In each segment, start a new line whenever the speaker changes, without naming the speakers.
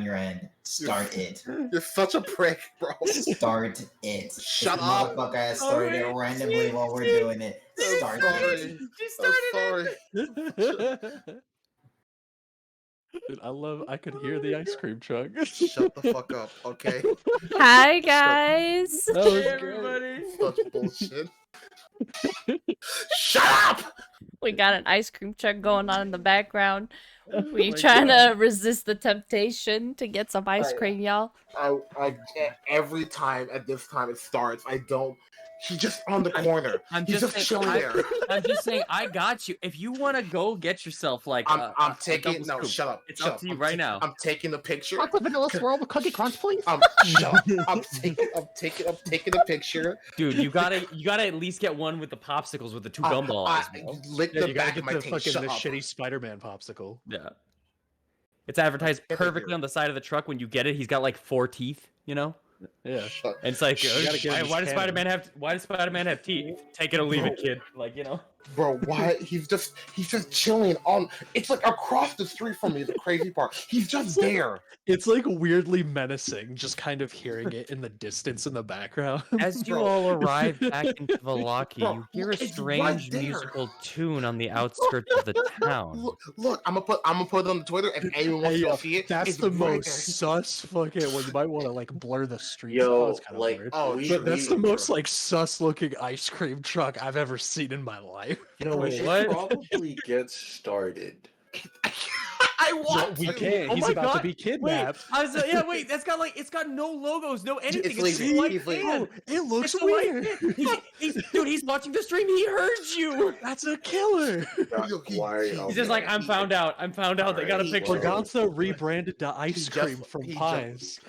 your end. Start it.
You're such a prick, bro.
Start it.
Shut
this
up.
Motherfucker has started it randomly while we're doing it. Start it.
I'm sorry.
Dude, I could hear the ice cream truck.
Shut the fuck up, okay?
Hi guys.
That was
Hey,
great.
everybody.
Such bullshit. Shut up!
We got an ice cream truck going on in the background. We
my
trying
God.
to resist the temptation to get some ice cream, y'all.
Every time at this time it starts, I don't. He's just on the corner. He's just chilling there.
I'm just saying, I got you. If you want to go get yourself like,
I'm taking.
double
No,
scoop,
shut up.
It's
shut
up
up.
to you
I'm
right now.
I'm taking the picture.
Chocolate vanilla swirl with cookie crunch, please.
Shut up. I'm taking the picture.
Dude, you gotta at least get one with the popsicles with the two gumball eyes, bro.
Lick
Yeah,
the
you gotta
back
get
of my
the
teeth.
fucking
Shut
the
up.
shitty Spider-Man popsicle.
Yeah. It's advertised
Get it
perfectly
here.
on the side of the truck. When you get it, he's got like 4 teeth, you know?
Yeah.
And it's like,
You gotta get his
why does
cannon.
Spider-Man have teeth? Take it or leave it, kid. Like, you know?
Bro, why? He's just chilling on. It's like across the street from me. The crazy part. He's just there.
It's like weirdly menacing, just kind of hearing it in the distance in the background.
As you
Bro.
all arrive back into Valaki,
Bro,
you hear a
it's right
strange
there.
musical tune on the outskirts of the town.
Look, I'm gonna put it on Twitter if anyone wants
Hey,
to
yo,
go see it.
that's
it's
the
right
most
there.
sus fucking. Well, you might want to like blur the streets.
Yo,
It's kind of
like,
weird.
Oh,
we-
But that's the
we-
most like sus looking ice cream truck I've ever seen in my life.
You know, we should
What?
probably get started.
I want
We
to.
can't.
Oh
He's
my
about to
God.
be
Wait,
kidnapped.
wait, that's got like, it's got no logos, no anything.
It's
It's just
leaving.
white
He's leaving.
man.
Oh, it looks
It's a white
weird.
man. He's watching the stream. He heard you.
That's a killer.
He's just like, I'm found out. They got a
Alright,
picture.
well,
Organza rebranded to ice
just-
cream from
he just-
Pies.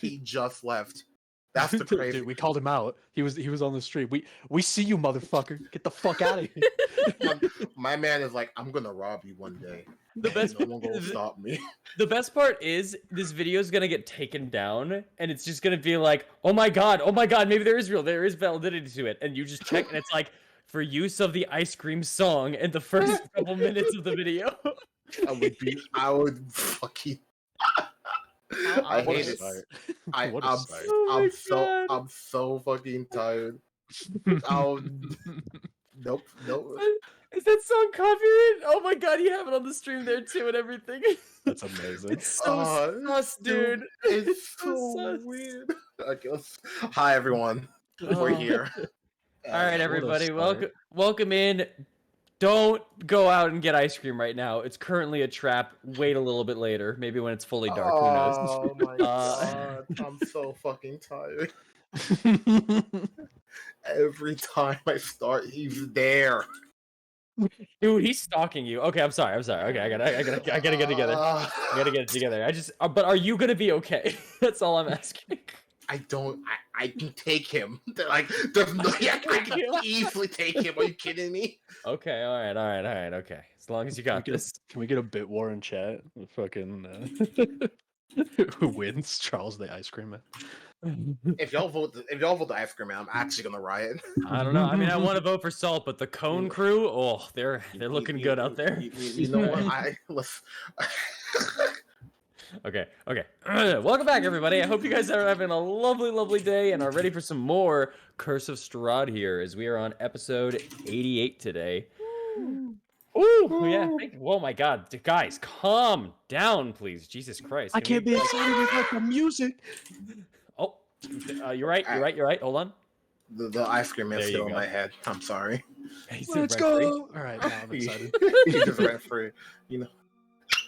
He just left. That's the crazy.
Dude, we called him out. He was on the street. We see you, motherfucker. Get the fuck out of here.
My man is like, I'm gonna rob you one day.
The best
No one gonna stop me.
The best part is this video is gonna get taken down, and it's just gonna be like, oh my god, maybe there is validity to it, and you just check, and it's like, for use of the ice cream song in the first couple minutes of the video.
I would fucking. I
What a
hate it.
start.
I'm
What a start.
Oh my God.
I'm so fucking tired. Oh, nope.
Is that song copyrighted? Oh my god, you have it on the stream there too and everything.
That's amazing.
It's so sus, dude.
It's
so
so
sus.
weird. Okay, hi everyone. We're
Oh.
here.
All right,
What a
everybody,
start.
welcome in. Don't go out and get ice cream right now. It's currently a trap. Wait a little bit later, maybe when it's fully dark. Who knows?
Oh my god, I'm so fucking tired. Every time I start, he's there.
Dude, he's stalking you. Okay, I'm sorry. Okay, I gotta get it together. I gotta get it together. But are you gonna be okay? That's all I'm asking.
I can take him. Like, there's no, I can easily take him. Are you kidding me?
Okay, all right. Okay, as long as you got this.
Can we get a bit war in chat? Fucking who wins? Charles the ice cream man.
If y'all vote the ice cream man, I'm actually gonna riot.
I don't know. I mean, I want to vote for Salt, but the Cone Crew, oh, they're looking good out there.
You know what?
Okay. Welcome back, everybody. I hope you guys are having a lovely day and are ready for some more Curse of Strahd here, as we are on episode 88 today. Ooh, yeah. Oh my God, guys, calm down, please. Jesus Christ.
I
Can
can't
we,
be excited without the music.
Oh, you're right. Hold on.
The ice cream man's
There you
still in
go.
my head. I'm sorry.
He's
Let's
rent-free.
go. All right, now I'm excited.
He just ran free. You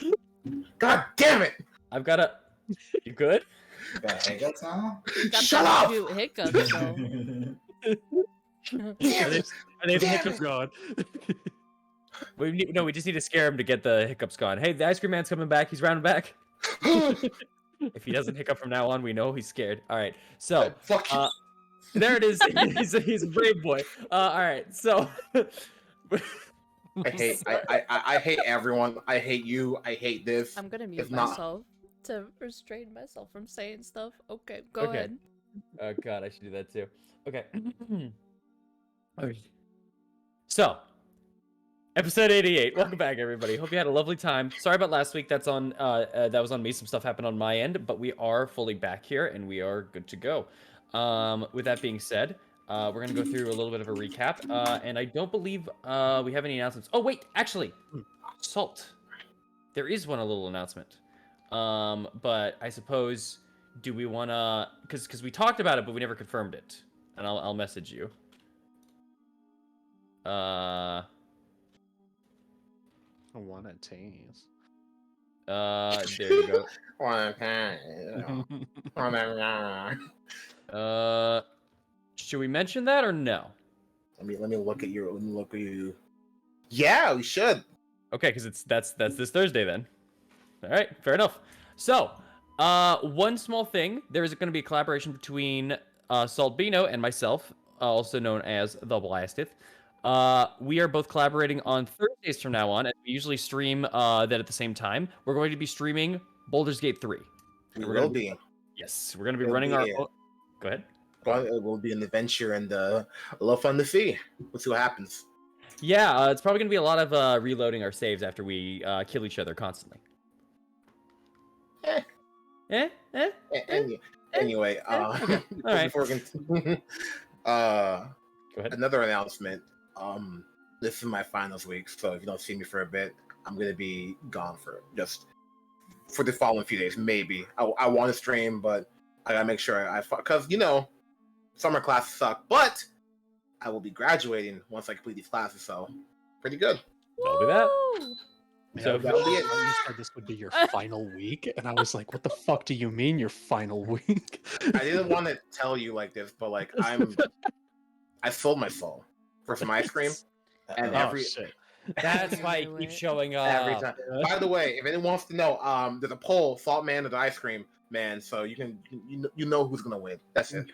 know. God damn it!
I've got a. You good?
Got hiccups now?
Got
Shut
them
up!
cute hiccups though.
Damn
Are
it!
they the
Damn
hiccups
it.
gone? We just need to scare him to get the hiccups gone. Hey, the ice cream man's coming back. He's rounding back. If he doesn't hiccup from now on, we know he's scared. All right, so
Fuck you.
there it is. He's a brave boy. All right, so
I hate everyone. I hate you. I hate this.
I'm gonna mute
If not-
myself to restrain myself from saying stuff. Okay, go
Okay.
ahead.
oh god, I should do that too. Okay. Okay. So Episode 88. Welcome back, everybody. Hope you had a lovely time. Sorry about last week. That was on me. Some stuff happened on my end, but we are fully back here and we are good to go. With that being said, we're gonna go through a little bit of a recap. And I don't believe we have any announcements. Oh wait, actually, Salt. There is a little announcement. But I suppose, do we wanna? Because we talked about it, but we never confirmed it. And I'll message you.
I want a taste.
There you go. Should we mention that or no?
Let me look at you. Yeah, we should.
Okay, because that's this Thursday then. All right, fair enough. So, one small thing. There is going to be a collaboration between Saltbino and myself, also known as The Blasteth. We are both collaborating on Thursdays from now on, and we usually stream that at the same time. We're going to be streaming Baldur's Gate 3.
We will be.
Yes, we're going to be running our... Go ahead.
It will be an adventure and a lot of fun to see. We'll see what happens.
Yeah, it's probably going to be a lot of reloading our saves after we kill each other constantly.
Anyway,
All right.
before we continue,
Go ahead.
another announcement. This is my finals week, so if you don't see me for a bit, I'm gonna be gone for the following few days. Maybe I want to stream, but I gotta make sure because summer classes suck. But I will be graduating once I complete these classes, so pretty good.
That'll be that.
Woo!
So
that'll be it.
You said this would be your final week, and I was like, "What the fuck do you mean your final week?"
I didn't want to tell you like this, but like I sold my soul for some ice cream, and
Shit.
that's why he keeps showing up.
every time. By the way, if anyone wants to know, there's a poll, Salt Man or the Ice Cream Man, so you know who's gonna win. That's it.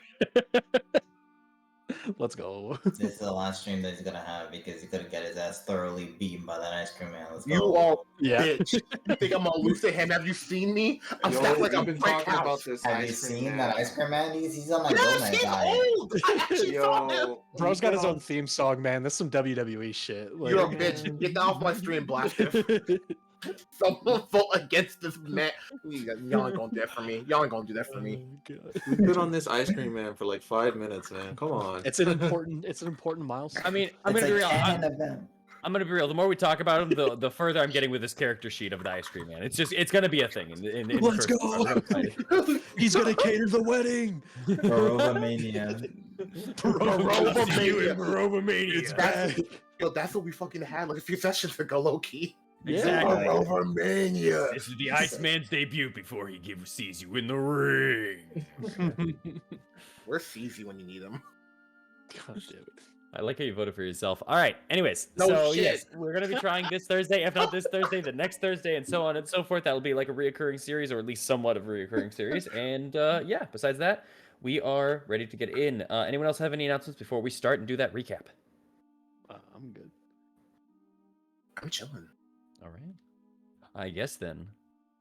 Let's go.
This is the last stream that he's gonna have because he's gonna get his ass thoroughly beaten by that ice cream man. Let's go.
You are
Yeah.
bitch. You think I'm gonna lose to him? Have you seen me? I'm stacked like a
been
brick
talking
house.
about this.
Have you
ice cream
seen
man.
that ice cream man? He's on my
Yes,
Gomez
he's
diet.
old. I actually saw him.
Yo,
Bro's
you
got his
know-
own theme song, man. That's some WWE shit. Like,
You're a bitch. Get off my stream, Blaster. Someone vote against this man. Y'all ain't gonna do that for me. Y'all ain't gonna do that for me.
Oh, God.
We've been on this ice cream man for like 5 minutes, man. Come on.
It's an important milestone.
I mean, I'm
It's
gonna be real.
like 10 of them.
I'm gonna be real. The more we talk about him, the further I'm getting with this character sheet of the ice cream man. It's gonna be a thing. In
Let's
Curse of
go!
Strahd. I'm excited.
He's gonna cater the wedding.
Barova Mania.
It's back.
Yo, that's what we fucking had like a few sessions ago, low key.
Exactly.
Overmania.
This is the Iceman's debut before he sees you in the ring.
Where's CZ when you need him?
God damn it.
I like how you voted for yourself. All right. Anyways,
No
so
shit.
yes, we're gonna be trying this Thursday. If not this Thursday, the next Thursday, and so on and so forth. That'll be like a reoccurring series, or at least somewhat of a reoccurring series. And yeah, besides that, we are ready to get in. Anyone else have any announcements before we start and do that recap?
I'm good.
I'm chilling.
All right. I guess then,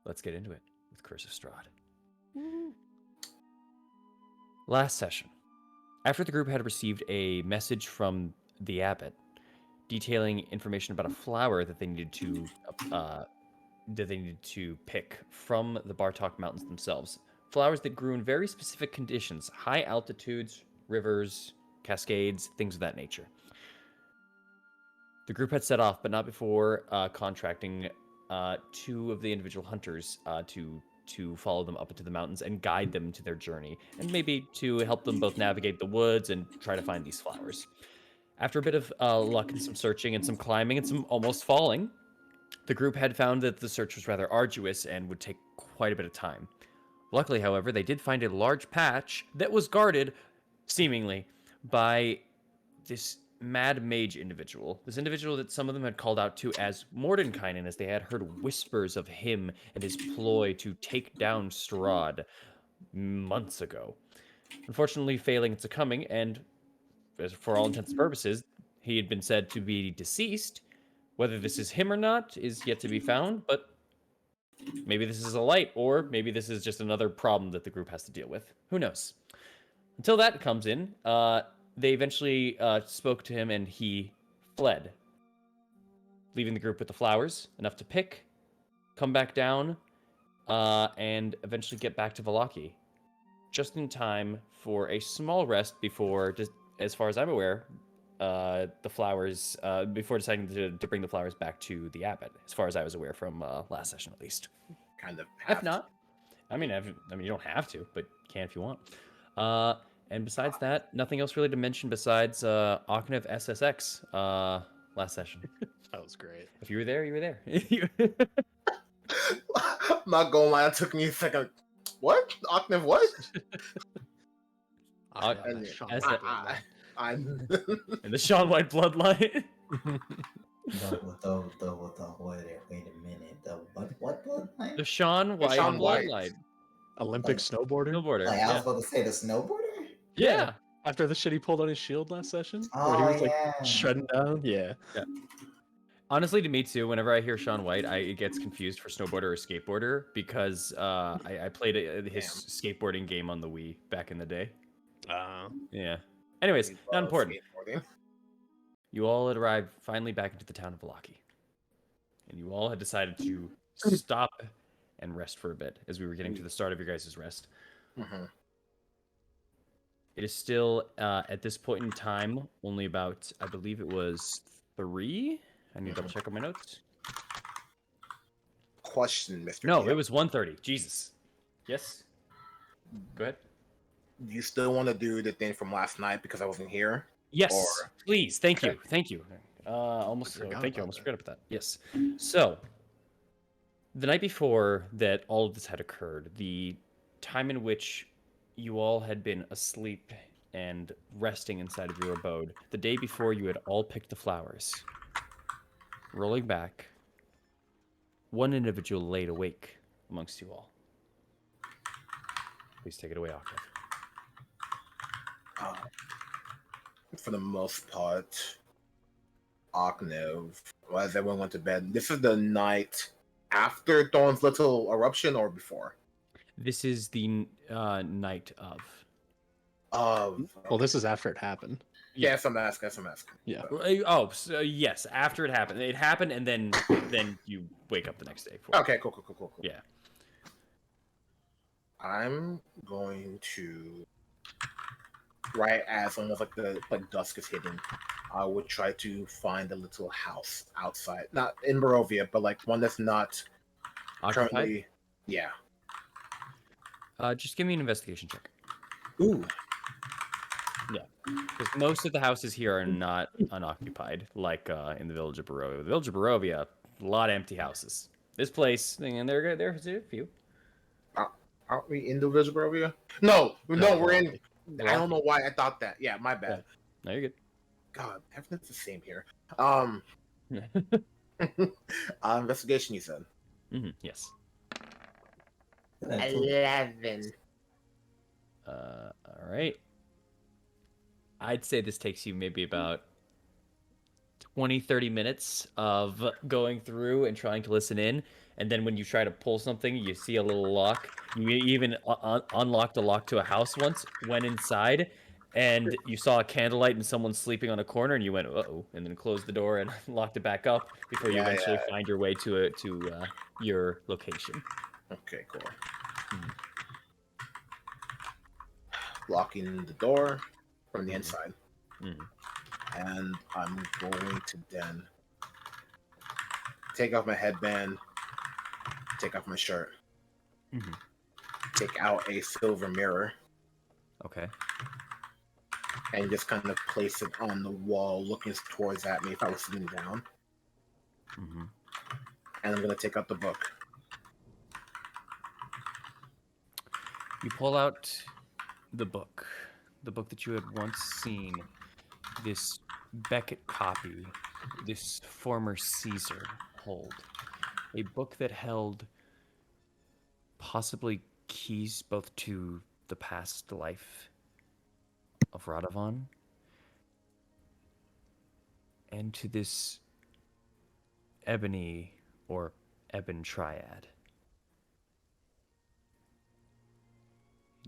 let's get into it with Curse of Strahd. Last session, after the group had received a message from the abbot detailing information about a flower that they needed to pick from the Bartok Mountains themselves, flowers that grew in very specific conditions, high altitudes, rivers, cascades, things of that nature. The group had set off, but not before contracting two of the individual hunters to follow them up into the mountains and guide them to their journey, and maybe to help them both navigate the woods and try to find these flowers. After a bit of luck and some searching and some climbing and some almost falling, the group had found that the search was rather arduous and would take quite a bit of time. Luckily, however, they did find a large patch that was guarded, seemingly, by this mad mage individual. This individual that some of them had called out to as Mordenkainen, as they had heard whispers of him and his ploy to take down Strahd months ago. Unfortunately, failing and succumbing, and as for all intents and purposes, he had been said to be deceased. Whether this is him or not is yet to be found, but maybe this is a light, or maybe this is just another problem that the group has to deal with. Who knows? Until that comes in, they eventually spoke to him, and he fled. leaving the group with the flowers, enough to pick, come back down, and eventually get back to Valaki. Just in time for a small rest before, just as far as I'm aware, the flowers, before deciding to bring the flowers back to the abbot, as far as I was aware from last session at least.
Kind of.
If not, I mean, you don't have to, but you can if you want. And besides that, nothing else really to mention besides Octave SSX last session.
That was great.
If you were there, you were there.
I'm not gonna lie, it took me a second. What? Octave what?
Ah,
And-
Sean
as
White
a-
bloodline.
I'm
In the Sean White bloodline.
Wait a minute. The what bloodline?
The Sean White
Sean White.
bloodline.
Olympic
Like-
snowboarder.
Snowboarder.
Like, I
Yeah.
was about to say the snowboarder?
Yeah.
After the shit he pulled on his shield last session, where
Oh,
he was like
yeah.
shutting down. Yeah.
Honestly, to me too, whenever I hear Sean White, it gets confused for snowboarder or skateboarder because I played his skateboarding game on the Wii back in the day. Yeah. Anyways, not important.
Skateboarding.
You all had arrived finally back into the town of Valaki. And you all had decided to stop and rest for a bit as we were getting to the start of your guys' rest.
Mhm.
It is still, at this point in time, only about, I believe it was 3? I need to double check on my notes.
Question, Mr.
No,
DM.
it was 1:30. Jesus. Yes? Go ahead.
Do you still want to do the thing from last night because I wasn't here?
Yes,
Or-
please. Thank you.
Okay.
Thank you. Almost.
I forgot
Thank you.
about
Almost
that.
forgot about that. Yes. So, the night before that all of this had occurred, the time in which you all had been asleep and resting inside of your abode, the day before you had all picked the flowers. Rolling back, one individual laid awake amongst you all. Please take it away, Octave.
For the most part, Octave, as everyone went to bed, this is the night after Dawn's little eruption or before?
This is the night of.
Well, this is after it happened.
Yes, I'm asking.
Yeah.
Oh, so yes. After it happened, and then you wake up the next day. For it.
Okay, cool.
Yeah.
I'm going to, right as almost like the dusk is hitting, I would try to find a little house outside, not in Barovia, but like one that's not
Occupied?
currently. Yeah.
Just give me an investigation check.
Ooh.
Because most of the houses here are not unoccupied, like in the village of Barovia. The village of Barovia, a lot of empty houses. This place, and there's a few.
Aren't we in the village of Barovia? No, we're in. I don't know why I thought that. Yeah, my bad.
No, you're good.
God, everything's the same here. Investigation, you said.
Yes.
11.
All right. I'd say this takes you maybe about 20, 30 minutes of going through and trying to listen in. And then when you try to pull something, you see a little lock. You even unlocked a lock to a house once, went inside, and you saw a candlelight and someone sleeping on a corner, and you went, uh-oh, and then closed the door and locked it back up before you eventually find your way to your location.
Okay, cool. Locking the door from the inside. And I'm going to then take off my headband, take off my shirt, take out a silver mirror,
Okay.
and just kind of place it on the wall, looking towards at me if I was sitting down. And I'm going to take out the book.
You pull out the book that you had once seen, this Beckett copy, this former Caesar hold, a book that held possibly keys both to the past life of Radovan and to this ebony or ebon triad.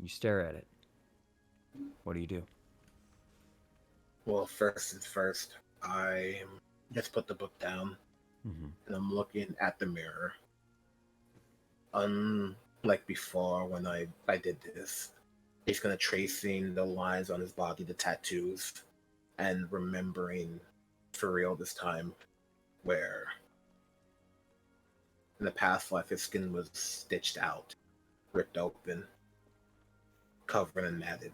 You stare at it. What do you do?
Well, first things first, I just put the book down and I'm looking at the mirror. Unlike before, when I did this, he's gonna tracing the lines on his body, the tattoos, and remembering for real this time where in the past life his skin was stitched out, ripped open, covered and matted.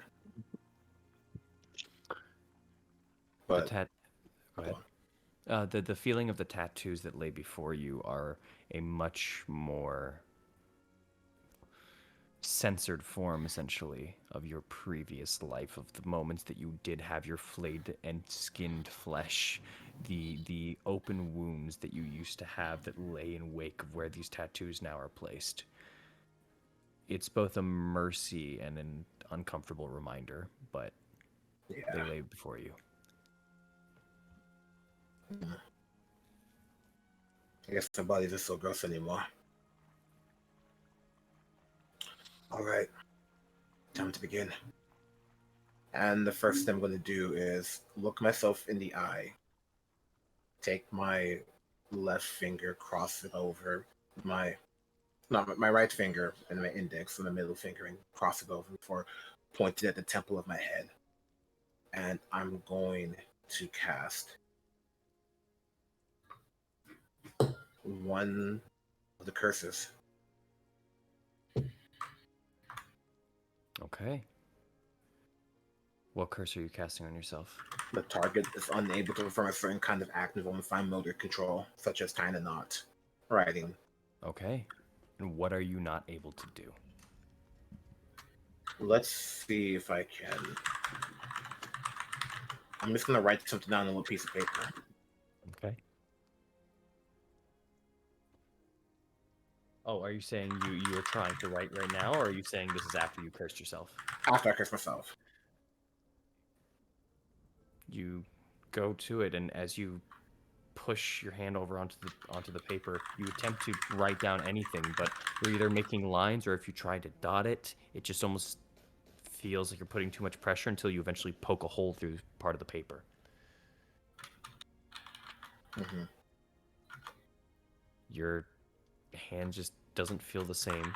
But
Go ahead. The feeling of the tattoos that lay before you are a much more censored form, essentially, of your previous life, of the moments that you did have your flayed and skinned flesh, the open wounds that you used to have that lay in wake of where these tattoos now are placed. It's both a mercy and an uncomfortable reminder, but they lay before you.
I guess the bodies are so gross anymore. All right, time to begin. And the first thing I'm going to do is look myself in the eye, take my left finger, cross it over my right finger and my index and my middle finger, and cross it over before pointed at the temple of my head. And I'm going to cast one of the curses.
Okay. What curse are you casting on yourself?
The target is unable to perform a certain kind of act involving fine motor control, such as tying a knot, riding.
Okay. And what are you not able to do?
Let's see if I can. I'm just going to write something down on a little piece of paper.
Okay. Oh, are you saying you are trying to write right now, or are you saying this is after you cursed yourself?
After I curse myself.
You go to it, and as you push your hand over onto the paper, you attempt to write down anything, but you're either making lines, or if you try to dot it, it just almost feels like you're putting too much pressure until you eventually poke a hole through part of the paper.
Mm-hmm.
Your hand just doesn't feel the same.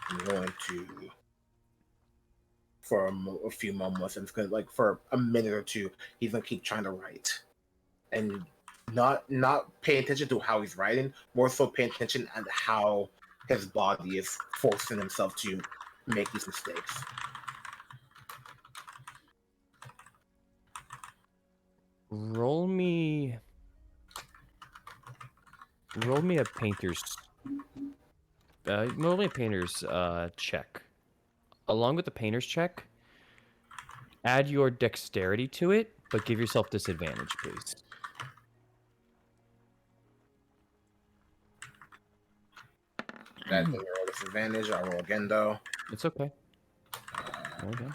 I'm going to, for a few moments, I'm just going to, like, for a minute or two, he's going to keep trying to write. And not pay attention to how he's writing, more so paying attention on how his body is forcing himself to make these mistakes.
Roll me a painter's check. Along with the painter's check, add your dexterity to it, but give yourself disadvantage, please.
That doesn't roll disadvantage. I'll roll again, though.
It's okay. Roll again.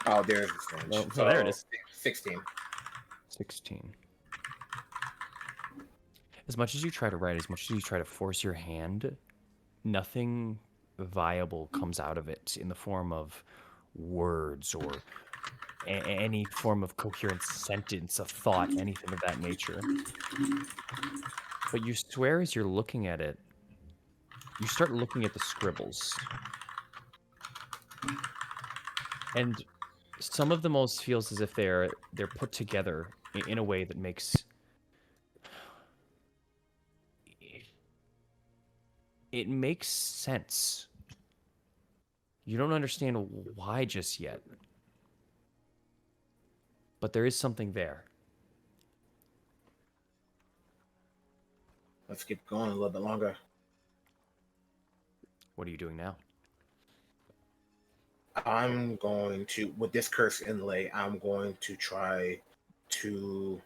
Oh, there's disadvantage.
Oh, there it is.
16.
16. As much as you try to write, as much as you try to force your hand, nothing viable comes out of it in the form of words or any form of coherent sentence, a thought, anything of that nature. But you swear as you're looking at it, you start looking at the scribbles. And some of them almost feels as if they're put together in a way that makes it makes sense. You don't understand why just yet. But there is something there.
Let's keep going a little bit longer.
What are you doing now?
I'm going to, with this curse inlay, I'm going to try to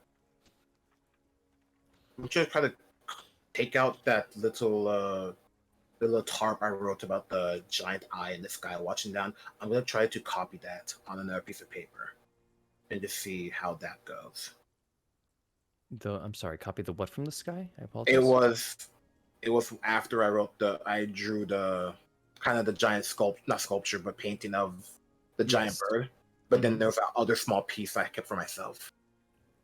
take out that little the little tarp I wrote about the giant eye in the sky watching down. I'm going to try to copy that on another piece of paper and just see how that goes.
I'm sorry, copy the what from the sky? I apologize.
It was after I drew the kind of the giant not sculpture, but painting of the giant bird. But then there's that other small piece I kept for myself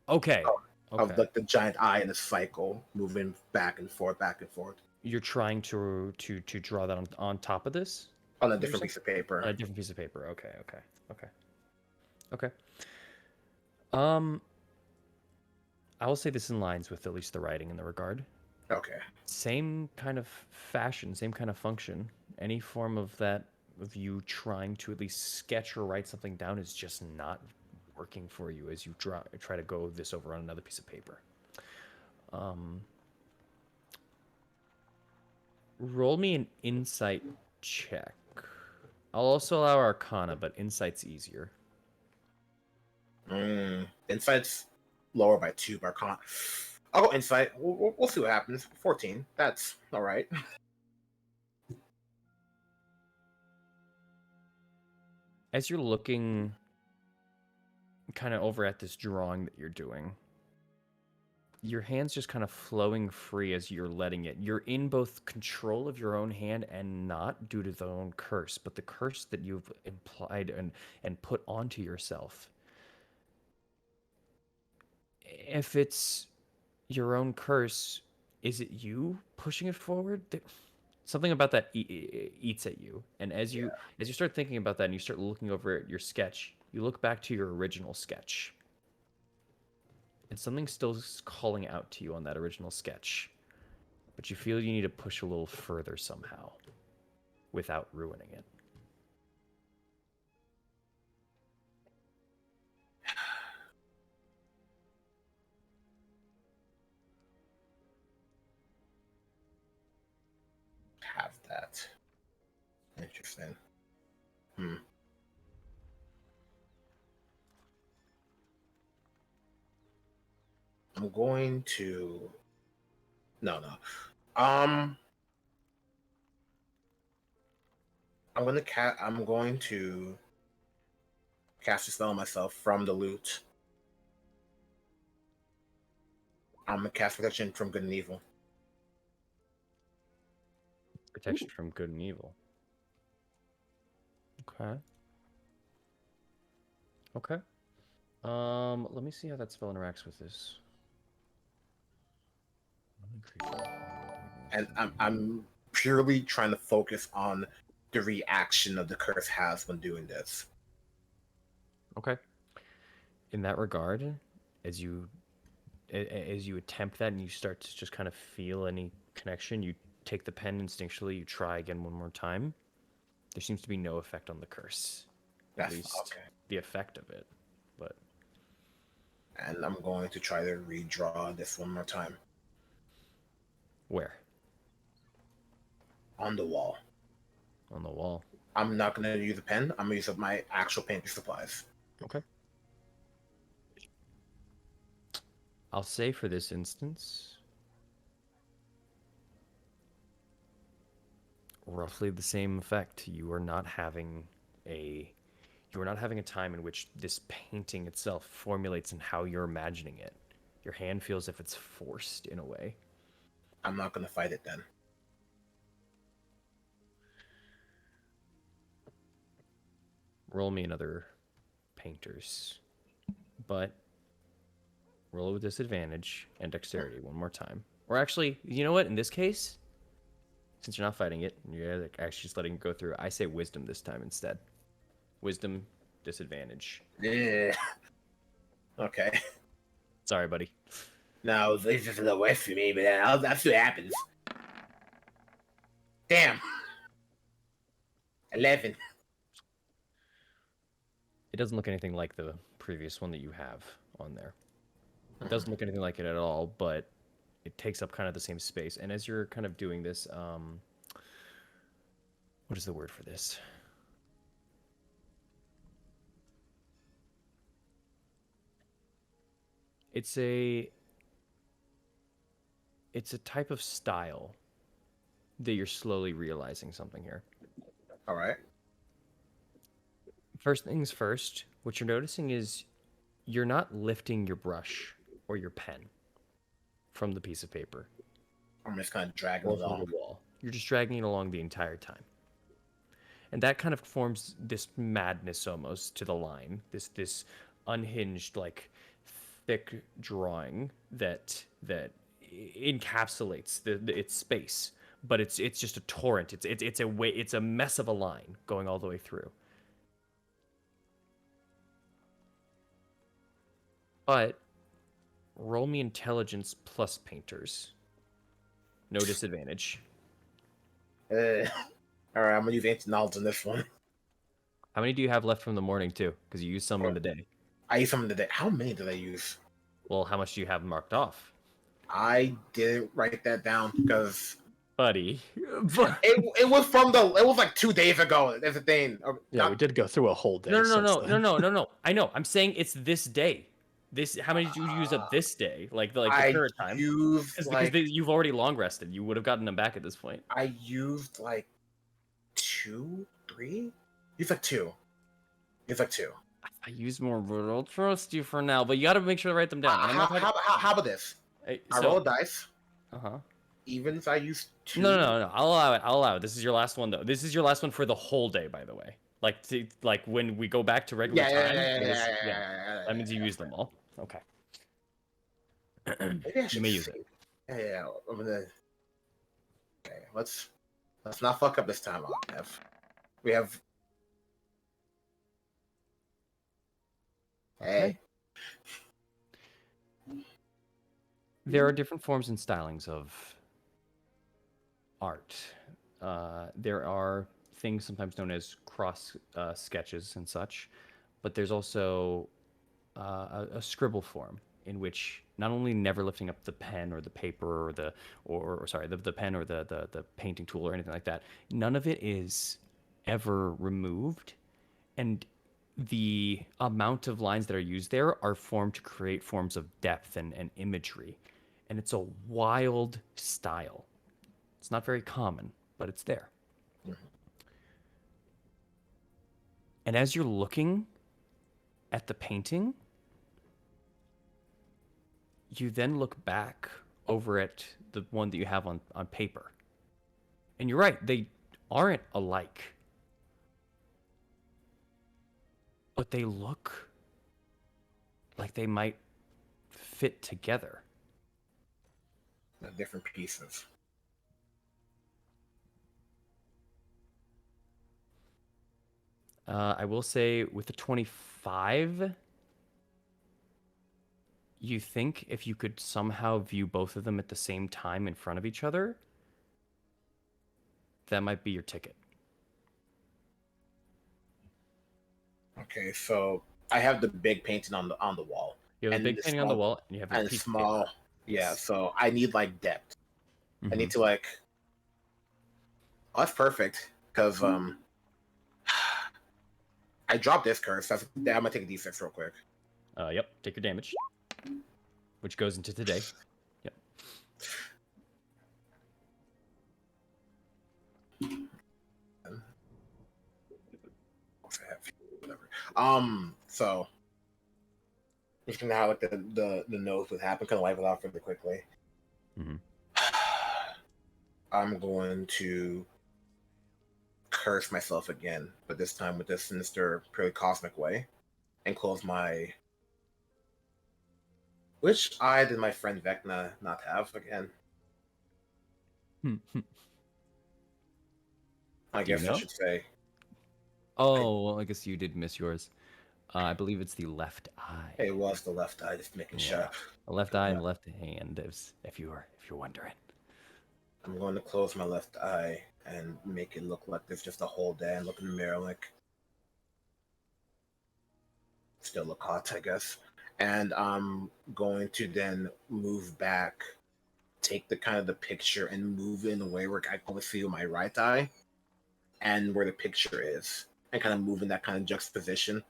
Okay.
of
Okay.
the giant eye in a cycle, moving back and forth, back and forth
You're trying to draw that on top of this?
on a
What
different
you're
piece of paper.
On a different piece of paper. Okay. Okay. Okay. Okay. Um, I will say this in lines with at least the writing in the regard.
Okay.
Same kind of fashion, same kind of function. Any form of that, of you trying to at least sketch or write something down, is just not working for you as you try to go this over on another piece of paper. Roll me an insight check. I'll also allow Arcana, but insight's easier.
Insight's lower by 2, but I can't. I'll go insight. We'll see what happens. 14. That's all right.
As you're looking kind of over at this drawing that you're doing, your hand's just kind of flowing free as you're letting it. You're in both control of your own hand and not, due to the own curse, but the curse that you've implied and put onto yourself. If it's your own curse, is it you pushing it forward? Something about that eats at you. And as you start thinking about that and you start looking over at your sketch, you look back to your original sketch. And something still is calling out to you on that original sketch. But you feel you need to push a little further somehow without ruining it.
Have that. Interesting. I'm going to. No. I'm going to cast a spell on myself from the loot. I'm gonna cast protection from good and evil.
Protection from good and evil. Okay. Okay. Let me see how that spell interacts with this.
And I'm purely trying to focus on the reaction of the curse has when doing this.
Okay. In that regard, as you attempt that and you start to just kind of feel any connection, you take the pen instinctually, you try again one more time. There seems to be no effect on the curse. At least
okay.
the effect of it. But
And I'm going to try to redraw this one more time.
Where?
On the wall.
On the wall.
I'm not going to use a pen. I'm going to use my actual painting supplies.
Okay. I'll say for this instance, roughly the same effect. You are not having a time in which this painting itself formulates in how you're imagining it. Your hand feels as if it's forced in a way.
I'm not going to fight it then.
Roll me another painters. But roll with disadvantage and dexterity one more time. Or actually, you know what? In this case, since you're not fighting it, you're actually just letting it go through, I say wisdom this time instead. Wisdom, disadvantage.
Yeah. Okay.
Sorry, buddy.
No, this is the west for me, but that's what happens. Damn. 11.
It doesn't look anything like the previous one that you have on there. It doesn't look anything like it at all, but it takes up kind of the same space. And as you're kind of doing this, what is the word for this? It's a type of style that you're slowly realizing something here.
All right.
First things first, what you're noticing is you're not lifting your brush or your pen from the piece of paper.
I'm just kind of dragging
Or
it
from
along.
the wall. You're just dragging it along the entire time. And that kind of forms this madness almost to the line, this unhinged, like, thick drawing that encapsulates its space, but it's just a torrent. It's a mess of a line going all the way through. But roll me intelligence plus painters. No disadvantage.
All right, I'm gonna use ancient knowledge on this one.
How many do you have left from the morning too? Because you used some in the day.
I used some today. How many did I use?
Well, how much do you have marked off?
I didn't write that down because
Buddy.
it was it was like 2 days ago. That's the thing.
Yeah, we did go through a whole day.
No. I know. I'm saying it's this day. How many did you use up this day? Like the current time? Because you've already long rested. You would have gotten them back at this point.
I used like 2, 3. Used like 2.
I used more, but I'll trust you for now. But you got to make sure to write them down.
How about this? I roll a dice. Even if I use 2.
No. I'll allow it. This is your last one, though. This is your last one for the whole day, by the way. Like when we go back to regular time. That means you use them all. Okay.
Maybe I should
You may use it.
Yeah. I'm gonna. Okay. Let's not fuck up this time. We have. Hey.
There are different forms and stylings of art. There are things sometimes known as cross sketches and such, but there's also a scribble form in which not only never lifting up the pen or the paper or the pen or the painting tool or anything like that, none of it is ever removed, and the amount of lines that are used there are formed to create forms of depth and imagery, and it's a wild style. It's not very common, but it's there. And as you're looking at the painting, you then look back over at the one that you have on paper. And you're right, they aren't alike. But they look like they might fit together.
Different pieces.
I will say with the 25, you think if you could somehow view both of them at the same time in front of each other, that might be your ticket.
Okay, so I have the big painting on the wall.
You have a big painting on the wall, and you have a
and
piece
small.
of paper.
Yeah, so I need like depth. I
Mhm.
need to like. Oh, that's perfect because I dropped this curse. I'm gonna take a d6 real quick.
Yep, take your damage, which goes into today. Yep.
Whatever. So just gonna have like the nose would happen, kind of wipe it off really quickly.
Mhm.
I'm going to curse myself again, but this time with this sinister, purely cosmic way, and close my. Which eye did my friend Vecna not have again? I
Do you
guess I
know?
should say.
Oh, well, I guess you did miss yours. I believe it's the left eye.
It was the left eye, just making sure.
The left eye and the left hand, if you're wondering.
I'm going to close my left eye and make it look like there's just a hole there and look in the mirror like still look hot, I guess. And I'm going to then move back, take the kind of the picture and move it in a way where I can see my right eye and where the picture is, and kind of move in that kind of juxtaposition.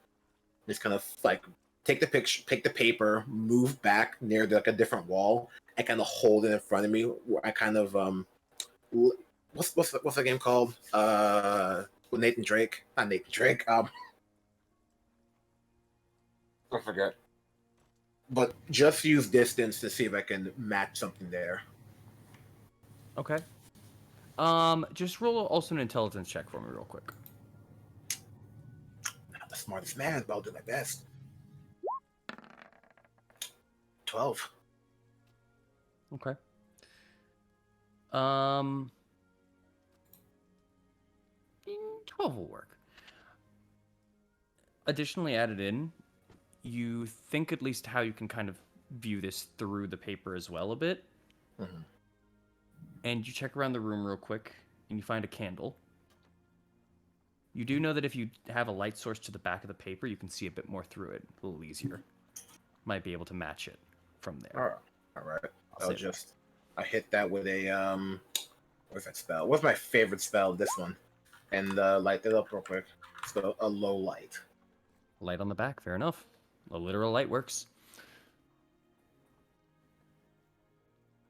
Just kind of like take the picture, take the paper, move back near like a different wall, and kind of hold it in front of me. Where I kind of what's the game called? With Nathan Drake, not Nathan Drake. I forget. But just use distance to see if I can match something there.
Okay. Just roll also an intelligence check for me real quick.
the smartest man, but I'll do my best. 12.
Okay. Um, 12 will work. Additionally added in, you think at least how you can kind of view this through the paper as well a bit.
Mhm.
And you check around the room real quick, and you find a candle. You do know that if you have a light source to the back of the paper, you can see a bit more through it, a little easier. Might be able to match it from there.
All right.
I'll
I'll
say
just I hit that with a what's that spell? What's my favorite spell? This one, and light it up real quick. So a low light.
light on the back, fair enough. A literal light works.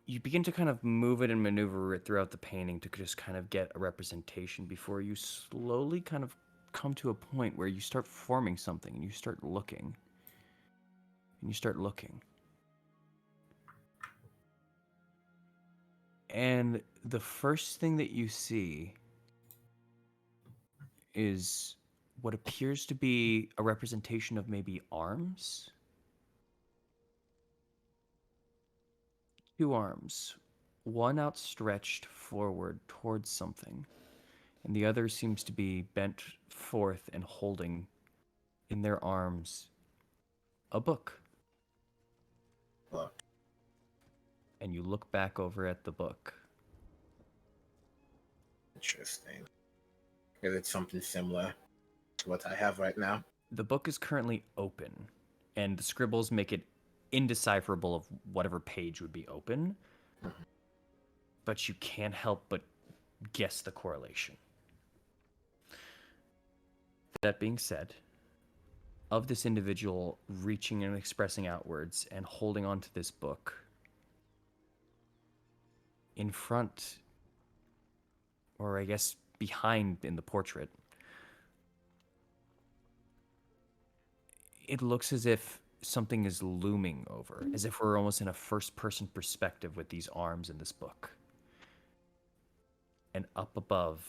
You begin to kind of move it and maneuver it throughout the painting to just kind of get a representation before you slowly kind of come to a point where you start forming something and you start looking. And you start looking. And the first thing that you see is what appears to be a representation of maybe arms. 2 arms, one outstretched forward towards something, and the other seems to be bent forth and holding in their arms a book.
Look,
And you look back over at the book.
interesting. Is it something similar to what I have right now?
The book is currently open, and the scribbles make it indecipherable of whatever page would be open, but you can't help but guess the correlation. That being said, of this individual reaching and expressing outwards and holding on to this book, in front, or I guess behind in the portrait, it looks as if something is looming over, as if we're almost in a first-person perspective with these arms in this book. And up above,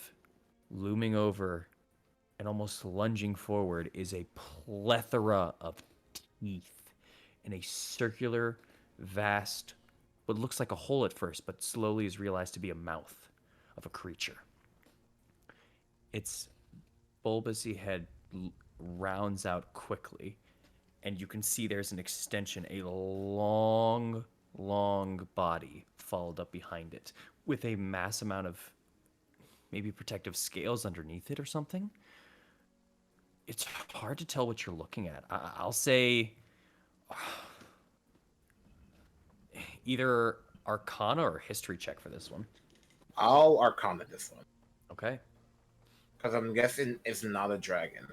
looming over and almost lunging forward, is a plethora of teeth in a circular, vast, what looks like a hole at first, but slowly is realized to be a mouth of a creature. Its bulbousy head rounds out quickly, and you can see there's an extension, a long, long body followed up behind it, with a mass amount of maybe protective scales underneath it or something. It's hard to tell what you're looking at. I'll say either Arcana or History check for this one.
I'll Arcana this one
Okay.
because I'm guessing it's not a dragon,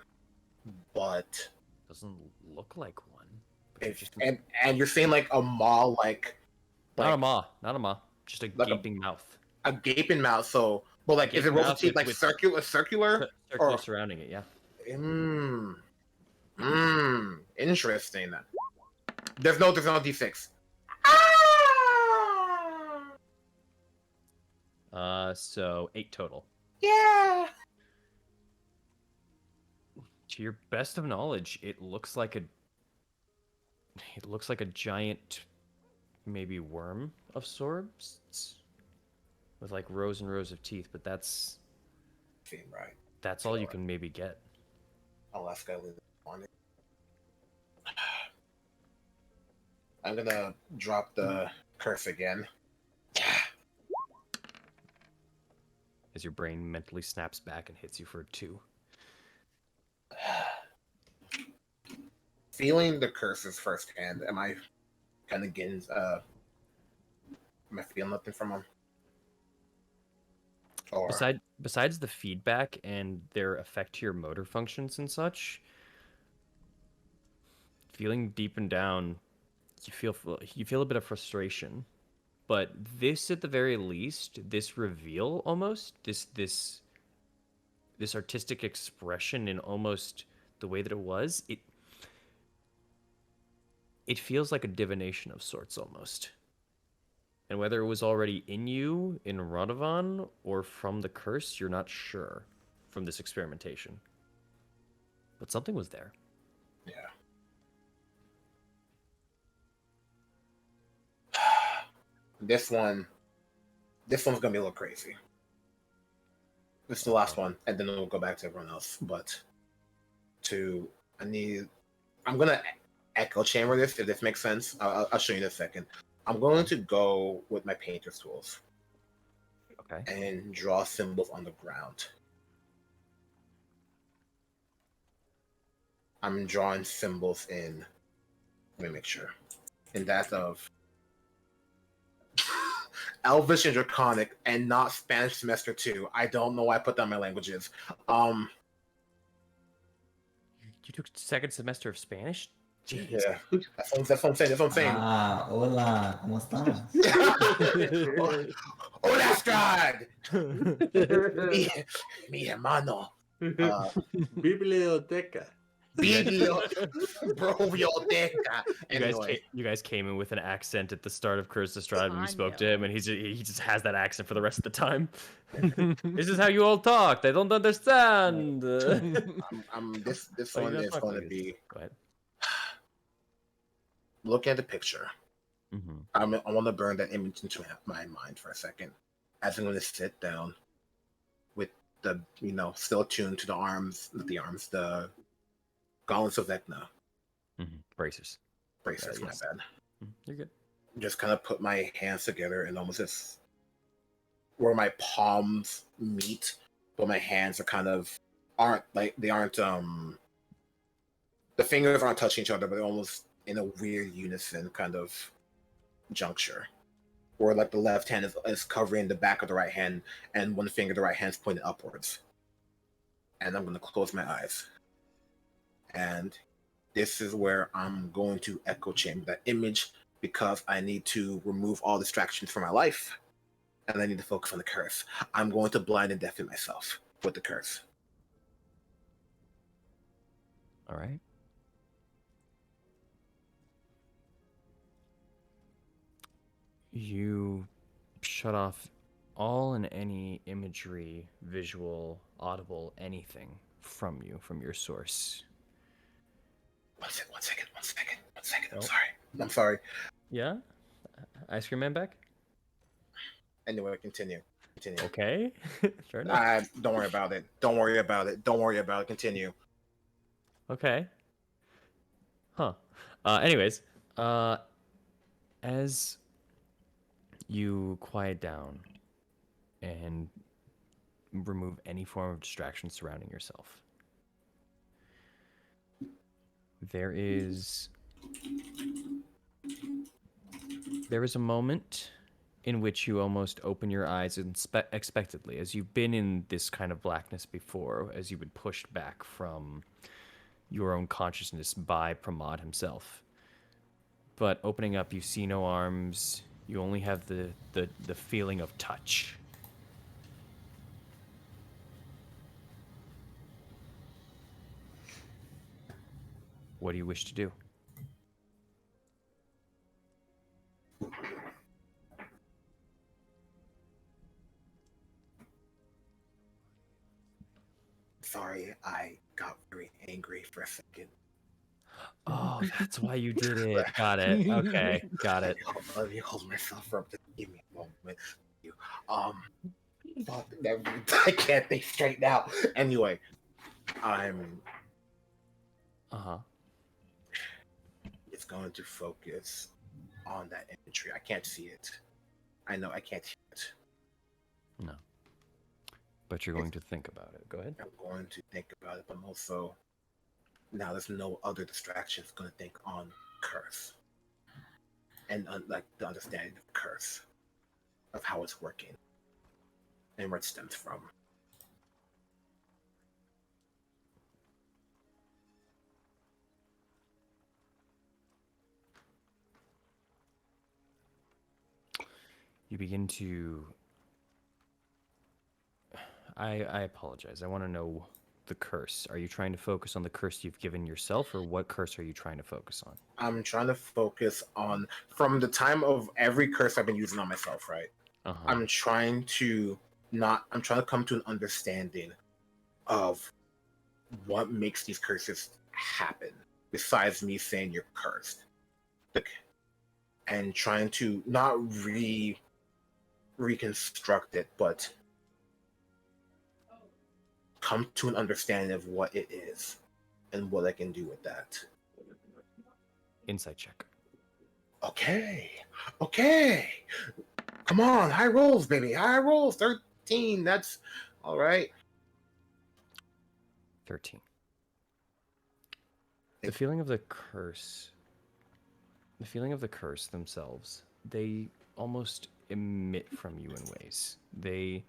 but
Doesn't look like one. But
if,
just
and you're saying like a maw,
not a maw, not a maw. Just a
like
gaping mouth.
a gaping mouth. So, but like, is it
Gaping
rows of
mouth
teeth like
with
circular?
Circular
Or
surrounding it, yeah.
Interesting. There's no D6.
So 8 total.
Yeah.
To your best of knowledge, it looks like a giant, maybe worm of sorts, with like rows and rows of teeth. But that's
Seem right.
all you can maybe get.
I'll ask I on it. I'm gonna drop the curse again.
As your brain mentally snaps back and hits you for a 2.
Feeling the curses firsthand, am I kind of getting am I feeling nothing from them? Or
Besides the feedback and their effect to your motor functions and such, feeling deep and down, you feel a bit of frustration. But this, at the very least, this reveal almost, this artistic expression in almost the way that it was, it feels like a divination of sorts almost. And whether it was already in you in Radovan or from the curse, you're not sure from this experimentation. but something was there.
Yeah. This one's gonna be a little crazy. This is the last one, and then we'll go back to everyone else. But I'm gonna echo chamber this if this makes sense. I'll show you in a second. I'm going to go with my painter's tools
Okay.
and draw symbols on the ground. I'm drawing symbols in. Let me make sure. In that of Elvish and Draconic, and not Spanish semester 2. I don't know why I put that in my languages.
You took second semester of Spanish? Jeez.
Yeah, that's what I'm saying.
Ah, hola, ¿cómo estás?
Hola, Strahd! mi hermano.
Biblioteca.
Biblioteca.
You guys came in with an accent at the start of Curse of Strahd when you spoke to
Tanya.
him, and he just has that accent for the rest of the time. This is how you all talk. They don't understand.
This
Oh, you
one
don't
is
talk
going
like
to
this.
be.
Go ahead.
Look at the picture.
Mm-hmm.
I want to burn that image into my mind for a second, as I'm going to sit down with the still tuned to the gauntlets of Vecna.
Mm-hmm. Bracers.
Bracelets,
Yes.
my bad.
You're good.
Just kind of put my hands together and almost just where my palms meet, but my hands are the fingers aren't touching each other, but they're almost in a weird unison kind of juncture. Where like the left hand is covering the back of the right hand, and one finger of the right hand is pointed upwards. And I'm going to close my eyes. And this is where I'm going to echo chamber that image, because I need to remove all distractions from my life, and I need to focus on the curse. I'm going to blind and deafen myself with the curse.
All right. You shut off all and any imagery, visual, audible, anything from your source.
One second.
Oh.
I'm sorry.
Yeah? Ice Cream Man back?
Anyway, continue.
Okay. Fair enough.
Don't worry about it. Continue.
Okay. Huh. Anyways, as you quiet down and remove any form of distraction surrounding yourself, there is a moment in which you almost open your eyes expectantly, as you've been in this kind of blackness before, as you've been pushed back from your own consciousness by Pramod himself. But opening up, you see no arms. You only have the feeling of touch. What do you wish to do?
Sorry, I got very angry for a second.
Oh, that's why you did it. Got it. Okay, got it.
Let me hold myself up. Just give me a moment. I can't think straight now. Anyway, I'm just going to focus on that imagery. I can't see it. I know I can't hear it.
No. But you're going to think about it. Go ahead.
I'm going to think about it, but I'm also, now there's no other distractions, going to think on curse. And like the understanding of curse, of how it's working, and where it stems from.
You begin to... I apologize. I want to know the curse. Are you trying to focus on the curse you've given yourself, or what curse are you trying to focus on?
I'm trying to focus on, from the time of every curse I've been using on myself, right? I'm trying to come to an understanding of what makes these curses happen besides me saying you're cursed. Like, and trying to not reconstruct it, but come to an understanding of what it is and what I can do with that.
Insight check.
Okay. Come on, high rolls, baby. High rolls. 13. That's all right.
13. The feeling of the curse themselves, they almost emit from you in ways. They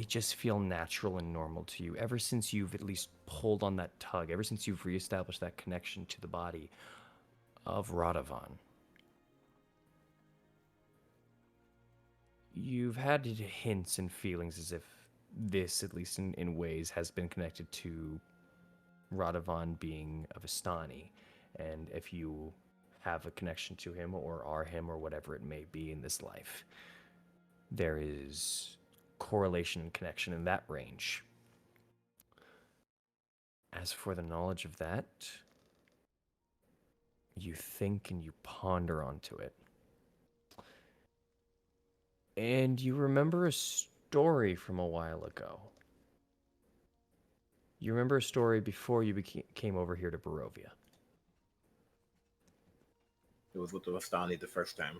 just feel natural and normal to you ever since you've at least pulled on that tug, ever since you've reestablished that connection to the body of Radovan. You've had hints and feelings as if this, at least in ways, has been connected to Radovan being a Vistani, and if you have a connection to him or are him or whatever it may be in this life, there is correlation and connection in that range. As for the knowledge of that, you think and you ponder onto it. And you remember a story from a while ago. You remember a story before you came over here to Barovia.
It was with the Vistani the first time.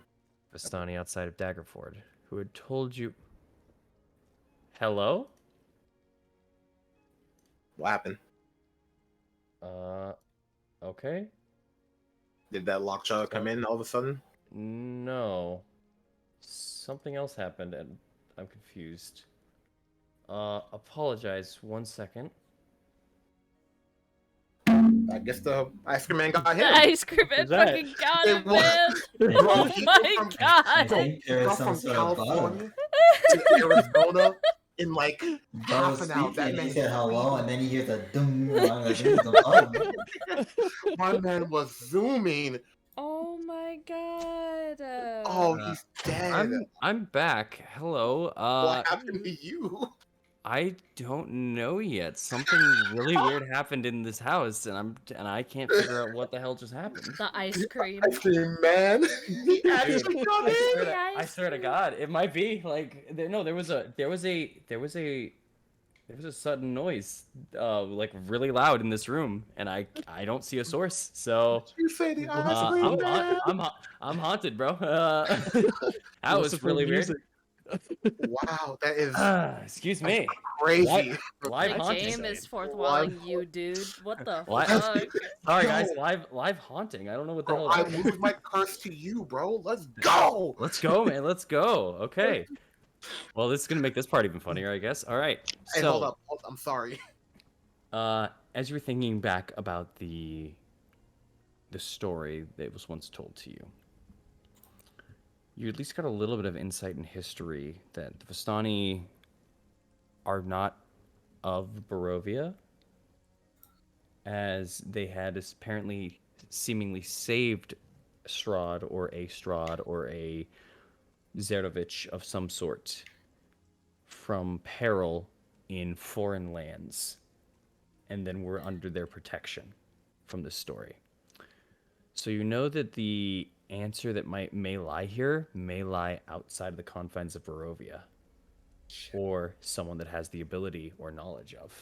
Vistani outside of Daggerford, who had told you... Hello?
What happened?
Okay.
Did that lockjaw come in all of a sudden?
No. Something else happened and I'm confused. Apologize, 1 second.
I guess the ice cream man got
The
him.
ice cream man
Is that-
fucking got
It
him,
was-
man.
Bro,
Oh
he
my
went from-
I
god.
think there is
Got
some
from
sort of bug.
California to Arizona in like
Bro
half an hour.
speaking,
That
he
man
said hello,
was
and then he hears a dum. I'm like, this is a bug.
my man was zooming.
Oh my god.
Oh, he's dead.
I'm back. Hello.
What happened to you?
I don't know yet. Something really weird happened in this house, and I can't figure out what the hell just happened.
The ice cream.
Ice cream man. He actually got in.
I swear to God, it might be like there was a sudden noise, like really loud in this room, and I don't see a source. So
You say the ice cream man.
I'm haunted, bro. That was really weird.
Wow, that is
Excuse me.
crazy.
Live
The
haunting.
game is fourth walling you, dude. What the
What?
fuck?
Sorry, guys. Live haunting. I don't know what the
Bro,
hell.
I moved my curse to you, bro. Let's go.
Let's go, man. Let's go. Okay. Well, this is gonna make this part even funnier, I guess. All right.
Hey,
So,
hold up. I'm sorry.
as you were thinking back about the story that was once told to you, you at least got a little bit of insight and history that the Vistani are not of Barovia, as they had apparently seemingly saved Strahd or a Zerovich of some sort from peril in foreign lands, and then were under their protection from this story. So you know that the answer that may lie here may lie outside of the confines of Barovia, or someone that has the ability or knowledge of.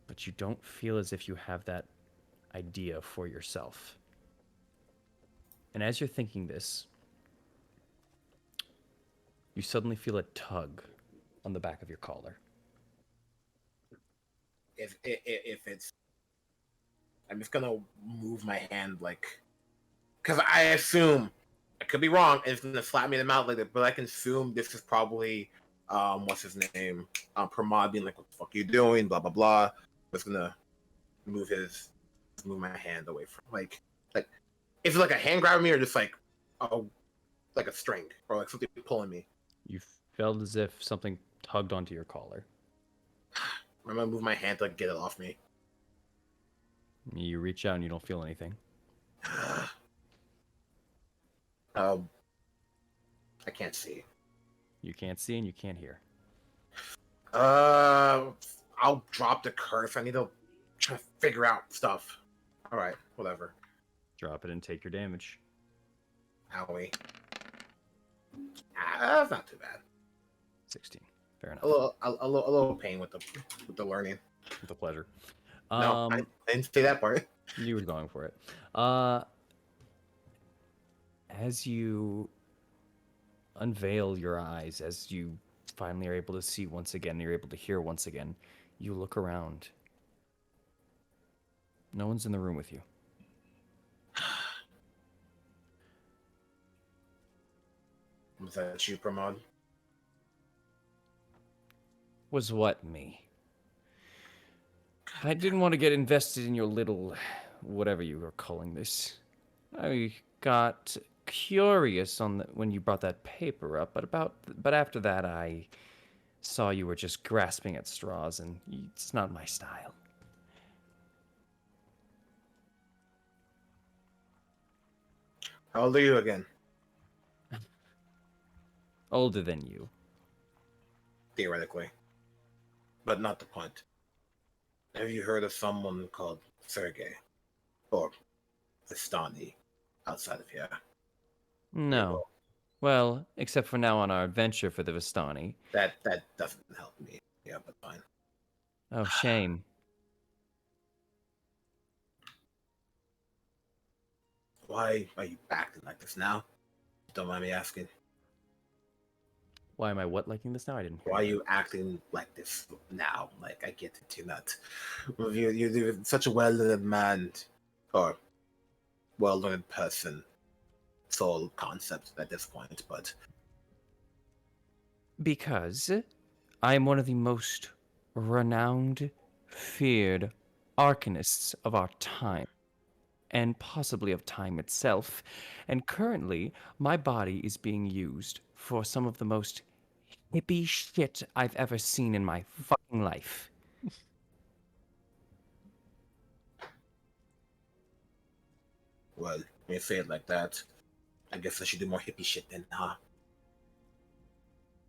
But you don't feel as if you have that idea for yourself. And as you're thinking this, you suddenly feel a tug on the back of your collar.
If it's, I'm just gonna move my hand because I assume I could be wrong, and it's gonna slap me in the mouth later. But I can assume this is probably what's his name, Pramod being like, "What the fuck are you doing?" Blah blah blah. I'm just gonna move my hand away from like is it like a hand grabbing me or just like a string or like something pulling me?
You felt as if something tugged onto your collar.
I'm gonna move my hand to get it off me.
You reach out and you don't feel anything.
I can't see.
You can't see and you can't hear.
I'm I'll drop the curse. I need to try to figure out stuff. All right, whatever.
Drop it and take your damage.
Owie. That's not too bad.
16. Fair enough.
A little pain with the learning.
With a pleasure.
No, I didn't say that part.
You were going for it. As you unveil your eyes, as you finally are able to see once again, you're able to hear once again, you look around. No one's in the room with you.
Was that you, Pramod?
Was what, me? I didn't want to get invested in your little, whatever you were calling this. I got curious when you brought that paper up, but after that I saw you were just grasping at straws, and it's not my style.
How old are you again?
Older than you.
Theoretically, but not the point. Have you heard of someone called Sergei or Vistani outside of here?
No. Well, except for now on our adventure for the Vistani.
That doesn't help me. Yeah, but fine.
Oh, shame.
Why are you acting like this now? Don't mind me asking.
Why am I what liking this now? I didn't hear.
Why are you acting like this now? Like, I get it, you're not. You're such a well-learned man, or well-learned person. It's all concepts at this point, but
Because I am one of the most renowned, feared arcanists of our time, and possibly of time itself. And currently, my body is being used for some of the most hippie shit I've ever seen in my fucking life.
well, when you say it like that, I guess I should do more hippie shit then, huh?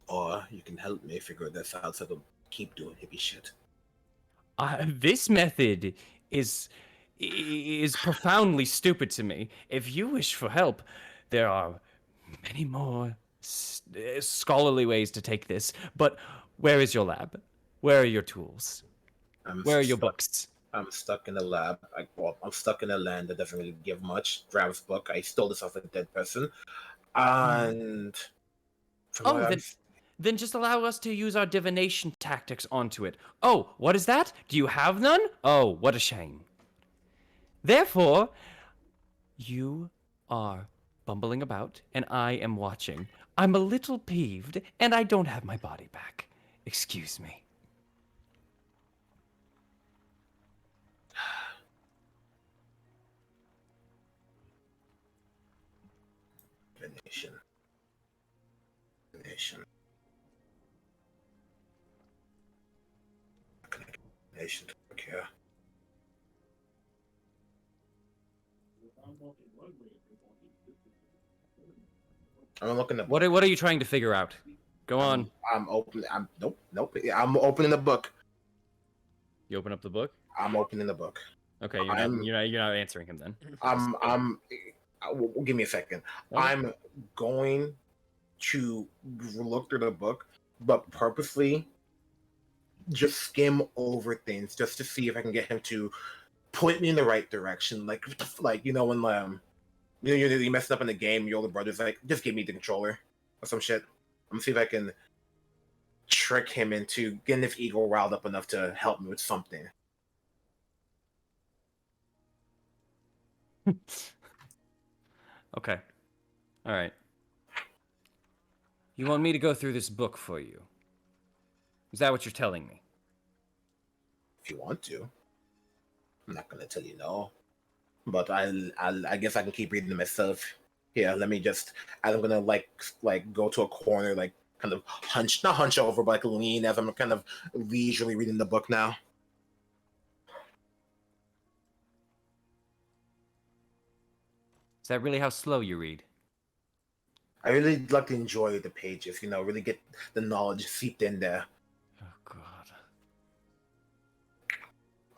Or you can help me figure this out so I don't keep doing hippie shit.
This method is profoundly stupid to me. If you wish for help, there are many more scholarly ways to take this. But where is your lab? Where are your tools? Where are your books?
I'm stuck in a lab. I'm stuck in a land that doesn't really give much. Graham's book. I stole this off a dead person. And from
Oh,
what
then just allow us to use our divination tactics onto it. Oh, what is that? Do you have none? Oh, what a shame. Therefore, you are bumbling about, and I am watching. I'm a little peeved, and I don't have my body back. Excuse me.
divination. Divination. Divination to work here. I'm looking at.
What are you trying to figure out? Go on.
I'm open. Nope. Yeah, I'm opening the book.
You open up the book.
I'm opening the book.
Okay,
I'm-
you're not answering him then.
Give me a second.
Okay.
I'm going to look through the book, but purposely just skim over things just to see if I can get him to point me in the right direction. Like you know when you messed up in the game, your older brother's like, just give me the controller or some shit. I'm gonna see if I can trick him into getting his ego riled up enough to help me with something.
Okay. All right. You want me to go through this book for you? Is that what you're telling me?
If you want to, I'm not gonna tell you no, but I guess I can keep reading it myself. Here, let me just. I'm gonna like go to a corner, like kind of not hunch over, but like lean as I'm kind of leisurely reading the book now.
Is that really how slow you read?
I really like to enjoy the pages, really get the knowledge seeped in there.
Oh God.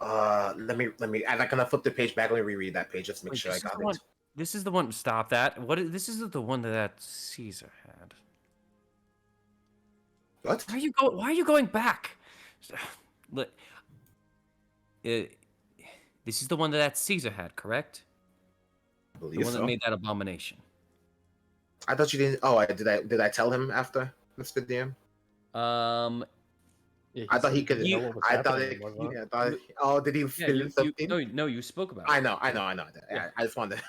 Let me. I'm not gonna flip the page back. Let me reread that page just to make
Wait,
sure I
this is
got
the one.
it.
This is the one. Stop that. This is the one that Caesar had.
What?
Why are you going back? Look, this is the one that Caesar had, correct?
I
The
believe
one that
so.
made that abomination.
I thought you didn't. Oh, did I tell him after, Mr. DM?
Yeah,
I thought he
said
could.
didn't know what was
I thought
happening
it.
and whatnot.
Yeah, I thought. Oh, did he
Yeah,
fill in something?
no, you spoke about
I
it.
know.
Yeah.
I just wanted.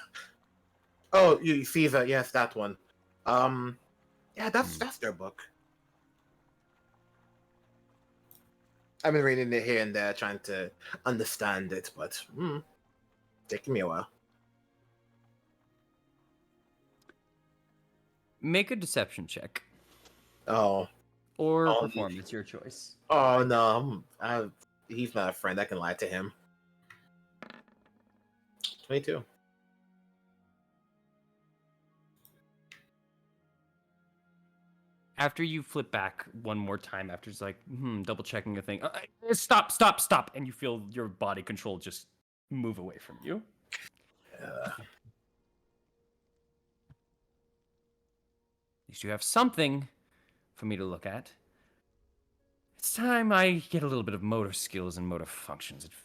Oh, you Caesar. Yes, that one. Yeah, that's their book. I've been reading it here and there, trying to understand it, but taking me a while.
Make a deception check
Oh,
or
Oh,
perform. It's your choice.
oh no, he's not a friend. I can lie to him. 22.
After you flip back one more time, after it's like double checking a thing, stop, and you feel your body control just move away from you. At least you have something for me to look at. It's time I get a little bit of motor skills and motor functions. It's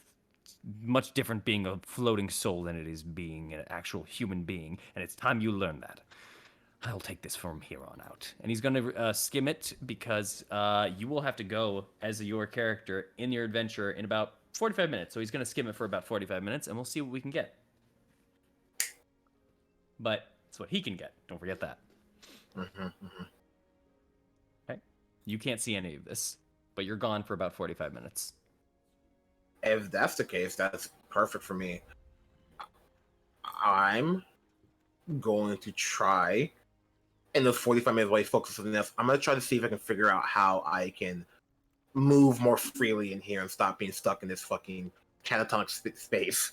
much different being a floating soul than it is being an actual human being, and it's time you learn that. I'll take this from here on out. And he's going to skim it because you will have to go as your character in your adventure in about 45 minutes. So he's going to skim it for about 45 minutes, and we'll see what we can get. But it's what he can get. Don't forget that. Okay? You can't see any of this, but you're gone for about 45 minutes.
If that's the case, that's perfect for me. I'm going to try in the 45 minutes while he focuses on this. I'm going to try to see if I can figure out how I can move more freely in here and stop being stuck in this fucking catatonic space.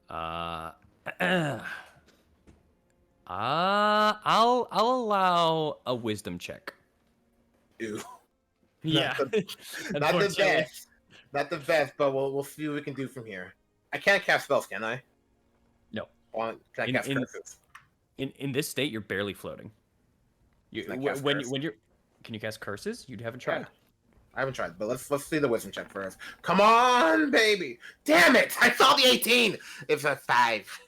I'll allow a wisdom check.
Ew.
Yeah.
Not the best. Not the best, but we'll see what we can do from here. I can't cast spells, can I?
No.
Can I cast curses?
In this state, you're barely floating.
Can I cast curse?
When you're, can you cast curses? You haven't tried.
Yeah. I haven't tried, but let's see the wisdom check first. Come on, baby! Damn it! I saw the 18. It's a 5.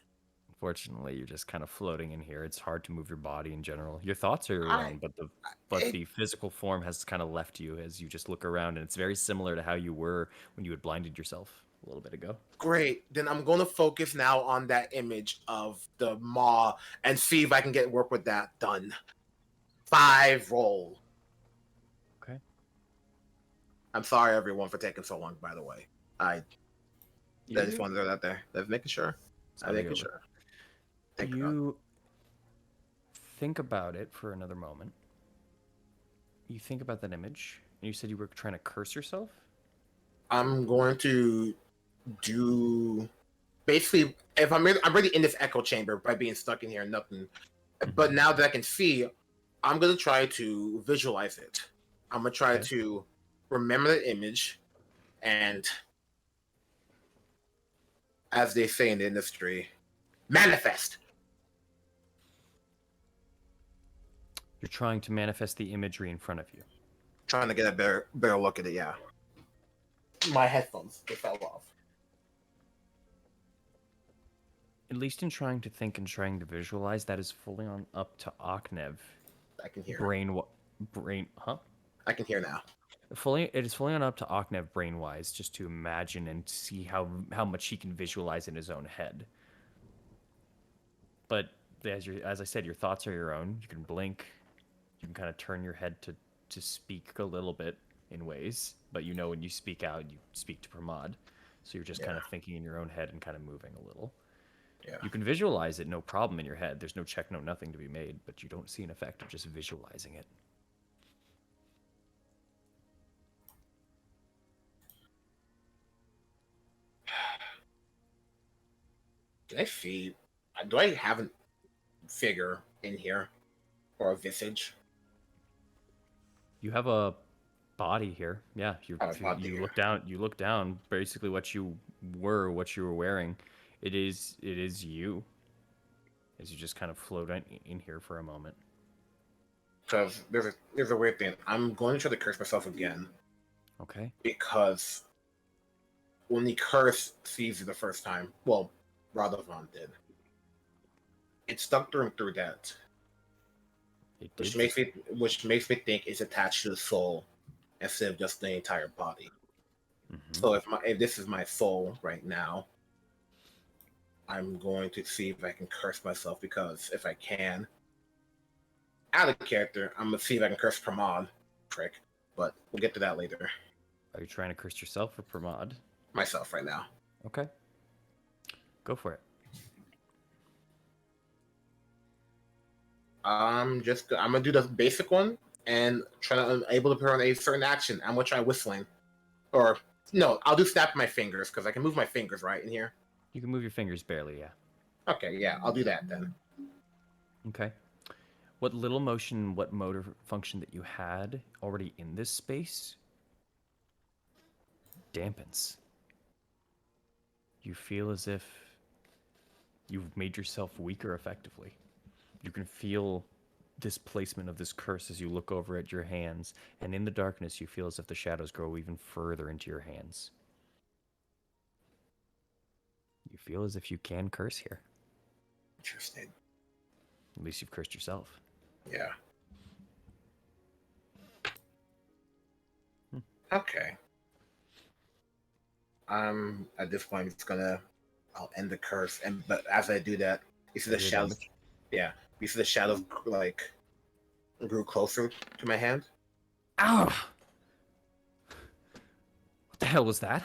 Unfortunately, you're just kind of floating in here. It's hard to move your body in general. Your thoughts are your own, but the physical form has kind of left you as you just look around, and it's very similar to how you were when you had blinded yourself a little bit ago.
Great. Then I'm going to focus now on that image of the maw and see if I can get work with that done. 5 roll.
Okay.
I'm sorry, everyone, for taking so long. By the way, I just wanted to throw that there. Just making sure. I'm making sure.
You think about it for another moment. You think about that image, and you said you were trying to curse yourself?
I'm going to do basically if I'm already in this echo chamber by being stuck in here and nothing. But now that I can see, I'm gonna try to visualize it. I'm gonna try to remember the image, and as they say in the industry, manifest.
You're trying to manifest the imagery in front of you.
Trying to get a better look at it. Yeah. My headphones, they fell off.
At least in trying to think and trying to visualize, that is fully on up to Oknev.
I can hear.
I
can hear now.
It is fully on up to Oknev brain-wise, just to imagine and see how much he can visualize in his own head. But as I said, your thoughts are your own. You can blink. You can kind of turn your head to speak a little bit in ways, but you know when you speak out, you speak to Pramod. So you're just kind of thinking in your own head and kind of moving a little.
Yeah.
You can visualize it, no problem in your head. There's no check, no nothing to be made, but you don't see an effect of just visualizing it.
Do I have a figure in here or a visage?
You have a body here. Yeah, you look down. You look down. Basically, what you were wearing. It is you. As you just kind of float in here for a moment.
Because there's a weird thing. I'm going to try to curse myself again.
Okay.
Because when the curse sees you the first time, well, Radovan did. It stuck through that.
It did.
Which makes me think it's attached to the soul instead of just the entire body. So if this is my soul right now, I'm going to see if I can curse myself, because if I can, out of character, I'm gonna see if I can curse Pramod, prick. But we'll get to that later.
Are you trying to curse yourself or Pramod?
Myself right now.
Okay. Go for it.
I'm gonna do the basic one and try to able to put on a certain action. I'm gonna try whistling, or no, I'll do snap my fingers because I can move my fingers right in here.
You can move your fingers barely, yeah.
Okay, yeah, I'll do that then.
Okay. What little motion, what motor function that you had already in this space dampens. You feel as if you've made yourself weaker effectively. You can feel displacement of this curse as you look over at your hands, and in the darkness you feel as if the shadows grow even further into your hands. You feel as if you can curse here.
Interesting.
At least you've cursed yourself.
Yeah. Okay. At this point, I'll end the curse, but as I do that, you see the shadows.
Damage.
Yeah, you see the shadows like grew closer to my hand.
Ow! What the hell was that?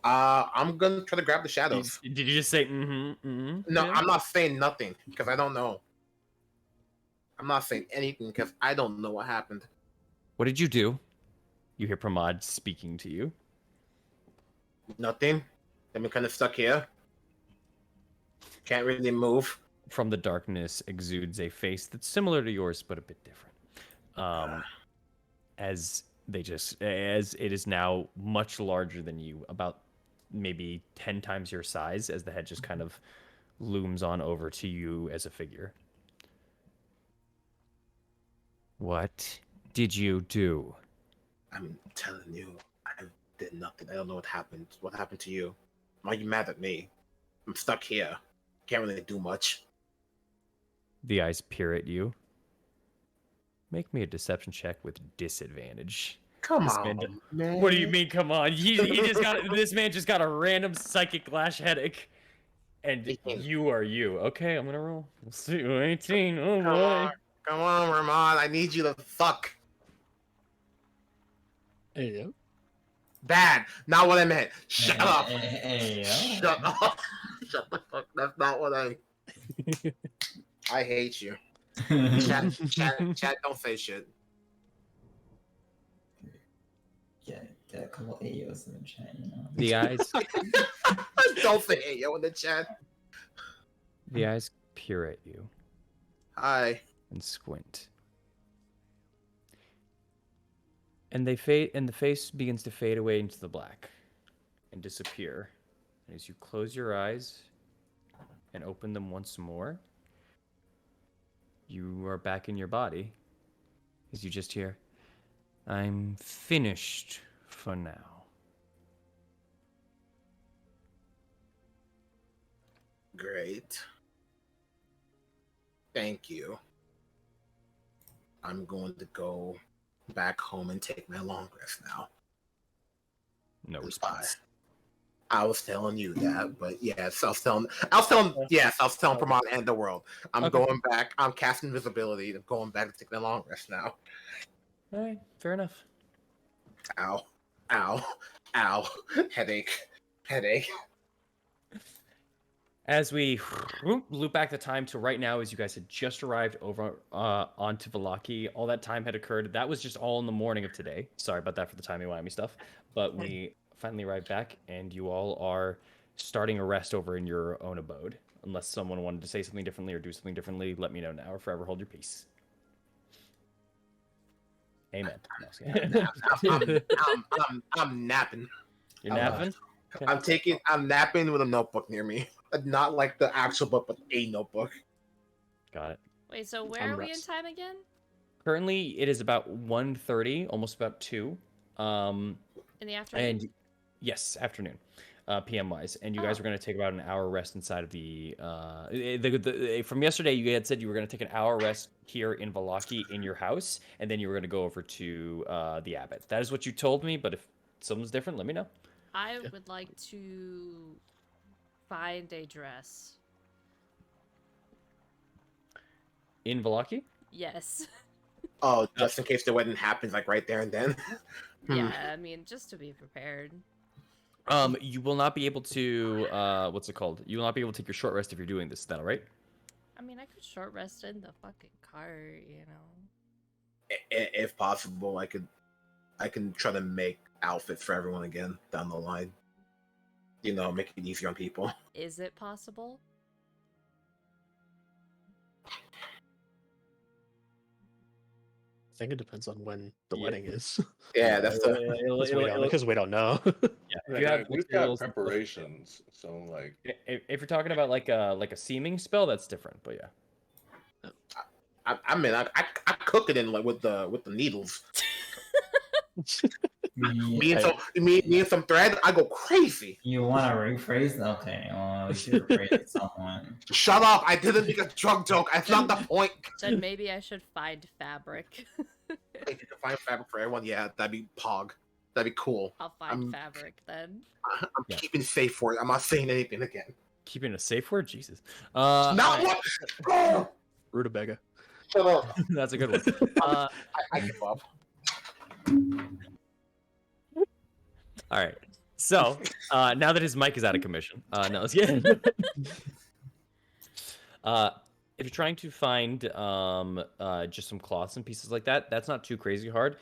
I'm gonna try to grab the shadows.
Did you just say No,
No, I'm not saying nothing because I don't know. I'm not saying anything because I don't know what happened.
What did you do? You hear Pramod speaking to you.
Nothing. I'm kind of stuck here. Can't really move.
From the darkness exudes a face that's similar to yours, but a bit different. As it is now much larger than you, about maybe 10 times your size, as the head just kind of looms on over to you as a figure. What did you do?
I'm telling you, I did nothing. I don't know what happened. What happened to you? Why are you mad at me? I'm stuck here. Can't really do much.
The eyes peer at you. Make me a deception check with disadvantage.
Come on, man.
What do you mean, come on? He just got this man just got a random psychic glass headache. And you are you. Okay, I'm gonna roll. We'll see. 18. Oh boy.
Come on, Ramon. I need you to fuck.
Hey, yo.
Bad. Not what I meant. Shut up.
Hey,
Shut up. Shut the fuck. That's not what I hate you. Chat, don't say shit.
Get a couple AOs in the chat, you know.
The eyes.
Don't say hey yo in the chat.
The eyes peer at you
Hi.
and squint. And they fade, and the face begins to fade away into the black and disappear. And as you close your eyes and open them once more, you are back in your body. As you just hear, I'm finished for now.
Great. Thank you. I'm going to go back home and take my long rest now.
No
Goodbye.
response.
I was telling you that, but yes, I was telling Pramod and the world. I'm
Okay.
going back. I'm casting visibility. I'm going back to take my long rest now.
All right, fair enough.
Ow. Ow. Ow. Headache. Headache.
As we loop back the time to right now, as you guys had just arrived over onto Vallaki, all that time had occurred. That was just all in the morning of today. Sorry about that for the timey-wimey stuff. But we finally arrived back, and you all are starting a rest over in your own abode. Unless someone wanted to say something differently or do something differently, let me know now or forever hold your peace. Amen. No,
I'm napping.
You're napping?
I'm napping with a notebook near me. Not like the actual book, but a notebook.
Got it.
Wait, so where
I'm
are we in
rest.
time again?
Currently, it is about 1:30, almost about 2.
In the afternoon?
And yes, afternoon, PM wise. And you guys
Oh.
were going to take about an hour rest inside of from yesterday. You had said you were going to take an hour rest here in Valaki in your house, and then you were going to go over to the Abbot. That is what you told me. But if something's different, let me know.
I would like to find a dress.
In Valaki?
Yes.
Oh, just in case the wedding happens, like right there and then.
Yeah, I mean, just to be prepared.
You will not be able to what's it called? You will not be able to take your short rest if you're doing this. Is that all right?
I mean, I could short rest in the fucking cart, you know.
If possible, I can try to make outfits for everyone again down the line. You know, make it easier on people.
Is it possible?
I think it depends on when the wedding is.
Yeah, that's the.
Because we don't know.
Yeah, if
Yeah,
you have
we've got
materials,
preparations, so like
if you're talking about like a seaming spell, that's different. But yeah.
I mean, I cook it in like with the needles. Me and some thread, I go crazy.
You want to rephrase? Okay, well, we should rephrase it someone.
Shut up! I didn't make a drug joke. That's not the point.
Said maybe I should find fabric.
If you can find fabric for everyone, yeah, that'd be pog. That'd be cool.
I'll find fabric then.
I'm keeping safe for it. I'm not saying anything again.
Keeping a safe word, Jesus.
Not
alright.
what? Oh,
Rutabaga.
shut up.
That's a good one.
I give up.
All right. So now that his mic is out of commission, no, let's get. If you're trying to find just some cloths and pieces like that, that's not too crazy hard.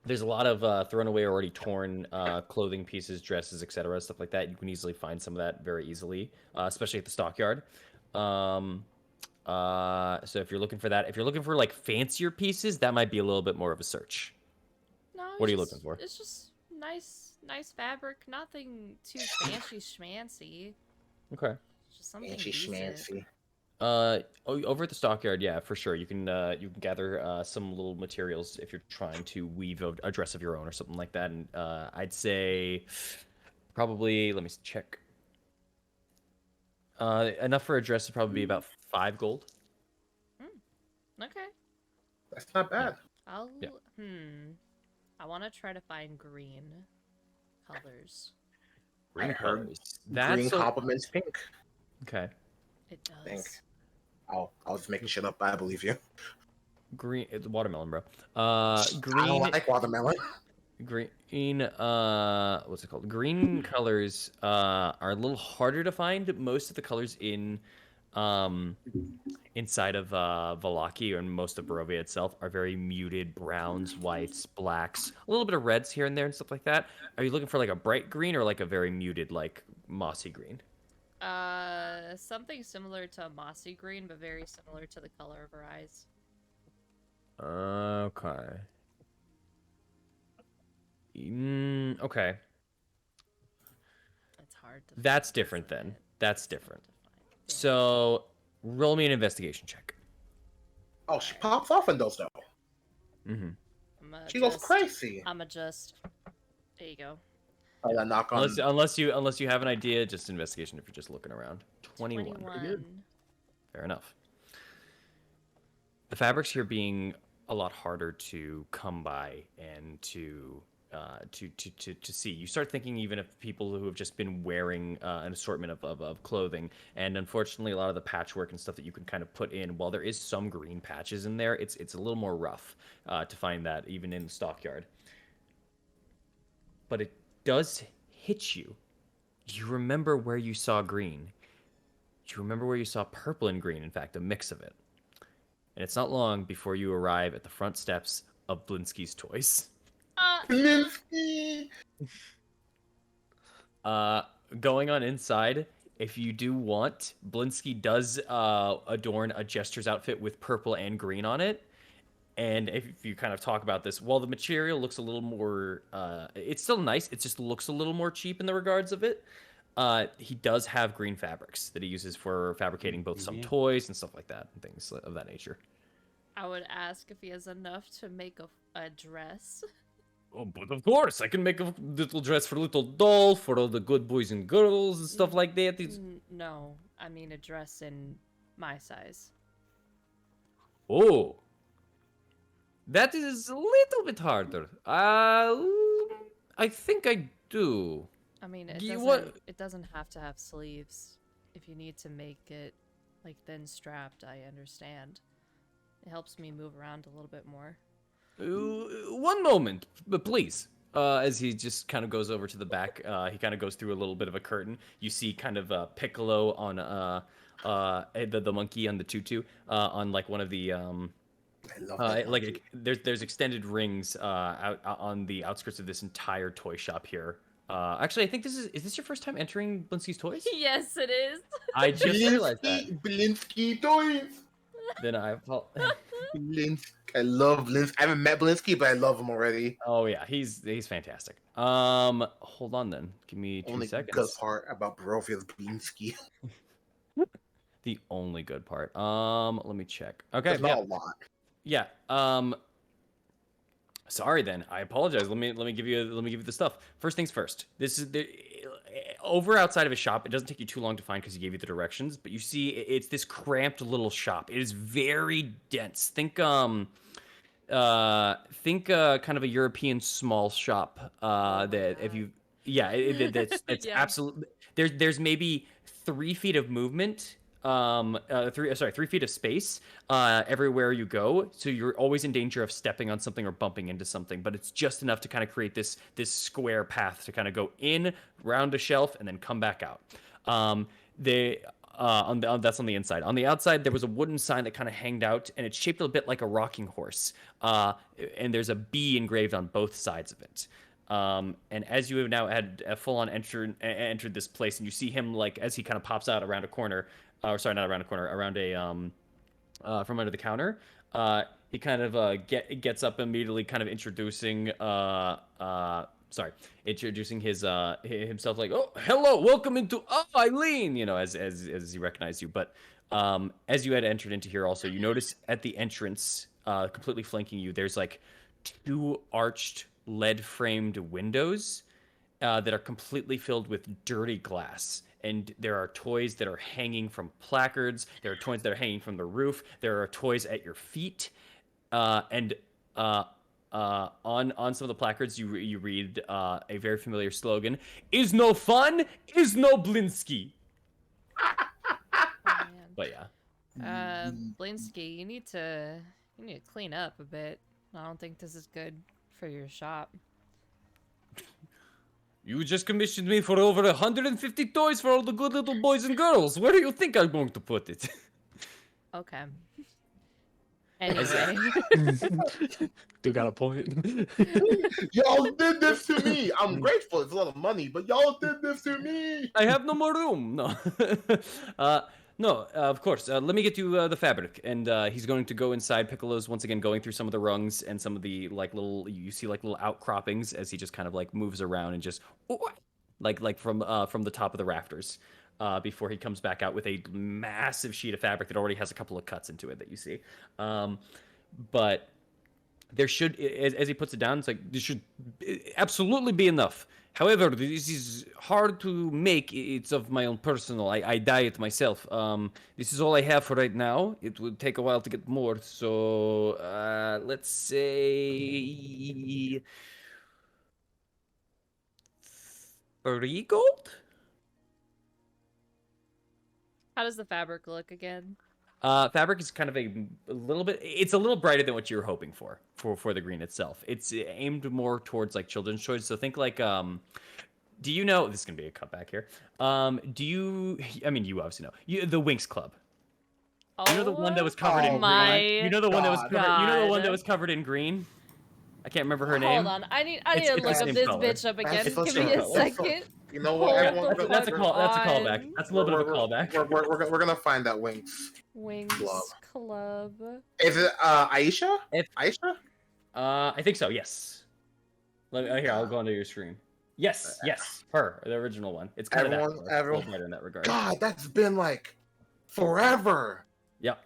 There's a lot of thrown away, already torn clothing pieces, dresses, etc., stuff like that. You can easily find some of that very easily, especially at the stockyard. So if you're looking for that, if you're looking for like fancier pieces, that might be a little bit more of a search.
No,
What are you looking for?
It's just nice fabric. Nothing too fancy schmancy.
Okay.
Just something
Fancy
decent.
schmancy.
Over at the stockyard, yeah, for sure. You can gather some little materials if you're trying to weave a dress of your own or something like that. And I'd say probably, let me check. Enough for a dress to probably be about 5 gold.
Okay.
That's not bad.
I want to try to find green colors.
Green
I heard
colors. That's
green
so-
compliments pink.
Okay.
It does.
Think. Oh, I was making shit up. I believe you.
Green, it's watermelon, bro.
I
Green,
don't like watermelon.
green. What's it called? Green colors are a little harder to find. Most of the colors in inside of Valaki and most of Barovia itself are very muted browns, whites, blacks, a little bit of reds here and there and stuff like that. Are you looking for like a bright green or like a very muted, like mossy green?
Something similar to mossy green, but very similar to the color of her eyes.
Okay. Okay.
It's hard to.
That's different then. That's different. So, roll me an investigation check.
Oh, she pops off in those though.
Mm-hmm.
She goes crazy.
I'ma just. There you go.
Oh, I knock on.
Unless you have an idea, just investigation if you're just looking around. 21.
21.
Fair enough. The fabrics here being a lot harder to come by and to see. You start thinking even of people who have just been wearing an assortment of clothing, and unfortunately a lot of the patchwork and stuff that you can kind of put in, while there is some green patches in there, it's a little more rough to find that even in the stockyard. But it does hit you. You remember where you saw green. You remember where you saw purple and green, in fact, a mix of it. And it's not long before you arrive at the front steps of Blinsky's Toys.
Blinsky!
Going on inside, if you do want, Blinsky does adorn a Jester's outfit with purple and green on it. And if you kind of talk about this, while the material looks a little more, it's still nice. It just looks a little more cheap in the regards of it. He does have green fabrics that he uses for fabricating both some toys and stuff like that and things of that nature.
I would ask if he has enough to make a dress.
Oh, but of course, I can make a little dress for little doll, for all the good boys and girls and stuff like that.
No, I mean a dress in my size.
Oh, that is a little bit harder. I think I do.
I mean, it
You-
doesn't.
what-
It doesn't have to have sleeves. If you need to make it like thin strapped, I understand. It helps me move around a little bit more.
One moment, but please. As he just kind of goes over to the back, he kind of goes through a little bit of a curtain. You see kind of Piccolo on the monkey on the tutu on like one of the
I love that.
like there's extended rings out on the outskirts of this entire toy shop here. Actually, I think is this your first time entering Blinsky's Toys?
Yes, it is.
I just realized that.
Blinsky toys.
Then I
Blinsky. I love Blinsky. I haven't met Blinsky, but I love him already.
Oh yeah, he's fantastic. Hold on then. Give me 2
Only
seconds.
good part about Barovia is Blinsky.
The only good part. Let me check. Okay,
There's not a lot.
yeah. Sorry then. I apologize. Let me give you the stuff. First things first. This is over outside of his shop. It doesn't take you too long to find because he gave you the directions. But you see, it's this cramped little shop. It is very dense. Think kind of a European small shop. That if you that's
Yeah.
absolutely there's maybe 3 feet of movement. 3 feet of space everywhere you go, so you're always in danger of stepping on something or bumping into something, but it's just enough to kind of create this square path to kind of go in, round a shelf, and then come back out. That's on the inside. On the outside, there was a wooden sign that kind of hanged out, and it's shaped a bit like a rocking horse, and there's a bee engraved on both sides of it. And as you have now had a full-on entered this place, and you see him like as he kind of pops out around a corner, or sorry, not around a corner, around a from under the counter. He kind of gets up immediately, kind of introducing his himself like, oh, hello, welcome into Eileen, as he recognized you. But as you had entered into here, also you notice at the entrance, completely flanking you, there's like 2 arched lead-framed windows that are completely filled with dirty glass. And there are toys that are hanging from placards. There are toys that are hanging from the roof. There are toys at your feet. And on some of the placards, you read a very familiar slogan: "Is no fun, is no Blinsky."
Oh, man.
But yeah.
Blinsky, you need to clean up a bit. I don't think this is good for your shop.
You just commissioned me for over 150 toys for all the good little boys and girls. Where do you think I'm going to put it?
Okay. Anyway.
Do got a point.
Y'all did this to me. I'm grateful. It's a lot of money, but y'all did this to me.
I have no more room. No. No, of course. Let me get you the fabric. And he's going to go inside. Piccolo's once again going through some of the rungs and some of the you see little outcroppings as he just kind of like moves around and just like from the top of the rafters before he comes back out with a massive sheet of fabric that already has a couple of cuts into it that you see. But there should, as he puts it down, it's like there should absolutely be enough. However, this is hard to make. It's of my own personal. I dye it myself. This is all I have for right now. It will take a while to get more. So let's say 30 gold.
How does the fabric look again?
Fabric is kind of a little bit. It's a little brighter than what you were hoping for the green itself. It's aimed more towards like children's toys. So think like, do you know? This is gonna be a cutback here. Do you? I mean, you obviously know. The Winx Club.
Oh,
You know the one that was covered in
my
green. You know the one that was covered. You know the one
God.
that was covered in green. I can't remember her name.
Hold on, I need to
It's
look
the
up
same
this
color.
bitch up again.
It's the
Give
same
me a
color.
second.
You know what?
Hold
Everyone,
the
That's a
fuck
call. That's a callback.
on.
That's a little bit of a callback.
We're gonna find that Winx.
Wings Club.
Is it Aisha?
If-
Aisha?
I think so. Yes. Here, I'll go onto your screen. Yes, her, the original one. It's kind of
Everyone-
a little better in that regard.
God, that's been like forever.
Yep.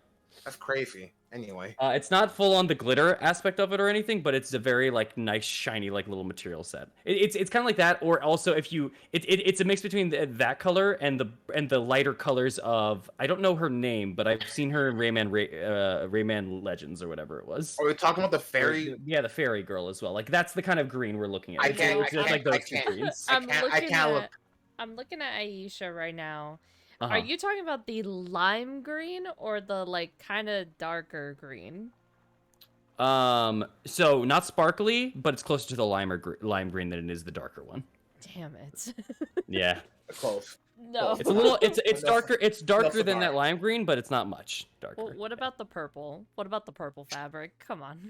That's crazy. Anyway.
It's not full on the glitter aspect of it or anything, but it's a very like nice shiny like little material set. It's kind of like that, or also if you it's a mix between that color and the lighter colors of, I don't know her name, but I've seen her in Rayman Legends or whatever it was.
Are we talking about the fairy?
Yeah, the fairy girl as well. Like that's the kind of green we're looking at.
I can't-
It's like those two greens.
I can't look.
I'm looking at Aisha right now.
Uh-huh.
Are you talking about the lime green or the like kind of darker green?
So not sparkly, but it's closer to the lime green than it is the darker one.
Damn it.
Yeah.
Close.
No.
It's a little it's darker
so
than that
dark.
lime green, but it's not much darker.
Well, what about the purple? What about the purple fabric? Come on.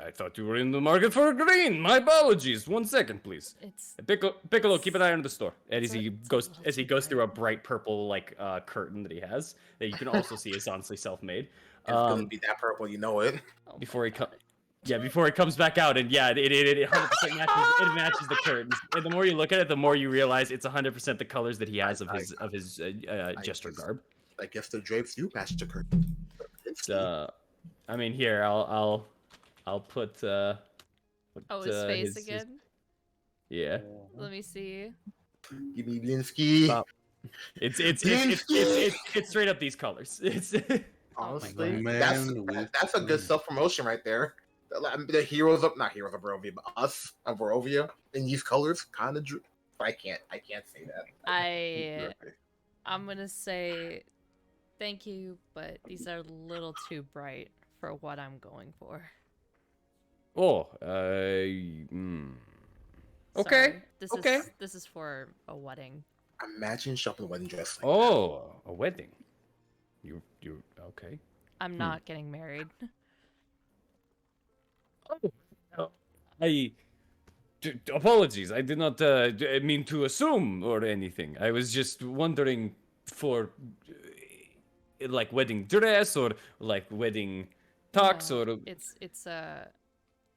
I thought you were in the market for green. My apologies. 1 second, please.
It's
Piccolo, keep an eye on the store. And
It's a
goes
little too
through a
bright.
bright purple like curtain that he has that you can also see is honestly self-made.
It's gonna be that purple, you know it.
oh
Before he
my
comes.
God.
Yeah, before it comes back out, and yeah, it 100% matches the curtains. And the more you look at it, the more you realize it's 100% the colors that he has of his jester garb.
I guess the drapes do match the curtain.
So, I mean, here I'll put.
Oh, his face
his-
again.
Yeah,
Let me see.
Give me Blinsky.
Stop. it's straight up these colors. It's
Honestly,
Man,
that's a good self promotion right there. The heroes of not heroes of Barovia, but us of Barovia in these colors, kind of. I can't say that.
I'm gonna say thank you, but these are a little too bright for what I'm going for.
Oh, okay,
Sorry.
okay.
This is for a wedding.
Imagine shopping a wedding dress. Like
Oh, a wedding. You okay?
I'm not getting married.
Apologies. I did not mean to assume or anything. I was just wondering for like wedding dress or like wedding tux
No,
or
it's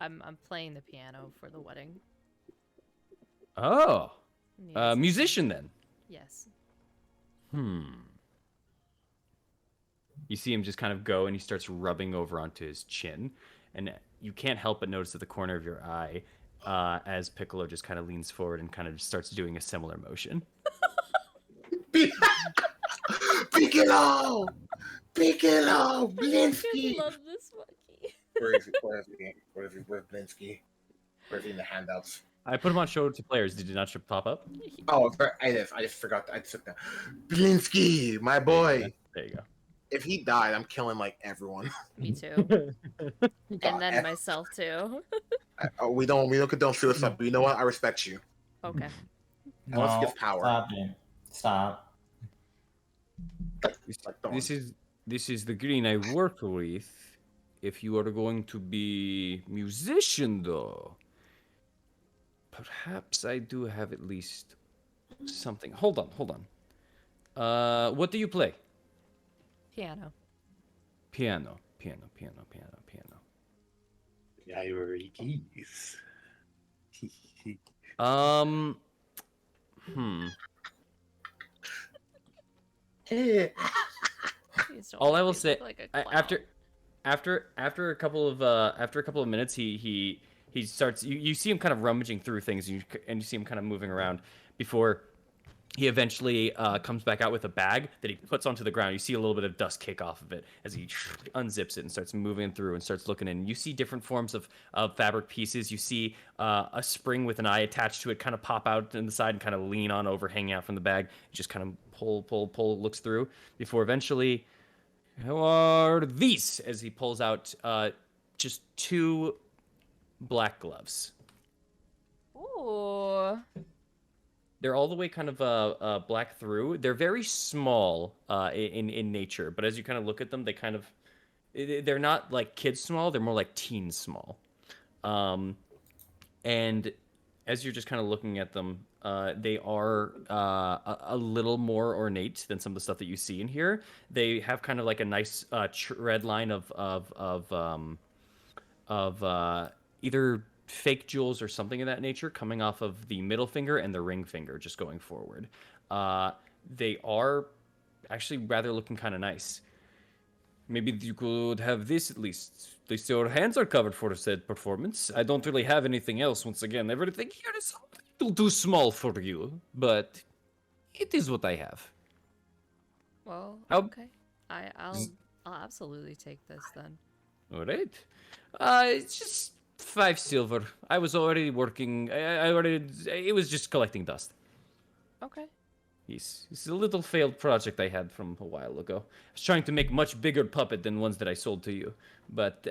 I'm playing the piano for the wedding.
oh,
Yes.
musician then.
Yes.
You see him just kind of go and he starts rubbing over onto his chin, and you can't help but notice at the corner of your eye as Piccolo just kind of leans forward and kind of just starts doing a similar motion.
Piccolo,
I
Blinsky.
love this monkey.
Where is he? Where's Blinsky? Where's he in the handouts?
I put him on show to players. Did it not pop up?
Oh, I just forgot. I took that. Blinsky, my boy.
There you go.
If he died, I'm killing like everyone.
Me too. And
God,
then myself too.
we don't condone suicide, but you know what? I respect you.
Okay.
Let's
No,
give power.
Stop it. Stop.
Like, don't.
This is the green I work with. If you are going to be musician, though, perhaps I do have at least something. Hold on. What do you play?
Piano.
Piano.
yeah, you were keys.
Hey.
Please don't
All I
make
will
me
say
look like a clown.
after a couple of minutes, he starts. You see him kind of rummaging through things, and you see him kind of moving around before he eventually comes back out with a bag that he puts onto the ground. You see a little bit of dust kick off of it as he unzips it and starts moving through and starts looking in. You see different forms of fabric pieces. You see a spring with an eye attached to it kind of pop out in the side and kind of lean on over, hanging out from the bag. You just kind of pull, looks through before eventually, how are these? As he pulls out just 2 black gloves.
Ooh.
They're all the way kind of black through. They're very small in nature, but as you kind of look at them, they're not like kids small. They're more like teen small. And as you're just kind of looking at them, They are a little more ornate than some of the stuff that you see in here. They have kind of like a nice tread line of either fake jewels or something of that nature coming off of the middle finger and the ring finger just going forward. They are actually rather looking kind of nice. Maybe you could have this at least. At least your hands are covered for said performance. I don't really have anything else. Once again, everything here is a little too small for you, but it is what I have.
Well,
How-
okay. I'll absolutely take this then.
All right. It's just 5 silver. I was already working. I already. It was just collecting dust.
Okay.
It's a little failed project I had from a while ago. I was trying to make much bigger puppet than ones that I sold to you, but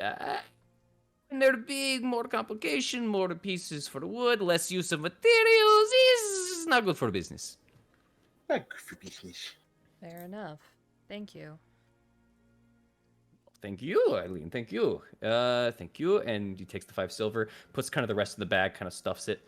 when they're big, more complication, more pieces for the wood, less use of materials is not good for business.
Like for business.
Fair enough. Thank you.
Thank you, Eileen. Thank you. Thank you. And he takes the 5 silver, puts kind of the rest in the bag, kind of stuffs it.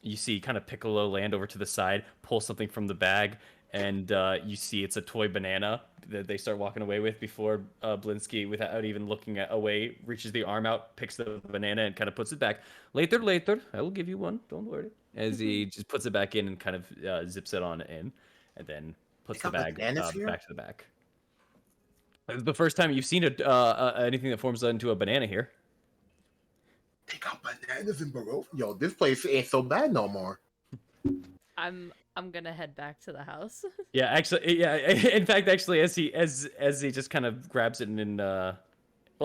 You see kind of Piccolo land over to the side, pull something from the bag, and you see it's a toy banana that they start walking away with before Blinsky, without even looking away, reaches the arm out, picks the banana, and kind of puts it back. Later, I will give you one. Don't worry. As he just puts it back in and kind of zips it on in, and then puts the
got
bag
bananas here?
back to the back. It's the first time you've seen anything that forms into a banana here.
They got bananas in Barovia. Yo, this place ain't so bad no more.
I'm gonna head back to the house.
Yeah, actually, yeah. In fact, actually, as he just kind of grabs it and well,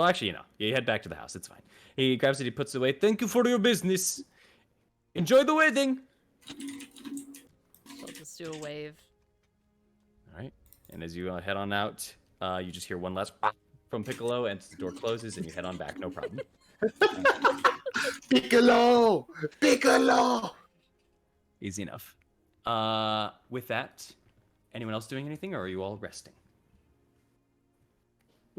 actually, you head back to the house. It's fine. He grabs it, he puts it away. Thank you for your business. Enjoy the wedding.
I'll just do a wave.
All right. And as you head on out, you just hear one last pop from Piccolo, and the door closes, and you head on back. No problem.
Piccolo! Piccolo!
Easy enough. With that, anyone else doing anything, or are you all resting?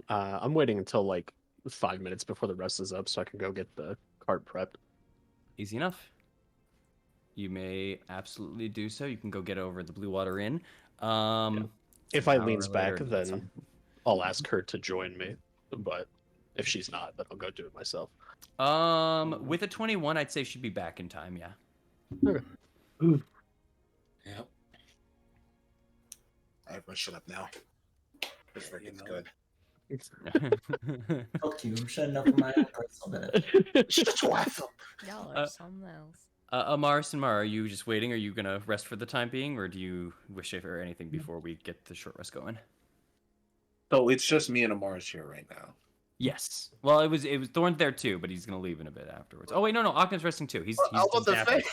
I'm waiting until like 5 minutes before the rest is up so I can go get the cart prepped.
Easy enough. You may absolutely do so. You can go get over at the Blue Water Inn.
If
An hour
Eileen's back,
later, that's
then I'll ask her to join me. But if she's not, then I'll go do it myself.
With a 21, I'd say she'd be back in time. Yeah.
Yep.
Everyone shut up now. This freaking good.
Fuck you, I'm shutting up for my own personal benefit.
Shut your ass up.
Y'all are something else.
Amaris and Mara, are you just waiting? Are you gonna rest for the time being, or do you wish for anything before we get the short rest going?
So it's just me and Amaris here right now.
Yes. Well, it was Thorn's there too, but he's gonna leave in a bit afterwards. Oh wait, no, Ogden's resting too. He's
I was about to
napping.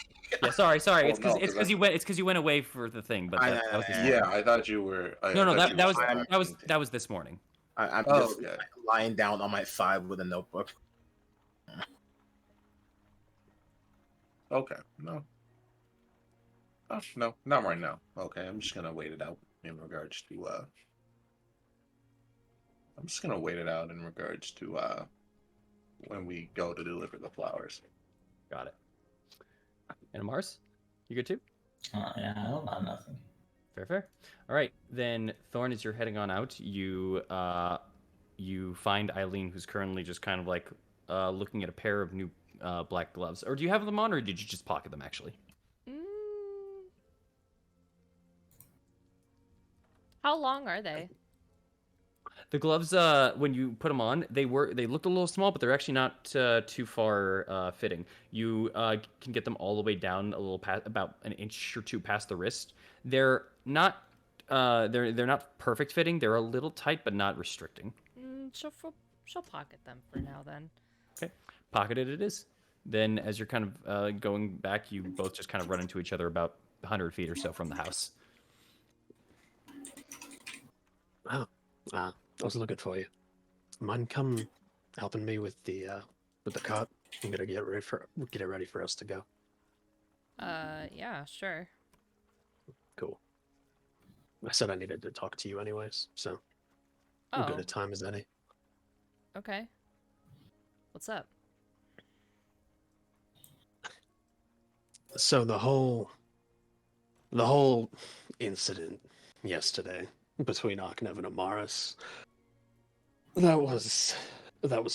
Yeah, sorry.
Oh,
It's
no,
because
'cause
you went away for the thing, but that was this morning.
Yeah, I thought you were.
No,
I thought you were
that was this morning.
I'm
Oh,
just
okay.
lying down on my side with a notebook.
Okay, no. Oh, no, not right now. Okay, I'm just gonna wait it out in regards to I'm just gonna wait it out in regards to when we go to deliver the flowers.
Got it. And Mars, you good too?
Yeah, I don't know nothing.
Fair. All right, then Thorn, as you're heading on out, you find Eileen, who's currently just kind of like looking at a pair of new black gloves. Or do you have them on, or did you just pocket them actually?
How long are they?
The gloves, when you put them on, they looked a little small, but they're actually not too far fitting. You can get them all the way down a little about an inch or two past the wrist. They're not they're not perfect fitting. They're a little tight, but not restricting.
She'll pocket them for now then.
Okay, pocketed it is. Then, as you're kind of going back, you both just kind of run into each other about 100 feet or so from the house.
Oh, I was looking for you. Mind come helping me with the cart? I'm gonna get it ready for us to go.
Yeah, sure.
Cool. I said I needed to talk to you anyways, so I'm good
Oh,
at time as any.
okay. What's up?
So the whole incident yesterday between Arknev and Amaris, that was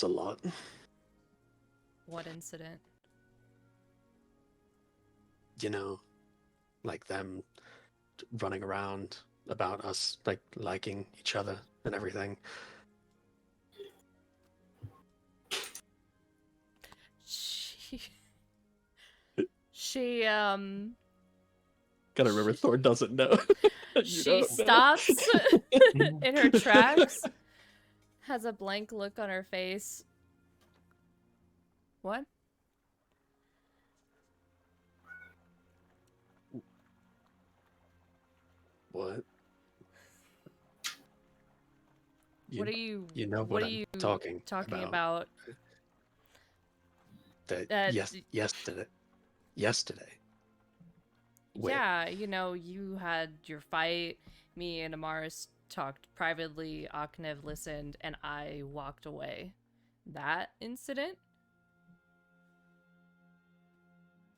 a lot.
What incident?
You know, like them running around about us, like liking each other and everything.
She
Gotta remember, Thor doesn't know.
she stops in her tracks, has a blank look on her face. What?
What?
What are you?
You know
what
what
are
I'm
you
talking
about?
That yesterday. Wait.
Yeah, you know, you had your fight. Me and Amaris talked privately. Aknev listened, and I walked away. That incident?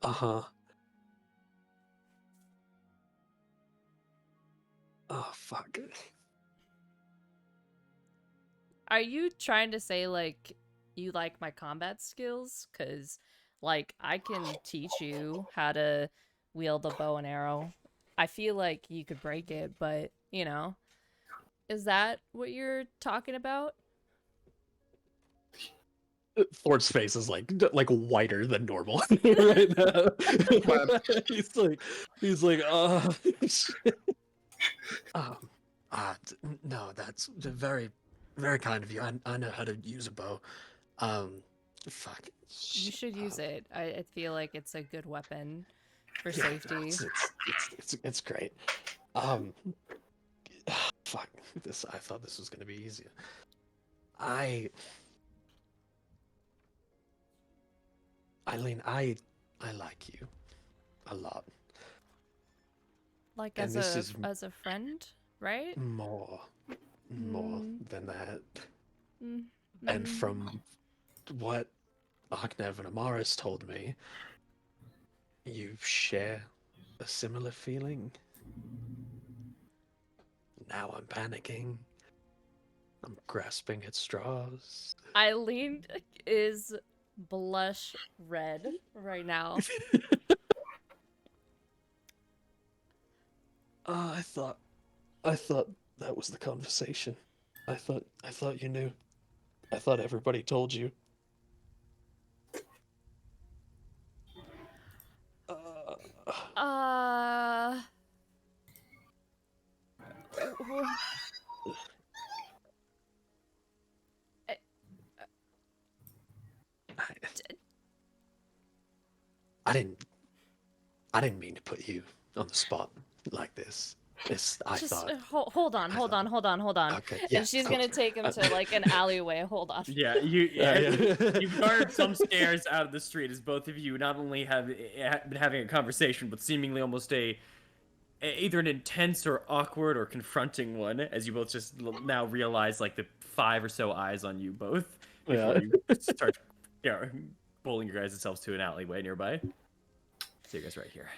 Uh-huh. Oh, fuck.
Are you trying to say, like, you like my combat skills? Because, like, I can teach you how to wield a bow and arrow. I feel like you could break it, but, you know. Is that what you're talking about?
Thor's face is like whiter than normal right now. he's like, no, that's very, very kind of you. I know how to use a bow. Fuck.
You should use it. I feel like it's a good weapon for
Yeah,
safety.
it's great. Fuck this. I thought this was gonna be easier. Eileen, I like you a lot.
Like
And
as a friend, right?
more than that.
Mm.
And
Mm.
from what Arknev and Amaris told me, you share a similar feeling. Now I'm panicking. I'm grasping at straws.
Eileen is blush red right now.
I thought that was the conversation. I thought you knew. I thought everybody told you. I didn't mean to put you on the spot like this.
Hold on.
Okay, yeah,
and she's gonna take him to like an alleyway. Hold on.
Yeah, you've garnered some scares out of the street as both of you not only have been having a conversation, but seemingly almost either an intense or awkward or confronting one, as you both just now realize like the 5 or so eyes on you both before you start pulling your guys' selves to an alleyway nearby. So you guys right here.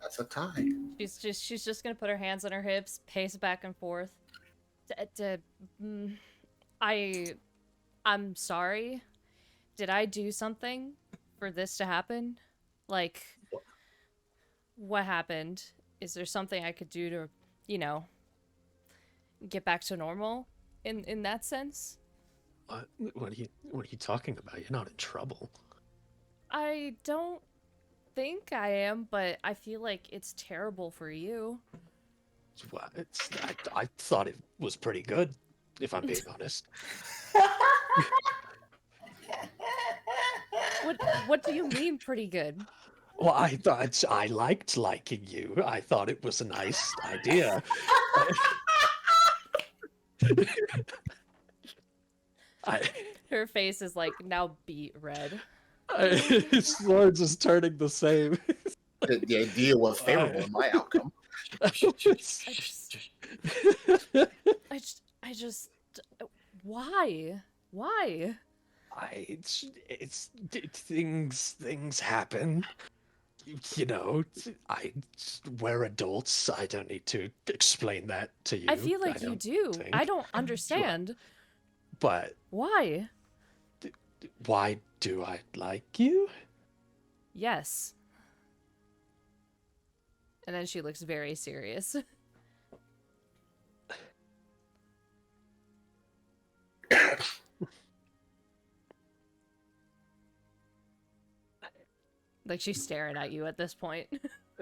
That's a tie.
She's just gonna put her hands on her hips, pace back and forth. I'm sorry. Did I do something for this to happen? Like, what happened? Is there something I could do to, you know, get back to normal in that sense?
What are you talking about? You're not in trouble.
I don't think I am, but I feel like it's terrible for you.
Well, I thought it was pretty good, if I'm being honest.
What do you mean pretty good?
Well, I thought I liked liking you. I thought it was a nice idea.
Her face is like now beet red.
His words is turning the same.
The idea was favorable in my outcome.
I just why?
Things happen. You know, we're adults. I don't need to explain that to you.
I feel like you
don't
do.
think.
I don't understand.
But
Why?
why do I like you?
Yes. And then she looks very serious. Like she's staring at you at this point.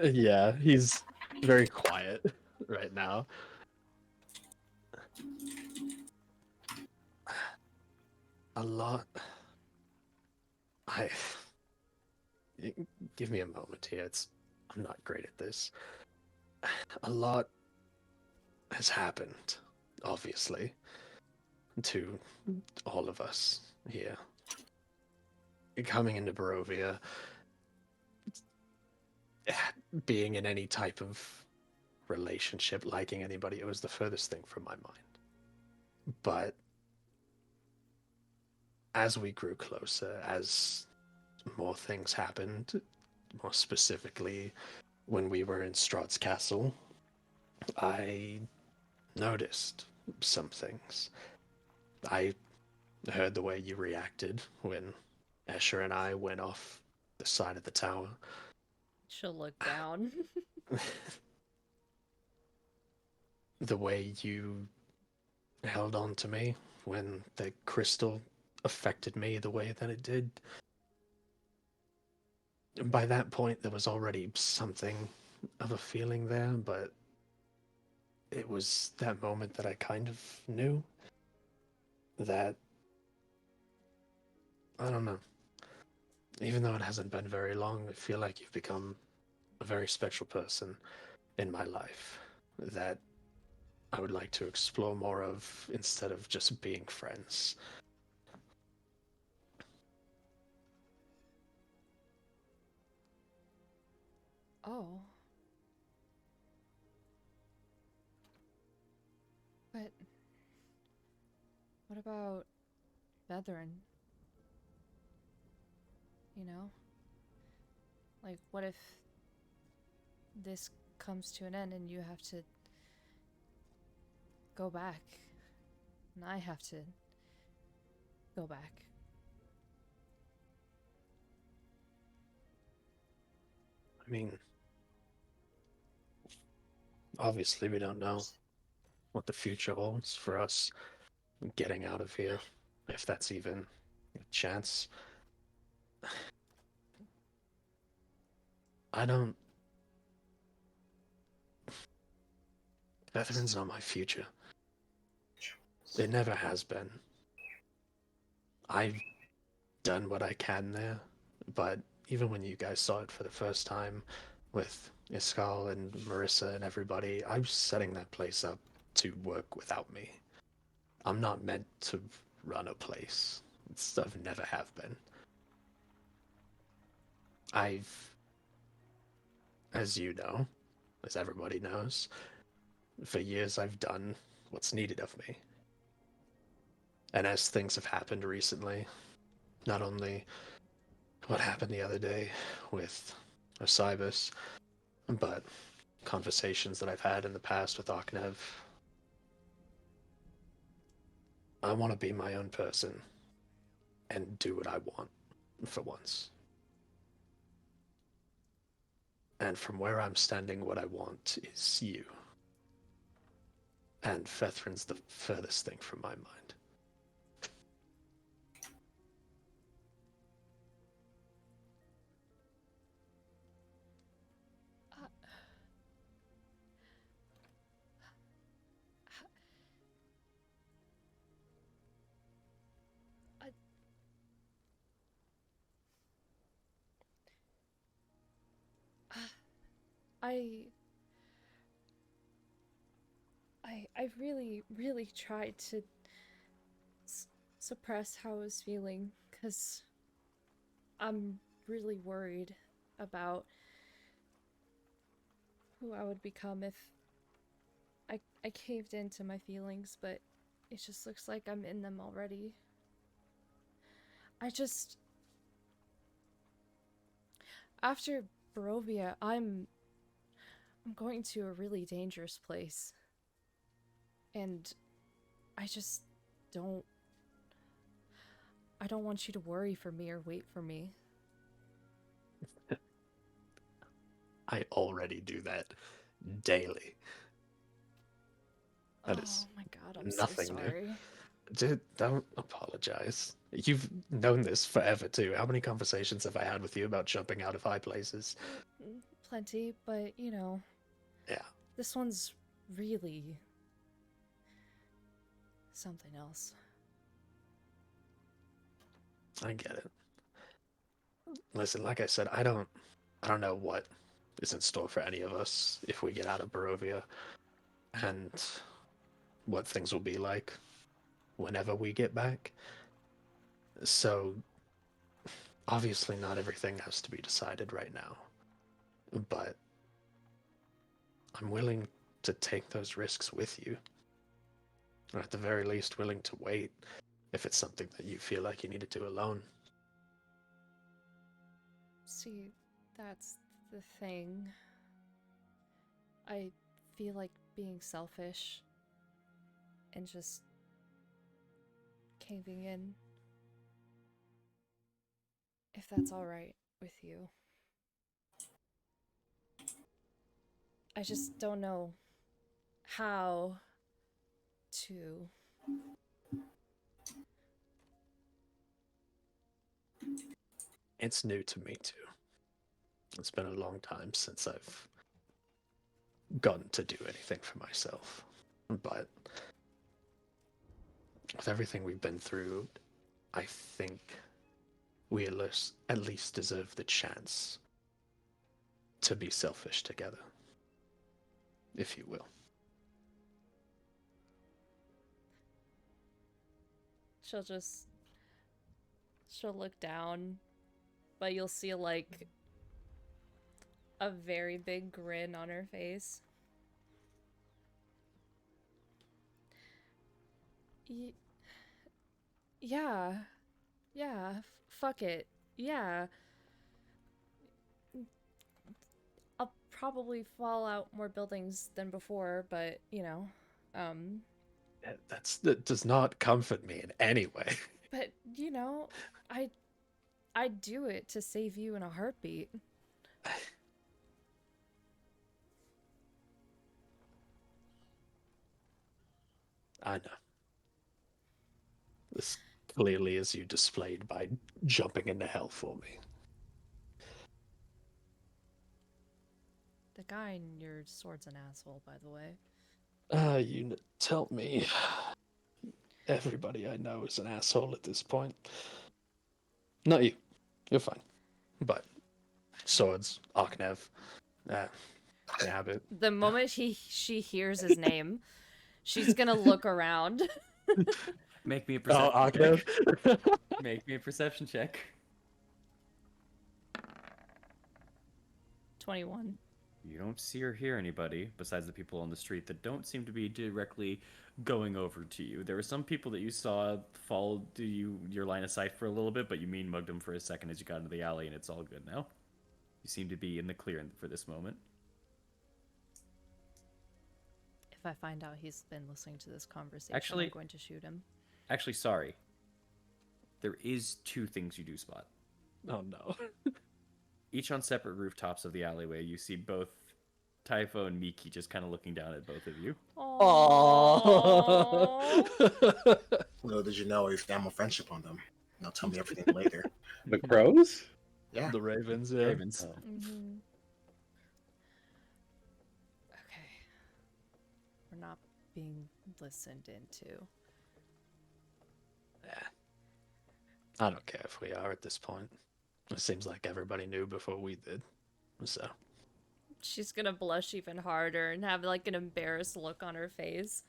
Yeah, he's very quiet right now. A lot. I give me a moment here. I'm not great at this. A lot has happened, obviously, to all of us here. Coming into Barovia, being in any type of relationship, liking anybody, it was the furthest thing from my mind. But as we grew closer, as more things happened, more specifically when we were in Strahd's castle, I noticed some things. I heard the way you reacted when Escher and I went off the side of the tower.
She'll look down.
The way you held on to me when the crystal affected me the way that it did. By that point, there was already something of a feeling there, but it was that moment that I kind of knew that, I don't know, even though it hasn't been very long, I feel like you've become a very special person in my life that I would like to explore more of instead of just being friends.
Oh. But what about Veteran? You know? Like, what if this comes to an end and you have to go back? And I have to go back.
I mean, obviously we don't know what the future holds for us getting out of here, if that's even a chance. I don't. Veteran's not my future. It never has been. I've done what I can there, but even when you guys saw it for the first time with Iskal and Marissa and everybody, I was setting that place up to work without me. I'm not meant to run a place. I've never have been. I've, as you know, as everybody knows, for years I've done what's needed of me. And as things have happened recently, not only what happened the other day with Osibus, but conversations that I've had in the past with Aknev, I want to be my own person and do what I want for once. And from where I'm standing, what I want is you. And Fethrin's the furthest thing from my mind.
I I really, really tried to suppress how I was feeling, because I'm really worried about who I would become if I caved into my feelings, but it just looks like I'm in them already. I just... After Barovia, I'm going to a really dangerous place. And I just don't... I don't want you to worry for me or wait for me.
I already do that daily. That is
Oh my god, I'm
nothing
so
new.
sorry.
Dude, don't apologize. You've known this forever too. How many conversations have I had with you about jumping out of high places?
Plenty, but you know,
Yeah.
this one's really something else.
I get it. Listen, like I said, I don't know what is in store for any of us if we get out of Barovia, and what things will be like whenever we get back. So, obviously not everything has to be decided right now. But I'm willing to take those risks with you. Or at the very least willing to wait if it's something that you feel like you need to do alone.
See, that's the thing. I feel like being selfish and just caving in. If that's alright with you. I just don't know how to.
It's new to me too. It's been a long time since I've gotten to do anything for myself. But with everything we've been through, I think we at least deserve the chance to be selfish together, if you will.
She'll look down, but you'll see like a very big grin on her face. Yeah. Yeah, fuck it. Yeah. I'll probably fall out more buildings than before, but, you know,
That does not comfort me in any way.
but, you know, I'd do it to save you in a heartbeat.
I know. This clearly is you displayed by jumping into hell for me.
The guy in your sword's an asshole, by the way.
You tell me. Everybody I know is an asshole at this point. Not you. You're fine. But swords, Arknev, they have it.
The moment she hears his name, she's gonna look around.
Make me a perception
Arknev?
check. Make me a perception check.
21.
You don't see or hear anybody besides the people on the street that don't seem to be directly going over to you. There were some people that you saw fall to your line of sight for a little bit, but you mean mugged them for a second as you got into the alley, and it's all good now. You seem to be in the clear for this moment.
If I find out he's been listening to this conversation,
Actually-
I'm going to shoot him.
Actually, sorry. There is two things you do spot.
Oh no.
Each on separate rooftops of the alleyway, you see both Typho and Miki just kind of looking down at both of you.
Aww.
Little did you know he found my friendship on them. They'll tell me everything later.
The crows?
Yeah.
The Ravens, yeah.
Ravens.
Mm-hmm. Okay. We're not being listened into.
Yeah. I don't care if we are at this point. It seems like everybody knew before we did. So.
She's gonna blush even harder and have like an embarrassed look on her face.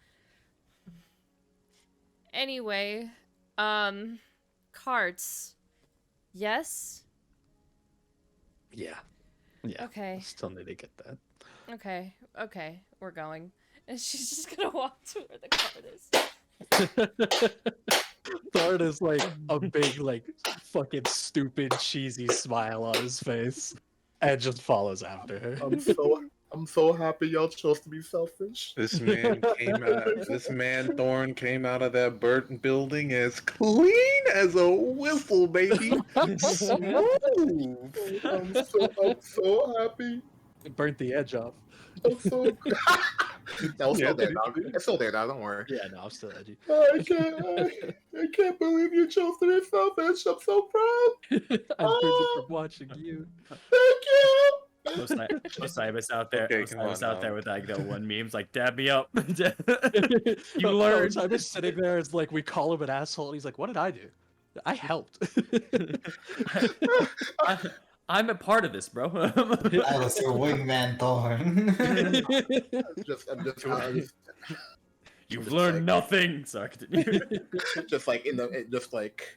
Anyway, carts. Yes?
Yeah. Yeah.
Okay.
Still need to get that.
Okay, we're going. And she's just gonna walk to where the cart is.
Thorn is like a big, like, fucking stupid, cheesy smile on his face, and just follows after her.
I'm so happy y'all chose to be selfish.
This man Thorn came out of that burnt building as clean as a whistle, baby. Smooth.
I'm so happy.
It burnt the edge off.
I'm so. No, it's
Yeah,
still there, dog. It's still there, dog. Don't worry.
Yeah, no, I'm still edgy.
I can't believe you chose to be selfish. I'm so proud.
I learned it from watching you.
Thank you.
Osiris out there.
Okay, come
Osiris
on
out
now.
there with like that one meme's like, dab me up.
You
learned.
I was sitting there. It's like we call him an asshole, and he's like, "What did I do? I helped."
I'm a part of this, bro.
I was your wingman, Thorn.
I'm just
You've
just
learned
like-
nothing. Sorry, continue.
just like just like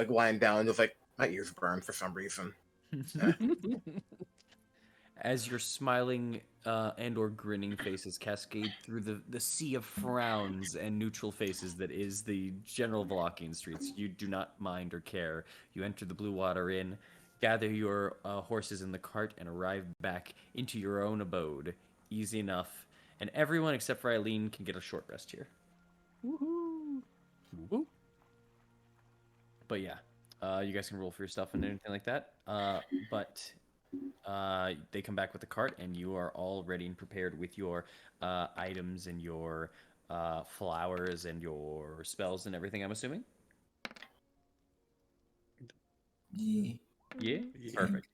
lying down, just like my ears burn for some reason.
As your smiling and or grinning faces cascade through the sea of frowns and neutral faces that is the general Valachian streets, you do not mind or care. You enter the Blue Water Inn, gather your horses in the cart, and arrive back into your own abode. Easy enough. And everyone except for Eileen can get a short rest here.
Woohoo!
Woo. But yeah, you guys can roll for your stuff and anything like that. But they come back with the cart, and you are all ready and prepared with your items and your flowers and your spells and everything, I'm assuming?
Yeah.
Yeah? Perfect.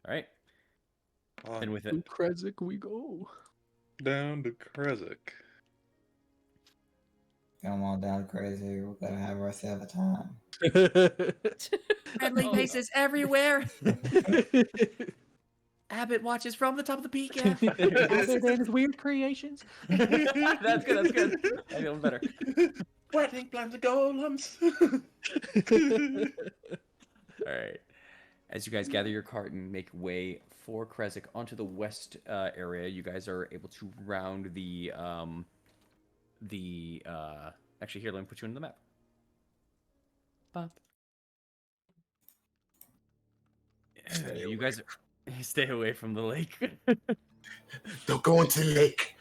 All right. And with it,
To Krezk we go.
Down to Krezk.
Come on down, crazy. We're gonna have ourselves a time.
friendly
Oh.
faces everywhere. Abbott watches from the top of the peak.
Other than his weird creations.
That's good. That's good. I feel better.
Wedding plans of golems.
All right. As you guys gather your cart and make way for Krezk onto the west area, you guys are able to round the actually, here, let me put you into the map. Bop. You guys stay away from the lake.
Don't go into the lake.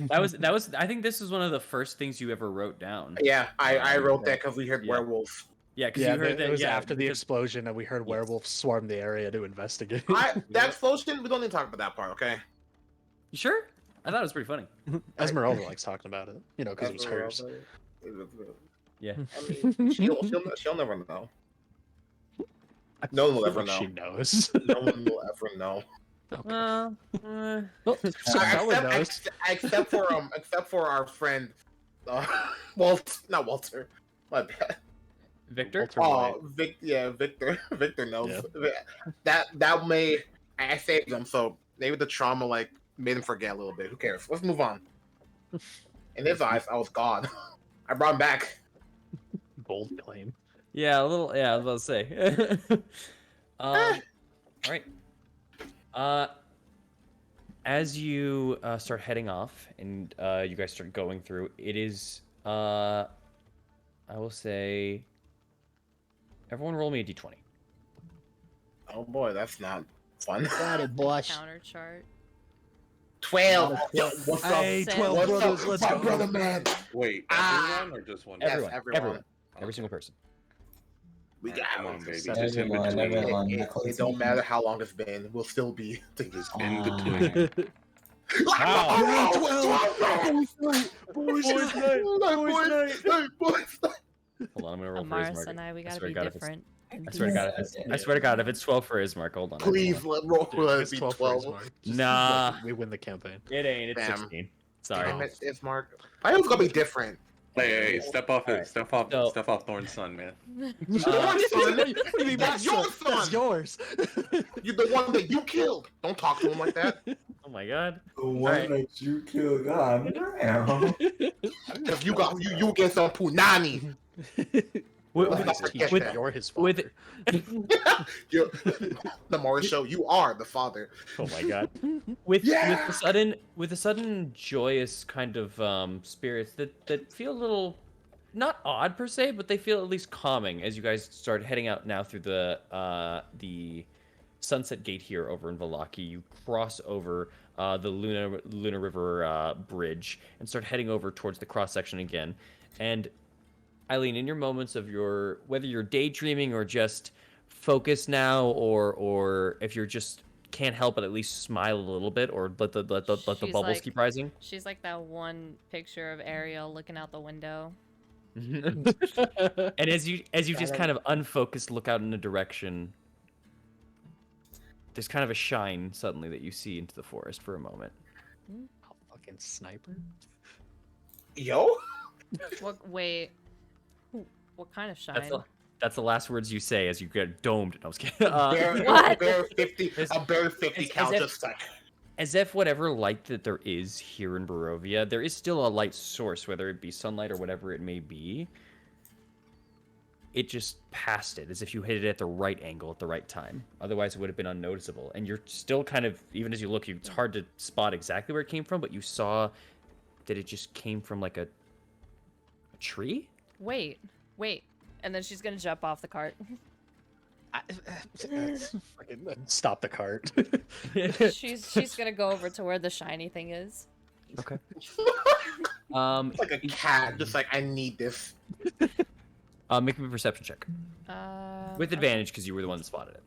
that was I think this was one of the first things you ever wrote down.
Yeah, I wrote that because we heard
Yeah.
werewolves.
Yeah, because
Yeah,
you heard that.
it was
yeah,
after the
because-
explosion, and we heard werewolves swarm the area to investigate.
That explosion, we don't need to talk about that part, okay?
You sure? I thought it was pretty funny.
Esmeralda likes talking about it, you know, because it was hers.
Yeah.
I mean, she'll never know. No one will ever
She
know.
knows.
No one will ever know.
Well,
Well, someone knows.
Except for our friend, not Walter. My bad.
Victor.
Walter White.
Oh, Victor. Victor knows. That may I saved him, so maybe the trauma like made him forget a little bit. Who cares? Let's move on. In his eyes, I was gone. I brought him back.
Bold claim.
Yeah, a little. Yeah, I was about to say. All right. As you start heading off and you guys start going through, it is. I will say. Everyone, roll me a d20.
Oh boy, that's not fun.
Got it, boss.
Counter chart.
12. What's up?
Hey, 12
What's
brothers,
up,
let's
my
go.
brother man?
Wait,
Ah.
everyone or just one?
Yes,
Everyone,
everyone.
every single person.
We got
Come on,
it.
baby.
Seven.
Just in
Everyone,
between.
everyone.
It don't matter how long it's been. We'll still be together.
Just in between.
Wow.
Boys night.
Boys.
Hold on, I'm gonna roll for
Amaris
Ismark.
and I, we
swear
gotta
to
be
God, if it's-
different.
I swear to God, I swear to God, if it's 12 for Ismark, hold on.
Please let roll
Dude,
let
it's
it be
12 for
12.
Ismark. Just
Nah.
like, we win the campaign.
It ain't. It's
Damn.
16. Sorry.
Damn it, it's Mark. I know it's gonna be different.
Hey, step off it.
Alright.
Step off.
So-
Step off Thorn's son, man.
Your son.
What do you mean
That's
my
your
son?
son.
That's yours.
You're the one that you killed. Don't talk to him like that.
Oh my God.
The one
Alright.
that you killed, God damn.
Because you get some punani.
With,
Let's not
Teach
forget
him
that.
You're his
with,
father.
The Morris Show. You are the father.
oh my God. With
Yeah.
the sudden joyous kind of spirits that feel a little not odd per se, but they feel at least calming as you guys start heading out now through the Sunset Gate here over in Vallaki. You cross over the Luna River bridge and start heading over towards the cross section again. And Eileen, in your moments of whether you're daydreaming or just focused now, or if you're just can't help but at least smile a little bit, or let the
She's
bubbles
like-
keep rising.
She's like that one picture of Ariel looking out the window.
And as you just kind of unfocused look out in a direction, there's kind of a shine suddenly that you see into the forest for a moment.
Oh, fucking sniper.
Yo.
Wait. What kind of shine?
That's the last words you say as you get domed. No, I was kidding.
What?
A bare 50 cal
if-
just like.
As if whatever light that there is here in Barovia, there is still a light source, whether it be sunlight or whatever it may be. It just passed it, as if you hit it at the right angle at the right time. Otherwise, it would have been unnoticeable. And you're still kind of, even as you look, it's hard to spot exactly where it came from, but you saw that it just came from like a tree?
Wait. And then she's gonna jump off the cart.
Fucking stop the cart.
she's gonna go over to where the shiny thing is.
Okay.
It's like a cat, just like, I need this.
Make me a perception check. With advantage, because you were the one that spotted it.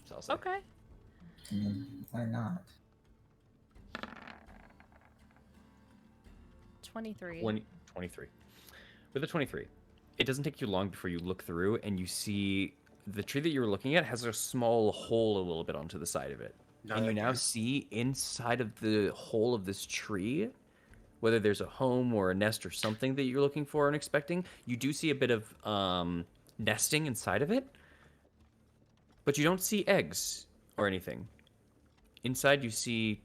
So I'll say.
Okay.
I mean, why not?
23.
23. With a 23, it doesn't take you long before you look through and you see the tree that you were looking at has a small hole a little bit onto the side of it. And you now see inside of the hole of this tree, whether there's a home or a nest or something that you're looking for and expecting, you do see a bit of nesting inside of it, but you don't see eggs or anything. Inside you see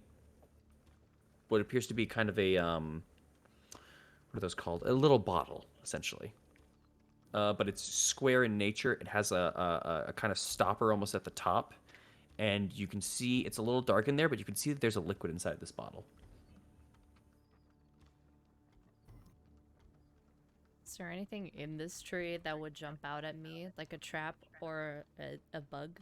what appears to be kind of a, what are those called? A little bottle, essentially. But it's square in nature. It has a kind of stopper almost at the top. And you can see, it's a little dark in there, but you can see that there's a liquid inside this bottle.
Is there anything in this tree that would jump out at me, like a trap or a bug?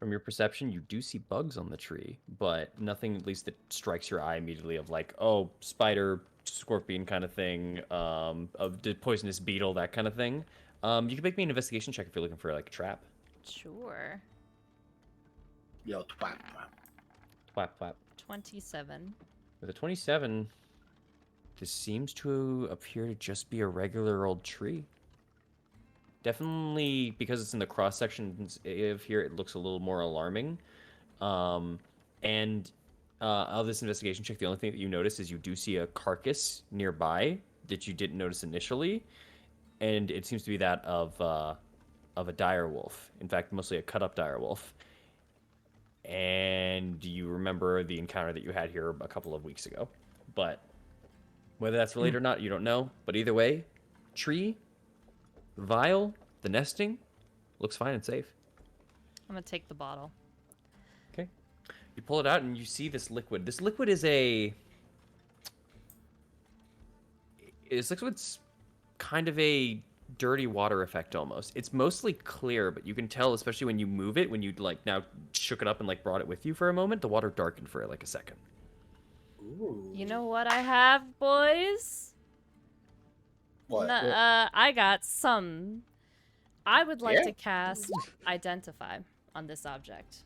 From your perception, you do see bugs on the tree, but nothing at least that strikes your eye immediately of like, oh, spider, scorpion kind of thing, of the poisonous beetle, that kind of thing. You can make me an investigation check if you're looking for like a trap.
Sure.
Yo, twat.
Flap.
27.
With a 27, this seems to appear to just be a regular old tree. Definitely, because it's in the cross section of here, it looks a little more alarming. Of this investigation check, the only thing that you notice is you do see a carcass nearby that you didn't notice initially, and it seems to be that of a dire wolf. In fact, mostly a cut-up dire wolf. And you remember the encounter that you had here a couple of weeks ago. But whether that's related or not, you don't know. But either way, tree, vial, the nesting, looks fine and safe.
I'm gonna take the bottle.
Okay. You pull it out and you see this liquid. This liquid is a... This liquid's kind of a dirty water effect almost. It's mostly clear, but you can tell, especially when you move it, when you like now shook it up and like brought it with you for a moment, the water darkened for like a second.
Ooh.
You know what I have, boys?
What?
I got some. I would like
Yeah.
to cast Identify on this object.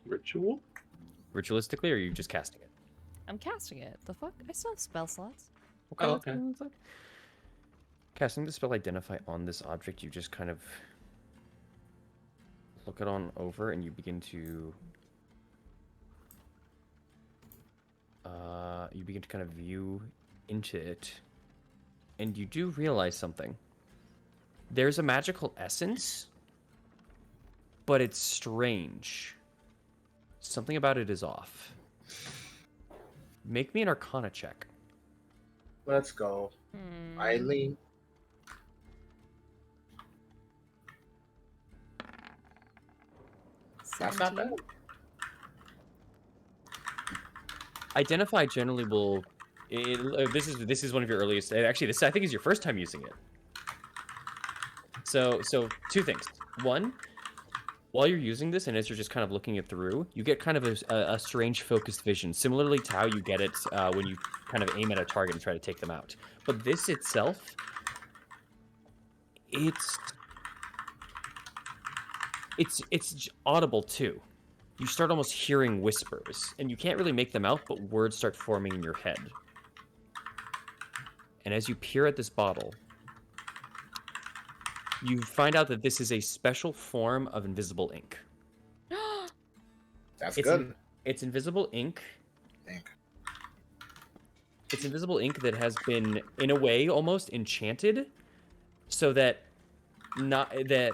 Ritual?
Ritualistically, or are you just casting it?
I'm casting it. The fuck? I still have spell slots.
Oh, okay.
Casting the spell Identify on this object, you just kind of look it on over and you begin to kind of view into it, and you do realize something. There's a magical essence, but it's strange. Something about it is off. Make me an Arcana check.
Let's go. Eileen. That's not bad.
Identify generally will This is one of your earliest. Actually, this I think is your first time using it. So two things. One, while you're using this and as you're just kind of looking it through, you get kind of a strange focused vision, similarly to how you get it when you kind of aim at a target and try to take them out. But this itself, it's audible too. You start almost hearing whispers, and you can't really make them out, but words start forming in your head. And as you peer at this bottle, you find out that this is a special form of invisible ink.
That's
It's
good.
It's invisible ink.
Ink.
It's invisible ink that has been, in a way, almost enchanted, so that the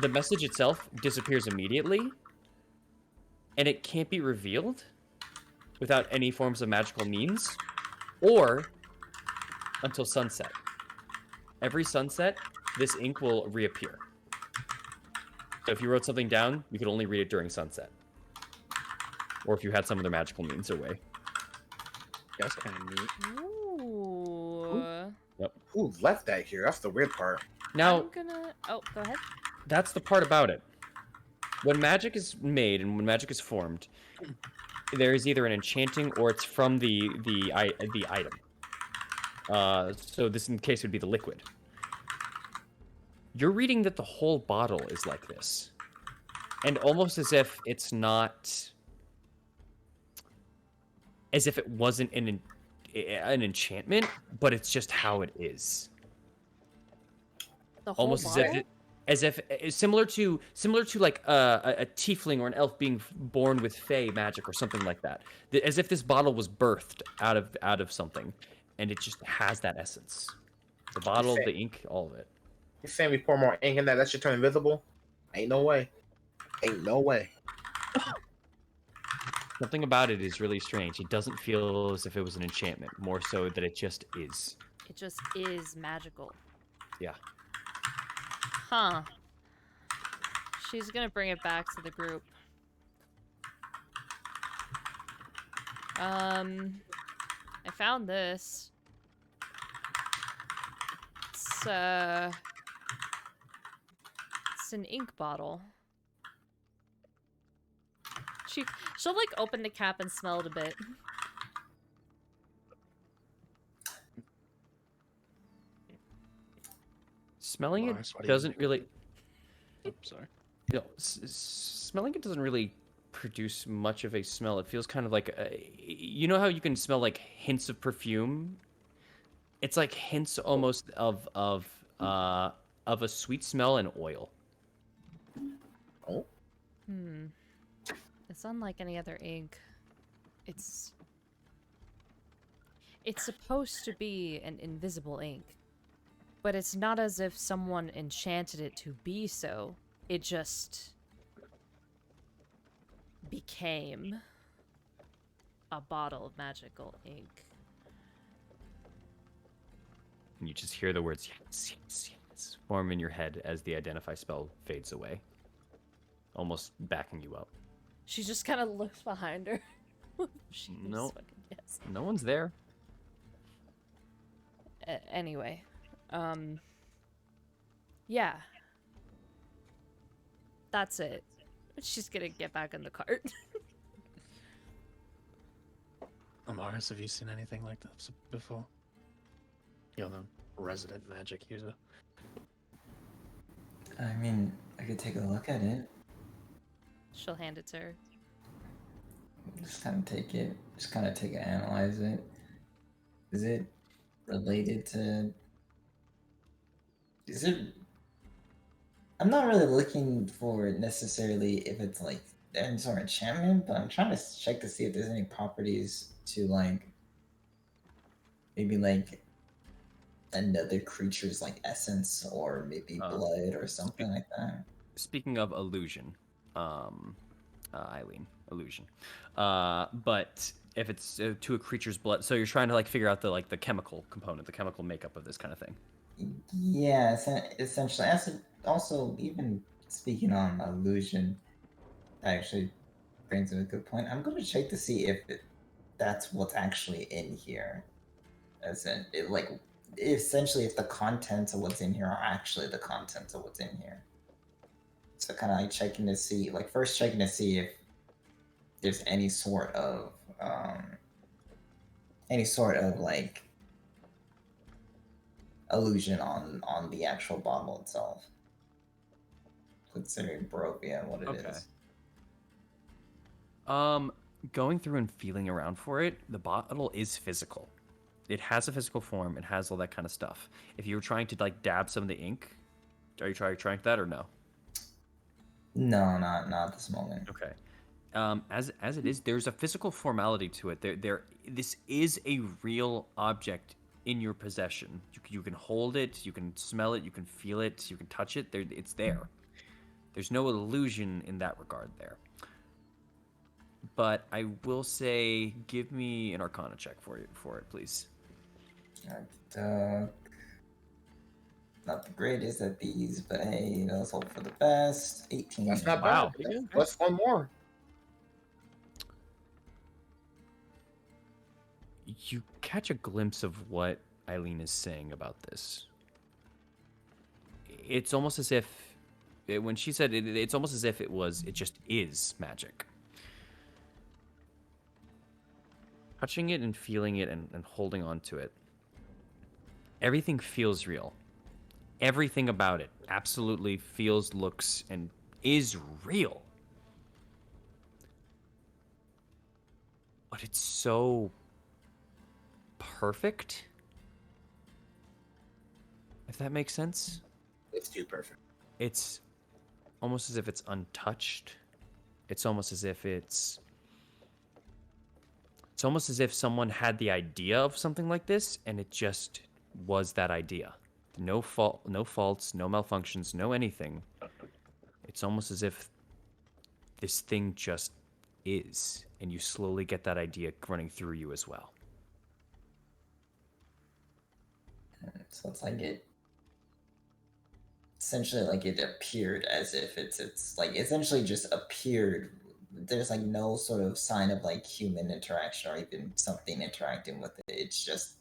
message itself disappears immediately, and it can't be revealed without any forms of magical means, or until sunset. Every sunset, this ink will reappear. So if you wrote something down, you could only read it during sunset. Or if you had some other magical means away.
That's kind of neat.
Ooh.
Who left that here? That's the weird part.
Now,
I'm gonna. Oh, go ahead.
that's the part about it. When magic is made and when magic is formed, there is either an enchanting or it's from the item. So this in case would be the liquid. You're reading that the whole bottle is like this, and almost as if it's not, as if it wasn't an enchantment, but it's just how it is.
The whole
Almost
bottle?
as if similar to like a tiefling or an elf being born with fey magic or something like that. As if this bottle was birthed out of something, and it just has that essence. The bottle, the ink, all of it.
You saying we pour more ink in that should turn invisible? Ain't no way. Ain't no way.
Something about it is really strange. It doesn't feel as if it was an enchantment, more so that it just is.
It just is magical.
Yeah.
Huh. She's gonna bring it back to the group. I found this. It's an ink bottle. She'll like open the cap and smell it a bit.
Smelling
Mars,
it
what do you
doesn't
think?
really.
Oops, sorry.
You know, smelling it doesn't really produce much of a smell. It feels kind of like you know how you can smell like hints of perfume. It's like hints almost of a sweet smell and oil.
Oh,
It's unlike any other ink. It's supposed to be an invisible ink, but it's not as if someone enchanted it to be so. It just became a bottle of magical ink.
And you just hear the words yes, yes, yes form in your head as the identify spell fades away, almost backing you up.
She just kind of looks behind her. She was
No.
fucking yes.
No one's there.
Anyway, yeah. That's it. She's gonna get back in the cart.
Amaris, have you seen anything like this before? You're the resident magic user.
I mean, I could take a look at it.
She'll hand it to her.
Just kind of take it. Just kind of take it, analyze it. Is it related to? Is it? I'm not really looking for necessarily if it's like any sort of enchantment, but I'm trying to check to see if there's any properties to like maybe like another creature's like essence or maybe blood or something like that.
Speaking of illusion, Eileen, illusion. But if it's to a creature's blood, so you're trying to like figure out the chemical component, the chemical makeup of this kind of thing.
Yeah, essentially. Also, even speaking on illusion, that actually brings up a good point. I'm going to check to see if that's what's actually in here. as in it like essentially if the contents of what's in here are actually the contents of what's in here. So kind of like checking to see, like first checking to see if there's any sort of like illusion on the actual bottle itself, considering Barovia and what it
Okay.
is.
Going through and feeling around for it, the bottle is physical. It has a physical form. It has all that kind of stuff. If you were trying to like dab some of the ink, are you trying that or no?
No, not at this moment.
Okay. As it is, there's a physical formality to it. This is a real object in your possession. You can hold it, you can smell it, you can feel it, you can touch it. It's there. There's no illusion in that regard there. But I will say, give me an Arcana check for it, please.
Not the greatest at these, but hey, let's hope for the best. 18.
That's not
Wow.
bad. Plus one more.
You catch a glimpse of what Eileen is saying about this. It's almost as if, when she said it, it's almost as if it just is magic. Touching it and feeling it and holding on to it, everything feels real. Everything about it absolutely feels, looks, and is real. But it's so perfect, if that makes sense.
It's too perfect.
It's almost as if it's untouched. It's almost as if it's almost as if someone had the idea of something like this and it just was that idea. No faults, no malfunctions, no anything. It's almost as if this thing just is, and you slowly get that idea running through you as well.
So it's like it essentially like it appeared as if it's like essentially just appeared. There's like no sort of sign of like human interaction or even something interacting with it. It's just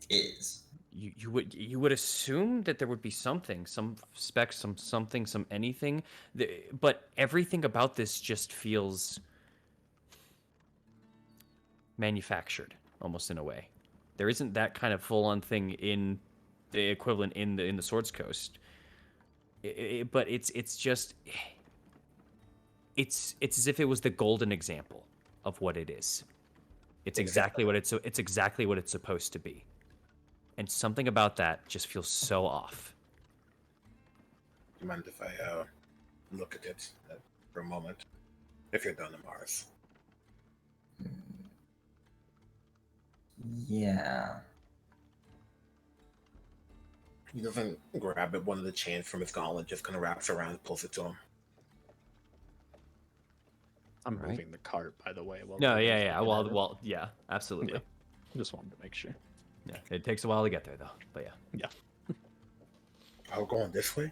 is.
You would assume that there would be something, some specs, something, some anything, but everything about this just feels manufactured, almost in a way. There isn't that kind of full-on thing in the equivalent in the Swords Coast, but it's just it's as if it was the golden example of what it is. It's exactly what it's supposed to be. And something about that just feels so off.
Do you mind if I look at it for a moment? If you're done, Mars.
Yeah.
He doesn't grab it. One of the chains from his gauntlet just kind of wraps around and pulls it to him.
I'm
Right.
moving the cart, by the way.
No, yeah. Well, yeah, absolutely.
Yeah. Just wanted to make sure.
Yeah, it takes a while to get there, though. But yeah.
Oh, going this way?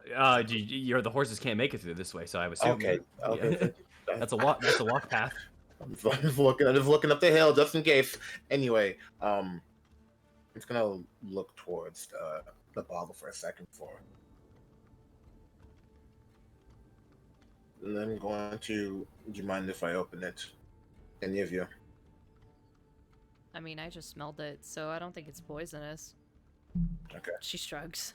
The horses can't make it through this way, so I was assuming.
Okay.
Yeah. That's a walk path.
I'm just looking up the hill just in case. Anyway, I'm just gonna look towards the bottle for a second and then I'm going to. Do you mind if I open it? Any of you?
I mean, I just smelled it, so I don't think it's poisonous.
Okay.
She shrugs.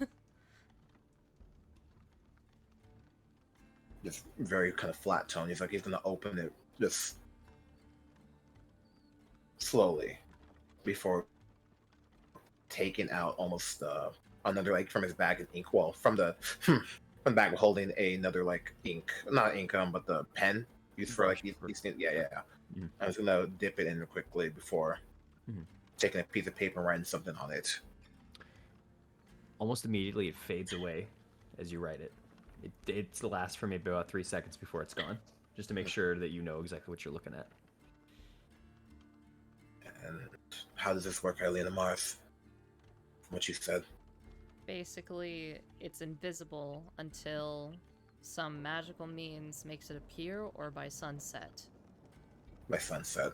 Just very kind of flat tone. He's like he's gonna open it just slowly before taking out almost another like from his bag of ink. Well, from the bag holding another like ink, not ink, but the pen used for like these yeah.
Mhm.
I was gonna dip it in quickly before
Mhm.
taking a piece of paper and writing something on it.
Almost immediately, it fades away as you write it. It lasts for maybe about 3 seconds before it's gone, just to make sure that you know exactly what you're looking at.
And how does this work, Eileen and Mars? From what you said.
Basically, it's invisible until some magical means makes it appear or by sunset.
My son said.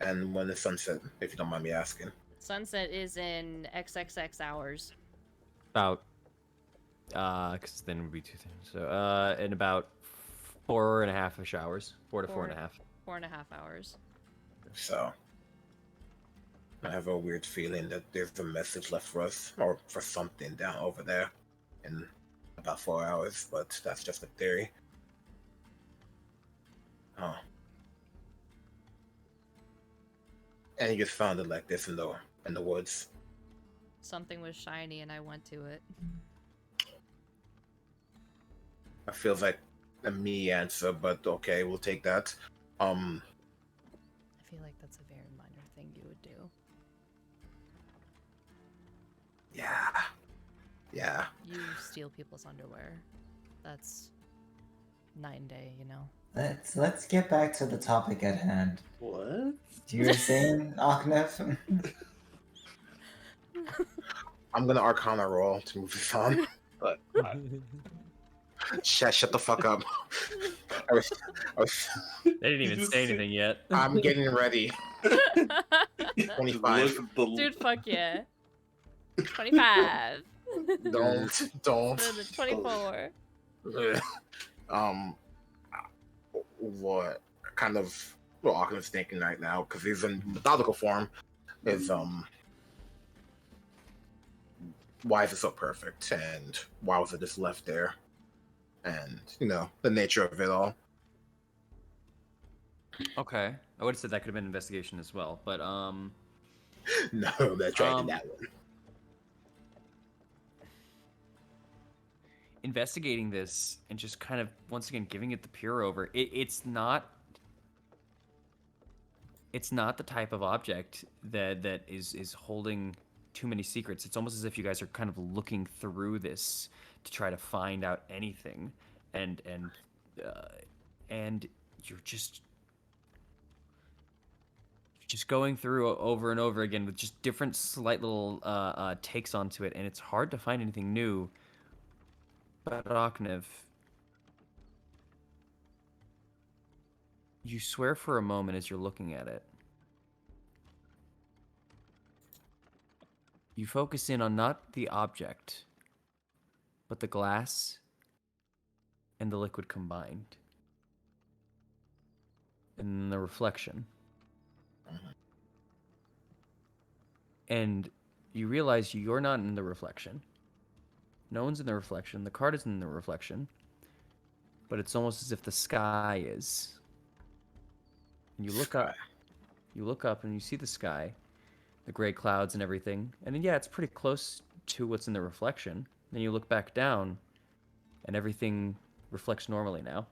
And when is sunset, if you don't mind me asking?
Sunset is in XXX hours.
About, because then it would be 2 things. So, in about 4.5 hours. 4 to 4.5.
4.5 hours.
So I have a weird feeling that there's a message left for us, or for something down over there in about 4 hours, but that's just a theory. Oh. And you just found it like this in the woods.
Something was shiny and I went to it.
It feels like a me answer, but okay, we'll take that.
I feel like that's a very minor thing you would do.
Yeah.
You steal people's underwear. That's night and day, you know.
Let's get back to the topic at hand.
What?
You were saying, Aknef?
I'm gonna Arcana roll to move this on, but shut the fuck up. I was,
They didn't even say anything yet.
I'm getting ready. 25.
Dude, fuck yeah. 25.
Don't.
24.
What kind of Arcana's thinking right now, because he's in methodical form, is why is it so perfect, and why was it just left there, and the nature of it all.
Okay. I would have said that could have been investigation as well, but
No, that's right. That one.
investigating this and just kind of once again giving it the peer over. It's not the type of object that is holding too many secrets. It's almost as if you guys are kind of looking through this to try to find out anything, and you're just going through over and over again with just different slight little takes onto it, and it's hard to find anything new. But Aknev, you swear for a moment as you're looking at it. You focus in on not the object, but the glass and the liquid combined. And the reflection. And you realize you're not in the reflection. No one's in the reflection. The card isn't in the reflection. But it's almost as if the sky is. And you look up and you see the sky, the gray clouds and everything. And then, yeah, it's pretty close to what's in the reflection. Then you look back down and everything reflects normally now.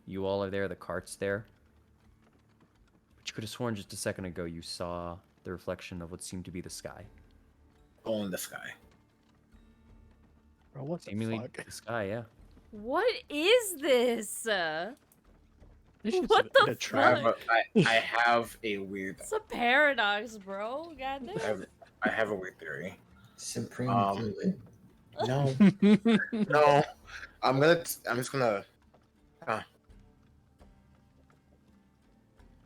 You all are there, the cart's there. But you could have sworn just a second ago you saw the reflection of what seemed to be the sky.
On the sky.
Bro, what the
Seemingly
fuck?
the sky, yeah.
What is this?
This shit's
What
in
the
a trap.
fuck?
I have a weird.
It's a paradox, bro. Goddamn.
I have a weird theory.
Supreme
Um,
fluid.
No, no. I'm just gonna.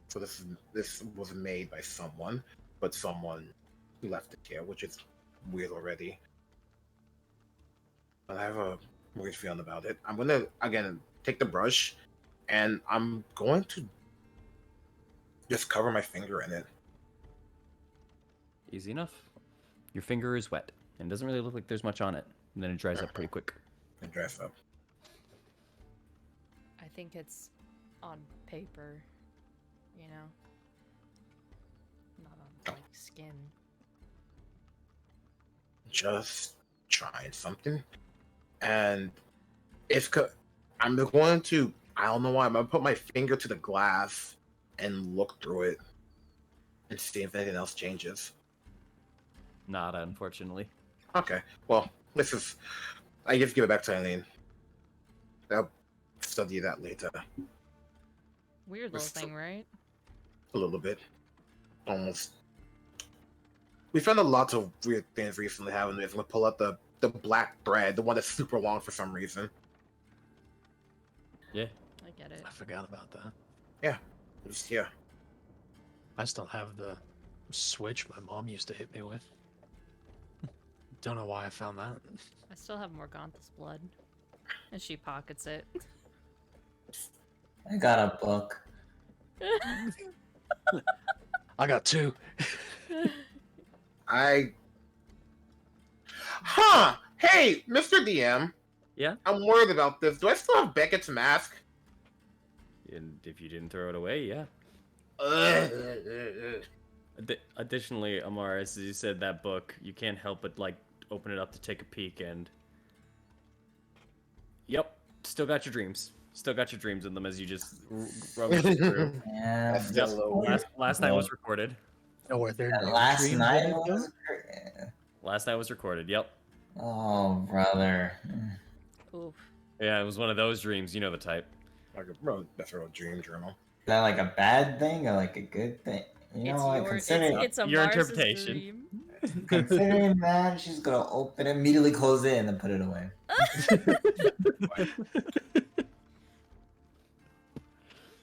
So this was made by someone, but someone left it here, which is weird already. But I have a weird feeling about it. I'm gonna again take the brush, and I'm going to just cover my finger in it.
Easy enough. Your finger is wet, and it doesn't really look like there's much on it. And then it dries up pretty quick.
And dress up.
I think it's on paper, you know? Not on, like, skin.
Just trying something, and I'm going to. I don't know why. I'm gonna put my finger to the glass and look through it and see if anything else changes.
Nada, unfortunately.
Okay. Well, this is. I just give it back to Eileen. I'll study that later.
Weird little thing, right?
A little bit. Almost. We found a lot of weird things recently, haven't we? I'm gonna pull out the black thread, the one that's super long for some reason.
Yeah.
I get it.
I forgot about that.
Yeah. Just, yeah.
I still have the switch my mom used to hit me with. Don't know why I found that.
I still have Morgantha's blood. And she pockets it.
I got a book.
I got 2.
Hey, Mr. DM.
Yeah?
I'm worried about this. Do I still have Beckett's mask?
And if you didn't throw it away, yeah. Additionally, Amar, as you said, that book, you can't help but like open it up to take a peek, and yep, still got your dreams. Still got your dreams in them as you just rummage through.
Yeah.
That's
Yep.
still
Last night was recorded.
Oh, are there no
Last
dreams
night
in it, though?
was.
Last night was recorded. Yep.
Oh, brother.
Oof.
Yeah, it was one of those dreams. You know the type.
like that's a real dream journal.
Is that like a bad thing or like a good thing? You know, like considering
it's a
your
Mars's
interpretation.
dream.
considering that, she's gonna open it, immediately close it, and then put it away.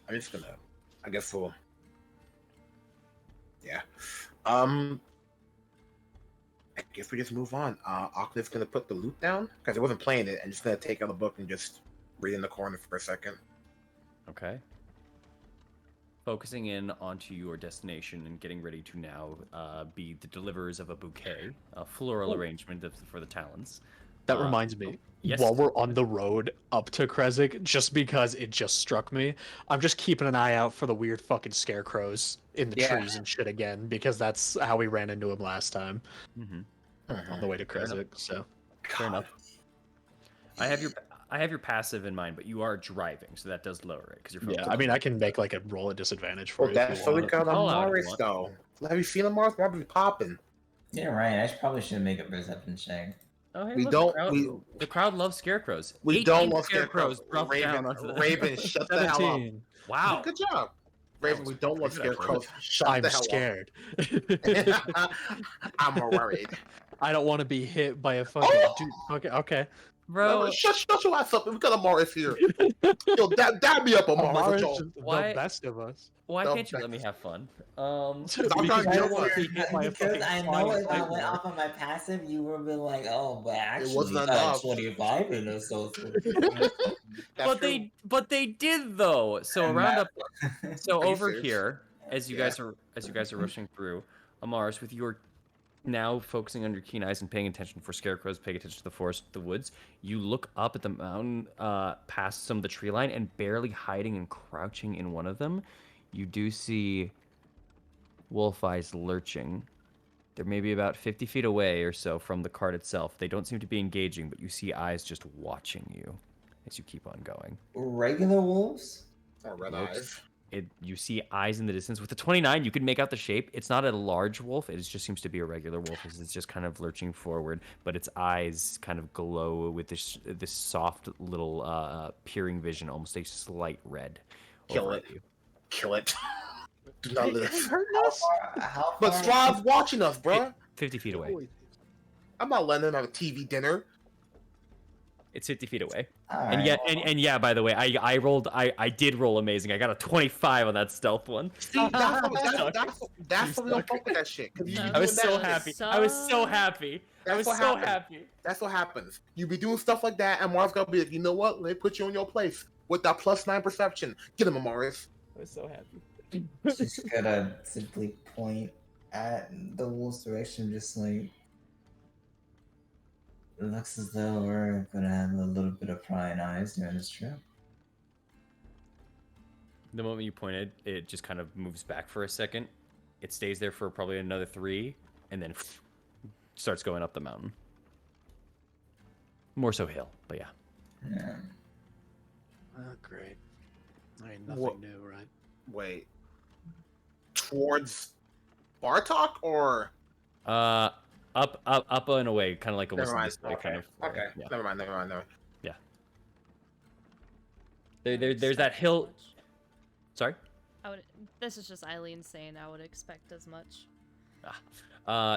I'm just gonna. I guess we'll. Yeah. I guess we just move on. Octave's gonna put the loot down because I wasn't playing it, and just gonna take out the book and just read in the corner for a second.
Okay. Focusing in onto your destination and getting ready to now be the deliverers of a bouquet, a floral arrangement for the talons.
That reminds me.
yes.
While we're on the road up to Kresik, just because it just struck me, I'm just keeping an eye out for the weird fucking scarecrows in the
Yeah.
trees and shit again, because that's how we ran into him last time
Mm-hmm.
on the way to
Fair enough.
Kresik. So
Fair enough. I have your passive in mind, but you are driving, so that does lower it because you're.
yeah, I mean, I can make like a roll at disadvantage for
Well,
you. if
that's
you
so we
want.
got
I'll allow it if
Morris
you want.
though. Have you seen Morris? Morris be popping.
Yeah, right. I probably should make a perception check.
Oh, hey,
We
look,
don't-
the crowd loves scarecrows.
We
18
don't want
scarecrows.
scarecrows.
Dropped down onto the...
Raven, shut the hell up.
Wow.
Good job. Raven,
was
we don't want
pretty good, actually.
scarecrows. Shut
I'm
the hell
scared.
up. I'm more worried.
I don't want to be hit by a fucking
Oh!
dude. Okay, okay.
Bro,
Shut your ass up. We got a Morris here. Yo, dab me up,
Amara
Morris.
is
Yo.
just the
Why-
best of us.
why
No,
can't you let me have fun?
I'm
Because
trying to
I
get
don't want
over
to be hit by a
Because
fucking
I know
flying
if I went
nightmare.
off on my passive, you would be like, "Oh, but actually,
wasn't
you got
enough.
25 in this." So
That's true.
But they did though. So around up, so
Are you
over
serious?
here, as you
Yeah.
guys are rushing through, Amars, with your now focusing on your keen eyes and paying attention for scarecrows, paying attention to the forest, the woods, you look up at the mountain, past some of the tree line, and barely hiding and crouching in one of them, you do see wolf eyes lurching. They're maybe about 50 feet away or so from the cart itself. They don't seem to be engaging, but you see eyes just watching you as you keep on going.
regular wolves.
Or red
Wolves.
eyes.
You see eyes in the distance. With the 29, you can make out the shape. It's not a large wolf. It just seems to be a regular wolf. It's just kind of lurching forward, but its eyes kind of glow with this soft little peering vision, almost a slight red.
Kill
over
it.
at you.
Kill it. Do not live.
How
But
far?
Strahd's watching us, bro.
50 feet away.
I'm not letting him have a TV dinner.
It's 50 feet away.
All
And
right.
yeah, and yeah, by the way, I did roll amazing. I got a 25 on that stealth one.
See, that's what we don't fuck with that shit. 'Cause you be
I was
doing
so
that-
happy. I was so happy. I
That's
was
what
so
happened.
happy.
That's what happens. You be doing stuff like that, and Marv's gonna be like, you know what? Let me put you in your place with that +9 perception. Get him, Morris.
I was so happy.
Just gotta simply point at the wolf's direction, just like it looks as though we're gonna have a little bit of prying eyes during this trip.
The moment you pointed, it just kind of moves back for a second. It stays there for probably another 3, and then starts going up the mountain. More so hill, but yeah.
Yeah.
Oh, great. I mean, nothing
What-
new, right?
Wait. Towards Bartok or?
Up and away, kind of like a
Never
listen
mind.
this way
Okay.
kind of.
Okay.
Yeah.
Never mind.
There's that hill. Sorry.
This is just Eileen saying I would expect as much.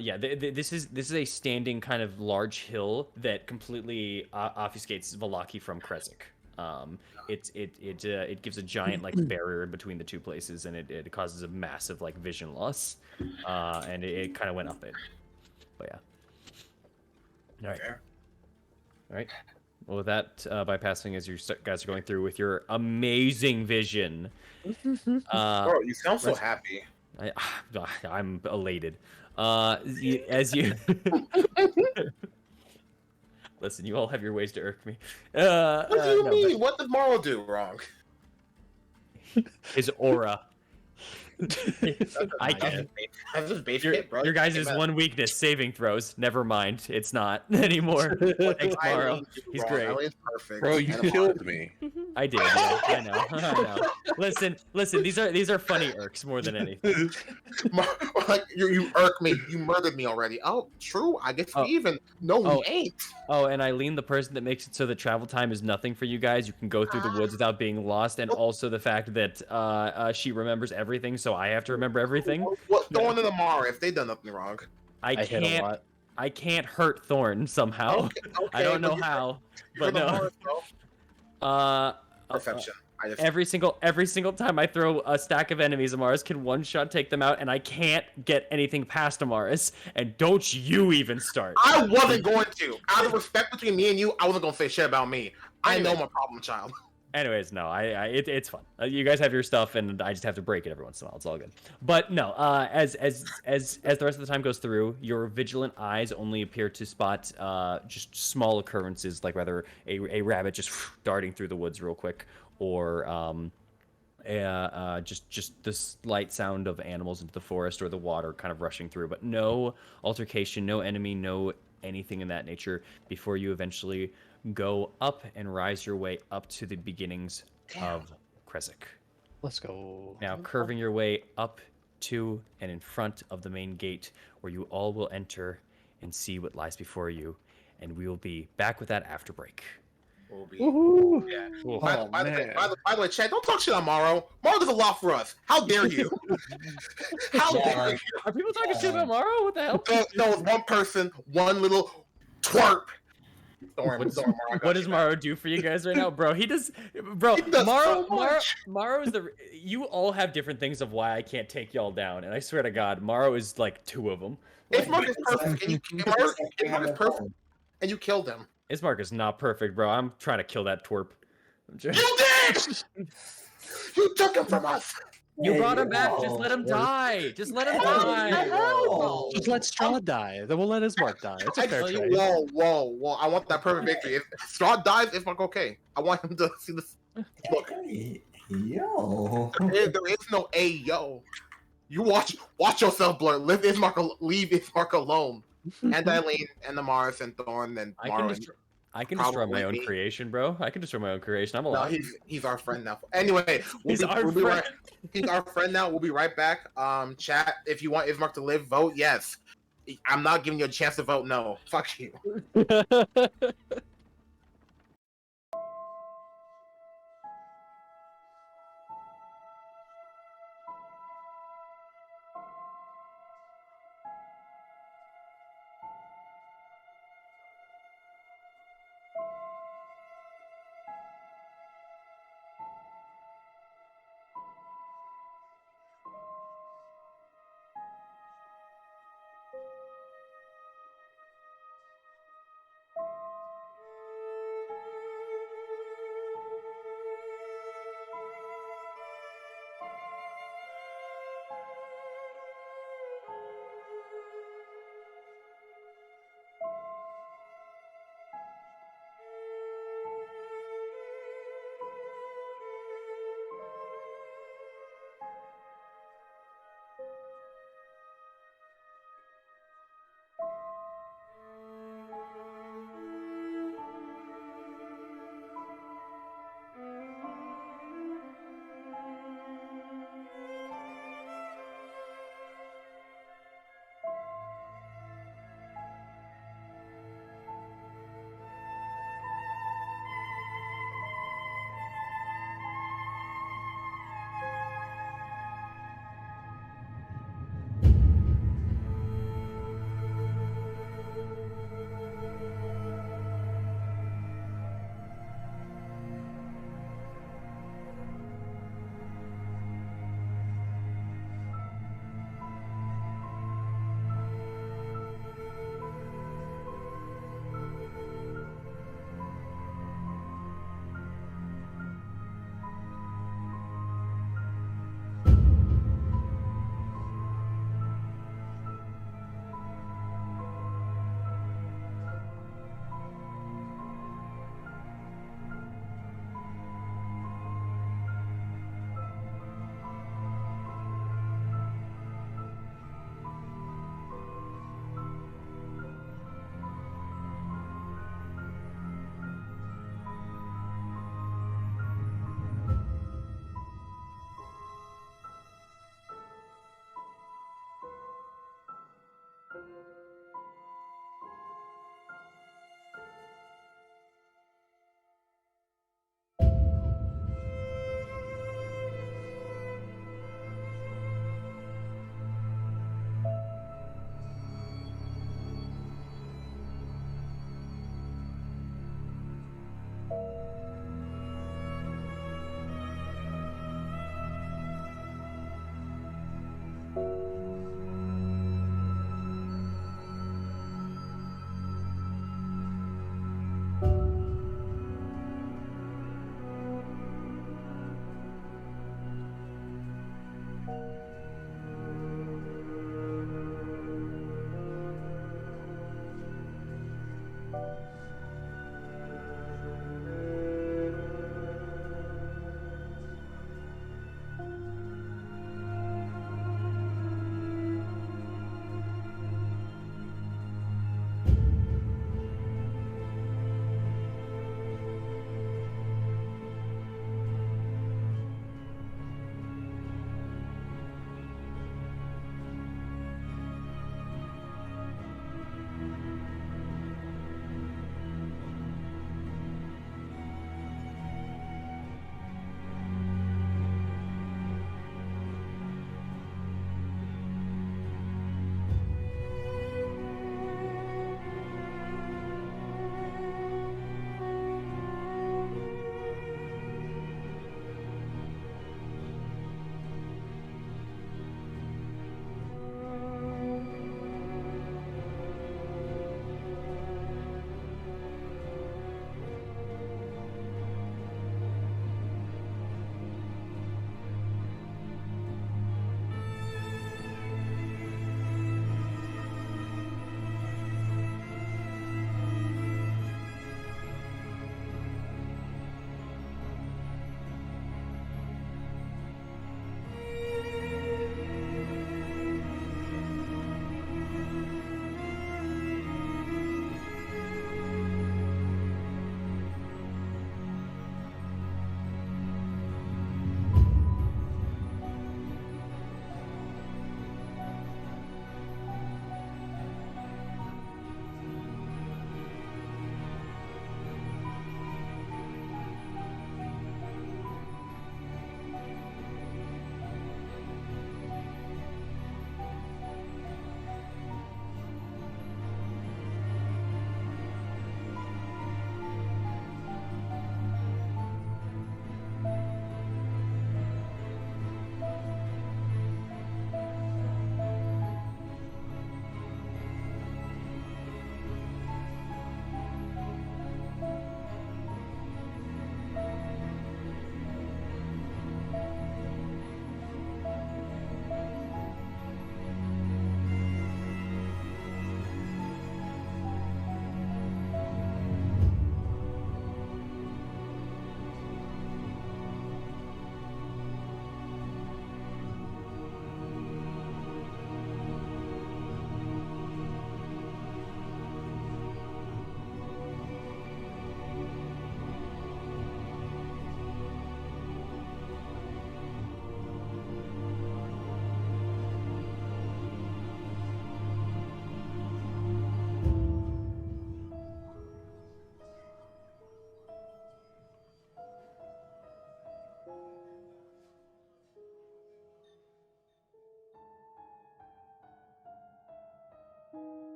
Yeah. This is a standing kind of large hill that completely obfuscates Valaki from Kresik. It gives a giant like barrier in between the two places, and it causes a massive like vision loss, and it kind of went up it. But yeah. All right.
Fair.
All right. Well, with that bypassing as you guys are going through with your amazing vision.
Bro, you sound so
let's-
happy.
I'm elated. As you listen, you all have your ways to irk me.
What do you
No,
mean? What did Morrow do wrong?
his aura. I
That's
can.
That's just base
Your,
kit, bro.
your guys'
Came out-
one weekness, saving throws. Never mind, it's not anymore. Thanks, Morrow.
Eileen did
He's
wrong.
great.
Eileen's perfect.
Bro, you
And
killed me.
I did. Yeah, I know. I know. Listen. These are funny irks more than anything.
like you irk me. You murdered me already. Oh, true. I guess we even. No,
Oh.
we ain't.
Oh, and Eileen, the person that makes it so that travel time is nothing for you guys. You can go through the woods without being lost, and also the fact that she remembers everything, so I have to remember everything.
What Thorn and Amara if they done nothing wrong?
I hit a lot.
I can't hurt Thorn somehow.
Okay,
I don't
but
know
you-
how,
you're
but
the
no.
Amara, bro.
Perfection.
Perfection. I just
Every single time I throw a stack of enemies, Amaris can one shot take them out, and I can't get anything past Amaris. And don't you even start.
I wasn't going to. Out of respect between me and you, I wasn't gonna say shit about me. I know
Anyway.
my problem child.
Anyways, no, it's fun. You guys have your stuff, and I just have to break it every once in a while. It's all good. But no, as the rest of the time goes through, your vigilant eyes only appear to spot just small occurrences, like whether a rabbit just darting through the woods real quick, or just the slight sound of animals into the forest or the water kind of rushing through, but no altercation, no enemy, no anything in that nature before you eventually go up and rise your way up to the beginnings of Kresik.
Let's go.
Now curving your way up to and in front of the main gate where you all will enter and see what lies before you, and we will be back with that after break.
We'll be.
Woohoo!
Yeah.
Cool.
By the way, Chad, don't talk shit on Morrow. Morrow does a lot for us. How dare you? How
Yeah,
dare
like,
Are people talking shit about Morrow? What the hell?
you? No, it's one person, one little twerp.
What does Morrow do for you guys right now, bro? He does, bro.
He does so much.
Morrow is the. You all have different things of why I can't take y'all down, and I swear to God, Morrow is like two of them.
Ismark is perfect, and Ismark is perfect, and you killed him.
Ismark is not perfect, bro. I'm trying to kill that twerp.
You did! You took him from us!
You brought him back. Just let him die. Just let him die.
No.
Just let Strahd die. Then we'll let Ismark die. It's a fair trade.
Whoa. I want that perfect victory. If Strahd dies, Ismark okay. I want him to see this. Look,
Yo.
there is no yo. You watch yourself, Blur. Leave Ismark alone. And Eileen, and the Mars, and Thorn, and Morrow.
I can destroy my
Probably
own
me.
creation, bro. I can destroy my own creation. I'm
No,
alive.
he's our friend now. Anyway,
He's our
we'll be
friend.
he's our friend now. We'll be right back. Chat, if you want Ismark to live, vote yes. I'm not giving you a chance to vote no. Fuck you.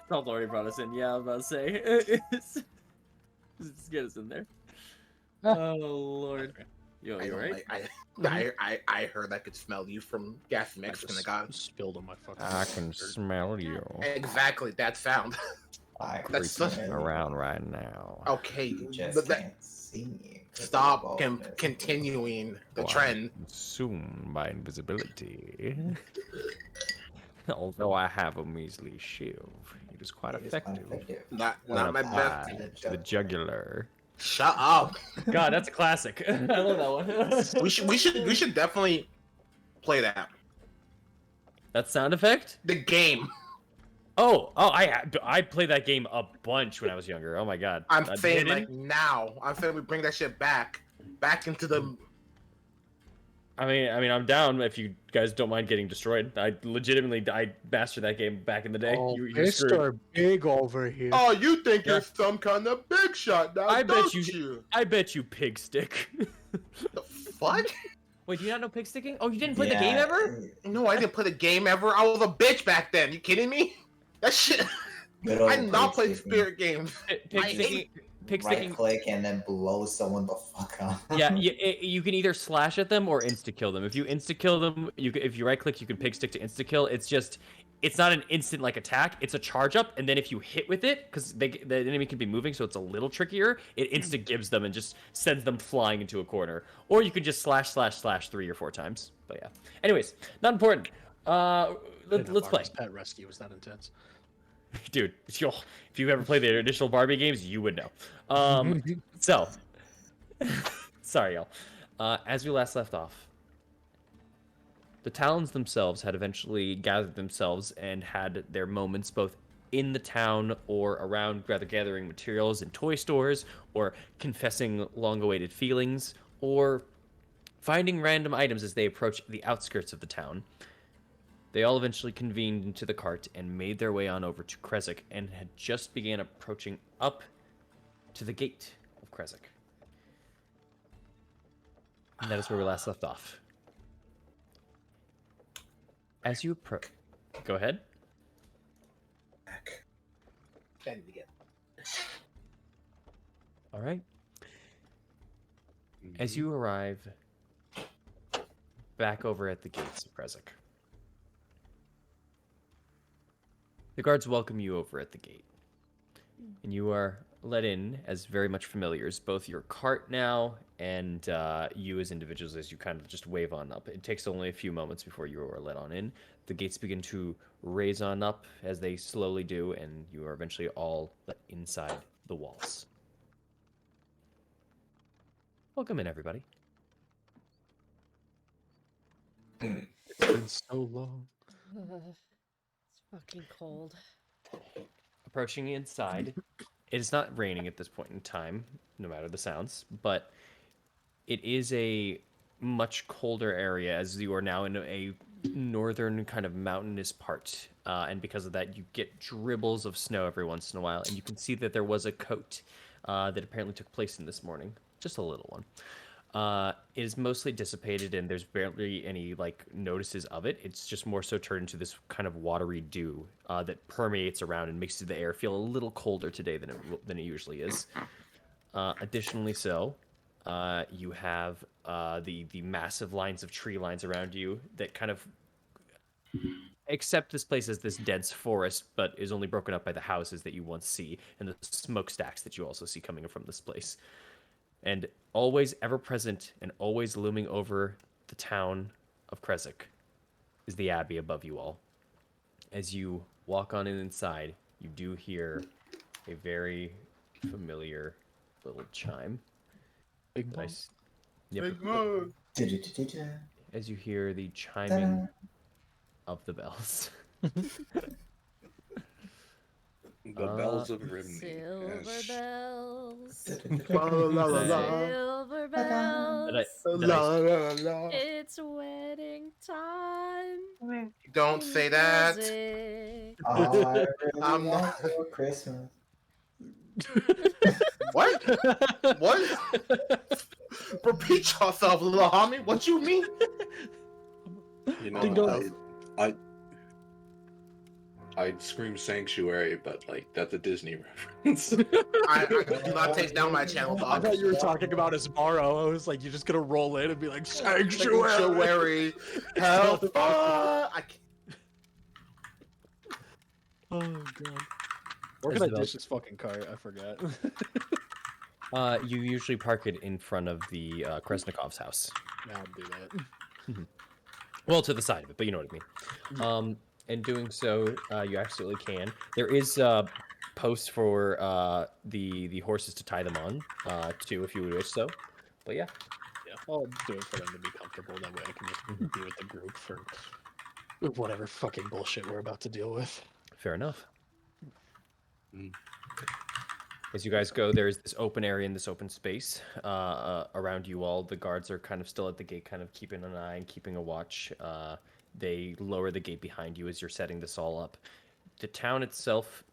Salt already brought us in. Yeah, I was about to say. Just get us in there. Oh Lord. Yo, you alright?
I heard I could smell you from gas mix when I got
spilled on my fucking.
I can smell you.
exactly that sound. That's such
around right now.
okay.
You just
but
can't see me. 'cause
stop
the ball is
continuing the
Well,
trend.
I'm consumed by invisibility. Although I have a measly shield, it is quite
It is quite
effective.
effective.
Not
When
my best.
applied
To the jugular.
Shut up.
God, that's a classic. I love that one.
we should definitely play that.
That sound effect?
The game.
I played that game a bunch when I was younger. Oh my god.
I'm
That
saying
hidden?
like now. I'm saying we bring that shit back into the.
I mean, I'm down if you guys don't mind getting destroyed. I mastered that game back in the day.
Oh,
You're screwed.
Mr. Big over here.
Oh, you think
Yeah.
you're some kind of big shot now?
I bet
don't
you- I bet you pig stick.
The fuck?
Wait, do you not know pig sticking? Oh, you didn't play the game ever?
No, I didn't play the game ever. I was a bitch back then. You kidding me? That shit.
Good old
I did not play
pig sticking.
spirit games.
Pig
I
sticking. Pig
Right
sticking.
click and then blow someone the fuck up.
Yeah, you can either slash at them or insta kill them. If you insta kill them, if you right click, you can pig stick to insta kill. It's not an instant like attack. It's a charge up, and then if you hit with it, because the enemy can be moving, so it's a little trickier. It insta gives them and just sends them flying into a corner. Or you could just slash 3 or 4 times. But yeah. Anyways, not important. Let's play.
Pet rescue was that intense.
Dude, if you ever played the additional Barbie games, you would know. So, sorry, y'all. As we last left off, the Talons themselves had eventually gathered themselves and had their moments both in the town or around, rather gathering materials in toy stores, or confessing long-awaited feelings, or finding random items as they approach the outskirts of the town. They all eventually convened into the cart and made their way on over to Krezk and had just began approaching up to the gate of Krezk. And that is where we last left off. As you approach... Go ahead. All right. As you arrive back over at the gates of Krezk, the guards welcome you over at the gate, and you are let in as very much familiars, both your cart now and you as individuals, as you kind of just wave on up. It takes only a few moments before you are let on in. The gates begin to raise on up as they slowly do, and you are eventually all let inside the walls. Welcome in, everybody.
It's been so long.
It's fucking cold.
Approaching inside, it is not raining at this point in time, no matter the sounds, but it is a much colder area as you are now in a northern kind of mountainous part. And because of that, you get dribbles of snow every once in a while, and you can see that there was a coat that apparently took place in this morning. Just a little one. It is mostly dissipated, and there's barely any like notices of it. It's just more so turned into this kind of watery dew that permeates around and makes the air feel a little colder today than it usually is. Additionally, you have the massive lines of tree lines around you that kind of accept this place as this dense forest, but is only broken up by the houses that you once see and the smokestacks that you also see coming from this place. And always ever present and always looming over the town of Krezk is the abbey above you all. As you walk on in inside, you do hear a very familiar little chime.
Big
that I
Mom.
s- Yep.
Big Mom.
As you hear the chiming of the bells.
The bells of Rimney.
Silver
Yes.
bells.
La, la, la, la.
Silver bells. It's wedding time.
Don't say that.
Music.
I
I'm
really
not-
want for Christmas.
What? What? Repeat yourself, little homie. What you mean?
You
Ding dong.
know, I'd scream Sanctuary, but like that's a Disney reference.
I do not take down my channel,
I
dog.
thought you were talking about Asmaro. I was like, you're just gonna roll in and be like, Sanctuary!
Sanctuary. Hellfire. I can't.
Oh god. Where can I
Isabel.
ditch this fucking cart? I forgot.
You usually park it in front of the Kresnikov's house.
I'll do that.
Well, to the side of it, but you know what I mean. In doing so, you absolutely can. There is posts for the horses to tie them on, too, if you would wish so. But yeah.
Yeah, I'll do it for them to be comfortable. That way I can just be with the group for whatever fucking bullshit we're about to deal with.
Fair enough. As you guys go, there is this open area in this open space around you all. The guards are kind of still at the gate, kind of keeping an eye and keeping a watch. They lower the gate behind you as you're setting this all up. The town itself,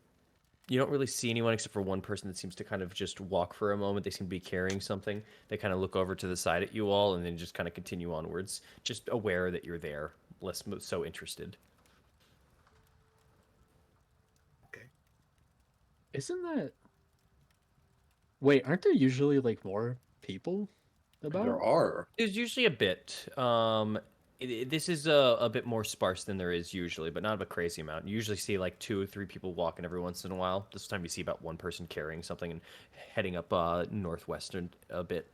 you don't really see anyone except for one person that seems to kind of just walk for a moment. They seem to be carrying something. They kind of look over to the side at you all and then just kind of continue onwards, just aware that you're there, less so interested.
Isn't that... Wait, aren't there usually, like, more people about?
There are.
There's usually a bit. This is a bit more sparse than there is usually, but not a crazy amount. You usually see like 2 or 3 people walking every once in a while. This time you see about 1 person carrying something and heading up northwestern a bit.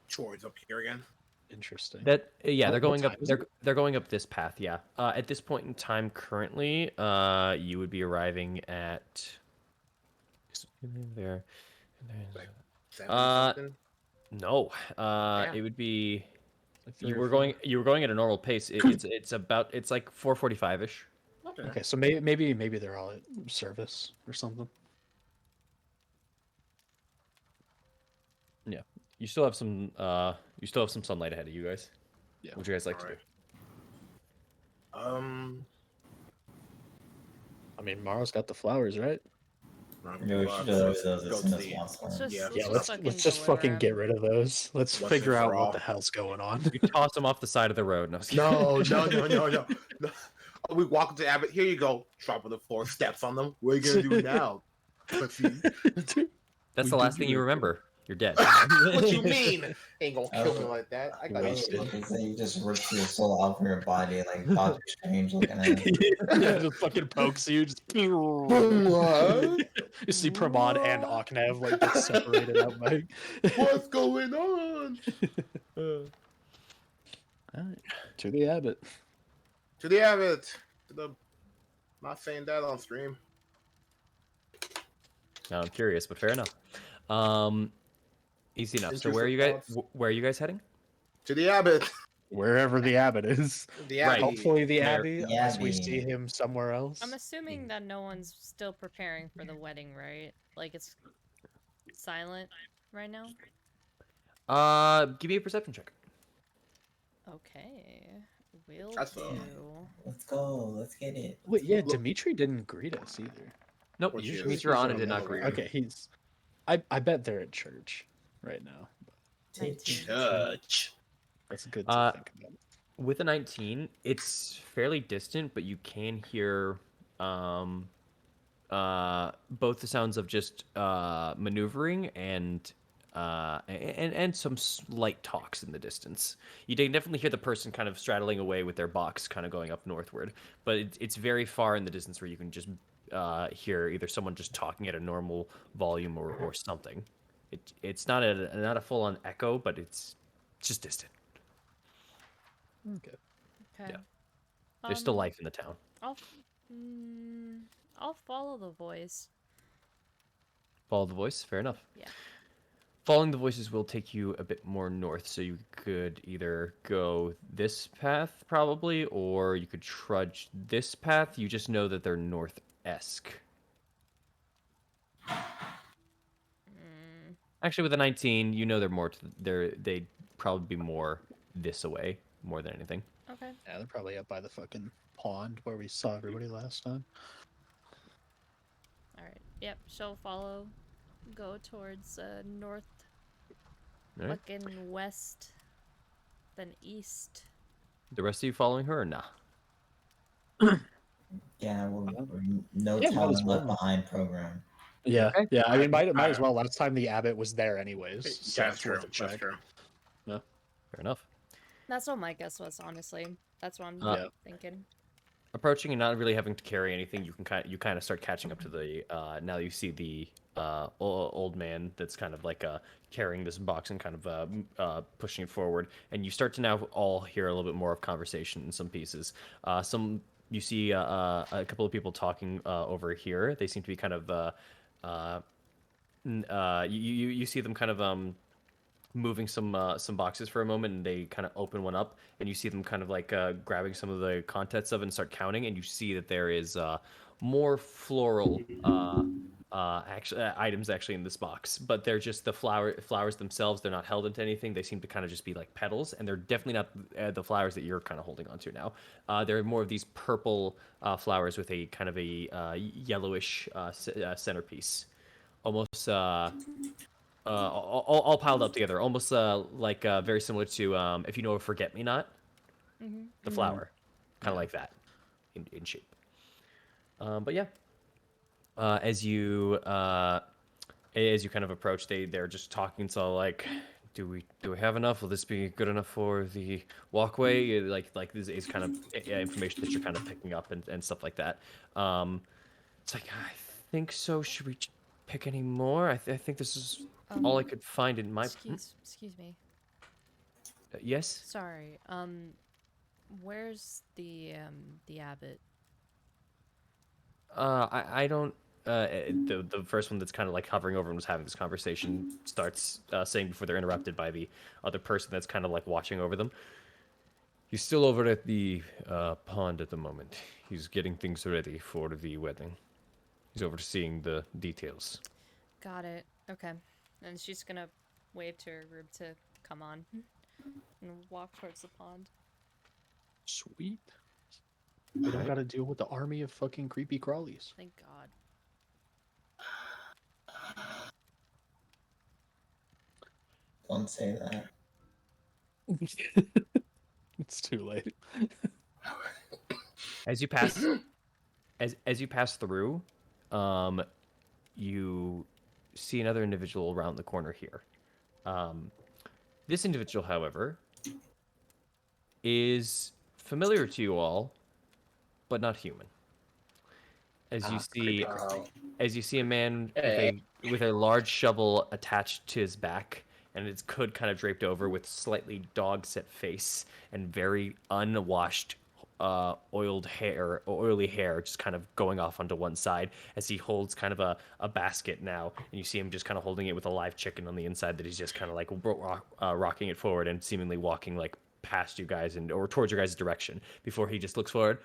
Troy's up here again.
Interesting.
That yeah, they're
What
going up.
time is it?
They're going up this path. Yeah. At this point in time, currently, you would be arriving at there.
Like 70 something?
No.
Damn.
It would be.
Like
You
3
were
or
going. You were going at a normal pace. It's like 4:45 ish.
Okay.
Okay, so maybe they're all at service or something.
Yeah. You still have some. You still have some sunlight ahead of you guys.
Yeah.
What would you guys like to do?
Alright.
I mean, Mara's got the flowers, right?
Yeah, we should
go
those as
to
soon as
the-
possible.
Let's just,
Yeah.
Yeah,
let's
let's just fucking get rid of those. Let's
Once
figure
and
out
for
what
all.
the hell's going on.
You toss them off the side of the road. No.
No. Oh, we walk up to Abbott. Here you go. Drop on the floor. Steps on them. What are you gonna do now?
That's the last thing you remember. You're dead.
What you mean? Ain't gonna kill me like that. I got
You
you.
you just ripped your soul out from your body like Doctor Strange looking at it.
Yeah, just fucking pokes you. Just...
What?
You see Pramod and Oknev like get separated out by.
What's going on?
Alright, to the Abbot.
To the Abbott. To the. Not saying that on stream.
Now I'm curious, but fair enough. Easy enough. So where are you
Interesting
guys?
thoughts.
Where are you guys heading?
To the Abbott.
Wherever the Abbot is.
The
Right.
Abbey.
Hopefully the
There-
Abbey,
The
unless we
Abbey.
see him somewhere else.
I'm assuming that no one's still preparing for the wedding, right? Like it's silent right now.
Give me a perception check.
Okay, will
That's
do.
fine.
Let's go. Let's get it.
Wait, yeah,
Look-
Dimitri didn't greet us either.
Nope.
Which
You
is-
meet your honor
is
did not
on
agree.
the
Okay, he's. I bet they're at church right now.
19.
Church.
That's good to
Uh,
think about.
With a 19, it's fairly distant, but you can hear both the sounds of just maneuvering and some slight talks in the distance. You can definitely hear the person kind of straddling away with their box, kind of going up northward, but it's very far in the distance where you can just hear either someone just talking at a normal volume or something. It's not a full on echo, but it's just distant.
Okay.
Okay.
Yeah. There's still
Um,
life in the town.
I'll follow the voice.
Follow the voice. Fair enough.
Yeah.
Following the voices will take you a bit more north, so you could either go this path probably, or you could trudge this path. You just know that they're north-esque. Actually, with a 19, you know they're more they'd probably be more this away more than anything.
Okay.
Yeah, they're probably up by the fucking pond where we saw everybody last time.
All right. Yep. She'll follow. Go towards north,
All right.
looking west, then east.
The rest of you following her or nah?
Give Yeah, we're no
Yeah, might as
talent left
well.
behind program.
Yeah,
Okay.
yeah. I mean, might
I-
as well. Last time the abbot was there, anyways. So
That's
it's
true.
worth a
That's
check.
true.
Fair enough.
That's what my guess was, honestly. That's what I'm
Yeah.
thinking.
Approaching and not really having to carry anything, you kind of start catching up to the now you see the old man that's kind of like carrying this box and kind of pushing it forward, and you start to now all hear a little bit more of conversation in some pieces. Some you see a couple of people talking over here. They seem to be kind of you see them kind of moving some boxes for a moment, and they kind of open one up, and you see them kind of like grabbing some of the contents of it and start counting, and you see that there is more floral items actually in this box, but they're just the flowers themselves. They're not held into anything. They seem to kind of just be like petals, and they're definitely not the flowers that you're kind of holding onto now. They're more of these purple flowers with a kind of a yellowish centerpiece, almost all piled up together, almost like very similar to if you know a forget-me-not, the flower, kind of like that in shape. But yeah, as you kind of approach, they're just talking. So like, do we have enough? Will this be good enough for the walkway? Like this is kind of information that you're kind of picking up and stuff like that. It's like, I think so. Should we pick any more? I think this is all I could find in my.
Excuse me.
Yes.
Sorry. Where's the abbot?
I don't. The first one that's kind of like hovering over and was having this conversation starts saying before they're interrupted by the other person that's kind of like watching over them. He's still over at the pond at the moment. He's getting things ready for the wedding. He's overseeing the details.
Got it. Okay. And she's gonna wave to her group to come on and walk towards the pond.
Sweet. We don't got to deal with the army of fucking creepy crawlies.
Thank God.
Don't say that.
It's too late.
As you pass, as you pass through, you see another individual around the corner here. This individual, however, is familiar to you all, but not human. As you see a man with a large shovel attached to his back, and its hood kind of draped over, with slightly dog-set face and very unwashed, oily hair, just kind of going off onto one side, as he holds kind of a basket now, and you see him just kind of holding it with a live chicken on the inside that he's just kind of like rocking it forward and seemingly walking like past you guys or towards your guys' direction before he just looks forward.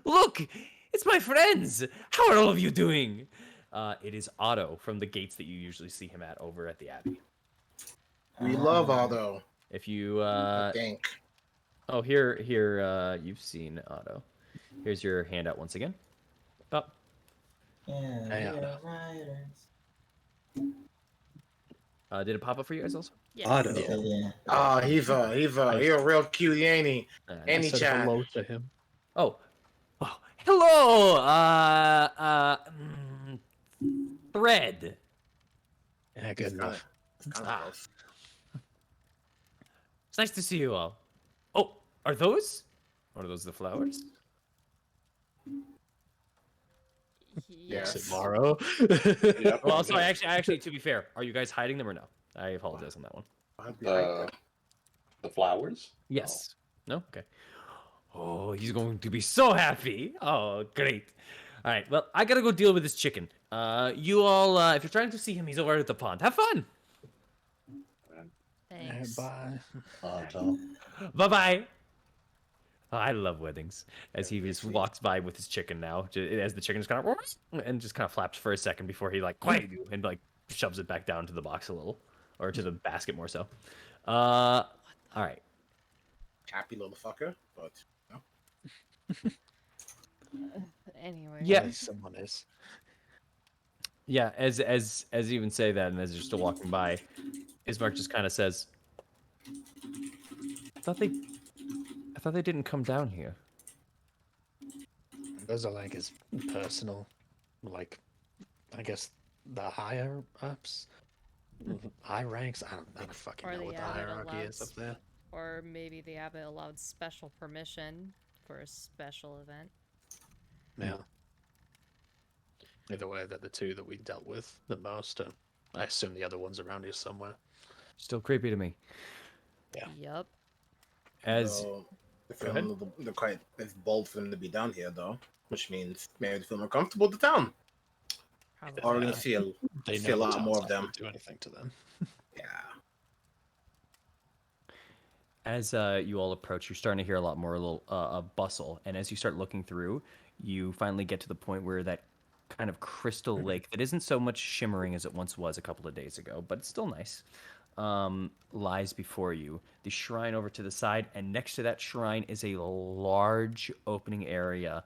Look, it's my friends. How are all of you doing? It is Otto from the gates that you usually see him at over at the Abbey.
We love Aldo.
If you
I think.
oh, here you've seen Otto. Here's your handout once again. Oh.
Yeah,
Damn.
we're riders.
Did it pop up for you guys also?
Yes.
Otto.
Yeah.
Oh, he's a real cutie, ain't he?
Nice.
I
Any
said
chat.
hello to him.
Oh, hello, Thread.
Yeah, good enough.
It's kind
Ah.
of close.
It's nice to see you all. Oh, are those the flowers?
Yes.
Tomorrow.
Yep.
Well, also, actually, to be fair, are you guys hiding them or no? I apologize on that one.
The flowers?
Yes. No? Okay. Oh, he's going to be so happy. Oh, great. All right. Well, I gotta go deal with this chicken. You all, if you're trying to see him, he's over at the pond. Have fun.
Thanks.
Bye.
Tom.
Bye-bye. Oh, I love weddings. As he just walks by with his chicken now, as the chicken just kind of and just kind of flaps for a second before he like quiet you and like shoves it back down to the box a little, or to the basket more so. All right.
Happy little fucker, but
Anyway.
Yeah.
At least someone is.
Yeah, as you even say that, and as you're still walking by, Ismark just kind of says, I thought they didn't come down here."
Those are like his personal, like, I guess the higher ups, high ranks. I don't fucking
Or
know
the
what the
abbot
hierarchy
allowed,
is up there.
or maybe the abbot allowed special permission for a special event.
Yeah. Either way, they're the two that we dealt with the most. I assume the other one's around here somewhere.
Still creepy to me.
Yeah.
Yup.
As
Though,
Go ahead.
they're quite it's bold for them to be down here, though, which means maybe they feel more comfortable with the town.
Probably.
Or we're gonna
Yeah. They
see
know
a
the
lot
town's
more of
not
them.
gonna do anything to them.
Yeah.
As you all approach, you're starting to hear a lot more little bustle, and as you start looking through, you finally get to the point where that kind of crystal lake that isn't so much shimmering as it once was a couple of days ago, but it's still nice, lies before you. The shrine over to the side, and next to that shrine is a large opening area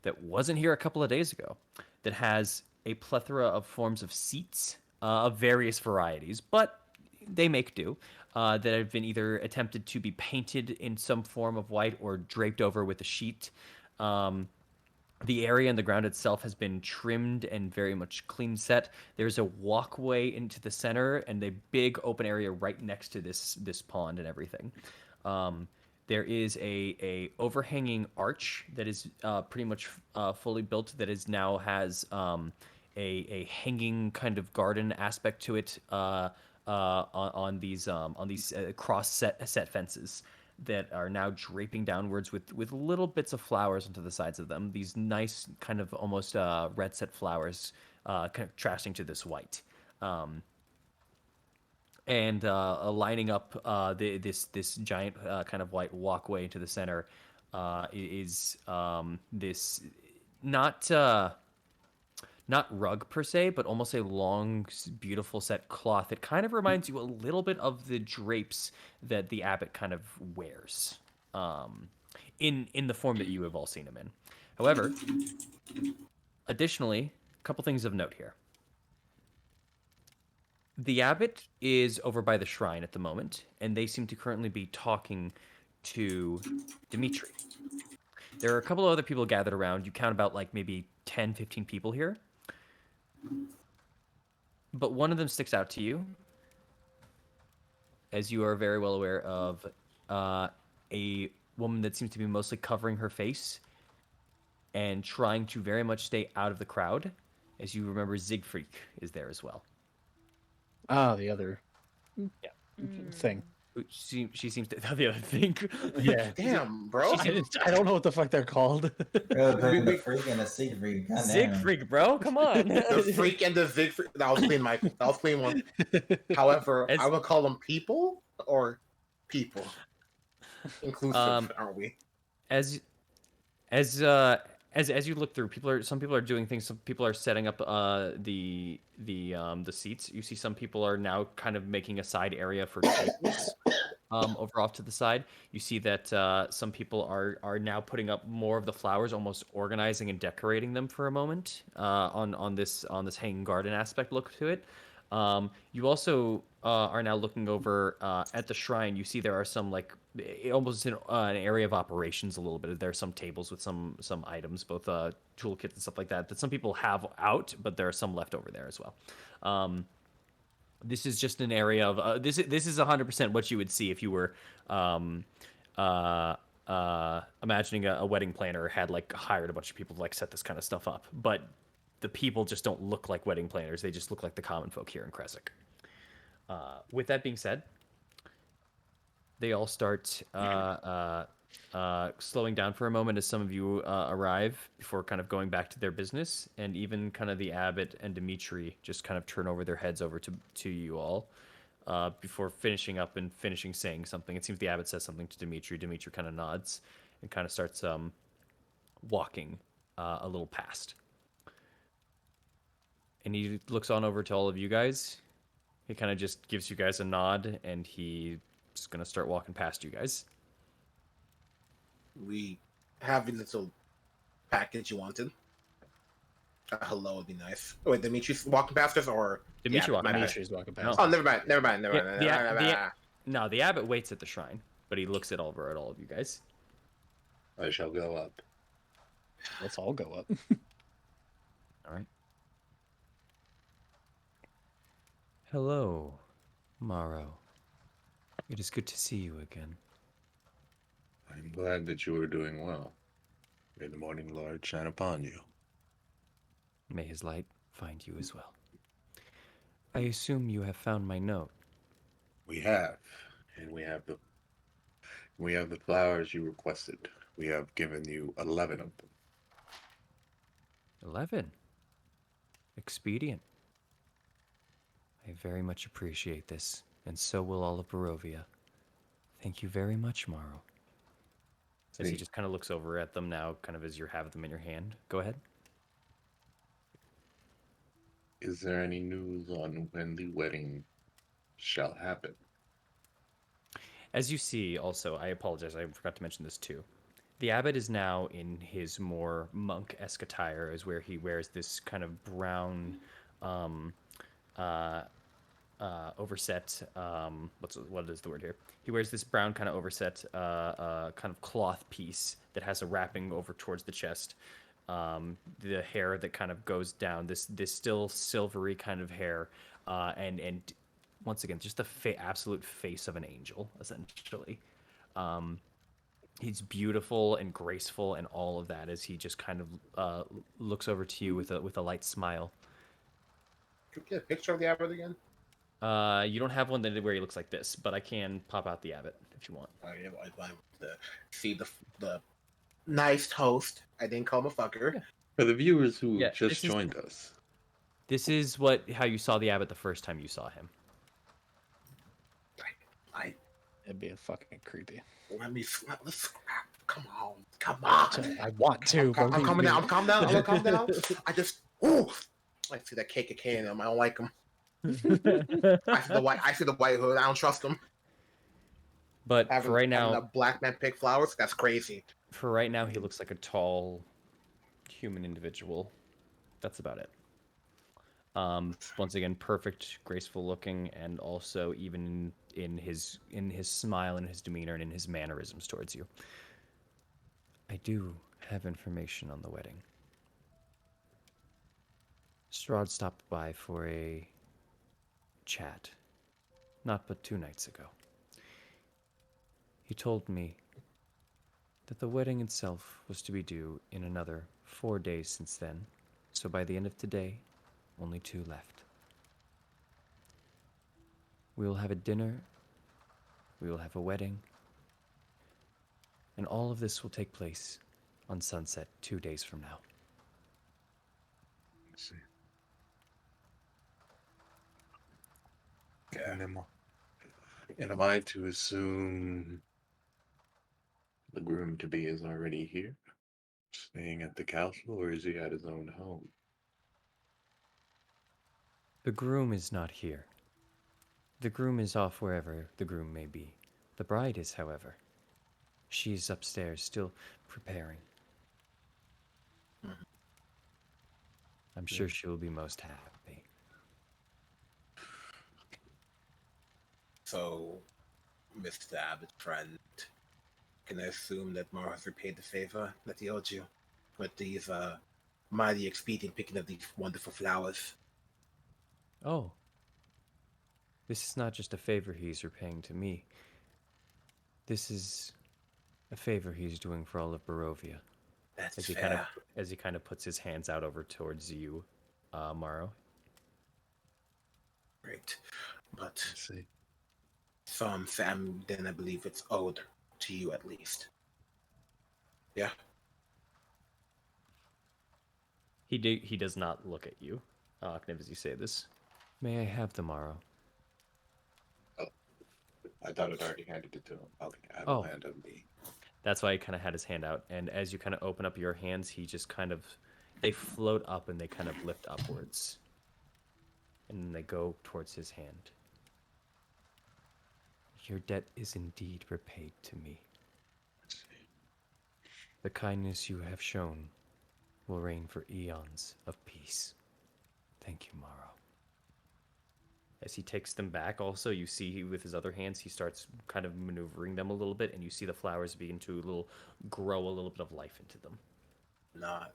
that wasn't here a couple of days ago, that has a plethora of forms of seats of various varieties, but they make do, that have been either attempted to be painted in some form of white or draped over with a sheet. The area and the ground itself has been trimmed and very much clean set. There's a walkway into the center and a big open area right next to this pond and everything. There is a overhanging arch that is pretty much fully built, that is now has a hanging kind of garden aspect to it, on these cross set fences that are now draping downwards with little bits of flowers onto the sides of them. These nice kind of almost red set flowers, contrasting to this white. And lining up this giant kind of white walkway into the center is this not not rug per se, but almost a long, beautiful set cloth. It kind of reminds you a little bit of the drapes that the abbot kind of wears, in the form that you have all seen him in. However, additionally, a couple things of note here. The abbot is over by the shrine at the moment, and they seem to currently be talking to Dimitri. There are a couple of other people gathered around. You count about like maybe 10, 15 people here. But one of them sticks out to you, as you are very well aware of a woman that seems to be mostly covering her face and trying to very much stay out of the crowd. As you remember, Siegfried is there as well.
Ah, the other thing.
She seems to the other thing.
Yeah.
Damn, bro.
I don't know what the fuck they're called.
The freak and a Siegfried. Goddamn.
Siegfried, bro, come on.
The freak and the Siegfried. That was clean, Michael. That was clean one. However, I would call them people or people. Inclusive, aren't we?
As you look through, some people are doing things. Some people are setting up the seats. You see some people are now kind of making a side area for tables over off to the side. You see that some people are now putting up more of the flowers, almost organizing and decorating them for a moment on this hanging garden aspect look to it. You also are now looking over at the shrine. You see there are some like almost an area of operations a little bit. There are some tables with some items, both toolkits and stuff like that, that some people have out, but there are some left over there as well. This is just an area of this is 100% what you would see if you were imagining a wedding planner had like hired a bunch of people to like set this kind of stuff up, but the people just don't look like wedding planners. They just look like the common folk here in Kresik. With that being said, they all start slowing down for a moment as some of you arrive before kind of going back to their business, and even kind of the abbot and Dimitri just kind of turn over their heads over to you all before finishing up and saying something. It seems the abbot says something to Dimitri. Dimitri kind of nods and kind of starts walking a little past. And he looks on over to all of you guys. He kind of just gives you guys a nod, and he's going to start walking past you guys.
We have the little package you wanted. A hello would be nice. Wait, Dimitri's walking past us, or
Dimitri's walking past.
Oh, never mind.
No, the abbot waits at the shrine, but he looks at all of you guys.
I shall go up.
Let's all go up.
All right. Hello, Morrow. It is good to see you again.
I'm glad that you are doing well. May the morning Lord shine upon you.
May his light find you as well. I assume you have found my note.
We have, and we have the flowers you requested. We have given you 11 of them.
11. Expedient. I very much appreciate this, and so will all of Barovia. Thank you very much, Morrow. As he
See,
just kind of looks over at them now, kind of as you have them in your hand. Go ahead.
is there any news on when the wedding shall happen?
As you see, also, I apologize, I forgot to mention this too. The abbot is now in his more monk-esque attire, as where he wears this kind of brown, um, uh, overset. What is the word here? He wears this brown kind of overset, kind of cloth piece that has a wrapping over towards the chest. The hair that kind of goes down. This still silvery kind of hair, and once again, just the absolute face of an angel, essentially. He's beautiful and graceful and all of that as he just kind of looks over to you with a light smile.
Can we get a picture of the abbot again?
You don't have one where he looks like this, but I can pop out the abbot if you want.
I want to see the nice host. I didn't call him a fucker.
For the viewers who
Yeah,
just joined us,
This is how you saw the abbot the first time you saw him.
I
It'd be fucking creepy.
let's come on.
I want to.
I'm coming down. I'm calm down. I'm gonna calm down. I just I see that cake of cane in him. I don't like him. I see the white hood. I don't trust him.
But for right
Having
now,
a black man pick flowers, that's crazy.
for right now, he looks like a tall human individual. That's about it. Once again, perfect, graceful looking, and also even in his smile and his demeanor and in his mannerisms towards you. I do have information on the wedding. Strahd stopped by for a chat, not but 2 nights ago. He told me that the wedding itself was to be due in another 4 days since then, so by the end of today, only 2 left. We will have a dinner, we will have a wedding, and all of this will take place on sunset 2 days from now.
let's see. And am I to assume the groom to be is already here, staying at the castle, or is he at his own home?
The groom is not here. The groom is off wherever the groom may be. The bride is, however. She is upstairs, still preparing. I'm sure she will be most happy.
So, Mr. Abbott's friend, can I assume that Mara has repaid the favor that he owed you with these mighty expedient picking of these wonderful flowers?
Oh. This is not just a favor he's repaying to me. This is a favor he's doing for all of Barovia.
That's
As he
fair.
kind of puts his hands out over towards you, Morrow.
Great. But
Let's see.
some fam, then I believe it's owed to you at least. Yeah.
He does not look at you, as you say this. May I have the Morrow?
I thought it already handed it to him. Okay, I will hand him the.
That's why he kind of had his hand out. And as you kind of open up your hands, he just kind of, they float up and they kind of lift upwards. And then they go towards his hand. Your debt is indeed repaid to me.
Let's see.
The kindness you have shown will reign for eons of peace. Thank you, Morrow. As he takes them back, also, you see with his other hands, he starts kind of maneuvering them a little bit, and you see the flowers begin to grow a little bit of life into them.
not.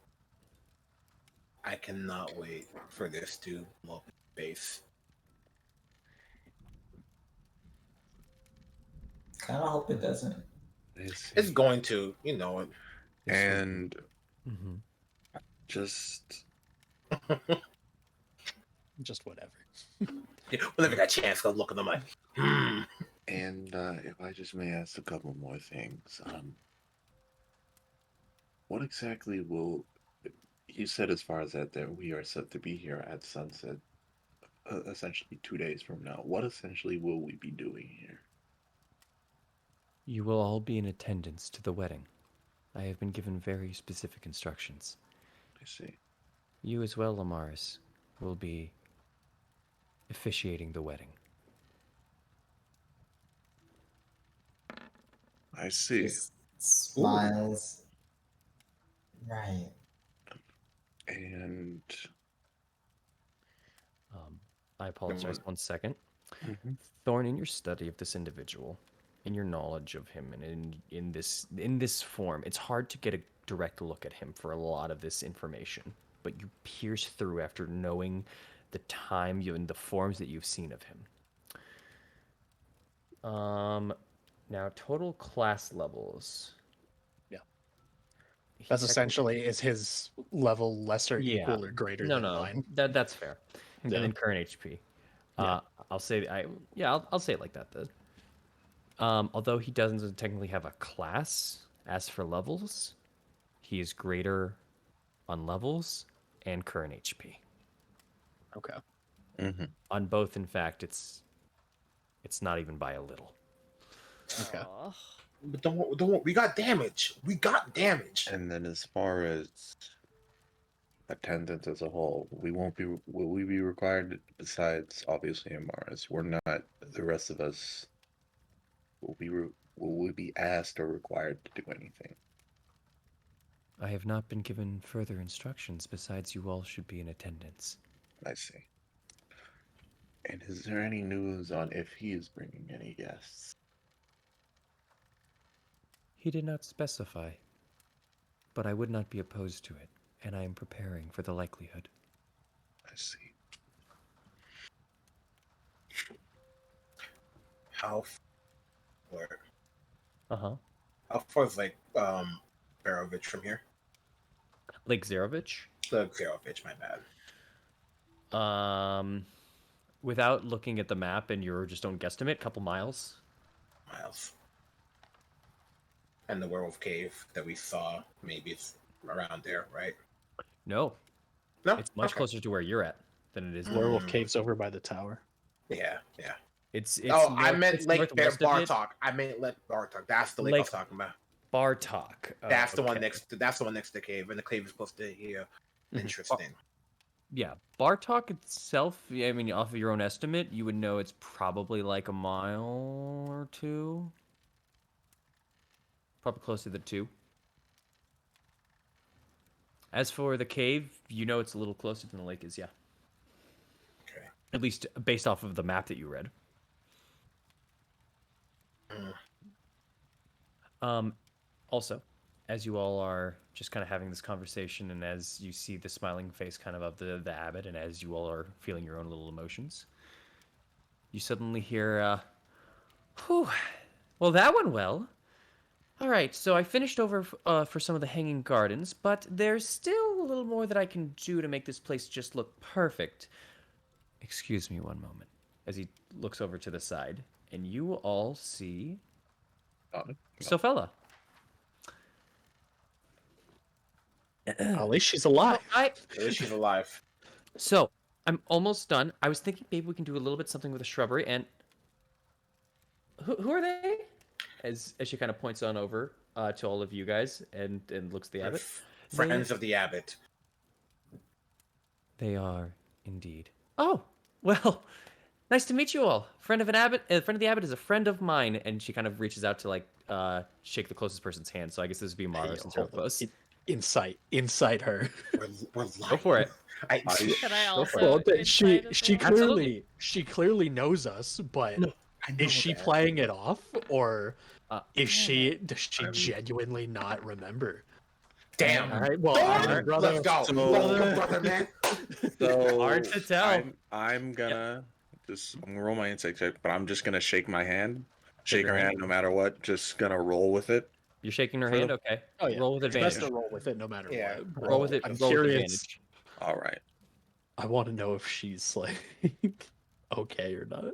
I cannot wait for this to blow up in space.
Kind of hope it doesn't.
It's going to, you know it.
And
Mm-hmm.
just
Just whatever.
Whenever I got a chance, go look at them like,
and if I just may ask a couple more things, what exactly will you said as far as that we are set to be here at sunset, essentially 2 days from now. What essentially will we be doing here?
You will all be in attendance to the wedding. I have been given very specific instructions.
I see.
You as well, Lamaris, will be officiating the wedding.
I see.
Just smiles. Right.
And
I apologize 1 second.
Mhm.
Thorn, in your study of this individual, in your knowledge of him, and in this form, it's hard to get a direct look at him for a lot of this information. But you pierce through after knowing the time you and the forms that you've seen of him. Now total class levels.
Yeah.
He
That's
technically-
essentially is his level lesser,
Yeah.
equal, or greater
no,
than
no,
mine.
that's fair.
Yeah.
And then current HP.
Yeah.
I'll say I'll say it like that then. Although he doesn't technically have a class, as for levels, he is greater on levels and current HP.
Okay.
On both, in fact, it's not even by a little.
Okay.
Aw.
but don't, we got damage. We got damage.
And then as far as attendance as a whole, will we be required, besides obviously Amaris, we're not, the rest of us, will we be asked or required to do anything?
I have not been given further instructions besides you all should be in attendance.
I see. And is there any news on if he is bringing any guests?
He did not specify, but I would not be opposed to it, and I am preparing for the likelihood.
I see.
How far?
Uh-huh.
How far is like Barovich from here?
Lake Zarovich?
The Barovich, my bad.
Without looking at the map and your just own guesstimate, couple miles.
Miles. And the werewolf cave that we saw, maybe it's around there, right?
No,
No,
it's much
Okay.
closer to where you're at than it is.
Werewolf caves over by the tower.
Yeah.
It's
I meant
it's
Lake Bear
northwest of it.
Bartok. I meant Lake Bartok. That's the lake I was talking about.
Bartok.
That's the one
Okay.
next. That's the one next to the cave, and the cave is supposed to hear. Interesting.
Yeah, Bartok itself, I mean, off of your own estimate, you would know it's probably like a mile or two. Probably closer to 2. As for the cave, you know it's a little closer than the lake is, yeah.
Okay.
At least based off of the map that you read. Also, as you all are just kind of having this conversation, and as you see the smiling face kind of the abbot, and as you all are feeling your own little emotions, you suddenly hear, whew, well, that went well. All right, so I finished over for some of the hanging gardens, but there's still a little more that I can do to make this place just look perfect. Excuse me one moment, as he looks over to the side, and you all see Sophella.
At least she's alive.
At least she's alive.
So, I'm almost done. I was thinking maybe we can do a little bit something with the shrubbery, and who are they? As she kind of points on over to all of you guys and looks at the abbot.
Friends of the abbot.
They are indeed. Oh, well, nice to meet you all. Friend of an abbot. Friend of the abbot is a friend of mine, and she kind of reaches out to like shake the closest person's hand. So I guess this would be Mara since you're close.
Incite her.
We're
Go for it.
Can I also?
Well,
incite
she
as
she
well?
clearly she clearly knows us, but is she playing it off, or does she genuinely not remember?
Damn.
All right. Well,
Thorn!
brother.
Let's go.
So-
Go, brother, man.
So
Hard to tell.
I'm gonna I'm gonna roll my insight check, but I'm just gonna shake my hand.
Shake
Shake
your
her hand
hand?
no matter what. Just gonna roll with it.
You're shaking her
For the-
hand? Okay.
Oh yeah.
Roll with
It's best
advantage.
to roll with it no matter
Yeah,
what. But
Roll with it.
I'm
Roll with
curious.
advantage.
All right.
I want to know if she's like okay or not.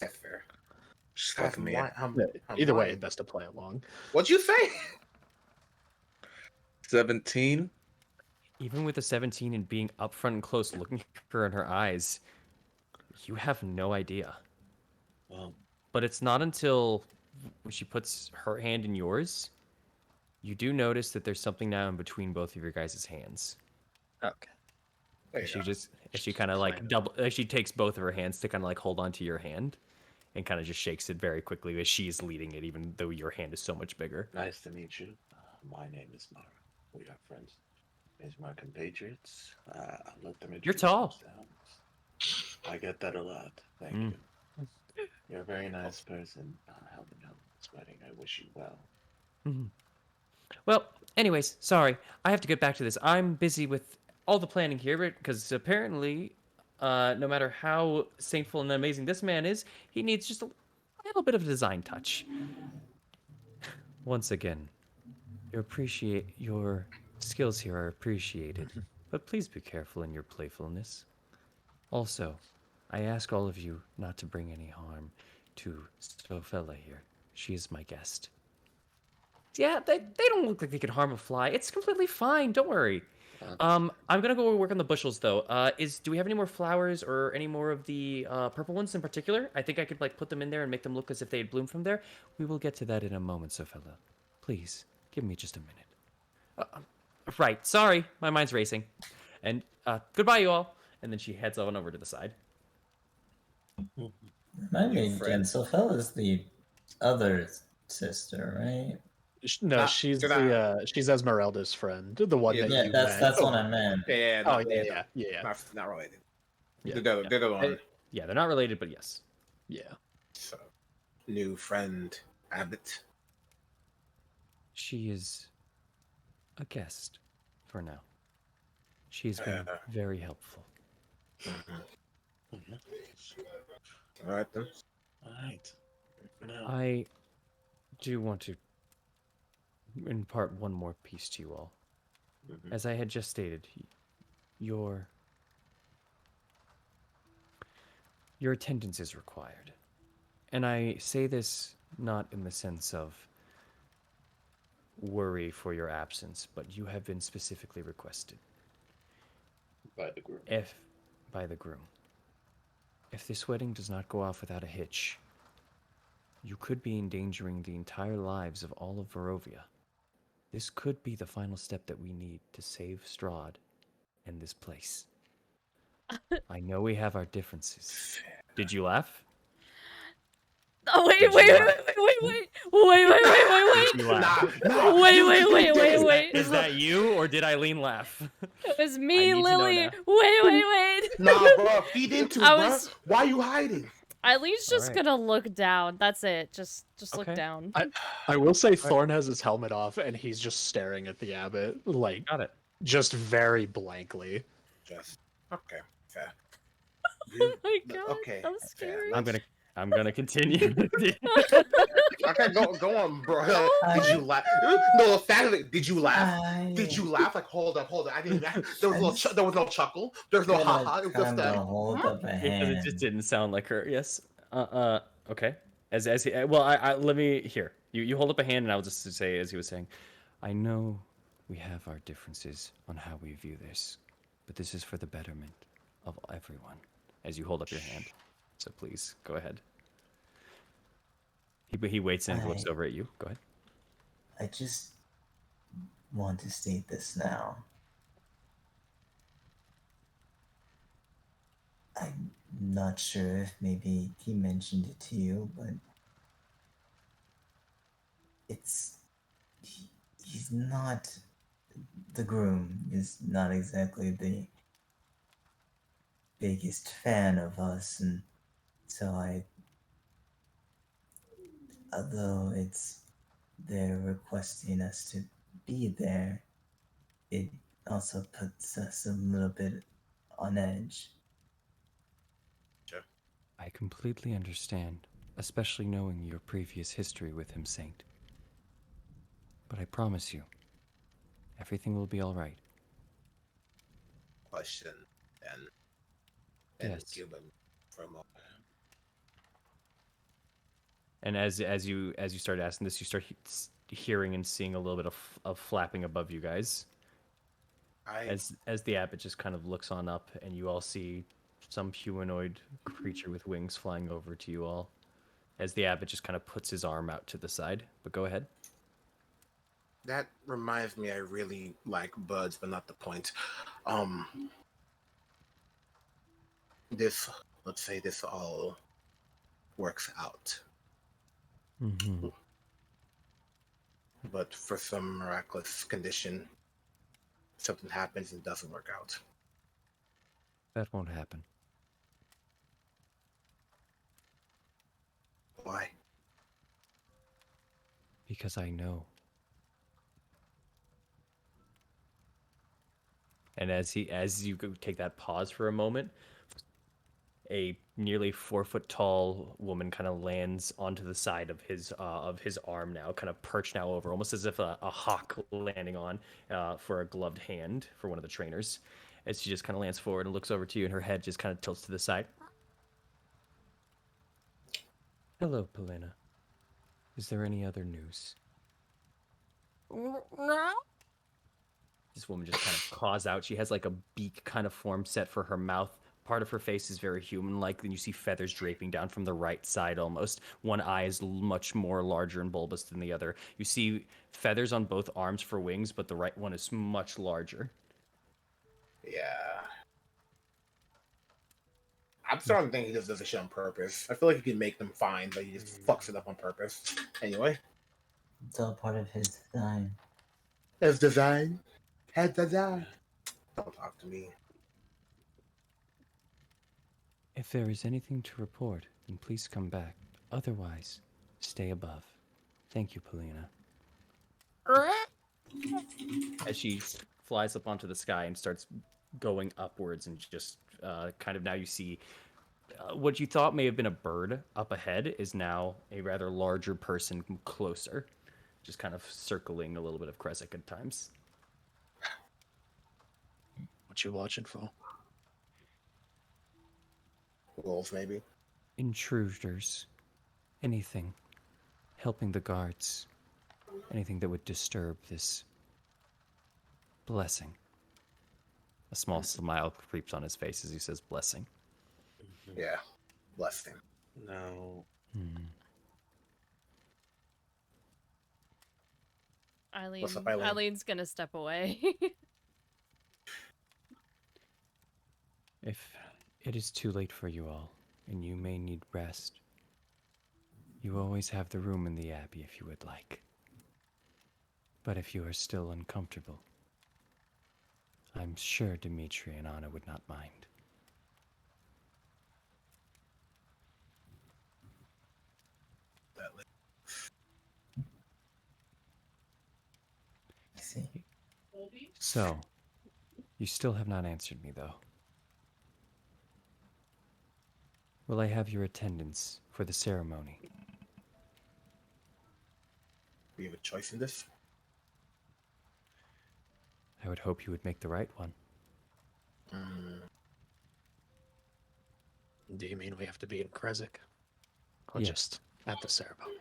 That's fair.
Just
That's
fucking me.
why
Yeah, either way,
lying.
best to play along.
What'd you say?
17.
Even with a 17 and being upfront and close, looking her in her eyes, you have no idea.
Well,
But it's not until when she puts her hand in yours, you do notice that there's something now in between both of your guys' hands.
Okay.
There you go.
She kind of like she takes both of her hands to kind of like hold onto your hand, and kind of just shakes it very quickly as she's leading it, even though your hand is so much bigger.
nice to meet you. My name is Mara. We are friends. These are my compatriots. I'll let them
You're
introduce
tall.
themselves. I get that a lot. Thank
Mm.
you. You're a very nice person. Helping out this wedding. I wish you well.
Mhm. Well, anyways, sorry. I have to get back to this. I'm busy with all the planning here because apparently, no matter how saintful and amazing this man is, he needs just a little bit of a design touch. Once again, your skills here are appreciated, but please be careful in your playfulness. Also, I ask all of you not to bring any harm to Sofella here. She is my guest. Yeah, they don't look like they could harm a fly. It's completely fine. Don't worry. I'm gonna go work on the bushels though. Do we have any more flowers or any more of the purple ones in particular? I think I could like put them in there and make them look as if they had bloomed from there. We will get to that in a moment, Sofella. Please give me just a minute. Right. Sorry, my mind's racing. And goodbye, you all. And then she heads on over to the side.
Remind me
New
again,
friend.
Sophella's the other sister, right?
No,
Nah,
she's
did
she's Esmeralda's friend, the one
Yeah,
that
Yeah,
you
that's
met.
what I meant.
Yeah,
Oh
not,
yeah.
not related.
Yeah.
Good one.
Yeah, they're not related, but yes.
Yeah.
So, new friend, Abbott.
She is a guest for now. She's been very helpful.
All right then.
All right. No.
I do want to impart one more piece to you all.
Mhm.
As I had just stated, your attendance is required. And I say this not in the sense of worry for your absence, but you have been specifically requested.
By the group.
By the groom. If this wedding does not go off without a hitch, you could be endangering the entire lives of all of Barovia. This could be the final step that we need to save Strahd and this place. I know we have our differences. Did you laugh?
Oh wait,
Did
wait,
you
wait,
laugh?
wait.
Did you laugh?
Wait.
Is that you or did Eileen laugh?
It was
I
me,
need to know
Lily.
now.
Wait.
Nah, bro, feed into it,
I
bro.
was-
Why you hiding?
Eileen's just
Alright.
gonna look down. That's it. Just look
Okay.
down.
I will say Thorn has his helmet off and he's just staring at the abbot, like
Got it.
just very blankly.
Just okay, fair.
Oh my god,
Okay,
I'm
fair.
scared.
I'm gonna continue.
Okay, go on, bro. Did you laugh? No, the fact of it, did you laugh? Did you laugh? Like, hold up. I didn't. There was no chuckle. There was no haha. It was just
Kinda hold up a
Because
hand.
it just didn't sound like her. Yes. Okay. As he, well, I let me here. You hold up a hand, and I'll just say as he was saying, I know we have our differences on how we view this, but this is for the betterment of everyone. As you hold up your hand, so please go ahead. He waits and looks over at you. Go ahead.
I just want to state this now. I'm not sure if maybe he mentioned it to you, but he's not, the groom is not exactly the biggest fan of us, and so although they're requesting us to be there, it also puts us a little bit on edge.
Sure.
I completely understand, especially knowing your previous history with him, Saint. But I promise you, everything will be all right.
Question then. And
Yes.
Cuban for a moment.
And as you start asking this, you start hearing and seeing a little bit of flapping above you guys. As the abbot just kind of looks on up, and you all see some humanoid creature with wings flying over to you all. As the abbot just kind of puts his arm out to the side. But go ahead.
That reminds me, I really like buds, but not the point. This, let's say this all works out.
Mm-hmm.
But for some miraculous condition, something happens and doesn't work out.
That won't happen.
Why?
Because I know.
And as you take that pause for a moment, a nearly 4 foot tall woman kind of lands onto the side of his arm now, kind of perched now over, almost as if a hawk landing on for a gloved hand for one of the trainers. As she just kind of lands forward and looks over to you, and her head just kind of tilts to the side.
Hello, Polina. Is there any other news?
This woman just kind of caws out. She has like a beak kind of form set for her mouth. Part of her face is very human-like. Then you see feathers draping down from the right side almost. One eye is much more larger and bulbous than the other. You see feathers on both arms for wings, but the right one is much larger.
Yeah. I'm starting to think he just does this shit on purpose. I feel like he can make them fine, but he just fucks it up on purpose. Anyway.
It's all part of his design.
His design. His design. Don't talk to me.
If there is anything to report, then please come back. Otherwise, stay above. Thank you, Polina.
As she flies up onto the sky and starts going upwards, and just kind of now you see what you thought may have been a bird up ahead is now a rather larger person closer, just kind of circling a little bit of Kresik at times.
What you watching for?
Wolves, maybe.
Intruders. Anything. Helping the guards. Anything that would disturb this blessing.
A small smile creeps on his face as he says blessing.
Yeah. Bless him.
No.
What's up, Eileen?
Eileen's gonna step away.
If it is too late for you all, and you may need rest, you always have the room in the Abbey if you would like. But if you are still uncomfortable, I'm sure Dimitri and Anna would not mind.
I see.
So, you still have not answered me, though. Will I have your attendance for the ceremony?
Do you have a choice in this?
I would hope you would make the right one.
Do you mean we have to be in Kresik? Or
Yes.
just at the ceremony?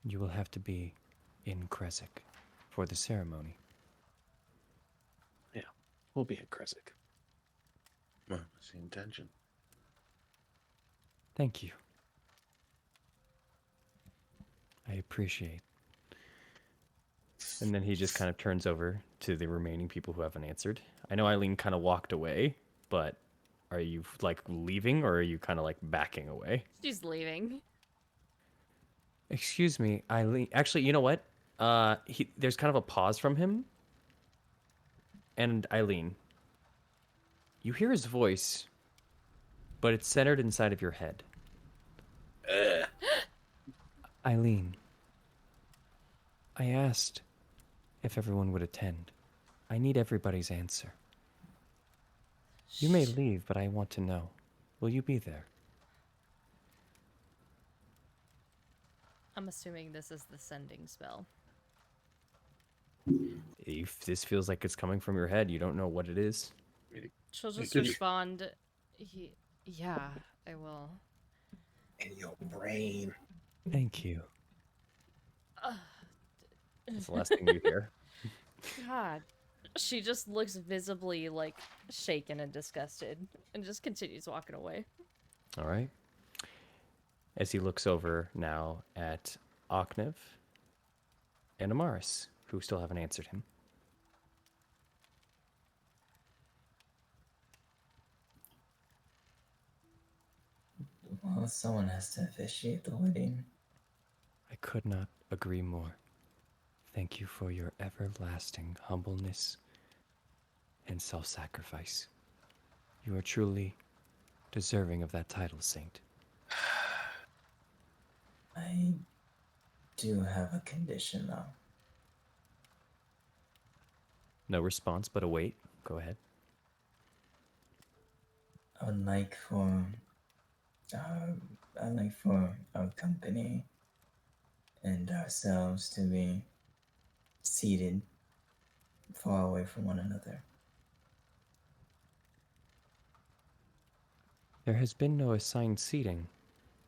You will have to be in Kresik for the ceremony.
Yeah, we'll be in Kresik.
Well, that's the intention.
Thank you. I appreciate.
And then he just kind of turns over to the remaining people who haven't answered. I know Eileen kind of walked away, but are you like leaving, or are you kind of like backing away?
She's leaving.
Excuse me,
Eileen, actually, you know what? There's kind of a pause from him. And Eileen, you hear his voice, but it's centered inside of your head.
Eileen. I asked if everyone would attend. I need everybody's answer. You may leave, but I want to know. Will you be there?
I'm assuming this is the sending spell.
If this feels like it's coming from your head, you don't know what it is.
She'll just
could-
respond, yeah, I will.
In your brain.
Thank you.
That's the last thing you hear.
God. She just looks visibly, like, shaken and disgusted, and just continues walking away.
All right. As he looks over now at Oknev and Amaris, who still haven't answered him.
Well, someone has to officiate the wedding.
I could not agree more. Thank you for your everlasting humbleness and self-sacrifice. You are truly deserving of that title, Saint.
I do have a condition, though.
No response, but a wait. Go ahead.
I would like for, I'd like for our company and ourselves to be seated far away from one another.
There has been no assigned seating,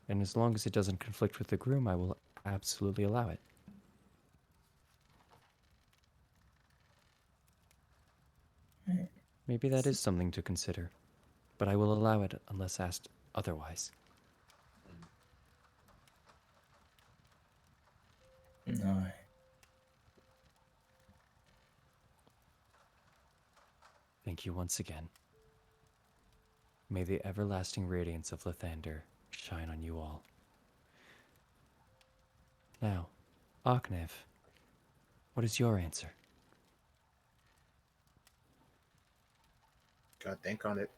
and as long as it doesn't conflict with the groom, I will absolutely allow it.
Right.
Maybe that is something to consider, but I will allow it unless asked otherwise.
No,
Thank you once again. May the everlasting radiance of Lathander shine on you all. Now, Oknev, what is your answer?
Gotta think on it.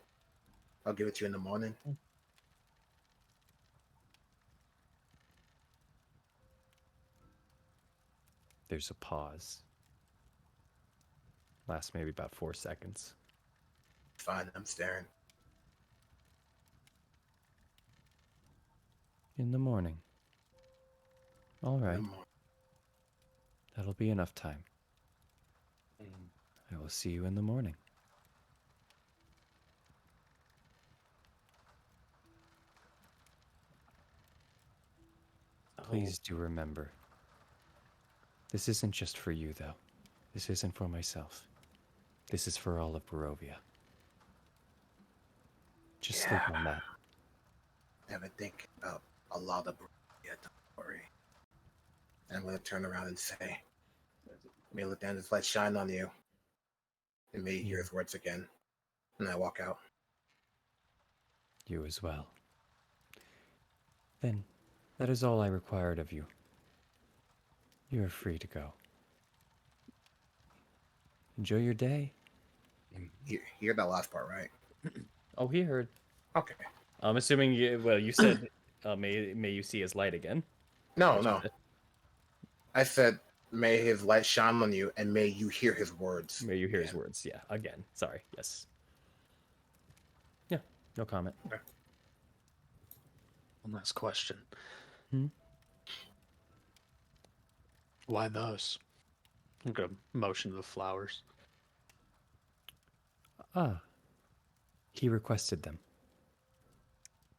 I'll give it to you in the morning.
There's a pause. Lasts maybe about 4 seconds.
Fine, I'm staring.
In the morning. All
In the
right,
morning.
that'll be enough time. I will see you in the morning. Please do remember. This isn't just for you, though. This isn't for myself. This is for all of Barovia. Just sleep on that.
Never think about a lot of yet, don't worry. I'm gonna turn around and say, may Lathander's light shine on you. And may you hear his words again. And I walk out.
You as well. Then, that is all I required of you. You are free to go. Enjoy your day.
You hear that last part, right?
Oh, he heard.
Okay.
I'm assuming you said may you see his light again.
No. I said, may his light shine on you and may you hear his words.
May you hear his words. Yeah, again. Sorry. Yes. Yeah, no comment.
Okay.
One last question.
Hmm?
Why those? I'm gonna motion to the flowers.
Ah. He requested them.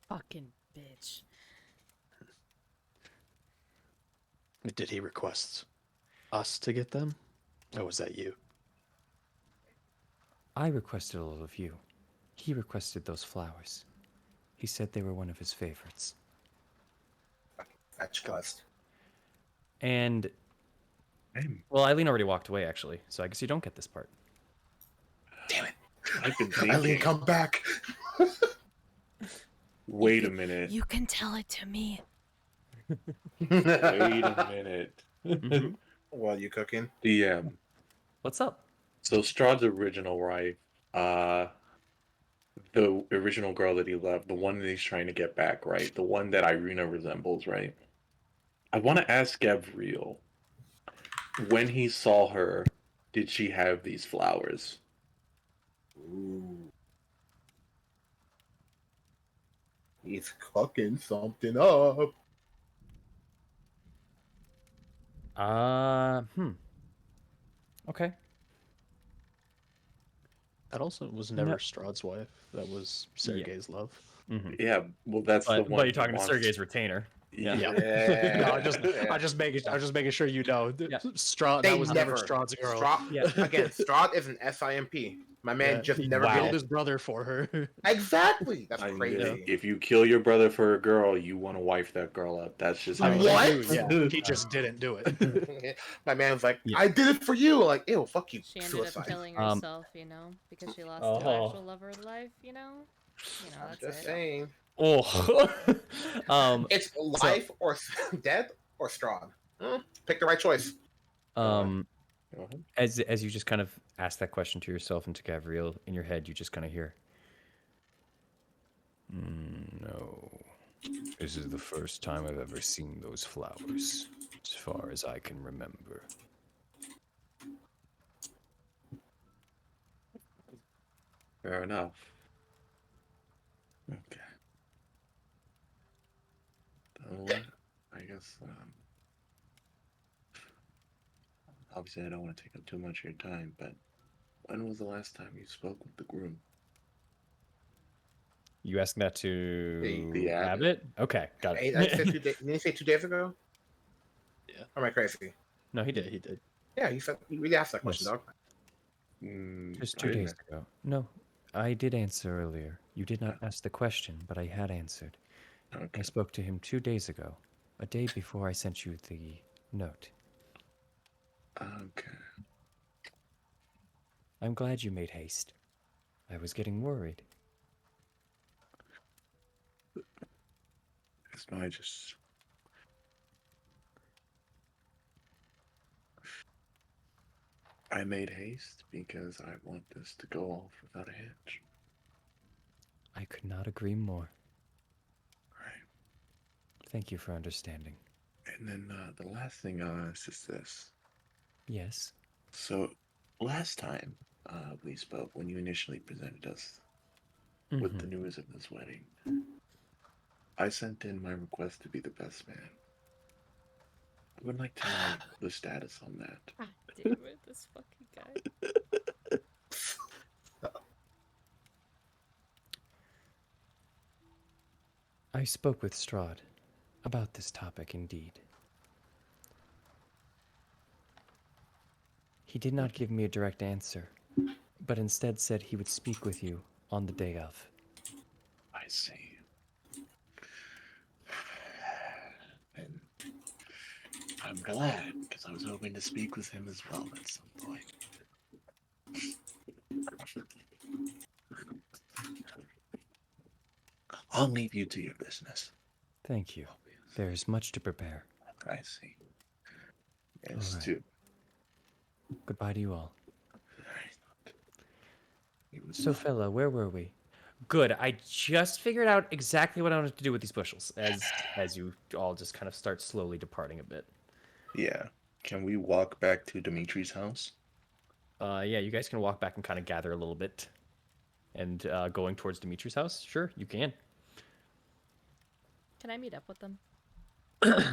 Fucking bitch.
Did he request us to get them? Or was that you?
I requested all of you. He requested those flowers. He said they were one of his favorites.
Fetch quest.
And well, Eileen already walked away actually, so I guess you don't get this part.
Damn it.
I've been
Eileen,
thinking.
come back.
Wait a minute.
You can tell it to me.
Wait a minute.
Mhm.
While you cooking?
DM.
What's up?
So Strahd's original wife, the original girl that he left, the one that he's trying to get back, right? The one that Irina resembles, right? I want to ask Gabriel when he saw her did she have these flowers?
Ooh. He's cooking something up.
Okay.
That also was
No.
never Strahd's wife. That was Sergei's love.
Mm-hmm.
Yeah, well, that's the
But
one.
you're talking to
wants-
Sergei's retainer. Yeah.
Yeah. No,
Yeah.
I just making sure you know.
Yeah.
Strahd.
They
That was never
never.
Strahd's girl.
Strahd,
Yeah.
again, Strahd is an SIMP. My man
Yeah,
just
he
never
killed
did
his brother for her.
Exactly. That's
I mean,
crazy.
if you kill your brother for a girl, you want to wife that girl up. That's just how
What?
it is.
Yeah, he just didn't do it.
My man's like,
Yeah.
I did it for you. Like, ew, fuck you.
She ended
Suicide.
up killing
Um,
herself, you know, because she lost
Oh.
her actual lover of life, you know? You know,
I'm
that's
just
it.
saying.
Oh.
It's life or death or Strahd. Pick the right choice.
As you just kind of ask that question to yourself and to Gavriel, in your head, you just kind of hear, no. This is the first time I've ever seen those flowers, as far as I can remember.
Fair enough. Okay. What? I guess. Obviously, I don't want to take up too much of your time, but when was the last time you spoke with the groom?
You asking that to
The abbot.
Abbott? Okay, got
Hey,
it.
I said 2 days. Didn't he say 2 days ago?
Yeah.
Or am I crazy?
No, he
Yeah,
did.
he did.
Yeah, he said. You really asked that question,
Yes.
dog.
Just
I
2
didn't
days ago. No, I did answer earlier. You did not ask the question, but I had answered. I
Okay.
spoke to him 2 days ago, a day before I sent you the note.
Okay.
I'm glad you made haste. I was getting worried.
I just. I made haste because I want this to go off without a hitch.
I could not agree more.
Right.
Thank you for understanding.
And then the last thing I'll ask is this.
Yes.
So, last time we spoke, when you initially presented us with the news of this wedding, I sent in my request to be the best man. I would like to know the status on that.
God damn it, this fucking guy.
I spoke with Strahd about this topic indeed. He did not give me a direct answer, but instead said he would speak with you on the day of.
I see. And I'm glad, because I was hoping to speak with him as well at some point. I'll leave you to your business.
Thank you. There is much to prepare.
I see. Yes,
All right.
too.
Goodbye to you all.
He was
So, fella, where were we? Good. I just figured out exactly what I wanted to do with these bushels, as you all just kind of start slowly departing a bit.
Yeah. Can we walk back to Dimitri's house?
Yeah, you guys can walk back and kind of gather a little bit. And going towards Dimitri's house? Sure, you can.
Can I meet up with them?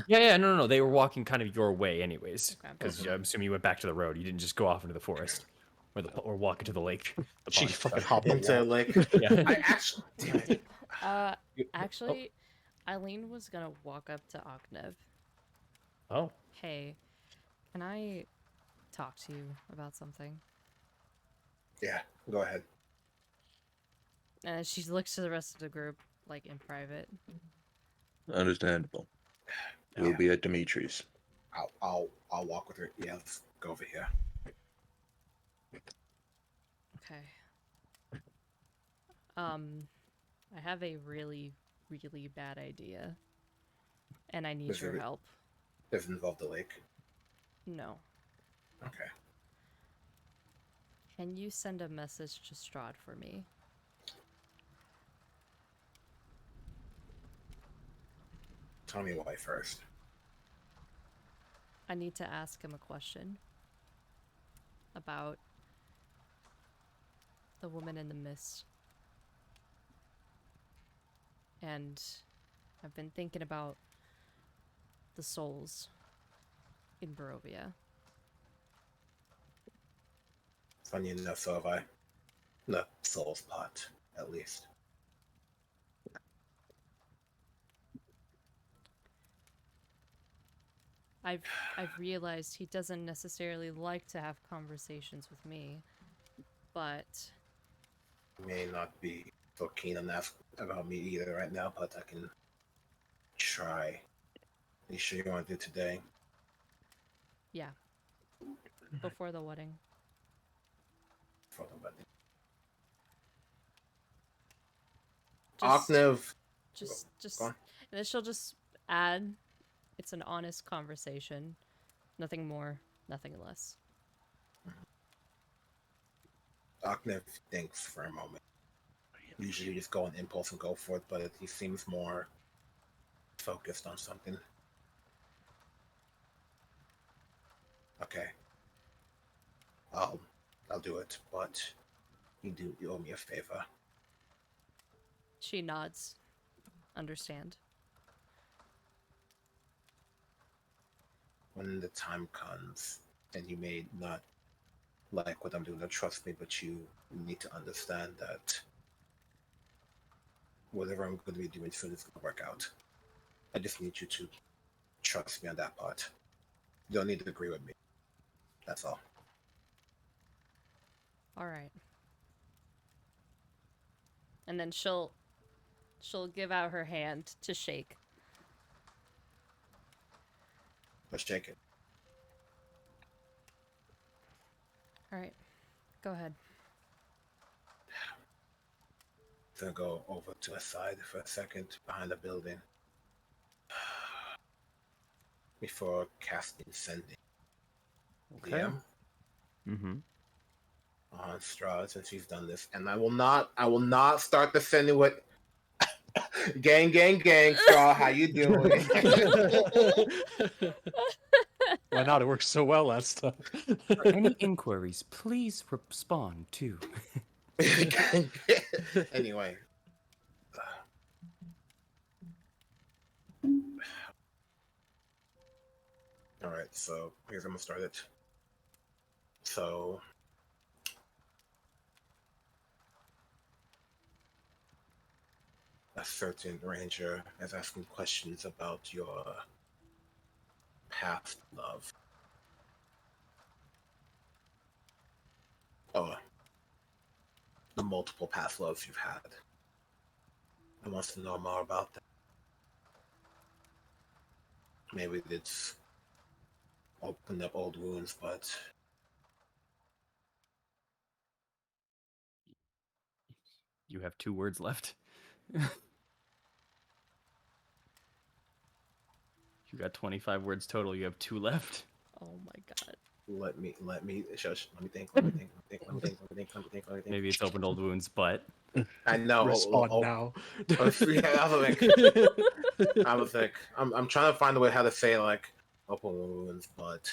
Yeah, no. They were walking kind of your way anyways.
Okay.
Because I'm assuming you went back to the road. You didn't just go off into the forest. Or walk into the lake. The
She
pond.
fucking hopped in.
Into like,
Yeah.
I actually, damn it.
Actually, Eileen was gonna walk up to Oknev.
Oh.
Hey, can I talk to you about something?
Yeah, go ahead.
And she looks to the rest of the group, like in private.
Understandable. We'll
Yeah.
be at Dimitri's.
I'll walk with her. Yeah, let's go over here.
Okay. I have a really, really bad idea. And I need
Is
your
it-
help.
Does it involve the lake?
No.
Okay.
Can you send a message to Strahd for me?
Tell me why first.
I need to ask him a question. about the woman in the mist. And I've been thinking about the souls in Barovia.
Funny enough, so have I. The soul's pot, at least.
I've realized he doesn't necessarily like to have conversations with me, but
May not be so keen on that about me either right now, but I can try. Are you sure you want to do today?
yeah, before the wedding.
For the wedding.
Just,
Octave.
just,
Go on.
and then she'll just add, it's an honest conversation, nothing more, nothing less.
Octave thinks for a moment. Usually you just go on impulse and go for it, but he seems more focused on something. Okay. I'll do it, but you owe me a favor.
She nods. Understand.
When the time comes, and you may not like what I'm doing, to trust me, but you need to understand that whatever I'm going to be doing soon is going to work out. I just need you to trust me on that part. You don't need to agree with me. That's all.
All right. And then she'll give out her hand to shake.
Let's shake it.
All right. Go ahead.
I'm going to go over to the side for a second, behind the building, before casting Sending.
Okay.
Yeah.
Mm-hmm.
On Strahd, since he's done this, and I will not start the Sending with gang, Strahd, how you doing?
Why not? It worked so well last time.
For any inquiries, please respond to.
Anyway. Alright, so here's how I'm gonna start it. So a certain ranger is asking questions about your past love. Oh, the multiple past loves you've had. I wants to know more about that. Maybe it's opened up old wounds, but
You have 2 words left. You got 25 words total. You have 2 left.
Oh my god.
let me shush. Let me think.
Maybe it's opened old wounds, but
I know.
Respond now.
Yeah, I was like, I'm trying to find a way how to say like open wounds, but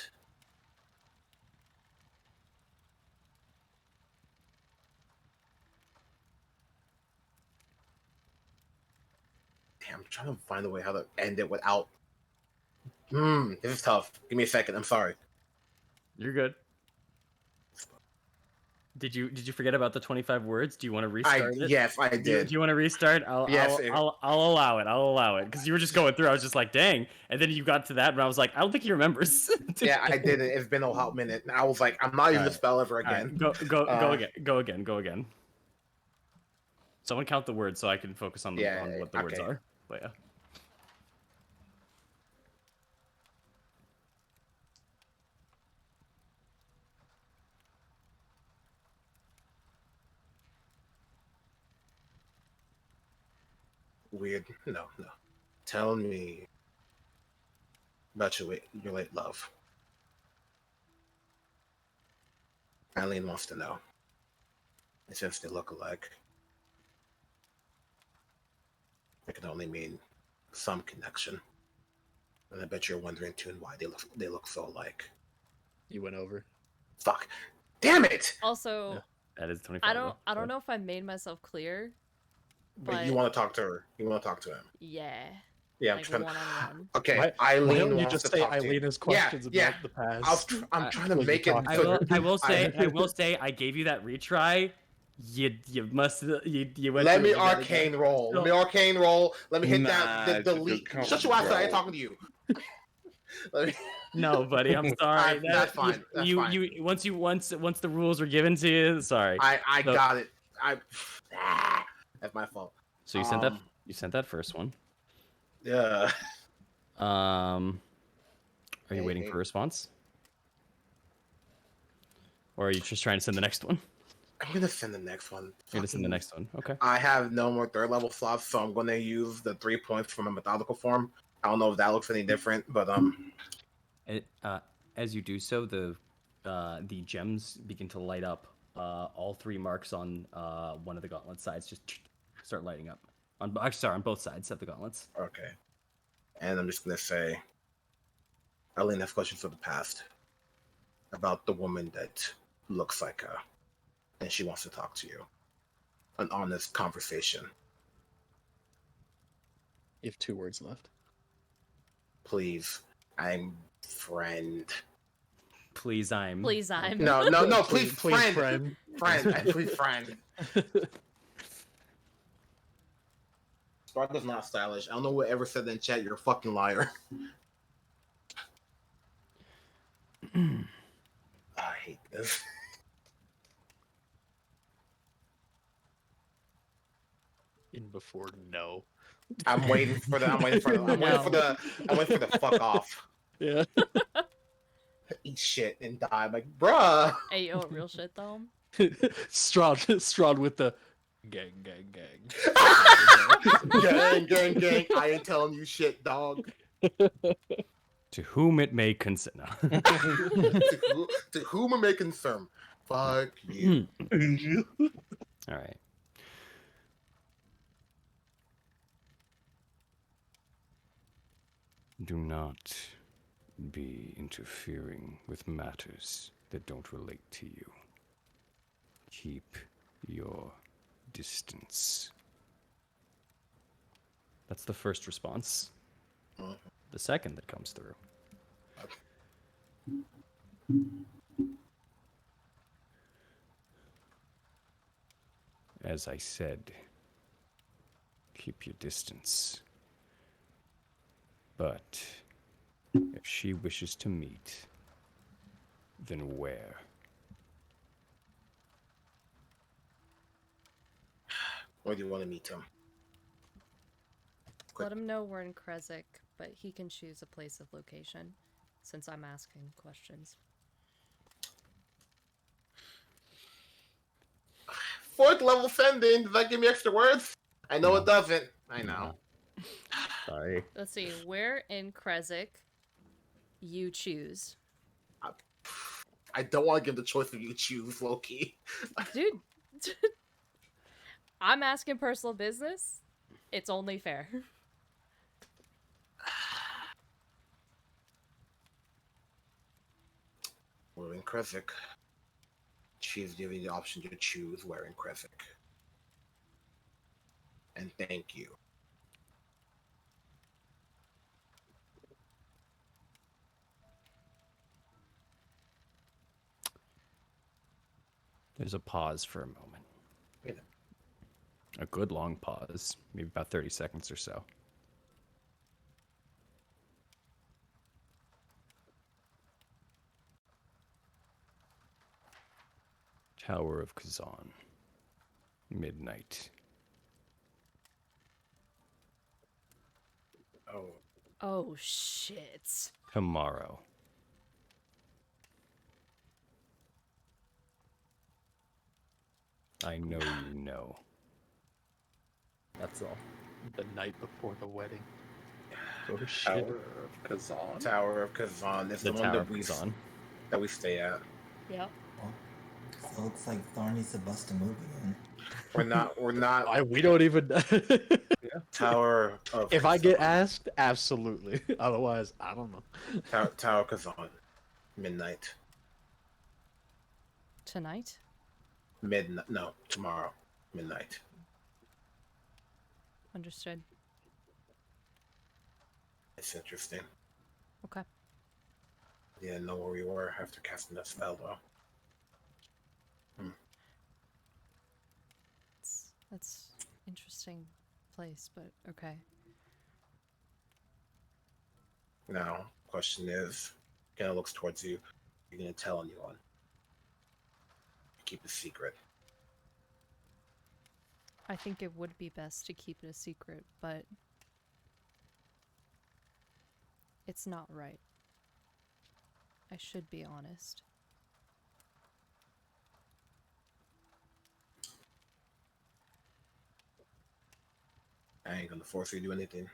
damn, I'm trying to find a way how to end it without. This is tough. Give me a second. I'm sorry.
you're good. Did you forget about the 25 words? Do you want to restart it?
Yes, I
Do
did.
you want to restart?
Yes,
I'll allow it. I'll allow it because you were just going through. I was just like, dang, and then you got to that, and I was like, I don't think he remembers.
Yeah, I did it. It's been a hot minute. And I was like, I'm not using the spell ever again.
Right. Go again. Someone count the words so I can focus on on what the words are. But yeah.
Weird. No. Tell me about your late love. Eileen wants to know. And since they look alike, it can only mean some connection. And I bet you're wondering too why they look so alike.
You went over.
Fuck. Damn it!
Also,
Yeah.
That is 25.
I don't know if I made myself clear,
But you want to talk to her. You want to talk to him.
yeah,
Yeah, I'm
like
trying.
one-on-one.
Okay,
Why
Eileen
don't you
wants
just
to
say
talk to you.
Eileen has
Yeah,
questions
yeah.
about the past?
I'm trying to
Will you
make it.
talk
I
to
will.
her?
I will say. I will say. I gave you that retry. You must. You went
Let
through
me
it again.
arcane roll. Let me arcane roll. Let me hit
Nah,
the
it's a
delete.
good
Shut your ass up! I ain't
bro.
talking to you. Let me...
No, buddy. I'm sorry.
That's fine. That's
you,
fine.
you once the rules are given to you. Sorry.
I
So-
got it. That's my fault.
So you sent that. You sent that first one.
Yeah.
Are you waiting
Hey.
for a response? Or are you just trying to send the next one?
I'm gonna send the next one.
You're gonna send the next one. Okay.
I have no more third level slots, so I'm gonna use the 3 points from a methodical form. I don't know if that looks any different, but
As you do so, the gems begin to light up. All 3 marks on one of the gauntlet sides just start lighting up. On both sides of the gauntlets.
okay. And I'm just gonna say, Eileen has questions for the past about the woman that looks like her, and she wants to talk to you. An honest conversation.
You have 2 words left.
Please, I'm friend.
Please, I'm.
Please, I'm.
No, please, friend.
friend.
Friend, please, friend. Strahd is not stylish. I don't know whoever said that in chat. You're a fucking liar. I hate this.
In before no.
I'm waiting for the fuck off.
Yeah.
Eat shit and die. I'm like, bruh.
Hey, yo, real shit though.
Strahd with the gang.
gang. I ain't telling you shit, dog.
To whom it may concern.
to whom it may concern. Fuck you.
All right. Do not be interfering with matters that don't relate to you. Keep your distance. That's the first response. The second that comes through. As I said, keep your distance. But if she wishes to meet, then where?
Where do you want to meet him?
Let him know we're in Krezik, but he can choose a place of location, since I'm asking questions.
4th level sending. Does that give me extra words? I know it doesn't. I know.
Sorry.
Let's see, where in Krezik you choose.
I don't want to give the choice for you to choose, Loki.
Dude, I'm asking personal business. It's only fair.
We're in Krezik. She's giving you the option to choose where in Krezik. And thank you.
There's a pause for a moment.
Wait
A good long pause, maybe about 30 seconds or so. Tower of Kazan. Midnight.
Oh.
Oh, shit.
Tomorrow. I know you know. That's all.
The night before the wedding. Oh
Tower
shit.
of Kazan.
Tower of Kazan. It's
The
the,
Tower
one
of Kazan.
that we stay at.
Yep.
So it looks like Thor needs to bust a move again.
We're not
We don't even.
Tower of
If I get
Kazan.
asked, absolutely. Otherwise, I don't know.
Tower of Kazan. Midnight.
Tonight?
Midnight. No, tomorrow. Midnight.
Understood.
It's interesting.
Okay.
Yeah, know where we were after casting that spell, though.
That's interesting place, but okay.
Now, question is, kind of looks towards you. You're gonna tell anyone. Keep it secret.
I think it would be best to keep it a secret, but it's not right. I should be honest.
I ain't gonna force you to do anything,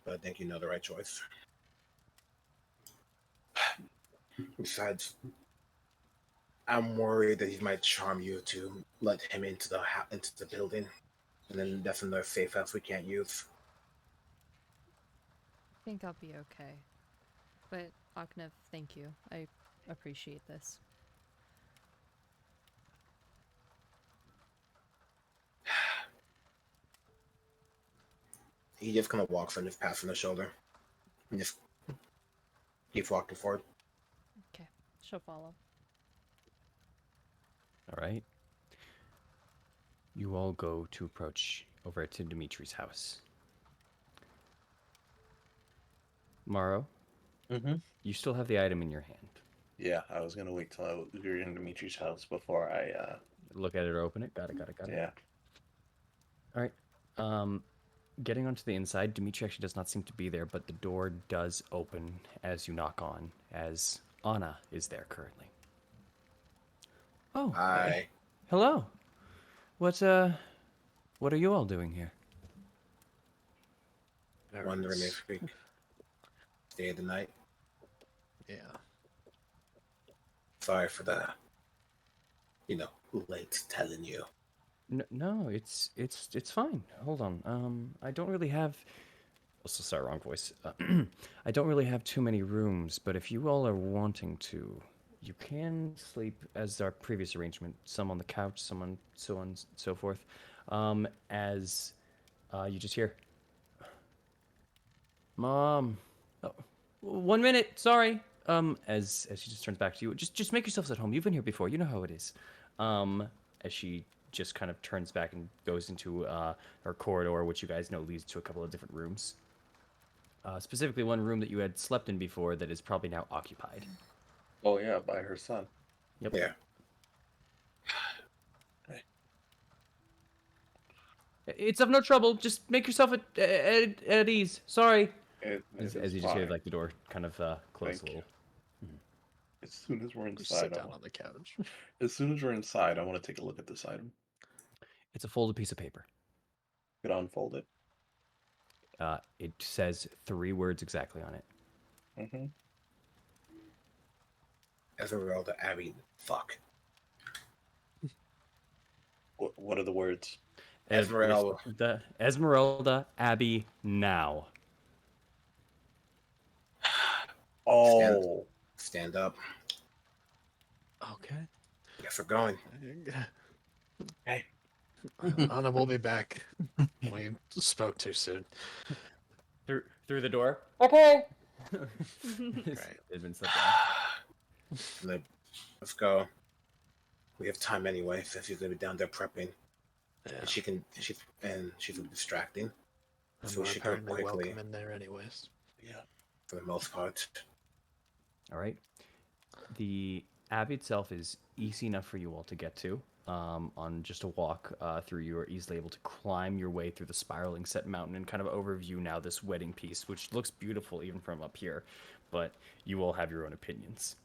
but I think you know the right choice. Besides, I'm worried that he might charm you to let him into the building, and then that's another safe house we can't use.
I think I'll be okay. But, Aknev, thank you. I appreciate this.
He just kind of walks and just pats on the shoulder, and just keeps walking forward.
Okay, she'll follow.
All right. You all go to approach over to Dimitri's house. Morrow, you still have the item in your hand.
Yeah, I was gonna wait till we were in Dimitri's house before I
Look at it or open it. Got it.
yeah.
All right. Getting onto the inside, Dimitri actually does not seem to be there, but the door does open as you knock on, as Anna is there currently. Oh,
Hi.
hello. What are you all doing here?
Wondering if we stay the night.
Yeah.
Sorry for the, late telling you.
No, it's fine. Hold on. I don't really have. Also, sorry, wrong voice. I don't really have too many rooms, but if you all are wanting to, you can sleep as our previous arrangement. Some on the couch, some on so forth. As you just hear, Mom. Oh, 1 minute. Sorry. As she just turns back to you, just make yourselves at home. You've been here before. You know how it is. As she just kind of turns back and goes into her corridor, which you guys know leads to a couple of different rooms. Specifically, one room that you had slept in before that is probably now occupied.
Oh yeah, by her son.
Yep.
Yeah.
It's of no trouble. Just make yourself at ease. Sorry.
As
As you just hear like the door kind of close a little.
As soon as we're
Just sit
inside,
down on the couch.
as soon as we're inside, I want to take a look at this item.
It's a folded piece of paper.
Could I unfold it?
It says 3 words exactly on it.
Mm-hmm.
Esmeralda, Abby, fuck.
What are the words?
Esmeralda, Abby, now.
Oh.
Stand up.
Okay.
Guess we're going.
Hey.
Anna will be back. We spoke too soon.
Through the door. Okay.
Right.
It's been slept on.
Let's go. We have time anyway, since she's gonna be down there prepping.
Yeah.
And she's distracting.
And
So
we're
we should go
apparently
quickly.
welcome in there anyways.
Yeah.
For the most part.
All right. The abbey itself is easy enough for you all to get to. On just a walk through, you are easily able to climb your way through the spiraling set mountain and kind of overview now this wedding piece, which looks beautiful even from up here, but you all have your own opinions.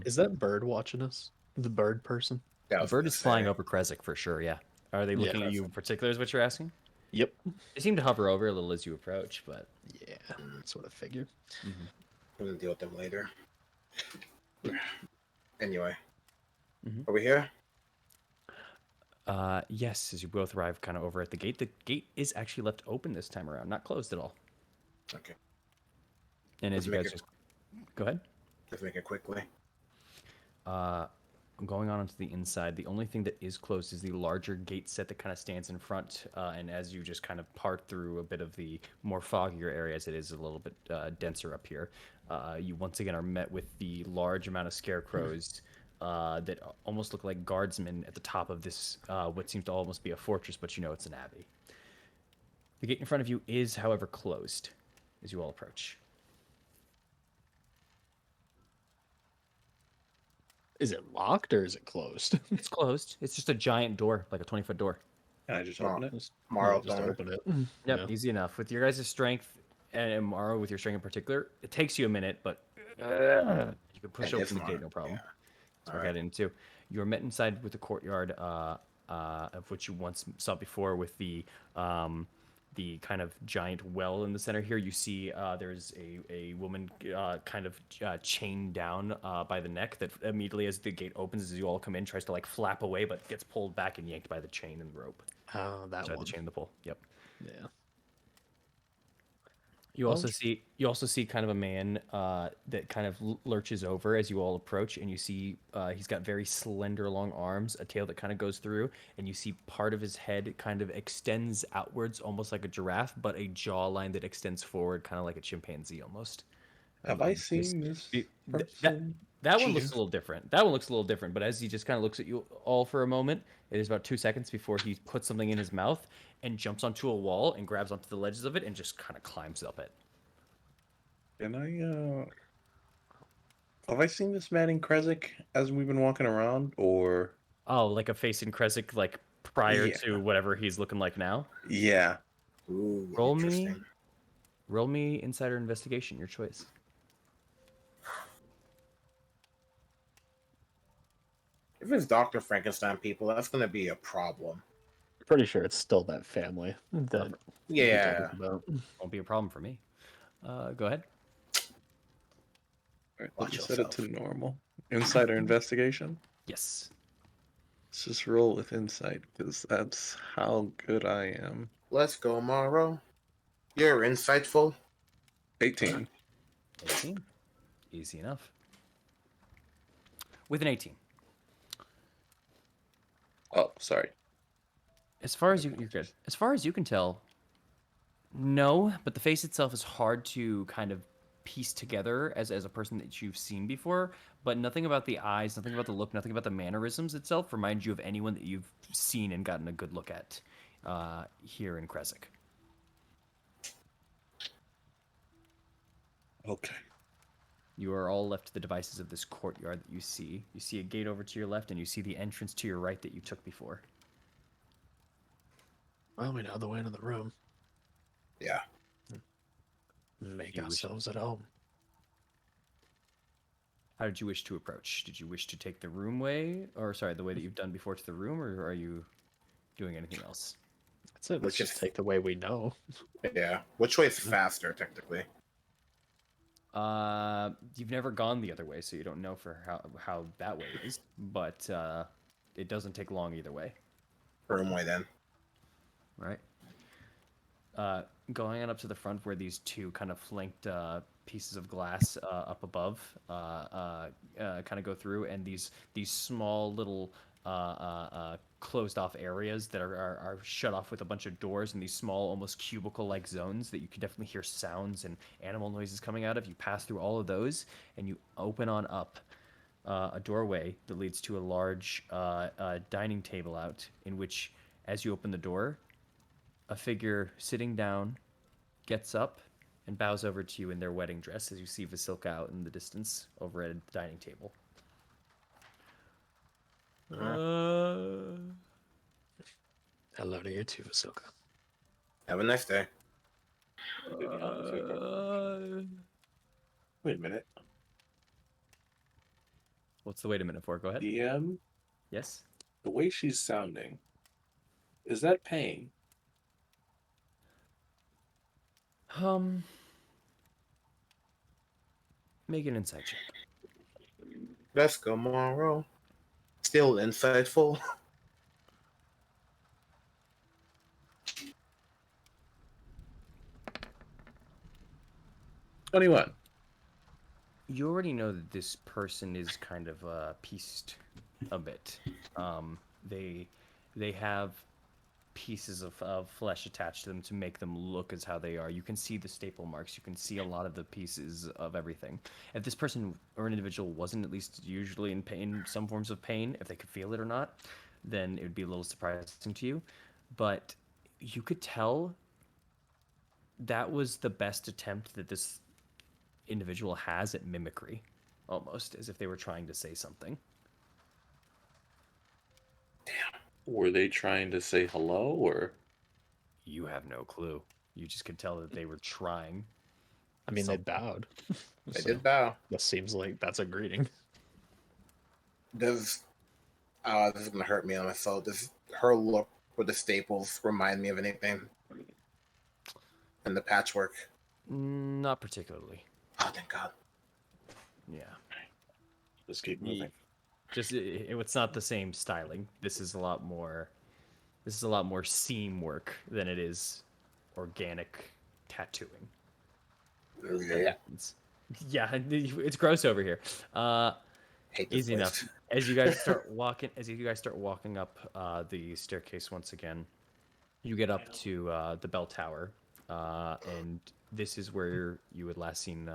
Is that bird watching us? The bird person?
The bird is flying over Kresik for sure, yeah. Are they looking at you in particular is what you're asking?
Yep.
They seem to hover over a little as you approach, but...
Yeah, that's what I figured.
We're gonna deal with them later. Anyway. Are we here?
Yes, as you both arrive kind of over at the gate. The gate is actually left open this time around, not closed at all.
Okay.
And as you guys just... Go ahead.
Let's make it quickly.
Going on into the inside, the only thing that is closed is the larger gate set that kind of stands in front. And as you just kind of part through a bit of the more foggier areas, it is a little bit denser up here. You once again are met with the large amount of scarecrows that almost look like guardsmen at the top of this, what seems to almost be a fortress, but you know it's an abbey. The gate in front of you is, however, closed as you all approach.
Is it locked or is it closed?
It's closed. It's just a giant door, like a 20-foot door.
Can I just open it?
Just,
Morrow
just
throwing.
open it.
Yep,
Yeah.
easy enough. With your guys' strength, and Maro with your strength in particular, it takes you a minute, but you can push
It
open
is
the gate,
mine,
no problem.
yeah.
So we'll
Alright.
head into. You are met inside with the courtyard of which you once saw before, with the kind of giant well in the center here. You see there's a woman kind of chained down by the neck that immediately as the gate opens, as you all come in, tries to like flap away, but gets pulled back and yanked by the chain and the rope.
Oh, that
Sorry,
one.
the chain and the pole. Yep.
Yeah.
You also see kind of a man that kind of lurches over as you all approach, and you see he's got very slender, long arms, a tail that kind of goes through, and you see part of his head kind of extends outwards, almost like a giraffe, but a jawline that extends forward, kind of like a chimpanzee almost.
Have I seen this
That
person?
that one looks
Jeez.
a little different. That one looks a little different, but as he just kind of looks at you all for a moment, it is about 2 seconds before he puts something in his mouth and jumps onto a wall and grabs onto the ledges of it and just kind of climbs up it.
Can I, have I seen this man in Kresik as we've been walking around, or?
Oh, like a face in Kresik, like prior
Yeah.
to whatever he's looking like now.
Yeah.
Ooh,
Roll
interesting.
me insider investigation. Your choice.
If it's Dr. Frankenstein people, that's gonna be a problem.
Pretty sure it's still that family that you're
Yeah.
talking about.
Won't be a problem for me. Go ahead.
All right, let
Watch
me set it
yourself.
to normal. Insider investigation.
Yes.
Let's just roll with insight, because that's how good I am.
Let's go, Morrow. You're insightful.
18.
18. Easy enough. With an 18.
Oh, sorry.
As far as you're good. As far as you can tell, no, but the face itself is hard to kind of piece together as a person that you've seen before, but nothing about the eyes, nothing about the look, nothing about the mannerisms itself reminds you of anyone that you've seen and gotten a good look at here in Kresik.
Okay.
You are all left to the devices of this courtyard that you see. You see a gate over to your left, and you see the entrance to your right that you took before.
Well, we know the way to the room.
Yeah.
Make
You wish-
ourselves at home.
How did you wish to approach? Did you wish to take the room way, or sorry, the way that you've done before to the room, or are you doing anything else?
That's it. Let's just take the way we know.
Yeah. Which way is faster, technically?
You've never gone the other way, so you don't know for how that way is, but it doesn't take long either way.
Room way then.
Right. Going on up to the front where these two kind of flanked pieces of glass up above kind of go through, and these small little closed off areas that are shut off with a bunch of doors, and these small, almost cubicle like zones that you can definitely hear sounds and animal noises coming out of. You pass through all of those, and you open on up a doorway that leads to a large dining table out, in which, as you open the door, a figure sitting down gets up and bows over to you in their wedding dress, as you see Vasilka out in the distance over at a dining table.
Hello to you too, Vasilka.
Have a nice day.
Wait a minute.
What's the wait a minute for? Go ahead.
DM,
Yes?
the way she's sounding, is that pain?
Make an insight check.
Let's go, Morrow. Still insightful.
21.
You already know that this person is kind of pieced a bit. They have pieces of flesh attached to them to make them look as how they are. You can see the staple marks. You can see a lot of the pieces of everything. If this person or an individual wasn't at least usually in pain, some forms of pain, if they could feel it or not, then it would be a little surprising to you. But you could tell that was the best attempt that this individual has at mimicry, almost as if they were trying to say something.
Were they trying to say hello, or?
You have no clue. You just could tell that they were trying.
I mean, they
something.
bowed.
They did bow.
That seems like that's a greeting.
Does this is gonna hurt me on my soul. Does her look with the staples remind me of anything? And the patchwork?
Not particularly.
Oh, thank God.
Yeah.
Just keep moving.
Just it's not the same styling. This is a lot more. This is a lot more seam work than it is organic tattooing.
Yeah.
Yeah, it's gross over here.
Hate this
Easy
place.
enough. As you guys start walking up the staircase once again, you get up to the bell tower, and this is where you had last seen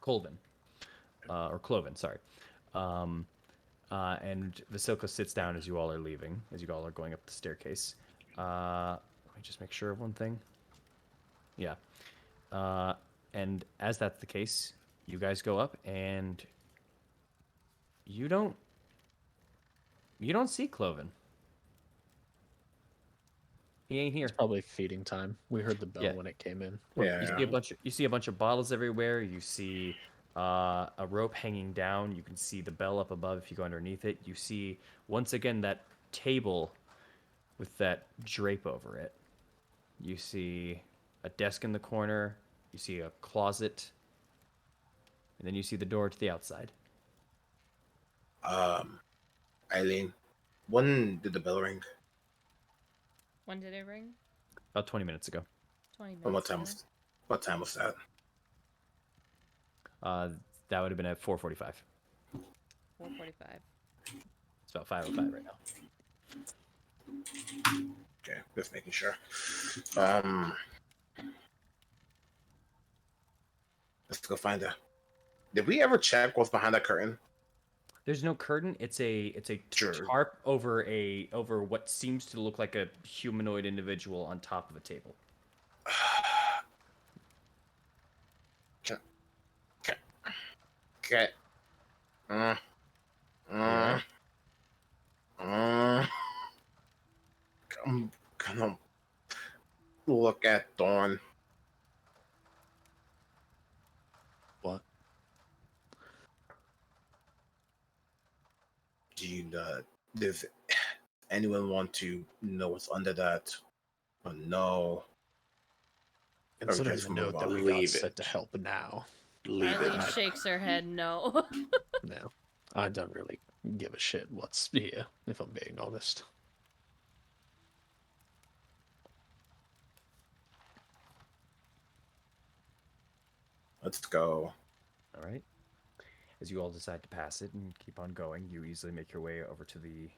Colvin, or Cloven, sorry. And Vasilka sits down as you all are leaving, as you all are going up the staircase. Let me just make sure of one thing. Yeah. And as that's the case, you guys go up, and you don't see Cloven. He ain't here.
It's probably feeding time. We heard the bell
Yeah.
when it came in.
Yeah.
You see a bunch of bottles everywhere. You see a rope hanging down. You can see the bell up above if you go underneath it. You see once again that table with that drape over it. You see a desk in the corner. You see a closet. And then you see the door to the outside.
Eileen, when did the bell ring?
When did it ring?
About 20 minutes ago.
20 minutes.
And what time
ago.
was? What time was that?
That would have been at 4:45.
4:45.
It's about 5:05 right now.
Okay, just making sure. Let's go find her. Did we ever check what's behind that curtain?
There's no curtain. It's a
Sure.
tarp over what seems to look like a humanoid individual on top of a table.
Okay. I'm gonna look at Dawn.
What?
Does anyone want to know what's under that? Oh no.
Considering
just
the note
move
that
on.
we got
Leave
set
it.
to help now.
Leave
Eileen
it.
shakes her head no.
No, I don't really give a shit what's here, if I'm being honest.
Let's go.
All right. As you all decide to pass it and keep on going, you easily make your way over to the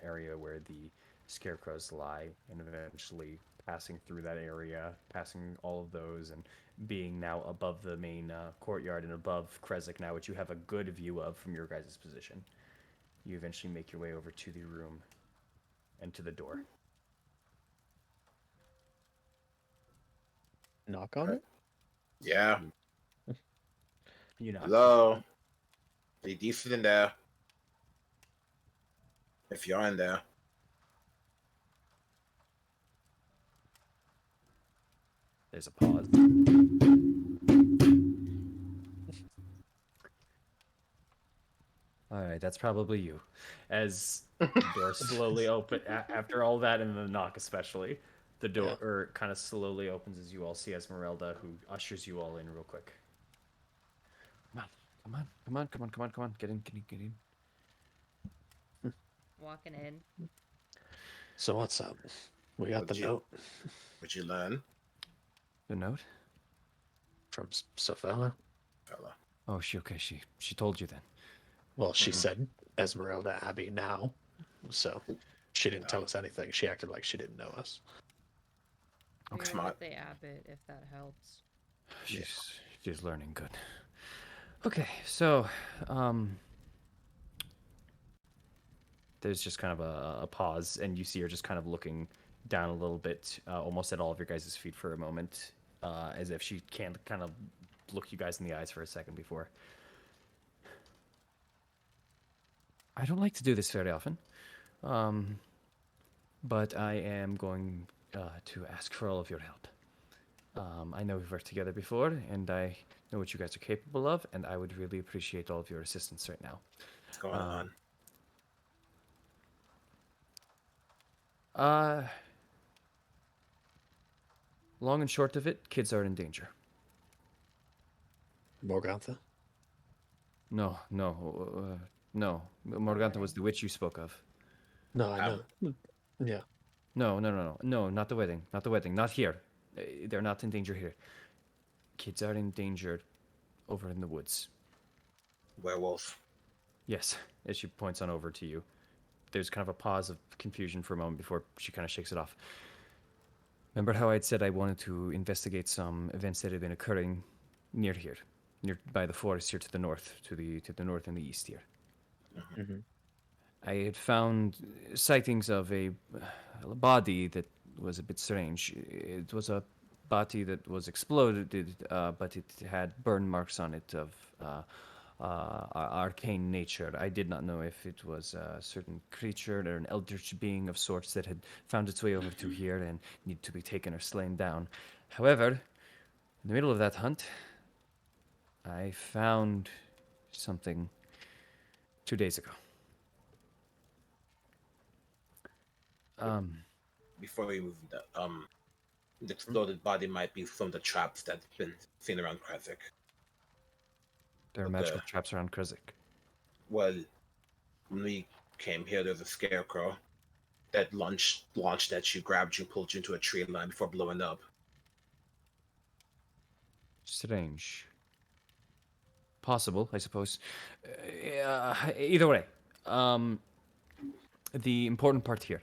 area where the scarecrows lie, and eventually passing through that area, passing all of those, and being now above the main courtyard and above Krezik now, which you have a good view of from your guys' position. You eventually make your way over to the room and to the door.
Knock on it?
Yeah.
You know.
Hello. Are you decent in there? If you're in there.
There's a pause. All right, that's probably you. As the door slowly open after all that, and the knock especially, the door kind of slowly opens as you all see Esmeralda, who ushers you all in real quick. Come on! Get in!
Walking in.
So what's up? We got the note
What'd you learn,
The note?
from Sophella.
fella?
Oh, okay. She told you then.
Well, she said Esmeralda Abbey now, so she didn't tell us anything. She acted like she didn't know us.
We were
Smart.
with the abbot, if that helps.
She's learning good. Okay, so there's just kind of a pause, and you see her just kind of looking down a little bit, almost at all of your guys' feet for a moment, as if she can't kind of look you guys in the eyes for a second before. I don't like to do this very often, but I am going to ask for all of your help. I know we've worked together before, and I know what you guys are capable of, and I would really appreciate all of your assistance right now.
What's going on?
Long and short of it, kids are in danger.
Morgantha?
No. Morgantha was the witch you spoke of.
No, I know. Yeah.
No, not the wedding. Not the wedding. Not here. They're not in danger here. Kids are in danger over in the woods.
Werewolf.
Yes, as she points on over to you. There's kind of a pause of confusion for a moment before she kind of shakes it off. Remember how I'd said I wanted to investigate some events that had been occurring near here, near by the forest here to the north, to the north and the east here.
Mm-hmm.
I had found sightings of a body that was a bit strange. It was a body that was exploded, but it had burn marks on it of arcane nature. I did not know if it was a certain creature or an eldritch being of sorts that had found its way over to here and needed to be taken or slain down. However, in the middle of that hunt, I found something 2 days ago.
Before we move, the exploded body might be from the traps that's been seen around Krezik.
There are
Okay.
magical traps around Krezik.
Well, when we came here, there's a scarecrow that launched at you, grabbed you, pulled you into a tree line before blowing up.
Strange. Possible, I suppose. Either way, the important part here.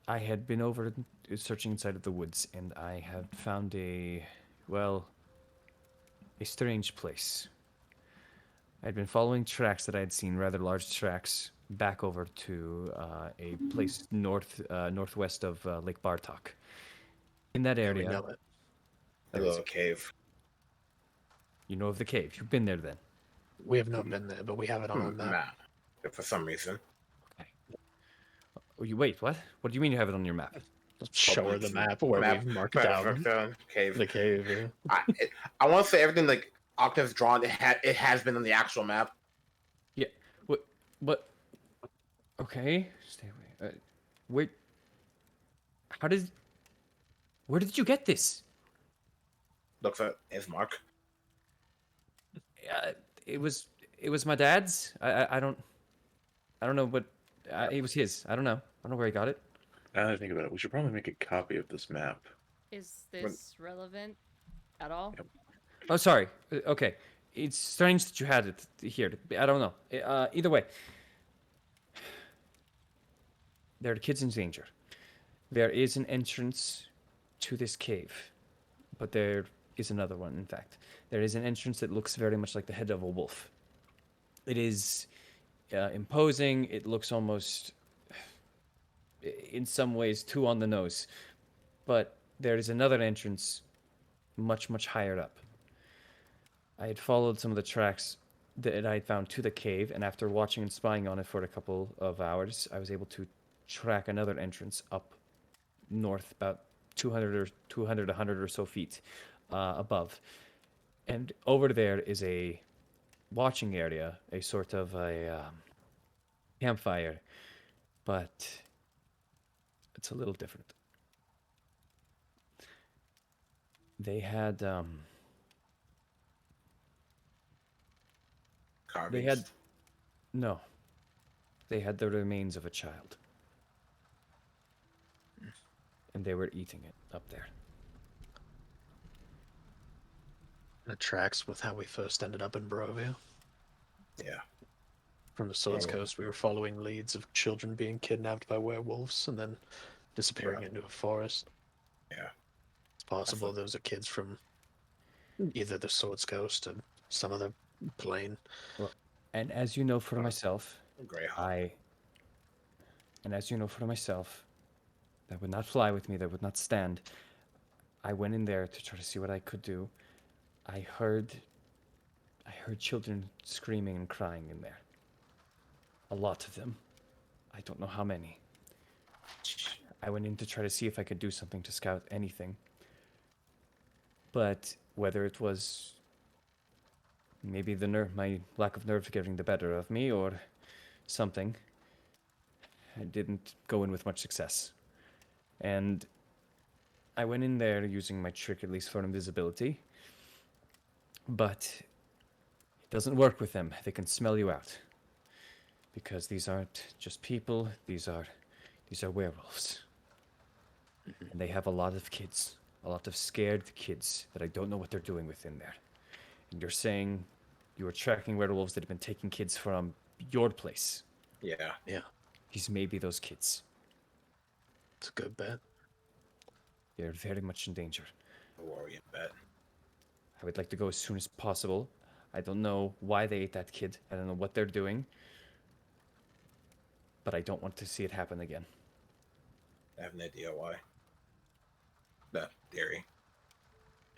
I had been over searching inside of the woods, and I had found a strange place. I'd been following tracks that I had seen, rather large tracks, back over to a place northwest of Lake Bartok. In that
Yeah, we
area,
know it.
A little cave.
you know of the cave. You've been there then.
We have not been there, but we have it on our map.
Map. For some reason.
Okay. Oh, wait, what? What do you mean you have it on your map?
Show her the map where we've marked down
Cave.
the cave. Yeah.
I want to say everything like Octave's drawn. It has been on the actual map.
Yeah. What? Okay. Stay away. Wait. Where did you get this?
Looks at his mark.
It was my dad's. I don't know, but it was his. I don't know where he got it.
Now that I think about it, we should probably make a copy of this map.
Is this relevant at all?
Yep.
Oh, sorry. Okay. It's strange that you had it here. I don't know. Either way, there are kids in danger. There is an entrance to this cave, but there is another one, in fact. There is an entrance that looks very much like the head of a wolf. It is imposing. It looks almost, in some ways, too on the nose. But there is another entrance much, much higher up. I had followed some of the tracks that I had found to the cave, and after watching and spying on it for a couple of hours, I was able to track another entrance up north, about 200, 100 or so feet above. And over there is a watching area, a sort of a campfire, but it's a little different. They had
Carvings.
no. They had the remains of a child. And they were eating it up there.
It tracks with how we first ended up in Barovia.
Yeah.
From the Swords
Oh.
Coast, we were following leads of children being kidnapped by werewolves and then disappearing
Right.
into a forest.
Yeah.
It's possible
what-
those are kids from either the Swords Coast or some other plane.
Well, and as you know for myself,
Greyhawk.
and as you know for myself, that would not fly with me, that would not stand. I went in there to try to see what I could do. I heard children screaming and crying in there. A lot of them. I don't know how many. I went in to try to see if I could do something to scout anything. But whether it was maybe my lack of nerve getting the better of me or something, I didn't go in with much success. And I went in there using my trick, at least for invisibility. But it doesn't work with them. They can smell you out. Because these aren't just people, these are werewolves. And they have a lot of kids, a lot of scared kids that I don't know what they're doing within there. And you're saying you were tracking werewolves that have been taking kids from your place.
Yeah.
Yeah,
These may be those kids.
it's a good bet.
They're very much in danger.
Warrior bet.
I would like to go as soon as possible. I don't know why they ate that kid. I don't know what they're doing. But I don't want to see it happen again.
I have an idea why. The theory.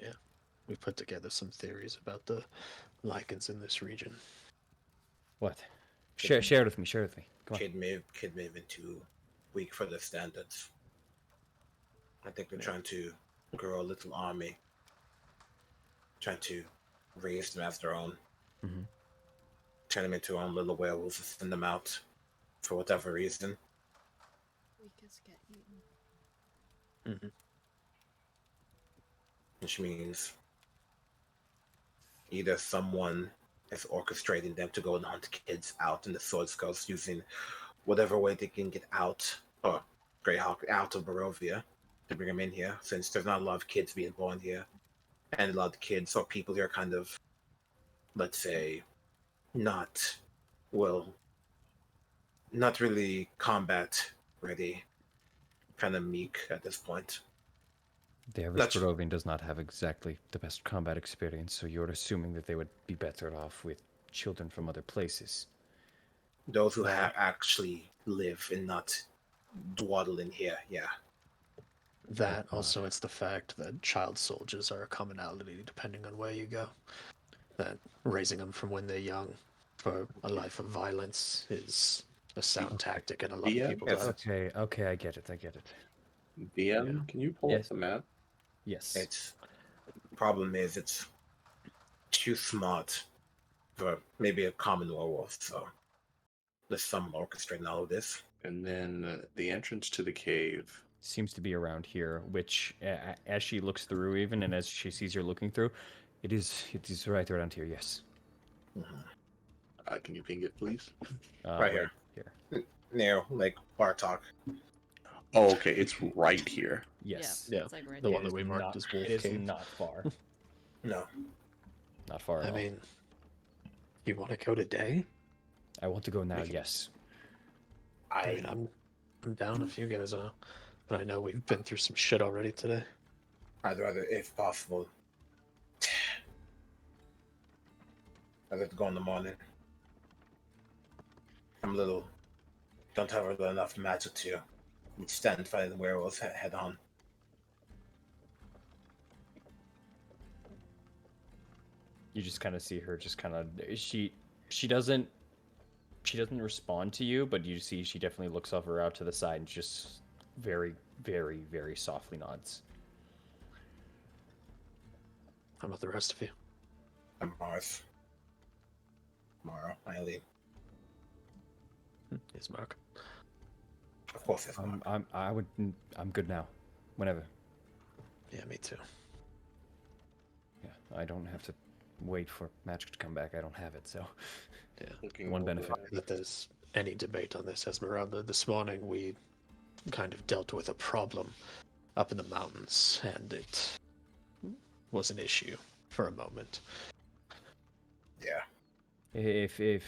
Yeah, we put together some theories about the lichens in this region.
What? Share it with me. Share it with me. Come on.
Kid may have been too weak for the standards. I think they're trying to grow a little army. Trying to raise them as their own.
Mhm.
Turn them into their own little werewolves and send them out for whatever reason.
Weakest get eaten.
Mm-hmm.
Which means either someone is orchestrating them to go and hunt kids out in the Swords Coast using whatever way they can get out, or Greyhawk out of Barovia to bring them in here, since there's not a lot of kids being born here. And a lot of kids or people here are kind of, let's say, not really combat ready, kind of meek at this point.
The average Barovian does not have exactly the best combat experience, so you're assuming that they would be better off with children from other places.
Those who actually live and not dwaddle in here, yeah.
That also, it's the fact that child soldiers are a commonality depending on where you go. That raising them from when they're young for a life of violence is a sound tactic, and a lot of people die.
Okay, I get it.
DM, can you pull up the map?
Yes.
Problem is it's too smart for maybe a common werewolf, so there's some orchestrating all of this.
And then the entrance to the cave
seems to be around here, which as she looks through even, and as she sees you're looking through, it is right around here, yes.
Mm-hmm.
Can you ping it, please?
Right here. Near, like, Bartok.
Oh, okay, it's right here.
Yes.
Yeah,
it's like right
the
here.
one that we marked as Wolf
It
Cave.
is not far.
No.
Not far at all.
I mean, you want to go today?
I want to go now, yes.
I mean, I'm down if you guys are, but I know we've been through some shit already today.
I'd rather, if possible, I'd have to go in the morning. Don't have enough magic to stand fighting the werewolves head on.
You just kind of see her she doesn't respond to you, but you see she definitely looks over out to the side and just very, very, very softly nods.
How about the rest of you?
I'm Mars. Tomorrow, I leave.
Yes, Mark.
Of course, it's Mark.
I'm good now. Whenever.
Yeah, me too.
Yeah, I don't have to wait for magic to come back. I don't have it, so.
Yeah.
One benefit.
That there's any debate on this, Esmeralda. This morning we kind of dealt with a problem up in the mountains, and it was an issue. for a moment.
Yeah.
If it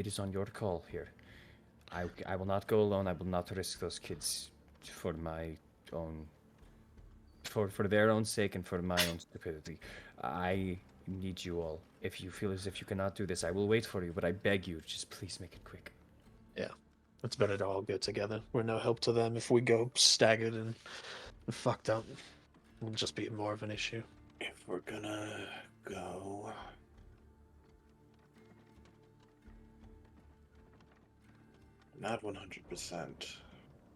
is on your call here, I will not go alone. I will not risk those kids for my own, for their own sake and for my own stupidity. I need you all. If you feel as if you cannot do this, I will wait for you. But I beg you, just please make it quick.
Yeah, it's better to all go together. We're no help to them if we go staggered and fucked up. It'll just be more of an issue.
If we're gonna go, not 100%,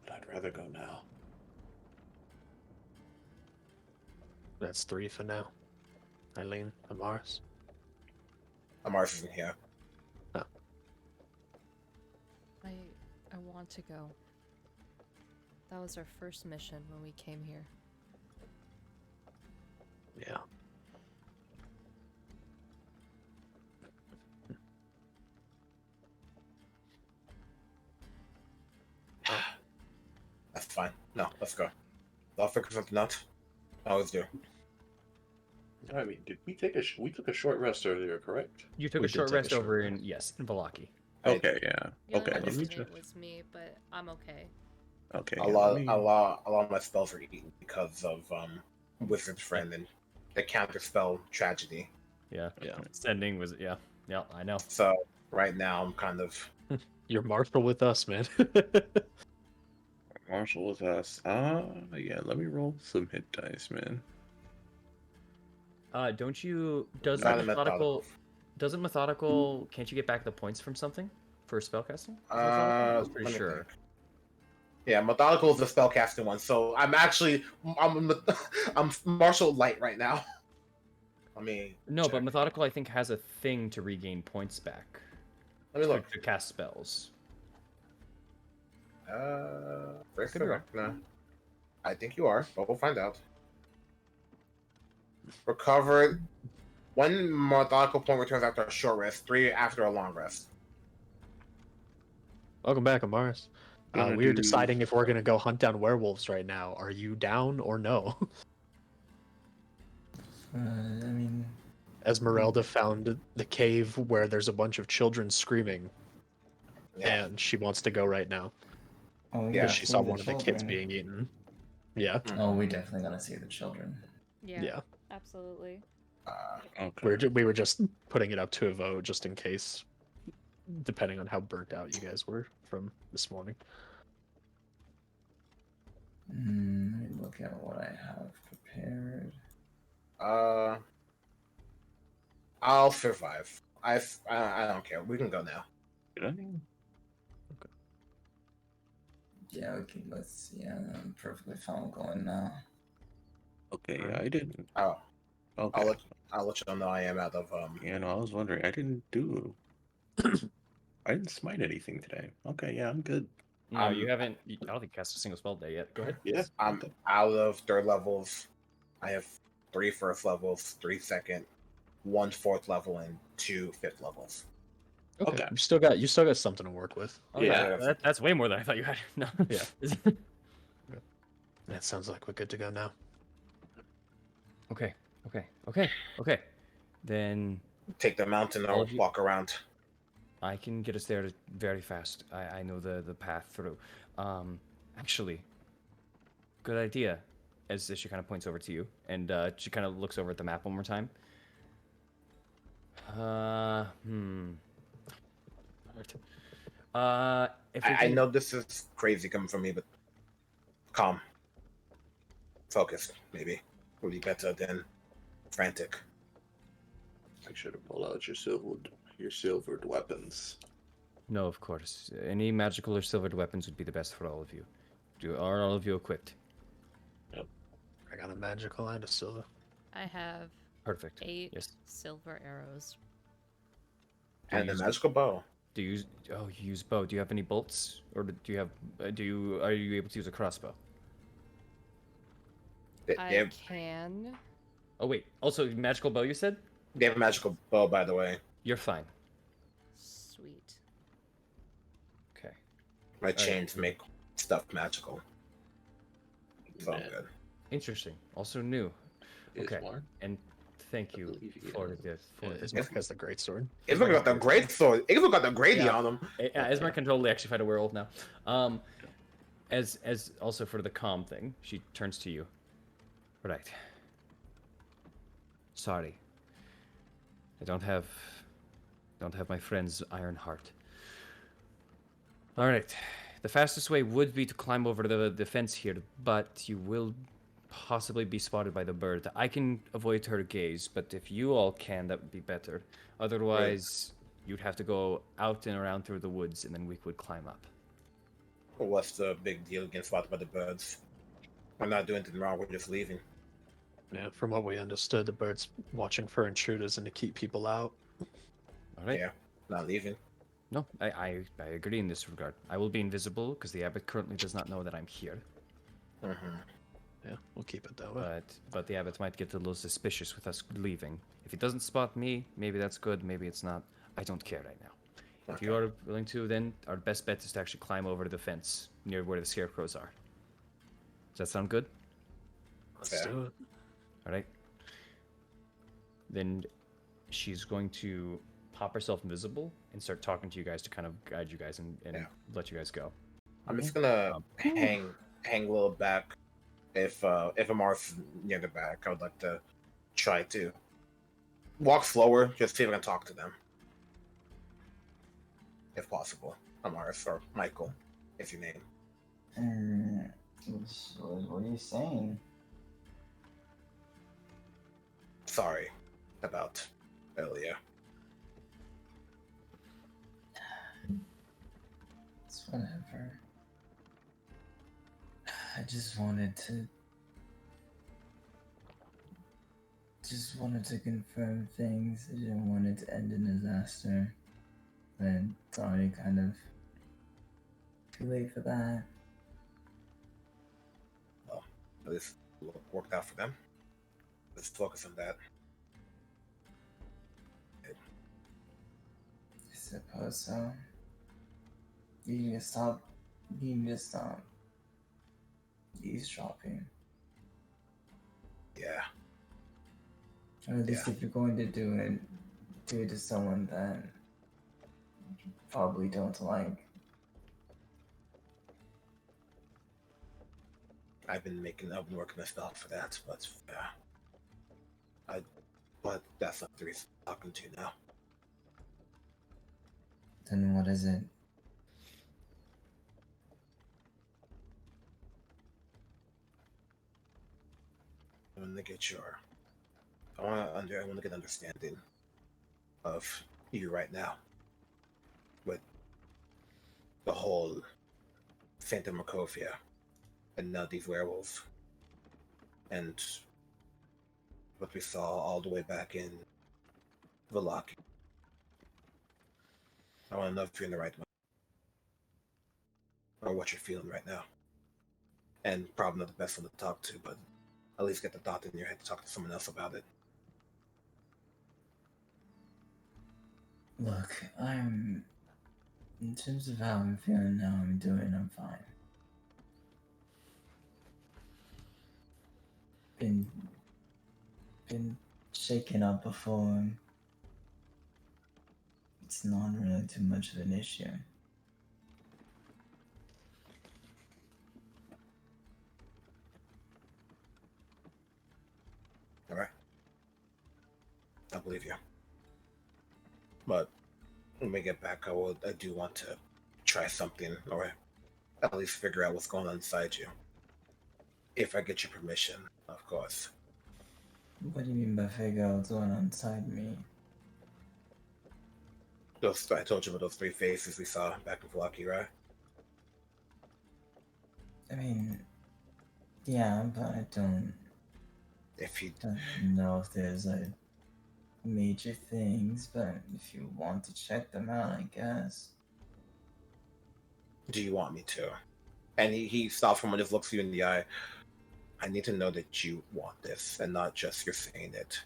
but I'd rather go now.
That's 3 for now. Eileen, Amaris.
Amaris isn't here.
I want to go. That was our first mission when we came here.
Yeah.
That's fine. No, let's go. I'll figure something out. I always do.
I mean, did we take we took a short rest earlier, correct?
You took
We
a
did
short
take a
rest
short
over
rest.
in in Valaki.
Okay, yeah.
The only
Okay,
one
let me
missing
just.
it was me, but I'm okay.
Okay,
A
yeah,
lot,
let me-
a lot of my spells are eaten because of Wizard's Friend and the counterspell tragedy.
Yeah.
Yeah.
Sending was yeah, I know.
So right now I'm kind of
You're Marshall with us, man.
Marshall with us. Yeah, let me roll some hit dice, man.
Don't you doesn't
Not a
methodical doesn't methodical can't you get back the points from something for spellcasting? I was pretty
let me
sure.
think. Yeah, methodical is the spellcasting one. So I'm I'm martial light right now. Let me
No,
check.
but methodical I think has a thing to regain points back.
Let me look.
To cast spells.
First
Could be wrong.
no. I think you are, but we'll find out. Recovered. 1 methodical point returns after a short rest, 3 after a long rest.
Welcome back, Amaris.
Gonna
We're
do-
deciding if we're gonna go hunt down werewolves right now. Are you down or no?
I mean,
Esmeralda found the cave where there's a bunch of children screaming,
Yeah.
and she wants to go right now
oh, we
Yeah,
gotta
because she
see
saw one of the kids
children.
being eaten. Yeah,
Oh, we definitely gotta see the children.
yeah.
Absolutely.
Okay.
We were just putting it up to a vote just in case, depending on how burnt out you guys were from this morning.
Let me look at what I have prepared.
I'll survive. I don't care. We can go now.
Did I?
Yeah, we can. Let's. Yeah, I'm perfectly fine going now.
Okay, yeah, I didn't.
Oh,
Okay.
I'll let you know I am out of
Yeah, no, I was wondering. I didn't do. I didn't smite anything today. Okay, yeah, I'm good.
No, you haven't I don't think you cast a single spell day yet. Go ahead.
Yeah,
I'm out of 3rd levels. I have 3 first levels, 3 second, 1 4th level, and 2 5th levels.
Okay.
You still got something to work with.
Oh,
Yeah.
yeah, that's way more than I thought you had. No.
Yeah. That sounds like we're good to go now.
Okay. Then
Take the mountain
All
or
of you-
walk around.
I can get us there very fast. I know the path through. Actually, good idea. As she kind of points over to you, and she kind of looks over at the map one more time. If we
I
can-
know this is crazy coming from me, but calm. Focused, maybe. Would be better than frantic.
Make sure to pull out your silvered weapons.
No, of course. Any magical or silvered weapons would be the best for all of you. Are all of you equipped?
I got a magical and a silver.
I have
Perfect.
8
Yes.
silver arrows.
And the
use-
magical bow.
Do you use? Oh, you use bow. Do you have any bolts, or do you have? Are you able to use a crossbow?
I
They
can.
Oh wait. Also, magical bow. You said
have a magical bow, by the way.
you're fine.
Sweet.
Okay.
My chains make stuff magical. So I'm
Yeah.
good.
Interesting. Also new.
Is
Okay.
one.
And thank you for this.
Ismark has the great sword.
Ismark got the great sword. Ismark got the grady on him.
Yeah, Ismark can totally actually fight a werewolf now. As also for the calm thing, she turns to you. Right. Sorry. I don't have my friend's iron heart. All right. The fastest way would be to climb over the fence here, but you will possibly be spotted by the bird. I can avoid her gaze, but if you all can, that would be better. Otherwise, you'd have to go out and around through the woods, and then we would climb up.
What's the big deal getting spotted by the birds? We're not doing anything wrong. We're just leaving.
Yeah, from what we understood, the bird's watching for intruders and to keep people out.
All right.
Yeah, not leaving.
No, I agree in this regard. I will be invisible because the abbot currently does not know that I'm here.
Mm-hmm.
Yeah, we'll keep it that way.
But the abbot might get a little suspicious with us leaving. If he doesn't spot me, maybe that's good, maybe it's not. I don't care right now. If you are willing to, then our best bet is to actually climb over to the fence near where the scarecrows are. Does that sound good?
Let's do it.
All right. Then she's going to pop herself invisible and start talking to you guys to kind of guide you guys and let you guys go.
I'm just gonna hang a little back. If Amar's near the back, I would like to try to walk slower, just see if I can talk to them, if possible. Amaris or Michael, if your name.
What are you saying?
Sorry about earlier.
It's whatever. I just wanted to confirm things. I didn't want it to end in disaster. But it's already kind of too late for that.
Well, at least it worked out for them. Let's focus on that.
I suppose so. You need to stop eavesdropping.
Yeah.
Or at least if you're going to do it to someone that you probably don't like.
I've been working my stuff for that, but but that's not the reason I'm talking to you now.
Then what is it?
I want to get I want to get understanding of you right now, with the whole Phantom Markovia, and now these werewolves, and what we saw all the way back in Velaki. I want to know if you're in the right mind, or what you're feeling right now. And probably not the best one to talk to, but at least get the thought in your head to talk to someone else about it.
Look, in terms of how I'm feeling now, I'm fine. Been shaken up before. It's not really too much of an issue.
All right. I believe you. But when we get back, I do want to try something, or at least figure out what's going on inside you. If I get your permission, of course.
What do you mean by figure out what's going on inside me?
I told you about those three faces we saw back in Velaki, right?
I mean, yeah, but I don't know if there's major things, but if you want to check them out, I guess.
Do you want me to? And he stops from and just looks you in the eye. I need to know that you want this, and not just you're saying it.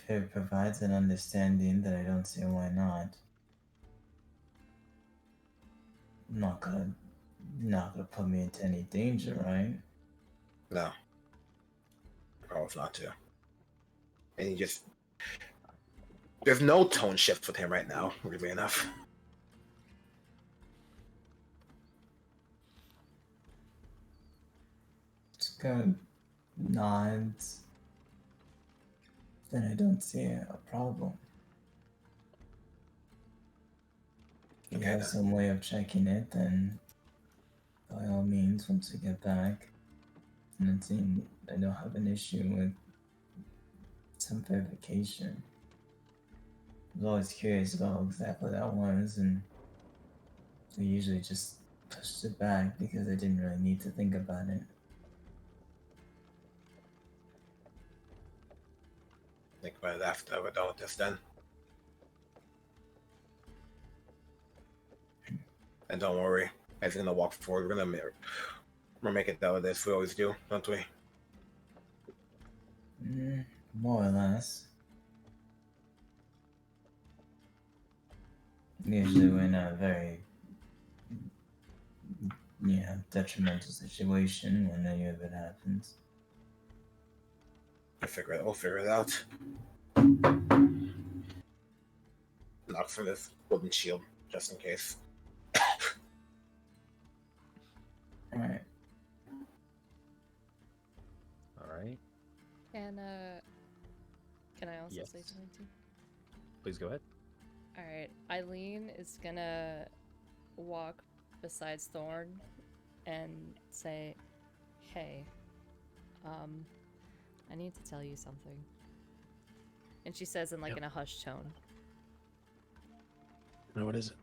If it provides an understanding, then I don't see why not. Not gonna put me into any danger, right?
No. oath not to. And he just there's no tone shift with him right now, weirdly enough.
Just kind of nods. Then I don't see a problem. If you
Okay,
have
then.
some way of checking it, then by all means, once we get back, and it seems I don't have an issue with some verification. I was always curious about what exactly that was, and I usually just pushed it back because I didn't really need to think about it.
Think about it after we're done with this then. And don't worry, as we're gonna walk forward, we're gonna make it out of this. We always do, don't we?
More or less. Usually we're in a very, detrimental situation when any of it happens.
We'll figure it out. Knock for this wooden shield, just in case.
Alright.
Alright.
And can I also
Yes.
say something too?
Please go ahead.
All right, Eileen is gonna walk besides Thorn and say, "Hey, I need to tell you something." And she says in
Yep.
in a hushed tone,
No, what is it?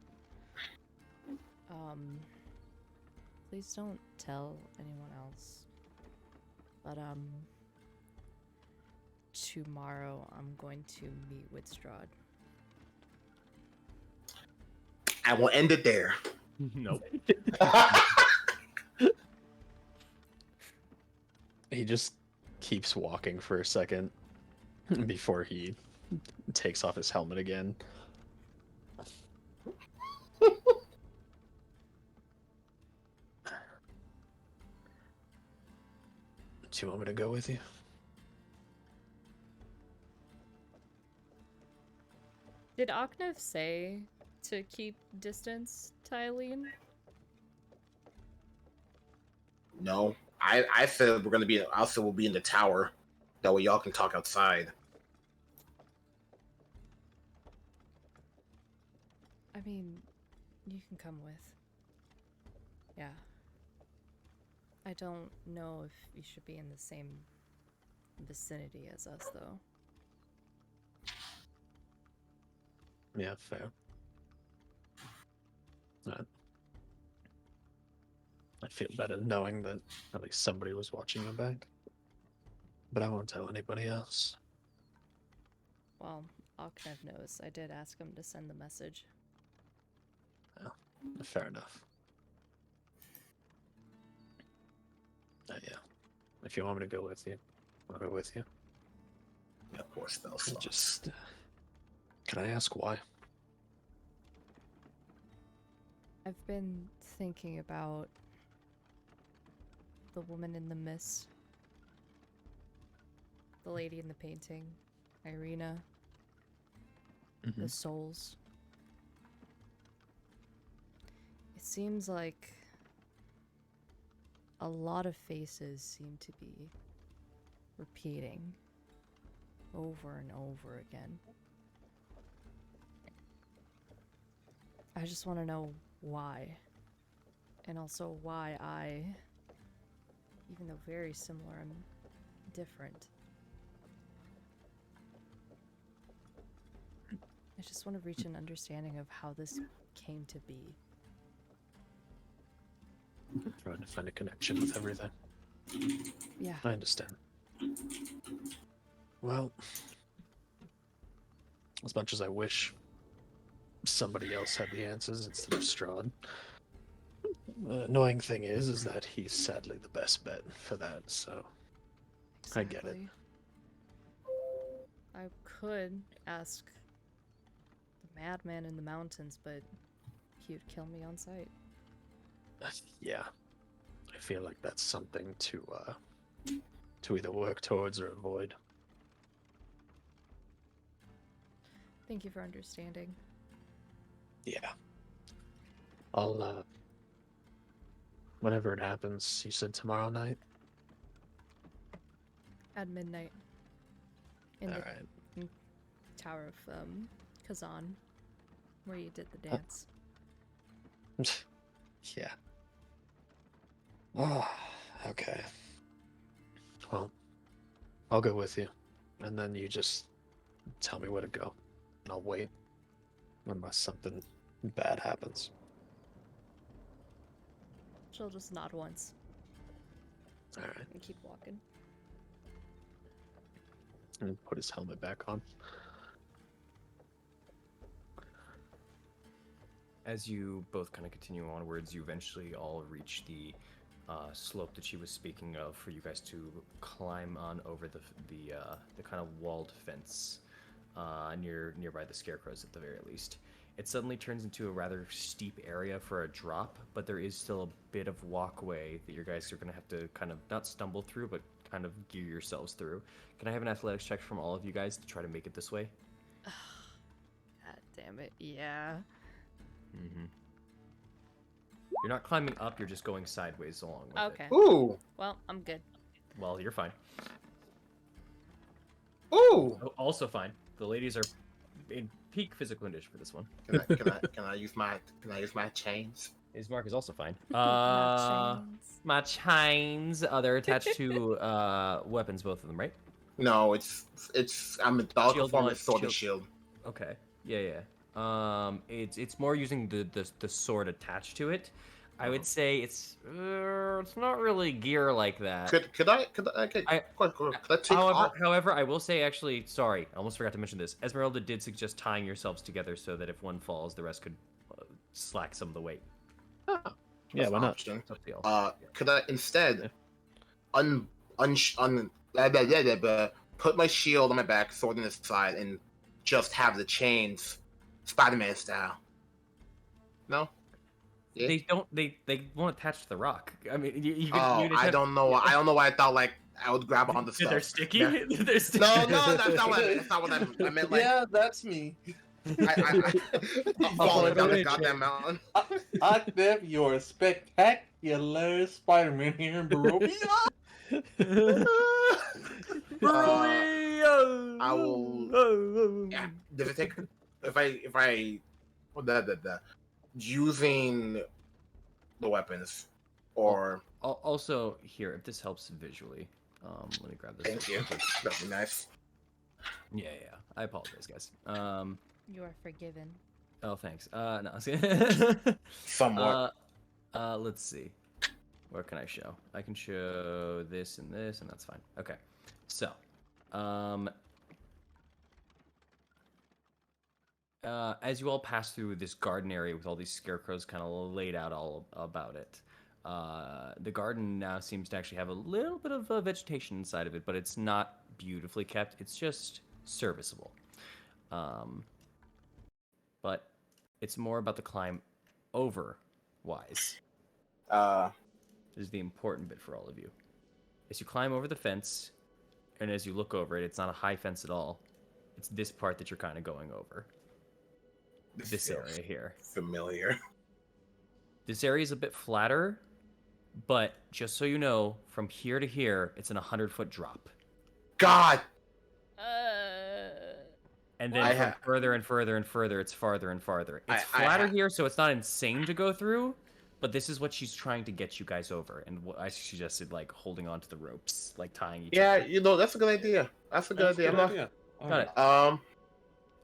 "Please don't tell anyone else. But tomorrow I'm going to meet with Strahd."
I will end it there.
Nope.
He just keeps walking for a second before he takes off his helmet again. Do you want me to go with you?
Did Aknev say to keep distance to Eileen?
No, I said we're gonna be. I said we'll be in the tower. That way y'all can talk outside.
I mean, you can come with. Yeah. I don't know if you should be in the same vicinity as us, though.
Yeah, fair. I'd feel better knowing that at least somebody was watching your back. But I won't tell anybody else.
Well, Aknev knows. I did ask him to send the message.
Oh, fair enough. Yeah. If you want me to go with you, I'll go with you.
Yeah, poor spell
I
slots.
just... Can I ask why?
I've been thinking about the woman in the mist. The lady in the painting. Irina. The souls. It seems like a lot of faces seem to be repeating over and over again. I just want to know why. And also why I, even though very similar, am different. I just want to reach an understanding of how this came to be.
I'm trying to find a connection with everything.
Yeah.
I understand. Well, as much as I wish somebody else had the answers instead of Strahd, the annoying thing is that he's sadly the best bet for that, so I get it.
Exactly. I could ask the madman in the mountains, but he would kill me on sight.
Yeah. I feel like that's something to to either work towards or avoid.
Thank you for understanding.
Yeah. I'll, whenever it happens, you said tomorrow night?
At midnight. In the
Alright.
Tower of Kazan, where you did the dance.
Yeah. Oh, okay. Well, I'll go with you. And then you just tell me where to go. And I'll wait. Unless something bad happens.
She'll just nod once
Alright.
and keep walking.
And put his helmet back on.
As you both kind of continue onwards, you eventually all reach the slope that she was speaking of for you guys to climb on over the kind of walled fence nearby the scarecrows at the very least. It suddenly turns into a rather steep area for a drop, but there is still a bit of walkway that you guys are going to have to kind of not stumble through, but kind of gear yourselves through. Can I have an athletics check from all of you guys to try to make it this way?
God damn it, yeah.
Mm-hmm. You're not climbing up, you're just going sideways along with
Okay.
it.
Ooh.
Well, I'm good.
Well, you're fine.
Ooh.
Oh, also fine. The ladies are in peak physical condition for this one.
Can I use my chains?
His mark is also fine.
My chains.
My chains. They're attached to weapons, both of them, right?
No, I'm a dog
Shield
form
one,
with sword and shield.
Okay. Yeah. It's more using the sword attached to it. I would say it's not really gear like that.
Could I take off?
However, I will say actually, sorry, I almost forgot to mention this. Esmeralda did suggest tying yourselves together so that if one falls, the rest could slack some of the weight.
Yeah, why not?
Option.
It's up to y'all.
Could I instead put my shield on my back, sword on the side, and just have the chains Spider-Man style? No? Yeah.
They don't. They won't attach to the rock. I mean, you
I don't know. I don't know why I thought like I would grab onto stuff.
They're sticky.
Yeah.
They're sticky.
No, that's not what I meant. That's not what I meant. Like,
Yeah, that's me.
I falling down the goddamn mountain.
Octave, you're a spectacular Spider-Man here in Barovia.
I will. Yeah. Does it take if I using the weapons or
Also, here, if this helps visually, let me grab this.
thank you. That'd be nice.
Yeah. I apologize, guys.
You are forgiven.
Oh, thanks. No. I was
Somewhat.
let's see. What can I show? I can show this, and that's fine. Okay. So, as you all pass through this garden area with all these scarecrows kind of laid out all about it, the garden now seems to actually have a little bit of vegetation inside of it, but it's not beautifully kept. It's just serviceable. But it's more about the climb over wise. Is the important bit for all of you. As you climb over the fence, and as you look over it, it's not a high fence at all. It's this part that you're kind of going over. This area here.
Familiar.
This area is a bit flatter, but just so you know, from here to here, it's an 100-foot drop.
God.
And then from further and further and further, it's farther and farther. It's flatter here, so it's not insane to go through, but this is what she's trying to get you guys over. And what I suggested, like, holding onto the ropes, like tying each other.
Yeah, that's a good idea. That's a good idea.
Got it.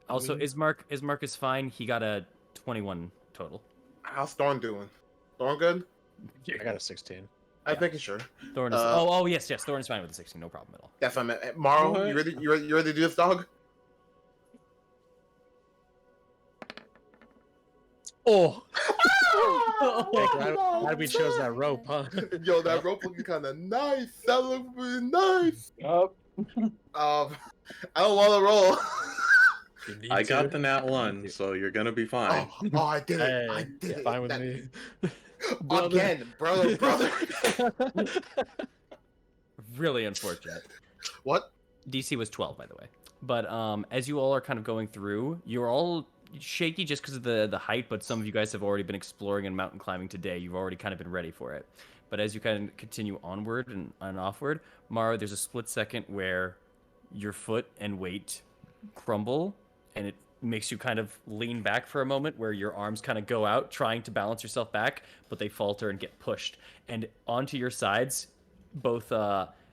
Also, Ismark is fine. He got a 21 total.
How's Thorn doing? Thorn good?
I got a 16.
I'm making sure.
Thorn is yes, Thorn is fine with the 16, no problem at all.
That's what I meant. Morrow, you ready to do this, dog?
Oh! Glad we chose that rope, huh?
Yo, that rope looking kind of nice. That looks really nice.
Yup.
I don't want to roll.
I got the nat 1, so you're gonna be fine.
Oh, I did it.
Hey,
I did it.
fine with me.
Again, brother.
really unfortunate.
What?
DC was 12, by the way. But as you all are kind of going through, you're all shaky just because of the height, but some of you guys have already been exploring and mountain climbing today. You've already kind of been ready for it. But as you kind of continue onward and offward, Mara, there's a split second where your foot and weight crumble, and it makes you kind of lean back for a moment where your arms kind of go out, trying to balance yourself back, but they falter and get pushed. And onto your sides, both...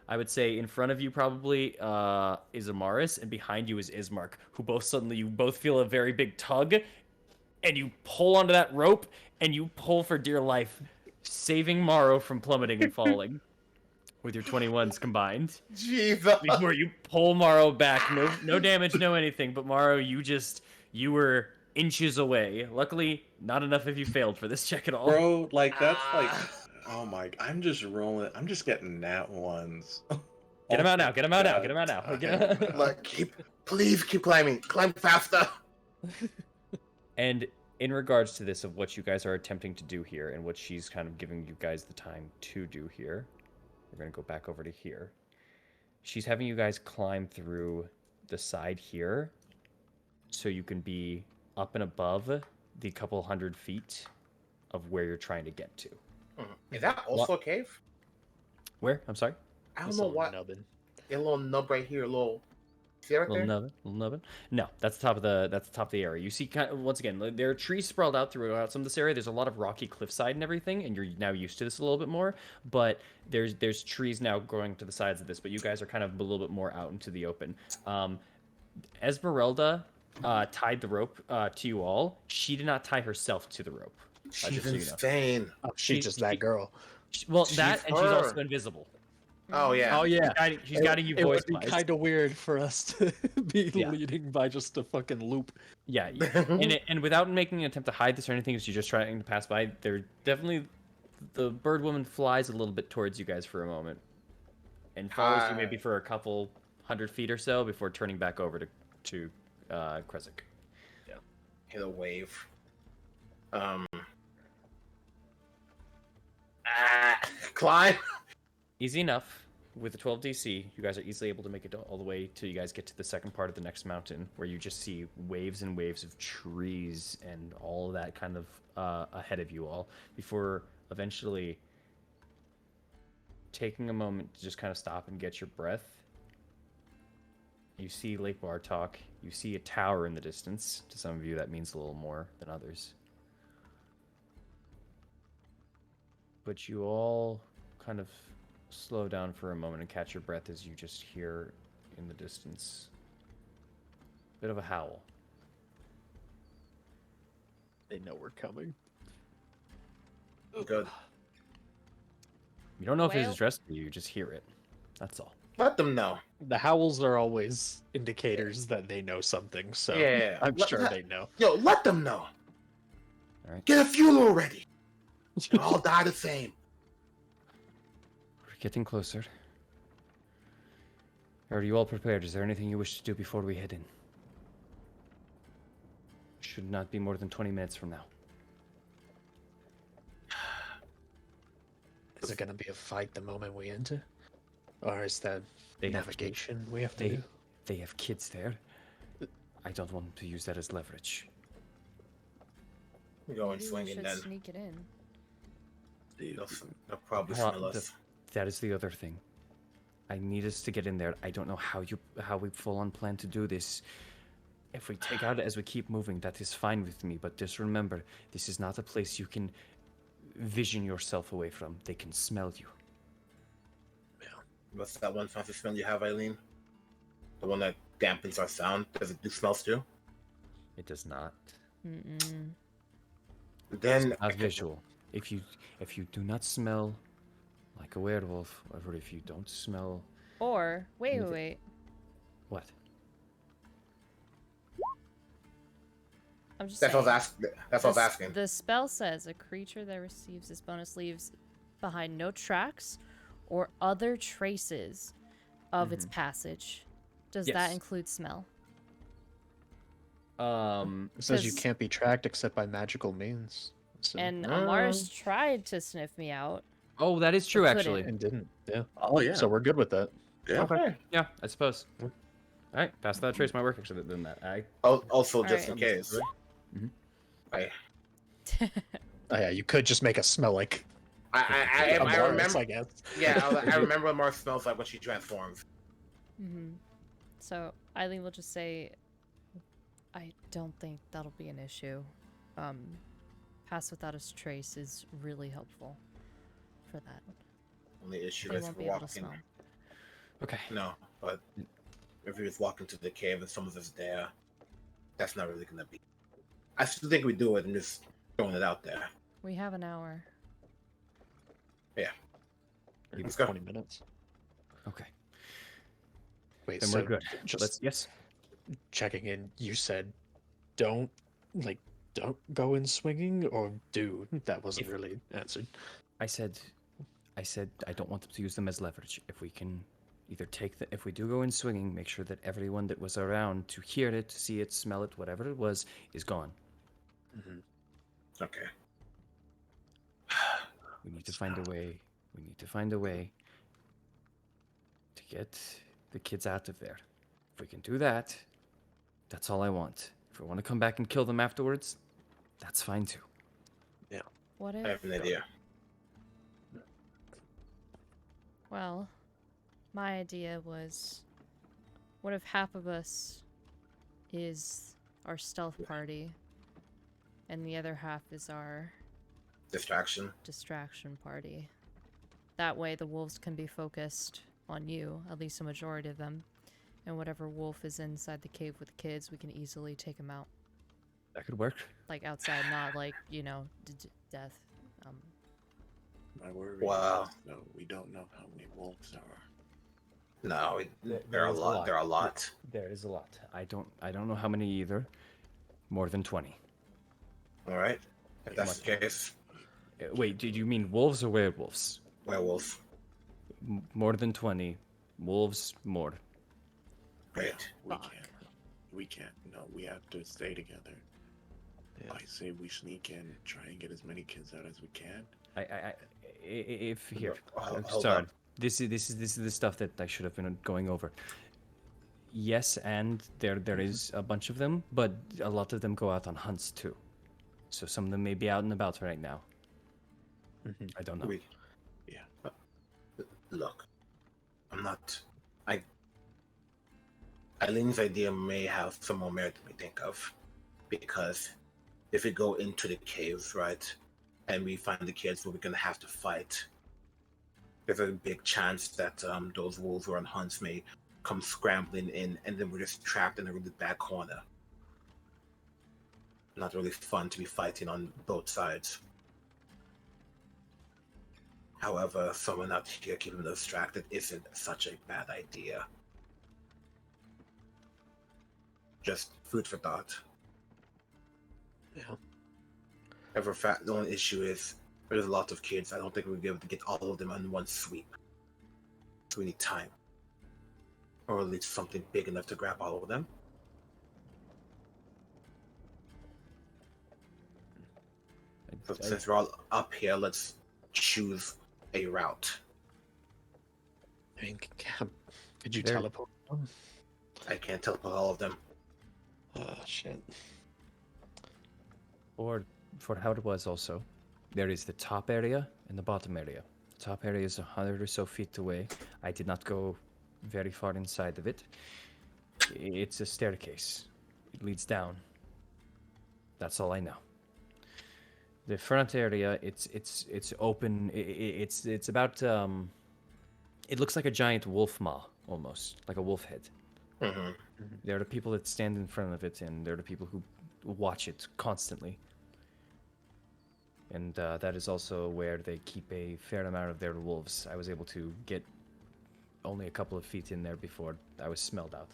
I would say in front of you probably is Amaris, and behind you is Ismark, who you both feel a very big tug, and you pull onto that rope, and you pull for dear life, saving Morrow from plummeting and falling with your 21s combined.
Jesus.
Before you pull Morrow back, no damage, no anything, but Morrow, you were inches away. Luckily, not enough of you failed for this check at all.
Bro, like that's like, oh my! I'm just rolling. I'm just getting nat ones.
Get him out now! Get him out now!
God.
Get him out now!
Okay.
Look, please keep climbing. Climb faster.
And in regards to this, of what you guys are attempting to do here, and what she's kind of giving you guys the time to do here, we're gonna go back over to here. She's having you guys climb through the side here, so you can be up and above the couple 100 feet of where you're trying to get to.
Is that also a cave?
Where? I'm sorry?
I don't know what.
Nubbin.
A little nub right here, a little. See that right there?
Little nubbin. No, that's the top of the area. You see, once again, there are trees sprawled out throughout some of this area. There's a lot of rocky cliffside and everything, and you're now used to this a little bit more. But there's trees now growing to the sides of this, but you guys are kind of a little bit more out into the open. Esmeralda tied the rope to you all. She did not tie herself to the rope.
She's
so you know.
insane.
Oh, she's just that girl.
Well,
She's
that, and she's
her.
also invisible.
Oh yeah.
Oh yeah.
She's guiding you
It
voice
would be kind of weird for us to be leading by just a fucking loop.
Yeah, and without making an attempt to hide this or anything, as you're just trying to pass by, they're definitely... The bird woman flies a little bit towards you guys for a moment, and follows you maybe for a couple 100 feet or so before turning back over to Krezik.
Yeah. Hit a wave. Climb.
Easy enough. With the 12 DC, you guys are easily able to make it all the way till you guys get to the second part of the next mountain, where you just see waves and waves of trees and all of that kind of ahead of you all, before eventually taking a moment to just kind of stop and get your breath. You see Lake Bartok. You see a tower in the distance. To some of you, that means a little more than others. But you all kind of slow down for a moment and catch your breath as you just hear in the distance a bit of a howl.
They know we're coming.
Good.
You don't know if it's
Well-
addressed to you, you just hear it. That's all.
Let them know.
The howls are always indicators that they know something, so
Yeah.
I'm sure they know.
Yo, let them know.
All right.
Get a funeral ready. We'll all die the same.
We're getting closer. Are you all prepared? Is there anything you wish to do before we head in? Should not be more than 20 minutes from now.
Is it gonna be a fight the moment we enter? Or is that
They have
navigation we have to do?
They have kids there. I don't want them to use that as leverage.
We're going
Maybe we
swinging
should
then.
sneak it in.
They'll probably smell us.
That is the other thing. I need us to get in there. I don't know how we full on plan to do this. If we take out as we keep moving, that is fine with me. But just remember, this is not a place you can vision yourself away from. They can smell you.
What's that one fancy smell you have, Eileen? The one that dampens our sound? Does it do smells too?
It does not.
Mm-mm.
Then
It's not visual. If you do not smell like a werewolf, or if you don't smell
Or wait,
Anything.
wait.
what?
I'm just
that's what I was
saying.
asking. That's what I was asking.
The spell says a creature that receives this bonus leaves behind no tracks or other traces of its passage. Does that
Yes.
include smell?
It says you
'Cause-
can't be tracked except by magical means. So,
And Amars tried to sniff me out,
Oh, that is true,
It couldn't.
actually.
And didn't. Yeah.
Oh yeah.
So we're good with that.
yeah.
Okay. Yeah, I suppose.
Yeah.
All right, pass that trace might work actually than that. I
Also, just
Alright.
in case.
Mhm.
I
Oh, yeah, you could just make us smell like
I
Morris,
remember.
I guess.
Yeah, I remember what Mark smells like when she transforms.
Mm-hmm. So Eileen will just say, I don't think that'll be an issue. Pass without a trace is really helpful for that.
Only issue
They
is
won't
for
be able to
walking.
smell.
okay.
No, but if we just walk into the cave and someone's just there, that's not really gonna be. I still think we do it and just throwing it out there.
We have an hour.
Or
Let's go.
20 minutes.
Okay.
Wait,
Then
so
we're good.
just
Yes.
checking in, you said don't go in swinging, or do? That wasn't really answered.
I said I don't want them to use them as leverage. If we can either if we do go in swinging, make sure that everyone that was around to hear it, to see it, smell it, whatever it was, is gone.
Mm-hmm.
Okay.
We need to find a way. We need to find a way to get the kids out of there. If we can do that, that's all I want. If we want to come back and kill them afterwards, that's fine too.
What
I
if?
have an idea.
Well, my idea was, what if half of us is our stealth party, and the other half is our
Distraction.
distraction party? That way the wolves can be focused on you, at least a majority of them, and whatever wolf is inside the cave with the kids, we can easily take him out.
That could work.
Like outside, not like, death.
My worry
Wow.
is, though, we don't know how many wolves there are.
No, there are a
is a
lot.
lot.
There are a lot.
There is a lot. I don't know how many either. More than 20.
All right. If that's the case,
Wait, did you mean wolves or werewolves?
werewolf.
More than 20. Wolves, more.
Great.
We
Fuck.
can't. We can't. No, we have to stay together.
Yeah.
I say we sneak in, try and get as many kids out as we can.
If here,
Hold
sorry.
on.
This is the stuff that I should have been going over. Yes, and there is a bunch of them, but a lot of them go out on hunts too. So some of them may be out and about right now.
Mm-hmm.
I don't know.
We,
Yeah.
look, I'm not. Eileen's idea may have some more merit than we think of, because if we go into the caves, right, and we find the kids where we're gonna have to fight, there's a big chance that those wolves who are on hunts may come scrambling in, and then we're just trapped in a really bad corner. Not really fun to be fighting on both sides. However, someone out here keeping them distracted isn't such a bad idea. Just food for thought.
Yeah.
However, the only issue is there's a lot of kids. I don't think we'll be able to get all of them in one sweep. So we need time. Or at least something big enough to grab all of them. So since we're all up here, let's choose a route.
I mean, could you
There-
teleport them?
I can't teleport all of them.
Oh, shit.
Or for how it was also, there is the top area and the bottom area. The top area is 100 or so feet away. I did not go very far inside of it. It's a staircase. It leads down. That's all I know. The front area, it's open. It's about it looks like a giant wolf maw almost, like a wolf head.
Mm-hmm.
There are the people that stand in front of it, and there are the people who watch it constantly. And that is also where they keep a fair amount of their wolves. I was able to get only a couple of feet in there before I was smelled out.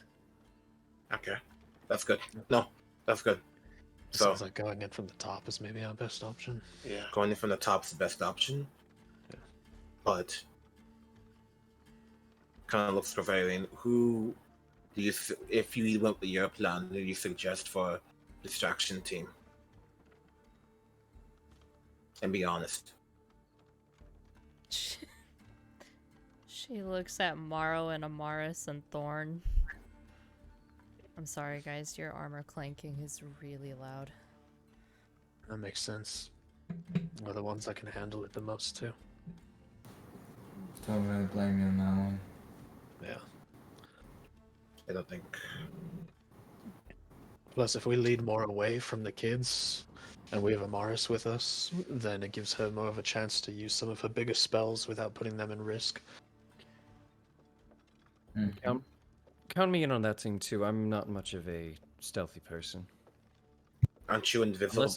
Okay, that's good. No, that's good. So
Sounds like going in from the top is maybe our best option.
Yeah.
going in from the top is the best option.
Yeah.
But kind of looks prevailing. Who do you, if you went with your plan, who do you suggest for distraction team? And be honest.
She looks at Morrow and Amaris and Thorn. I'm sorry, guys. Your armor clanking is really loud.
That makes sense. We're the ones that can handle it the most, too.
Don't really blame you on that one.
Yeah.
I don't think.
Plus, if we lead more away from the kids, and we have Amaris with us, then it gives her more of a chance to use some of her bigger spells without putting them in risk.
Count me in on that thing too. I'm not much of a stealthy person.
Aren't you invisible?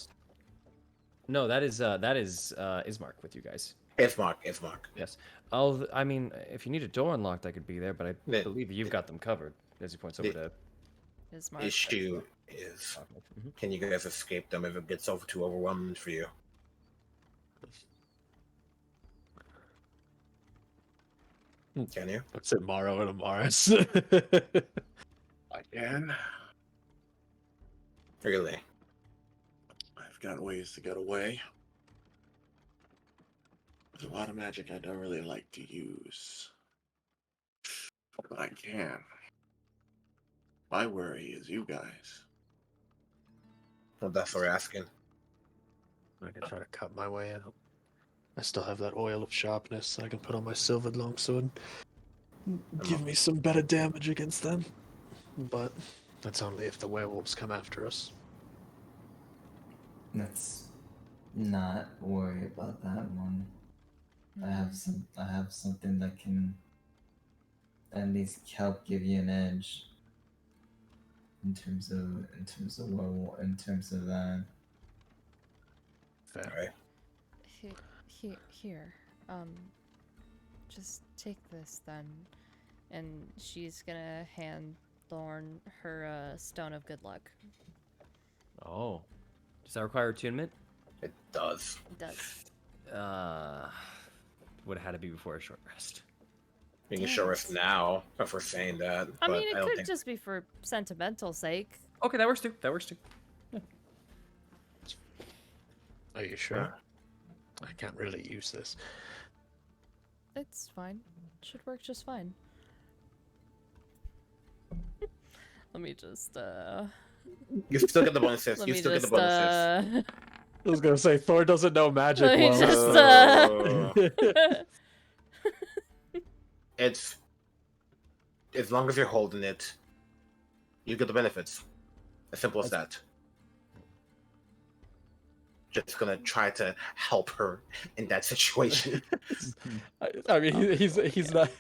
No, that is Ismark with you guys.
It's Mark.
Yes. I mean, if you need a door unlocked, I could be there, but I believe you've got them covered. As he points over to
His
The issue is,
Mhm.
can you guys escape them if it gets too overwhelming for you? Can you?
Let's say Morrow and Amaris.
I can.
Really?
I've got ways to get away. There's a lot of magic I don't really like to use. But I can. My worry is you guys.
Well, that's what we're asking.
I can try to cut my way out. I still have that oil of sharpness I can put on my silvered longsword. Give me some better damage against them. But that's only if the werewolves come after us.
Let's not worry about that one. I have something that can at least help give you an edge in terms of that.
Fair.
Right.
Here. Just take this then. And she's gonna hand Thorn her stone of good luck.
Oh. Does that require attunement?
It does.
It does.
Would have had to be before a short rest.
You can
Damn
show
it.
us now if we're saying that.
I
but
mean, it
I don't
could
think
just be for sentimental sake.
Okay, that works too.
Are you sure? I can't really use this.
It's fine. Should work just fine. Let me just
you still get the bonuses.
let
You
me
still get the
just
bonuses.
I was gonna say Thor doesn't know magic
Let me
well.
just,
Oh. It's as long as you're holding it, you get the benefits. As simple as that. Just gonna try to help her in that situation.
I mean, he's not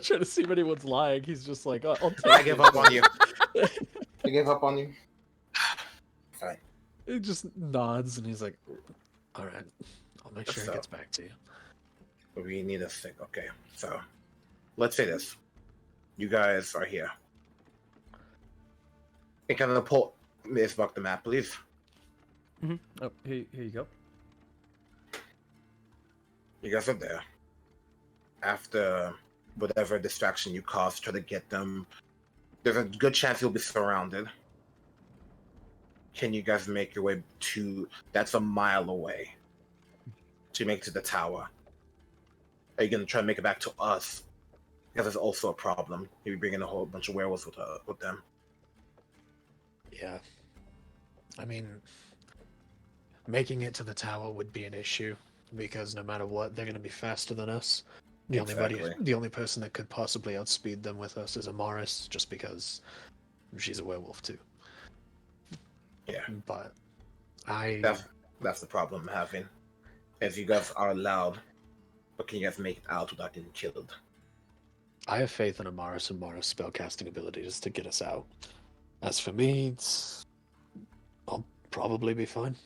trying to see if anyone's lying. He's just like, I'll take
I
it.
give up on you. I give up on you. Fine.
He just nods and he's like, all right, I'll make sure
So-
he gets back to you.
But we need a thing. Okay, so let's say this. You guys are here. And can I pull Miss Buck the map, please?
Mm-hmm. Oh, here you go.
You guys are there. After whatever distraction you caused, try to get them. There's a good chance you'll be surrounded. Can you guys make your way to? That's a mile away. To make it to the tower. Are you gonna try to make it back to us? Because there's also a problem. You'll be bringing a whole bunch of werewolves with them.
Yeah. I mean, making it to the tower would be an issue because no matter what, they're going to be faster than us. The only person that could possibly outspeed them with us is Amaris, just because she's a werewolf too.
Yeah.
But
That's the problem I'm having. As you guys are loud, but can you guys make it out without getting killed?
I have faith in Amaris and Mara's spellcasting abilities to get us out. As for me, I'll probably be fine.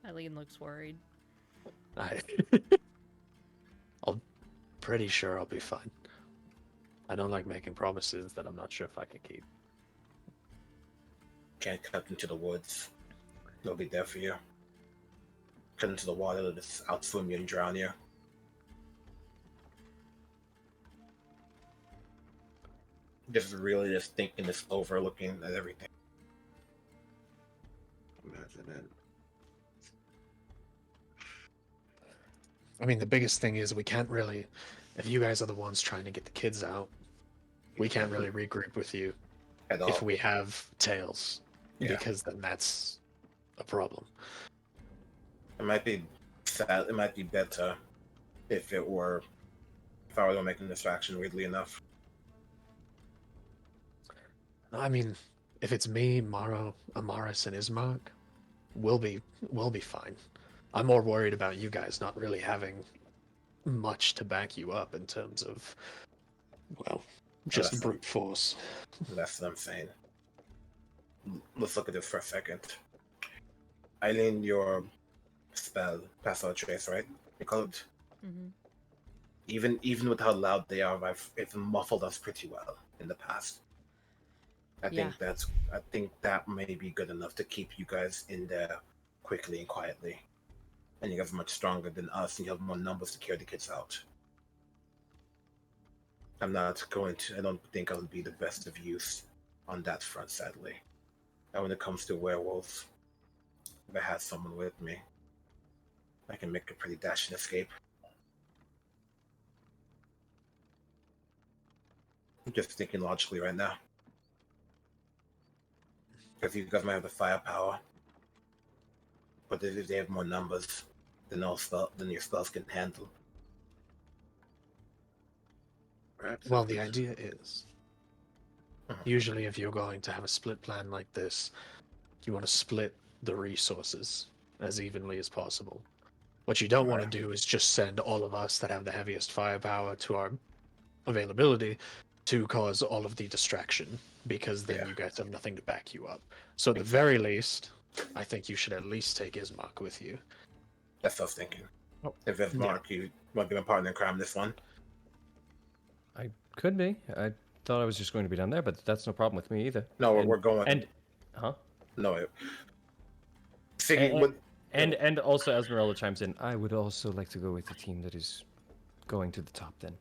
Eileen looks worried.
I'm pretty sure I'll be fine. I don't like making promises that I'm not sure if I can keep.
Can't cut into the woods. They'll be there for you. Cut into the water, they'll just outswim you and drown you. Just really just thinking this over, looking at everything.
Imagine it.
I mean, the biggest thing is we can't really, if you guys are the ones trying to get the kids out, we can't really regroup with you
At all.
if we have tails,
Yeah.
because then that's a problem.
It might be sad. It might be better if I were to make a distraction. Weirdly enough.
I mean, if it's me, Maro, Amaris, and Ismark, we'll be fine. I'm more worried about you guys not really having much to back you up in terms of, well, just
That's-
brute force.
That's what I'm saying. Let's look at this for a second. Eileen, your spell, pass out trace, right? You call it.
Mm-hmm.
Even with how loud they are, it's muffled us pretty well in the past. I think that may be good enough to keep you guys in there quickly and quietly. And you guys are much stronger than us, and you have more numbers to carry the kids out. I don't think I'll be the best of use on that front, sadly. And when it comes to werewolves, if I had someone with me, I can make a pretty dashing escape. I'm just thinking logically right now. Because you guys might have the firepower, but if they have more numbers than your spells can handle.
Perhaps
Well,
if
the
we-
idea is,
Mhm.
usually if you're going to have a split plan like this, you want to split the resources as evenly as possible. What you don't want to
Right.
do is just send all of us that have the heaviest firepower to our availability to cause all of the distraction, because then
Yeah.
you guys have nothing to back you up. So at the very least, I think you should at least take Ismark with you.
That's what I was thinking.
Oh,
If it's
yeah.
Mark, you want to be my partner in crime this one?
I could be. I thought I was just going to be down there, but that's no problem with me either.
No,
And-
we're going.
And, huh?
No. Siggy,
And also Esmeralda chimes in. I would also like to go with the team that is going to the top then,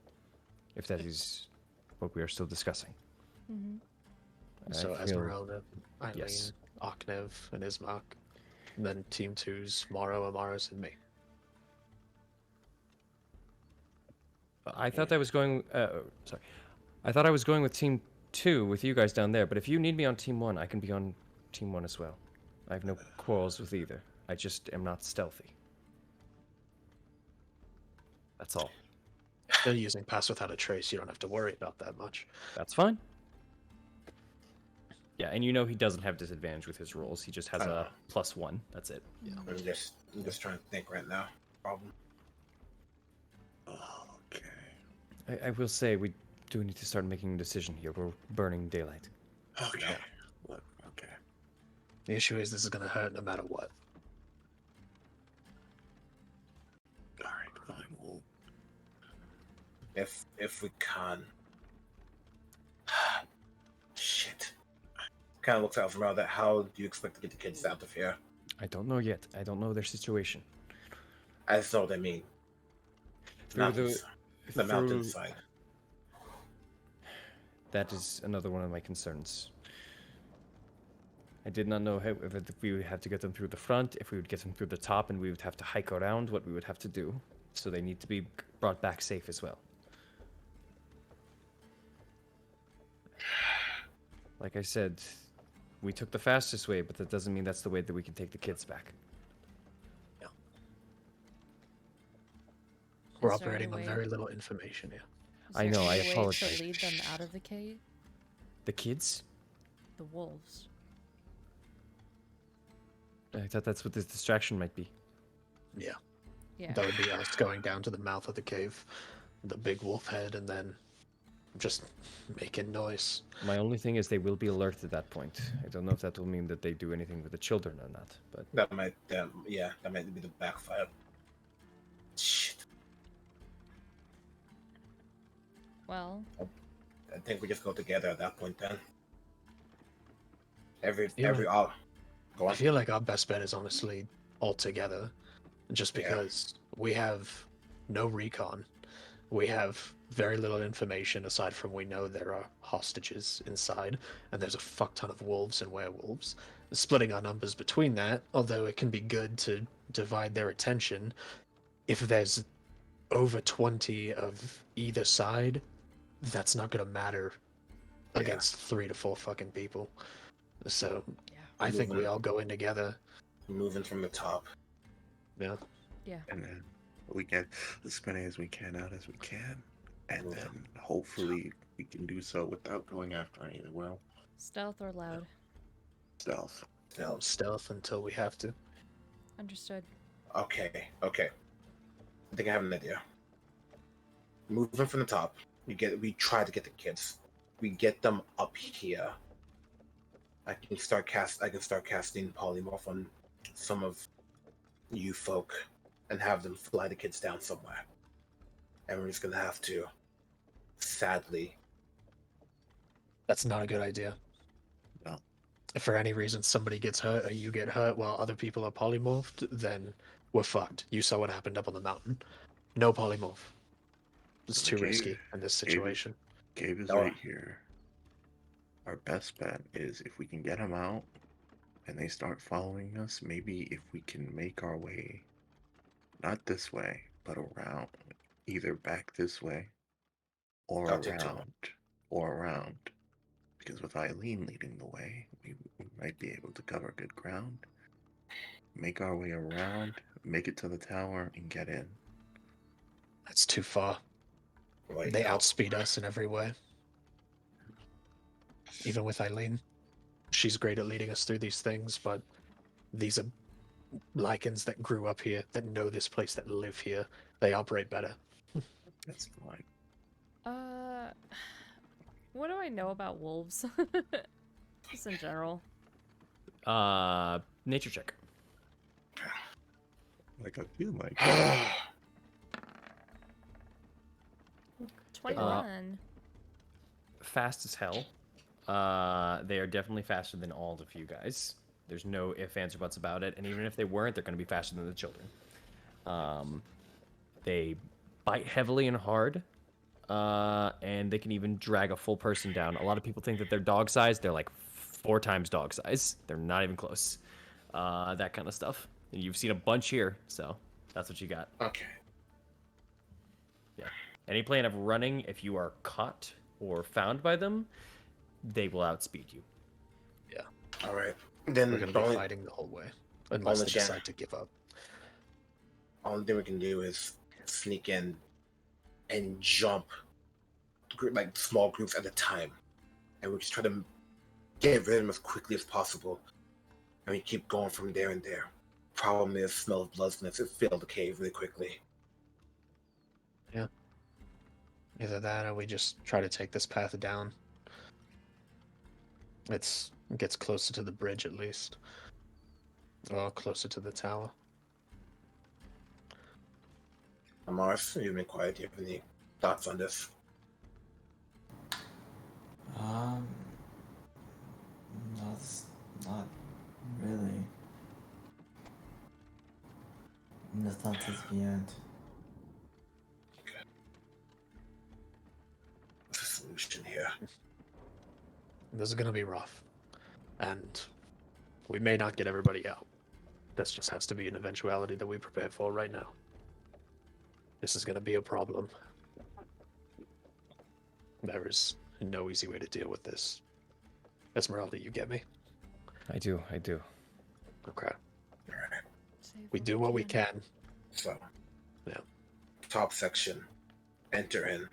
if that is what we are still discussing.
Mm-hmm.
I
So
feel-
Esmeralda, Eileen,
Yes.
Aknev, and Ismark. And then Team 2's Maro, Amaris, and me.
I thought I was going. Sorry, I thought I was going with Team 2 with you guys down there. But if you need me on Team 1, I can be on Team 1 as well. I have no quarrels with either. I just am not stealthy. That's all.
They're using Pass Without a Trace. You don't have to worry about that much.
That's fine. Yeah, and you know he doesn't have disadvantage with his rolls. He just has a +1. That's it.
I'm just trying to think right now. Problem.
Okay.
I will say we do need to start making a decision here. We're burning daylight.
Okay. Look, okay.
The issue is this is going to hurt no matter what.
All right, fine. Well,
If we can. Shit. Kind of looks out from around that. How do you expect to get the kids out of here?
I don't know yet. I don't know their situation.
I just know what I mean.
Through
The
through-
mountainside.
That is another one of my concerns. I did not know if we would have to get them through the front, if we would get them through the top, and we would have to hike around, what we would have to do. So they need to be brought back safe as well. Like I said, we took the fastest way, but that doesn't mean that's the way that we can take the kids back.
We're
Is there any
operating on
way-
very little information here.
Is
I
there
know, I
any way
apologize.
to lead them out of the cave?
The kids?
The wolves.
I thought that's what this distraction might be.
Yeah.
Yeah.
That would be us going down to the mouth of the cave, the big wolf head, and then just making noise.
My only thing is they will be alert at that point. I don't know if that will mean that they do anything with the children or not, but
That might be the backfire. Shit.
Well,
I think we just go together at that point then. Every
Yeah.
go
I
on.
feel like our best bet is honestly all together, just
Yeah.
because we have no recon. We have very little information aside from we know there are hostages inside, and there's a fuck ton of wolves and werewolves. Splitting our numbers between that, although it can be good to divide their attention, if there's over 20 of either side, that's not gonna matter against 3 to 4 fucking people. So
Yeah.
I think we
Moving.
all go in together.
Moving from the top.
Yeah.
Yeah.
And then we get as many as we can out as we can. And
Move
then
from
hopefully we can do so without going after any of the well
Stealth or loud?
stealth.
stealth.
Stealth until we have to.
Understood.
Okay. I think I have an idea. Moving from the top, we try to get the kids. We get them up here. I can start casting polymorph on some of you folk and have them fly the kids down somewhere. And we're just gonna have to, sadly.
That's not a good idea.
No.
If for any reason somebody gets hurt or you get hurt while other people are polymorphed, then we're fucked. You saw what happened up on the mountain. No polymorph. It's too
Okay.
risky in this situation.
Gabe is
No.
right here. Our best bet is if we can get them out and they start following us, maybe if we can make our way, not this way, but around, either back this way or
Got it, too.
around. Because with Eileen leading the way, we might be able to cover good ground, make our way around, make it to the tower, and get in.
That's too far.
Right
They
now.
outspeed us in every way. Even with Eileen. She's great at leading us through these things, but these are lichens that grew up here, that know this place, that live here. They operate better.
That's fine.
What do I know about wolves? Just in general.
Nature check.
Like I feel like
21.
Fast as hell. They are definitely faster than all of you guys. There's no ifs, ands, or buts about it. And even if they weren't, they're going to be faster than the children. They bite heavily and hard. And they can even drag a full person down. A lot of people think that they're dog size. They're like 4 times dog size. They're not even close. That kind of stuff. And you've seen a bunch here, so that's what you got.
Okay.
Yeah. Any plan of running, if you are caught or found by them, they will outspeed you.
Yeah.
All right. Then
We're going to be fighting the whole way. Unless they decide to give up.
Only thing we can do is sneak in and jump like small groups at a time. And we just try to get rid of them as quickly as possible. And we keep going from there and there. Problem is, smell of blood's gonna fill the cave really quickly.
Yeah. Either that or we just try to take this path down. It gets closer to the bridge at least. Or closer to the tower.
Mars, you've been quiet. Do you have any thoughts on this?
Not really. The thoughts is beyond.
What's the solution here?
This is going to be rough. And we may not get everybody out. This just has to be an eventuality that we prepare for right now. This is going to be a problem. There is no easy way to deal with this. Esmeralda, you get me?
I do.
Okay.
Alright.
We do what we can.
So,
Yeah.
top section. Enter in.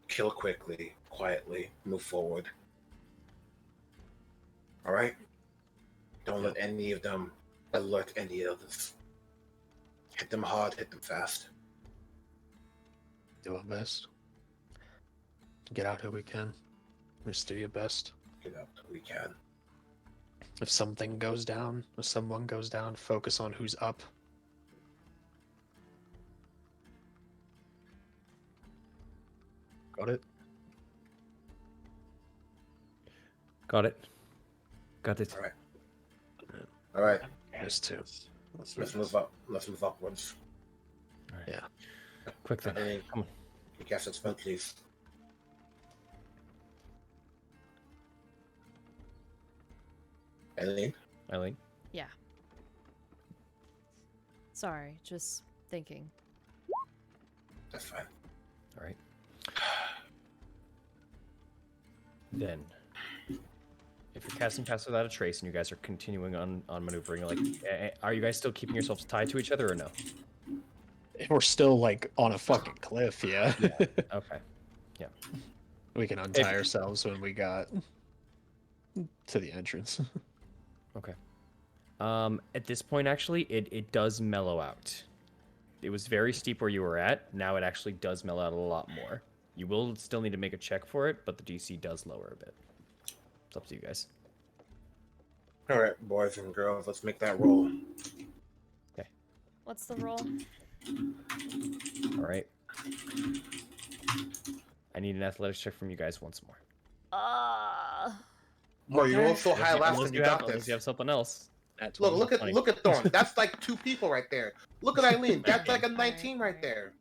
Kill quickly, quietly, move forward. Alright? Don't let any of them alert any others. Hit them hard, hit them fast.
Do our best. Get out who we can. Just do your best.
Get up we can.
If something goes down, if someone goes down, focus on who's up. Got it?
Got it.
Alright. Alright.
There's 2.
Let's move up. Let's move upwards.
Yeah.
Quick then.
Any
Come on.
you cast a spell, please. Eileen?
Eileen?
Yeah. Sorry, just thinking.
That's fine.
All right. Then, if you're casting Pass Without a Trace and you guys are continuing on maneuvering, like, are you guys still keeping yourselves tied to each other or no?
We're still like on a fucking cliff, yeah.
Okay. Yeah.
We can untie ourselves when we got to the entrance.
Okay. At this point, actually, it does mellow out. It was very steep where you were at. Now it actually does mellow out a lot more. You will still need to make a check for it, but the DC does lower a bit. It's up to you guys.
All right, boys and girls, let's make that roll.
Okay.
What's the roll?
All right. I need an athletics check from you guys once more.
Bro, you rolled so high last
Unless
time.
you
You
have,
got
unless
this.
you have something else.
Look at Thorn. That's like 2 people right there. Look at Eileen. That's like a 19 right there.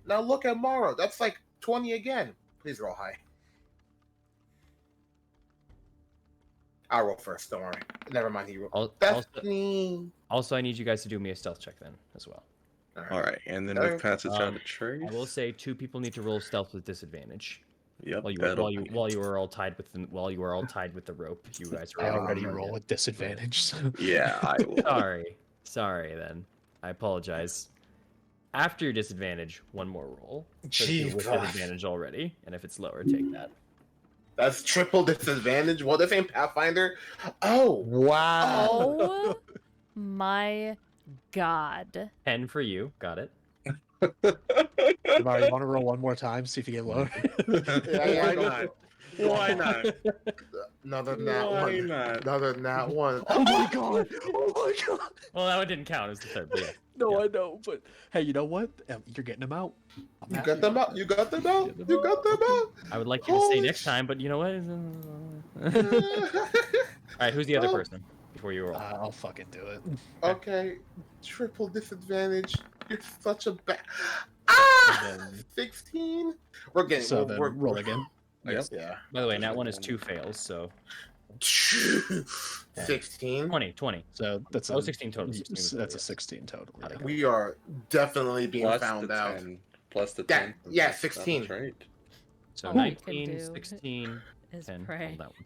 Now look at Morrow. That's like 20 again. Please roll high. I'll roll first. Don't worry. Never mind. He rolled.
Also, I need you guys to do me a stealth check then as well.
All right, and then with passage out of trace.
I will say 2 people need to roll stealth with disadvantage.
Yep.
While you were all tied with the rope, you guys are
I already roll with disadvantage. So.
Yeah, I will.
Sorry. Then I apologize. After your disadvantage, 1 more roll. So you're with disadvantage already, and if it's lower, take that.
That's triple disadvantage. What this ain't Pathfinder? Oh
wow!
Oh my god!
10 for you. Got it.
Damar, you want to roll 1 more time? See if you get lower.
Yeah,
Why not? Why not?
Another nat
Why
one.
not?
Another nat one.
Oh my god! Oh my god!
Well, that one didn't count as the third, but yeah.
No, I know, but hey, you know what? You're getting them out.
You got them out. You got them out. You got them out.
I would like you to say next time, but you know what? All right, who's the other person before you roll?
I'll fucking do it.
Okay, triple disadvantage. You're such a bad.
Then-
16. We're getting.
So then
we're
roll again.
Yep.
Yeah.
By the way, that one is 2 fails, so
16.
20.
So that's
16 total. 16 was
that's a
total,
16 total. Yeah.
We are definitely being
Plus
found
the
out.
10. Plus the
That-
10. from
yeah,
the
16.
That's right.
So
All we
19,
can do
16,
Is
10.
pray.
Hold that one.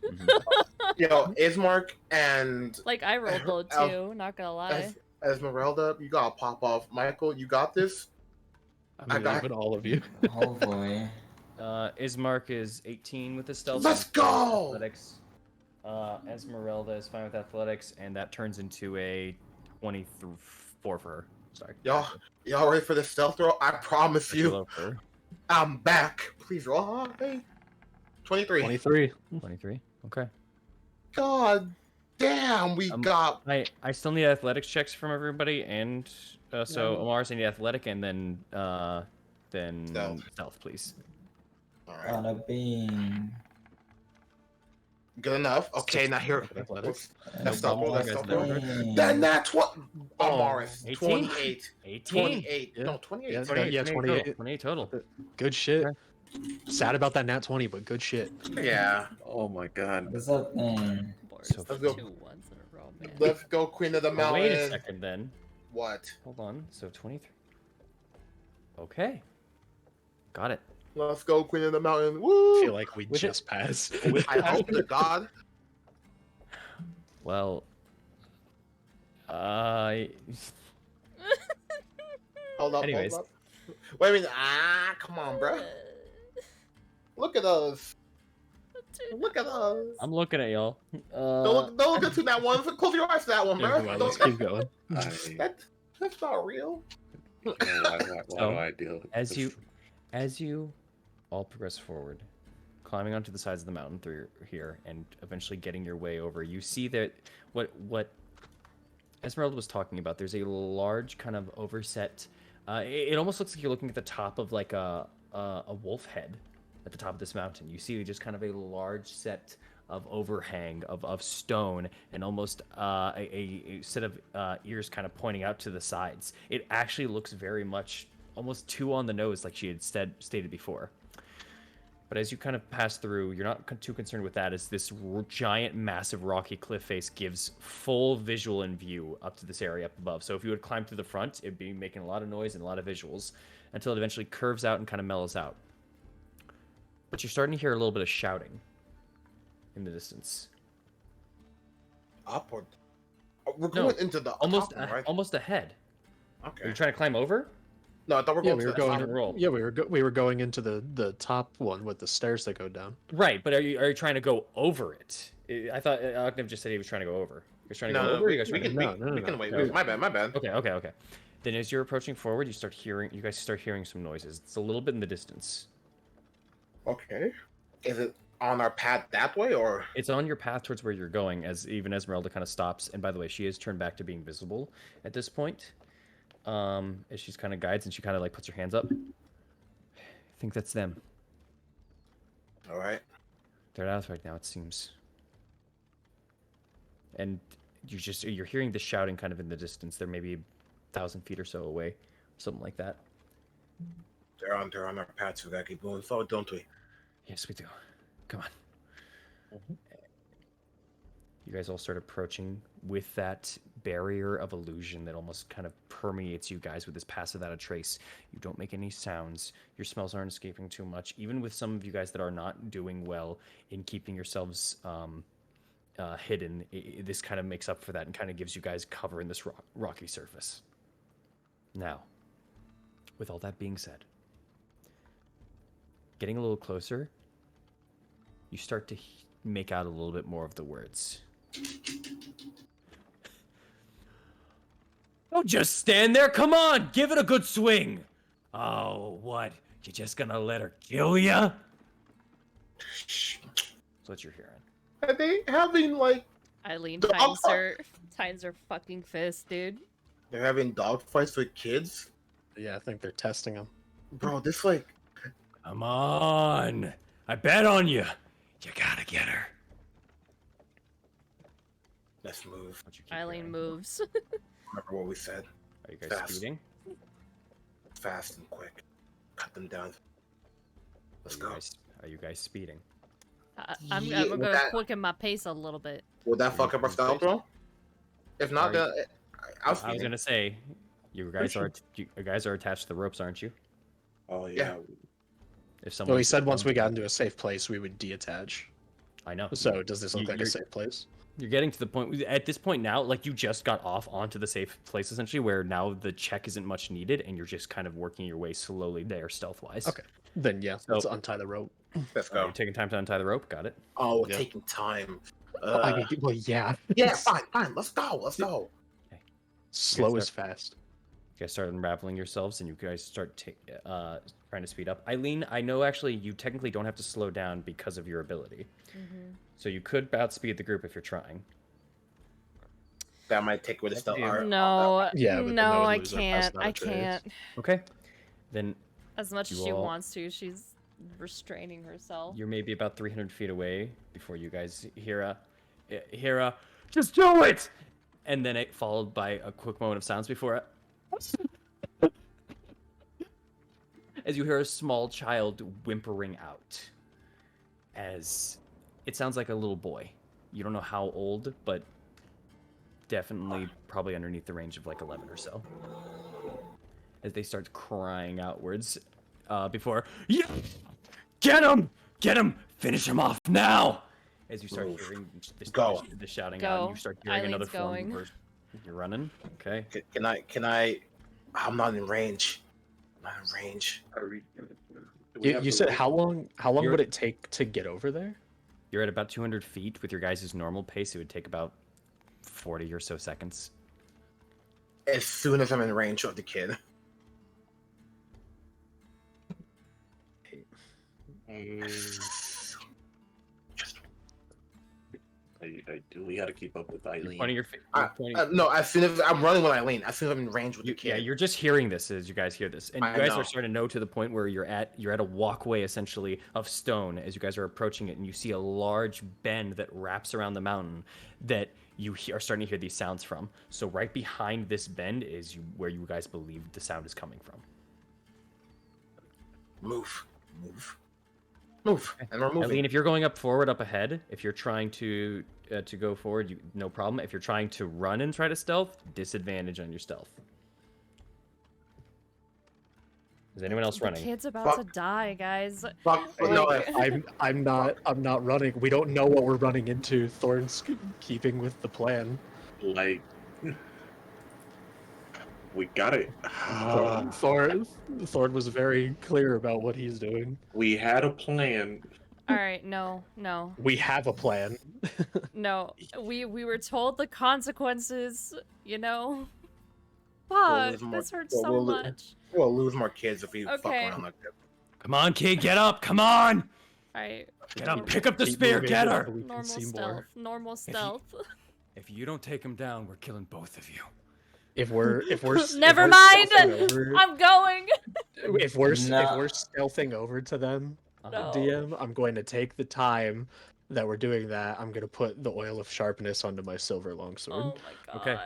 Mhm.
You know, Ismark and
Like I rolled low too. Not gonna lie.
Esmeralda, you gotta pop off. Michael, you got this.
I'm leaving all of you.
Hopefully.
Ismark is 18 with his stealth.
Let's
and fine with
go!
Athletics. Esmeralda is fine with athletics, and that turns into a 24 for her. Sorry.
Y'all ready for the stealth roll? I promise
Too
you,
low for her.
I'm back. Please roll high. 23.
23.
23. Okay.
God damn, we got.
I still need athletics checks from everybody, and so Omar's need athletic, and then stealth, please.
All right.
Bada bing.
Good enough. Okay, now here.
Athletics.
That's stealth roll. That's
Guys,
stealth
never
roll.
heard.
Then that's what.
Oh,
Morris.
18?
28.
18.
28.
Yeah.
No, 28.
Yeah,
28.
yeah, 28.
28 total.
Good shit. Sad about that nat 20, but good shit.
Yeah.
Oh my god.
What's up, man?
So
Boris,
go.
2 ones in a row, man.
Let's go, Queen of the
Oh,
Mountain.
wait a second, then.
What?
Hold on. So 23. Okay. Got it.
Let's go, Queen of the Mountain.
I
Woo!
feel like we
With
just passed.
I hope to God.
Well,
Hold up,
Anyways.
hold up. Wait a minute. Come on, bro. Look at us. Look at us.
I'm looking at y'all.
Don't look into that one. Close your eyes to that one, bro.
Everyone, let's keep going.
That's not real.
Why do I deal with
as
this?
you all progress forward, climbing onto the sides of the mountain through here, and eventually getting your way over, you see that what Esmeralda was talking about. There's a large kind of overset. It almost looks like you're looking at the top of like a wolf head at the top of this mountain. You see just kind of a large set of overhang of stone and almost a set of ears kind of pointing out to the sides. It actually looks very much almost too on the nose, like she had stated before. But as you kind of pass through, you're not too concerned with that, as this giant, massive rocky cliff face gives full visual and view up to this area up above. So if you would climb through the front, it'd be making a lot of noise and a lot of visuals until it eventually curves out and kind of mellows out. But you're starting to hear a little bit of shouting in the distance.
Upward. We're going into the
almost
top one, right?
almost ahead.
Okay.
Are you trying to climb over?
No, I thought
Yeah,
going
we
to
were
the top.
going.
roll.
Yeah, we were going into the top one with the stairs that go down.
Right, but are you trying to go over it? I thought Ognev just said he was trying to go over. You're trying to go over. Or you guys
we
trying
can,
to...
we can wait.
No.
My bad.
Okay. Then as you're approaching forward, you guys start hearing some noises. It's a little bit in the distance.
Okay. Is it on our path that way, or?
It's on your path towards where you're going, as even Esmeralda kind of stops. And by the way, she is turned back to being visible at this point. As she's kind of guides and she kind of like puts her hands up. I think that's them.
All right.
They're out right now, it seems. And you're hearing the shouting kind of in the distance. They're maybe 1,000 feet or so away, something like that.
They're on our path, so we gotta keep moving forward, don't we?
Yes, we do. Come on. You guys all start approaching with that barrier of illusion that almost kind of permeates you guys with this pass without a trace. You don't make any sounds. Your smells aren't escaping too much. Even with some of you guys that are not doing well in keeping yourselves hidden, this kind of makes up for that and kind of gives you guys cover in this rocky surface. Now, with all that being said, getting a little closer, you start to make out a little bit more of the words. Don't just stand there. Come on, give it a good swing. Oh, what? You just gonna let her kill ya? That's what you're hearing.
Are they having like?
Eileen
The
times her fucking fist, dude.
They're having dog fights with kids,
Yeah, I think they're testing them.
bro. This like.
Come on. I bet on you. You gotta get her.
Let's move.
Eileen moves.
Remember what we said.
Are you guys
Fast.
speeding?
Fast and quick. Cut them down. Let's go.
Are you guys speeding?
I'm
Yeah,
gonna
that-
quicken my pace a little bit.
Would that fuck up our stealth roll? If not,
Are
I was
I was gonna say, you guys are attached to the ropes, aren't you?
Oh
Yeah.
If someone.
Well, he said once we got into a safe place, we would deattach.
I know.
So does this look like a
You're-
safe place?
You're getting to the point at this point now, like you just got off onto the safe place essentially, where now the check isn't much needed, and you're just kind of working your way slowly there, stealth wise.
Okay. Then yeah, let's untie the rope.
Let's go.
You're taking time to untie the rope. Got it.
Oh, we're
Yeah.
taking time.
I mean, well, yeah.
Yeah, fine. Let's go.
Slow
Yes,
is fast.
You guys start unraveling yourselves, and you guys start trying to speed up. Eileen, I know actually you technically don't have to slow down because of your ability, so you could outspeed the group if you're trying.
That might take away the stealth.
No,
Yeah, but then
no,
that would
I
lose our
can't. I
personality traits.
can't.
Okay, then
As much as
You
she
all-
wants to, she's restraining herself.
you're maybe about 300 feet away before you guys hear a just do it, and then it followed by a quick moment of silence before as you hear a small child whimpering out, as it sounds like a little boy. You don't know how old, but definitely probably underneath the range of like 11 or so, as they start crying outwards before, yeah, get him, finish him off now. As you start hearing the shouting out, and you start hearing another
Eileen's
form
going.
of verse. You're running, okay?
Can I? I'm not in range.
You said how long
You're-
would it take to get over there?
You're at about 200 feet. With your guys' normal pace, it would take about 40 or so seconds.
As soon as I'm in range of the kid.
We got to keep up with Eileen.
Pointing your feet.
No, as soon as I'm running with Eileen, as soon as I'm in range with the kid.
Yeah, you're just hearing this as you guys hear this, and you
I
guys
know.
are starting to know to the point where you're at a walkway essentially of stone as you guys are approaching it, and you see a large bend that wraps around the mountain that you are starting to hear these sounds from. So right behind this bend is where you guys believe the sound is coming from.
Move. Move. And we're moving.
Eileen, if you're going up forward, up ahead, if you're trying to go forward, no problem. If you're trying to run and try to stealth, disadvantage on your stealth. Is anyone else running?
The kid's about to die, guys.
Fuck.
Like-
No,
I'm not running. We don't know what we're running into. Thorn's keeping with the plan.
Like, we got it.
Thorn was very clear about what he's doing.
We had a plan.
All right, no.
We have a plan.
No, we were told the consequences, you know?
We'll
Fuck,
lose more-
this hurts
we'll-
so
we'll lo-
much.
We'll lose more kids if we fuck
Okay.
around like that.
Come on, kid, get up! Come on!
Alright,
Get up! Pick up the
Keep
spear!
moving
Get
so
her!
we can
normal
see
stealth.
more.
Normal stealth.
If you don't take him down, we're killing both of you.
If we're
Never mind!
I'm
I'm going!
if we're
No.
stealthing over to them,
No.
DM, I'm going to take the time that we're doing that. I'm going to put the oil of sharpness onto my silver longsword.
Oh my god.
Okay.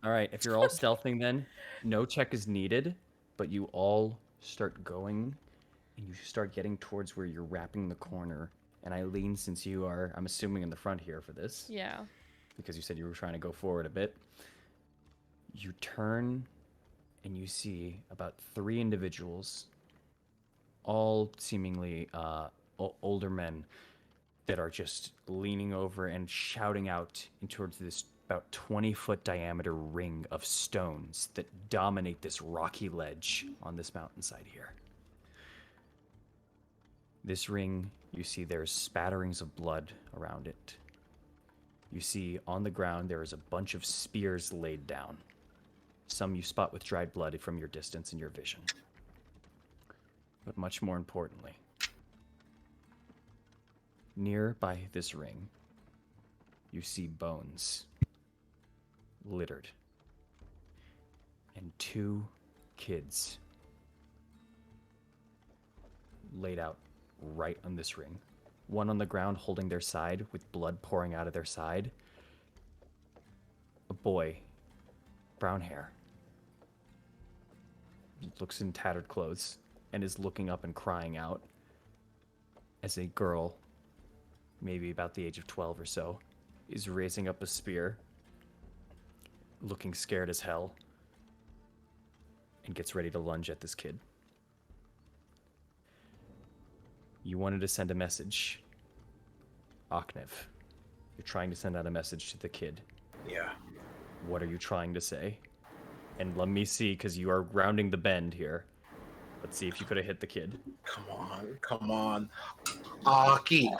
All right, if you're all stealthing then, no check is needed, but you all start going, and you start getting towards where you're wrapping the corner. And Eileen, since you are, I'm assuming, in the front here for this,
Yeah.
because you said you were trying to go forward a bit, you turn and you see about 3 individuals, all seemingly older men, that are just leaning over and shouting out towards this about 20-foot diameter ring of stones that dominate this rocky ledge on this mountainside here. This ring, you see there's spatterings of blood around it. You see on the ground there is a bunch of spears laid down. Some you spot with dried blood from your distance and your vision. But much more importantly, nearby this ring, you see bones littered, and 2 kids laid out right on this ring. One on the ground holding their side with blood pouring out of their side. A boy, brown hair, looks in tattered clothes and is looking up and crying out as a girl, maybe about the age of 12 or so, is raising up a spear, looking scared as hell, and gets ready to lunge at this kid. You wanted to send a message, Aknev. You're trying to send out a message to the kid.
Yeah.
What are you trying to say? And let me see, because you are rounding the bend here. Let's see if you could have hit the kid.
Come on. Aki.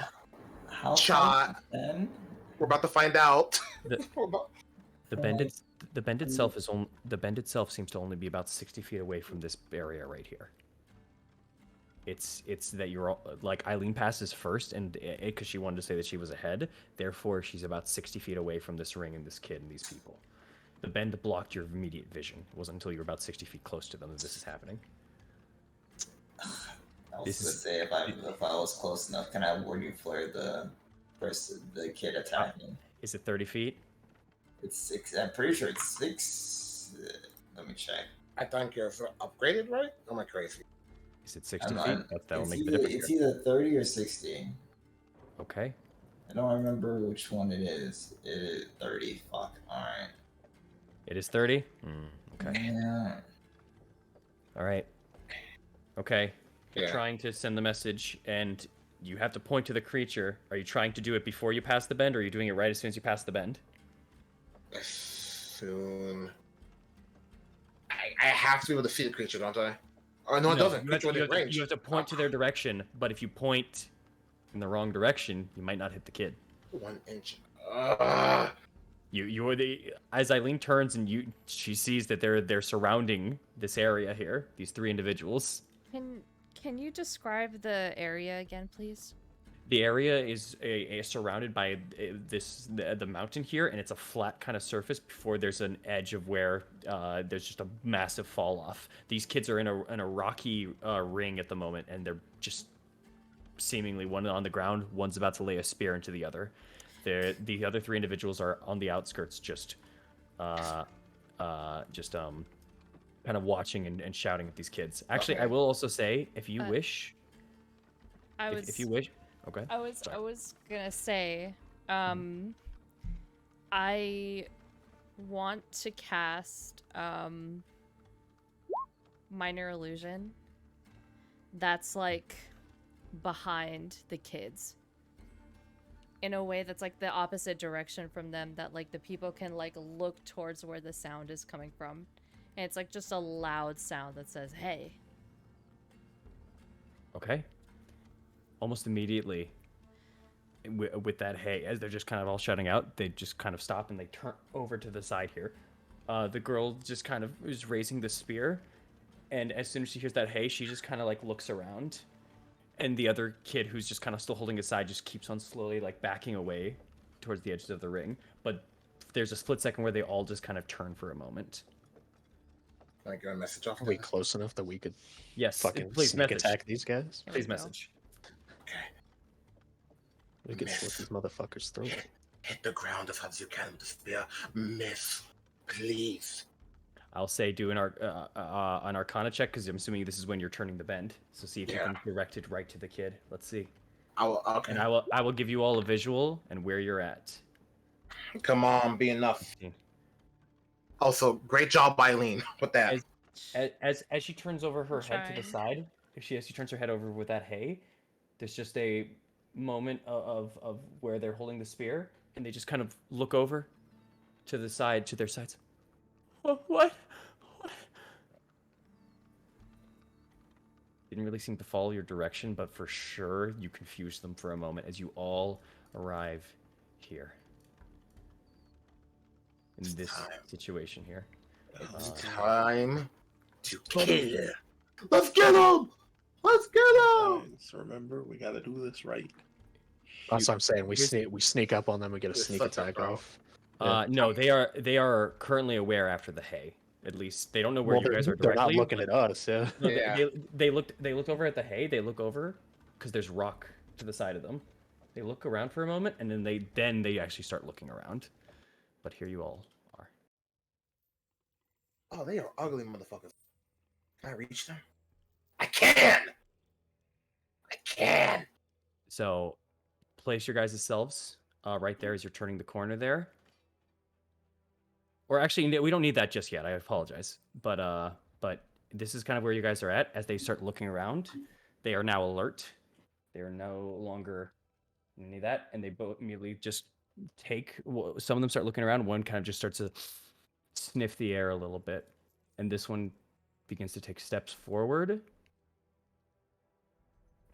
How
Shot.
far then?
We're about to find out.
The bend itself seems to only be about 60 feet away from this area right here. It's that you're like Eileen passes first, and because she wanted to say that she was ahead, therefore she's about 60 feet away from this ring and this kid and these people. The bend blocked your immediate vision. It wasn't until you were about 60 feet close to them that this is happening.
I was gonna say if I was close enough, can I warning flare the kid attacking?
Is it 30 feet?
It's 6. I'm pretty sure it's 6. Let me check.
I think you're upgraded, right? Or am I crazy?
Is it 60
I'm
feet?
not-
That'll
it's
make the
either,
difference.
It's
here.
either 30 or 60.
Okay.
I don't remember which one it is. It is 30. Fuck. Alright.
It is 30? Okay.
Yeah.
All right. Okay. You're
Yeah.
trying to send the message, and you have to point to the creature. Are you trying to do it before you pass the bend, or are you doing it right as soon as you pass the bend?
Soon. I have to be able to see the creature, don't I? Oh, no, it doesn't.
You have,
Creature within
to,
range.
you have to point to their direction, but if you point in the wrong direction, you might not hit the kid.
1 inch.
You are the as Eileen turns and she sees that they're surrounding this area here. These 3 individuals.
Can you describe the area again, please?
The area is surrounded by the mountain here, and it's a flat kind of surface before there's an edge of where there's just a massive fall off. These kids are in a rocky ring at the moment, and they're just seemingly one on the ground, one's about to lay a spear into the other. The other 3 individuals are on the outskirts, just kind of watching and shouting at these kids. Actually,
Okay.
I will also say, if you wish. If you wish. Okay.
I was gonna say, I want to cast minor illusion. That's like behind the kids. In a way that's like the opposite direction from them, that like the people can like look towards where the sound is coming from. And it's like just a loud sound that says, "Hey."
Okay. Almost immediately, with that hey, as they're just kind of all shutting out, they just kind of stop and they turn over to the side here. The girl just kind of is raising the spear, and as soon as she hears that hey, she just kind of like looks around, and the other kid who's just kind of still holding his side just keeps on slowly like backing away towards the edges of the ring. But there's a split second where they all just kind of turn for a moment.
Can I get a message off?
Are we close enough that we could
Yes,
fucking
please
sneak
message.
attack these guys?
There
Please
we go.
message.
Okay.
We could
Miss.
slit these motherfuckers through it.
Hit the ground as hard as you can with the spear. Miss. Please.
I'll say do an Arcana check, because I'm assuming this is when you're turning the bend. So see if you can direct it right to the kid. Let's see.
Okay.
And I will give you all a visual and where you're at.
Come on, be enough. Also, great job, Eileen, with that.
As she turns over her head to the side, as she turns her head over with that hay, there's just a moment of where they're holding the spear, and they just kind of look over to the side, to their sides. What? Didn't really seem to follow your direction, but for sure you confused them for a moment as you all arrive here. In this situation here.
It's time to kill. Let's get him! Let's get him!
Guys, remember, we gotta do this right.
That's what I'm saying. We sneak up on them. We get a sneak attack off.
No, they are currently aware after the hay. At least they don't know where you guys are directly.
They're not looking at us. Yeah.
No, they looked over at the hay. They look over because there's rock to the side of them. They look around for a moment, and then they actually start looking around. But here you all are.
Oh, they are ugly motherfuckers. Can I reach them? I can!
So, place your guys' selves right there as you're turning the corner there. Or actually, we don't need that just yet. I apologize. But this is kind of where you guys are at as they start looking around. They are now alert. They are no longer any of that, and they both immediately just take. Some of them start looking around. One kind of just starts to sniff the air a little bit, and this one begins to take steps forward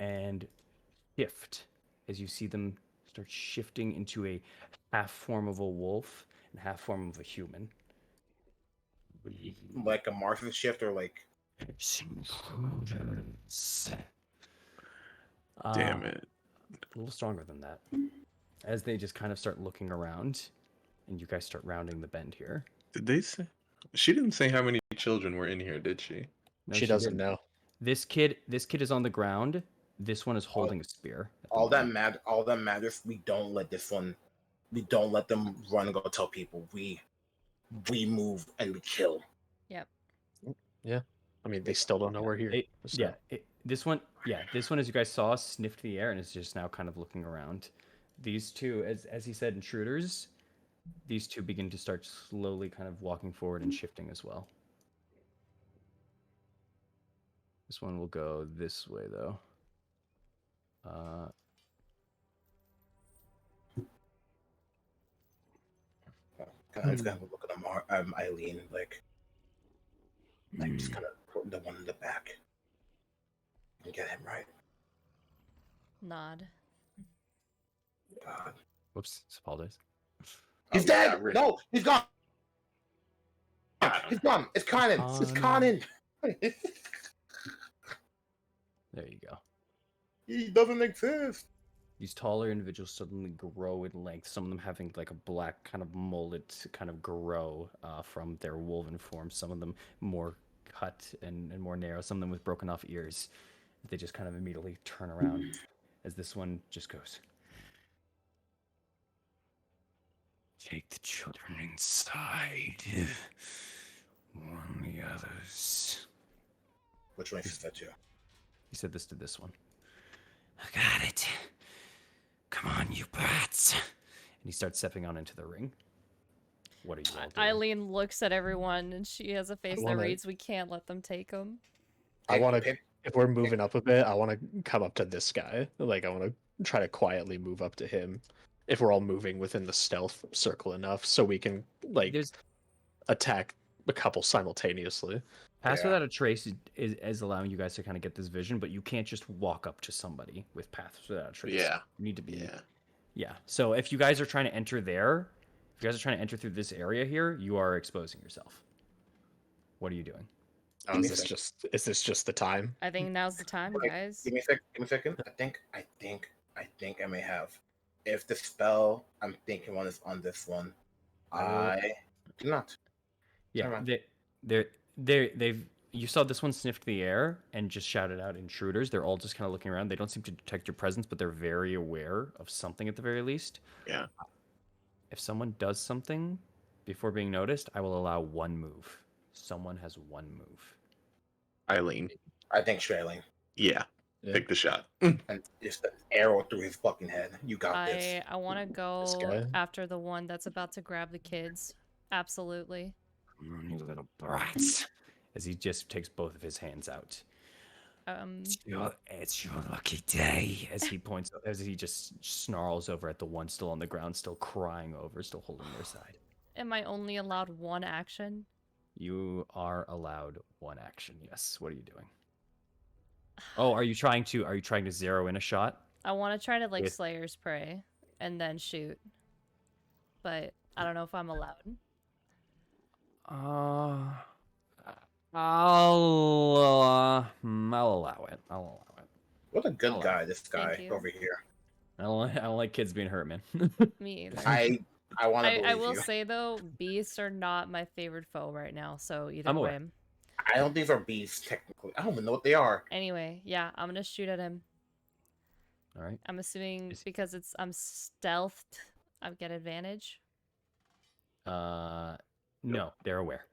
and shift as you see them start shifting into a half form of a wolf and half form of a human.
Like a Martian shift or like...
Damn it.
A little stronger than that. As they just kind of start looking around, and you guys start rounding the bend here.
Did they say? She didn't say how many children were in here, did she?
No,
she doesn't
didn't.
know.
This kid is on the ground. This one is holding a spear.
All that matters. We don't let them run and go tell people. We move and we kill.
Yep.
Yeah. I mean, they still don't know we're here.
This one, as you guys saw, sniffed the air and is just now kind of looking around. These two, as he said, intruders, these two begin to start slowly kind of walking forward and shifting as well. This one will go this way, though.
I just gotta look at Eileen, like just kind of putting the one in the back and get him right.
Nod.
God.
Whoops, apologize.
He's dead! No, he's gone! He's gone! It's Conan! It's Conan!
There you go.
He doesn't exist!
These taller individuals suddenly grow in length, some of them having like a black kind of mullet kind of grow from their woven form, some of them more cut and more narrow, some of them with broken off ears. They just kind of immediately turn around as this one just goes.
Take the children inside. Warn the others.
Which one is that to?
He said this to this one. I got it. Come on, you brats. And he starts stepping on into the ring. What are you all doing?
Eileen looks at everyone and she has a face that reads, "We can't let them take him."
I want to. If we're moving up a bit, I want to come up to this guy. Like, I want to try to quietly move up to him. If we're all moving within the stealth circle enough, so we can attack a couple simultaneously.
Pass without a trace is allowing you guys to kind of get this vision, but you can't just walk up to somebody with paths without a trace.
Yeah.
You need to be. Yeah. So if you guys are trying to enter there, if you guys are trying to enter through this area here, you are exposing yourself. What are you doing?
Oh, is this just the time?
I think now's the time, guys.
Give me a second. I think I may have. If the spell I'm thinking one is on this one, I do not.
Yeah, they've. You saw this one sniffed the air and just shouted out intruders. They're all just kind of looking around. They don't seem to detect your presence, but they're very aware of something at the very least.
Yeah.
If someone does something before being noticed, I will allow one move. Someone has one move.
Eileen.
I think Shailene.
Yeah. Take the shot.
And just an arrow through his fucking head. You got this.
I want to go after the one that's about to grab the kids. Absolutely.
You little brats. As he just takes both of his hands out. It's your lucky day. As he points, as he just snarls over at the one still on the ground, still crying over, still holding their side.
Am I only allowed one action?
You are allowed one action. Yes. What are you doing? Oh, are you trying to zero in a shot?
I want to try to Slayer's Prey and then shoot, but I don't know if I'm allowed.
I'll allow it.
What a good guy, this guy over here.
I don't like kids being hurt, man.
Me either.
I want to believe
I will
you.
say though, beasts are not my favorite foe right now. So either
I'm
way.
aware.
I don't think these are beasts technically. I don't even know what they are.
Anyway, yeah, I'm gonna shoot at him.
All right.
I'm assuming because I'm stealthed, I get advantage.
No, they're aware.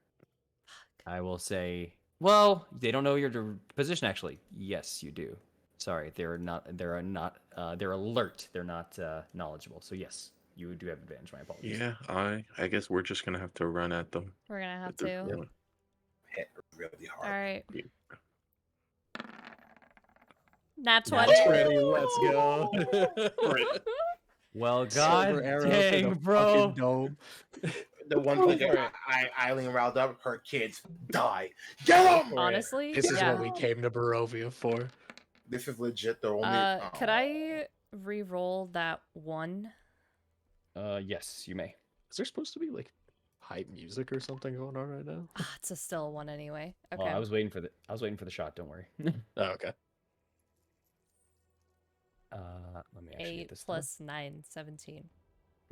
I will say, well, they don't know your position actually. Yes, you do. Sorry, they're alert. They're not knowledgeable. So yes, you do have advantage. My apologies.
Yeah, I guess we're just gonna have to run at them.
We're gonna have to.
Hit really hard.
All right.
Yeah.
Nat 20.
Let's go.
Well, god dang, bro.
The one thing Eileen riled up, her kids die. Get them!
Honestly,
this is what we came to Barovia for.
This is legit the only.
Could I re-roll that one?
Yes, you may.
Is there supposed to be hype music or something going on right now?
It's a still one anyway. Okay.
I was waiting for the shot. Don't worry.
Oh, okay.
Let me actually
8
get this
plus 9, 17.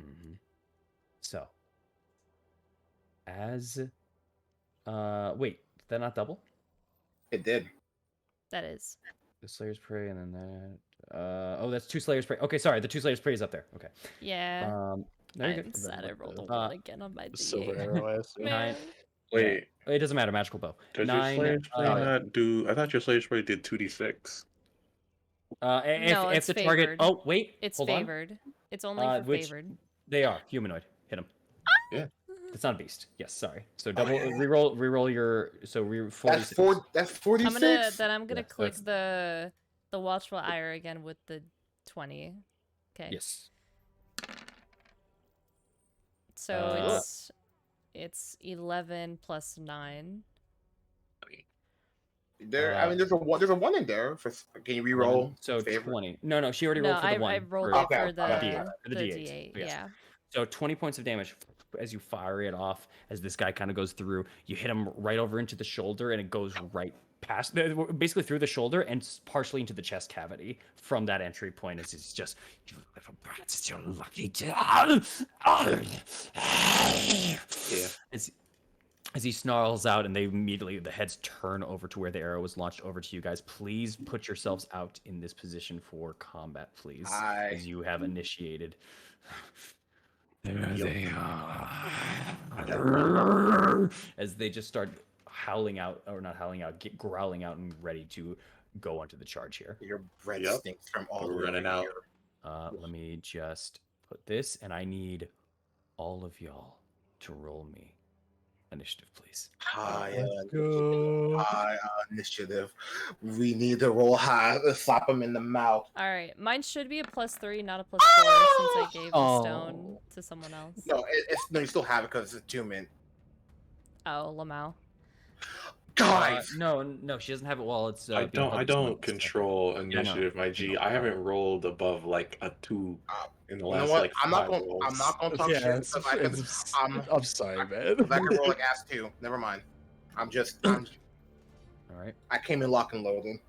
Mm-hmm. So, as wait, did that not double?
It did.
That is.
The Slayer's Prey, and then that. Oh, that's 2 Slayer's Prey. Okay, sorry, the 2 Slayer's Prey is up there. Okay.
Yeah.
No, you're
I'm
good.
sad I rolled a 1 again on my
Silver
D8.
arrow.
Nine.
Wait.
Yeah. It doesn't matter. Magical bow.
Does
9.
your Slayer's Prey not do? I thought your Slayer's Prey did 2d6.
No,
if
it's
the
favored.
target. Oh wait,
It's
hold
favored.
On.
It's only for
which
favored.
They are humanoid. Hit them.
Yeah.
It's not a beast. Yes, sorry. So double reroll your 46.
That's 46.
I'm gonna click the watchful ire again with the 20. Okay.
Yes.
So it's 11 plus 9.
There, I mean, there's a 1 in there. Can you reroll?
So
favorite?
20. No, she already rolled for the 1.
I rolled
for,
it for the
D8.
D8.
Yes.
Yeah.
So 20 points of damage as you fire it off. As this guy kind of goes through, you hit him right over into the shoulder, and it goes right past, basically through the shoulder and partially into the chest cavity from that entry point. As it's just, you little brats, it's your lucky day.
Yeah.
As he snarls out, and they immediately, the heads turn over to where the arrow was launched over to you guys. Please put yourselves out in this position for combat, please, as you have initiated. There they are. As they just start howling out, or not howling out, growling out and ready to go onto the charge here.
Your bread
Yep.
stinks from all the
We're
way
running
over
out.
here.
Let me just put this, and I need all of y'all to roll me initiative, please.
High
Go.
initiative. We need to roll high. Slap him in the mouth.
All right, mine should be a +3, not a +4, since I gave the stone
Oh.
to someone else.
No, no, you still have it because it's attunement.
Oh, Lamau.
Guys,
No, she doesn't have it while it's.
I
being
don't
held.
control
no.
initiative, my G. I haven't rolled above like a 2 in the
you know
last
what?
like
I'm not
5
gonna.
rolls.
I'm not gonna talk
Yeah,
shit
it's,
because I can.
I'm sorry, man.
I can roll like ass too. Never mind. I'm.
All right.
I came in lock and loading.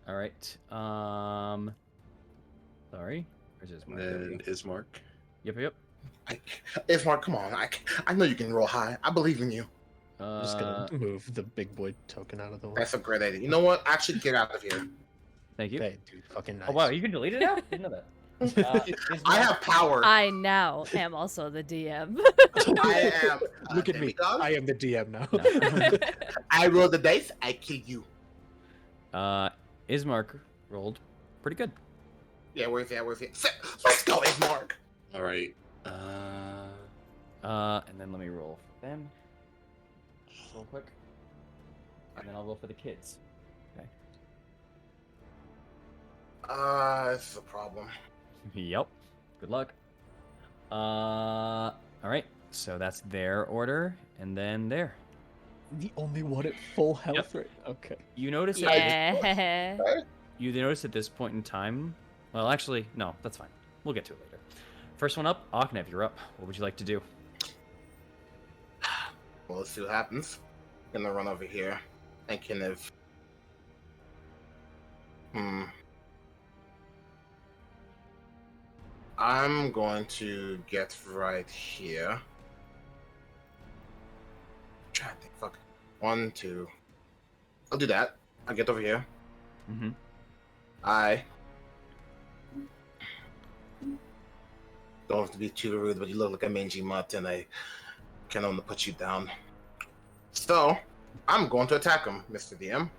All right. Sorry. Where's his
And
mark? There we
then
go.
Ismark.
Yep.
Ismark, come on. I know you can roll high. I believe in you.
I'm just gonna move the big boy token out of the way.
That's a great idea. You know what? Actually, get out of here.
Thank you.
Hey, dude, fucking nice.
Oh wow, you can delete it now? Didn't know that.
I have power.
I now am also the DM.
I am.
Look at me.
demigod.
I am the DM now.
I roll the dice. I kill you.
Ismark rolled pretty good.
Yeah, where's he? Let's go, Ismark.
All right.
And then let me roll for them real quick, and then I'll roll for the kids. Okay.
This is a problem.
Yep. Good luck. All right. So that's their order, and then there.
The only one at full health right. Okay.
You notice
Yeah.
you notice at this point in time. Well, actually, no, that's fine. We'll get to it later. First one up, Aknev, you're up. What would you like to do?
Well, let's see what happens. Gonna run over here and kind of. I'm going to get right here. I'm trying to think. Fuck. 1, 2. I'll do that. I'll get over here.
Mm-hmm.
I don't have to be too rude, but you look like a mangy mutt, and I can only put you down. So, I'm going to attack him, Mr. DM.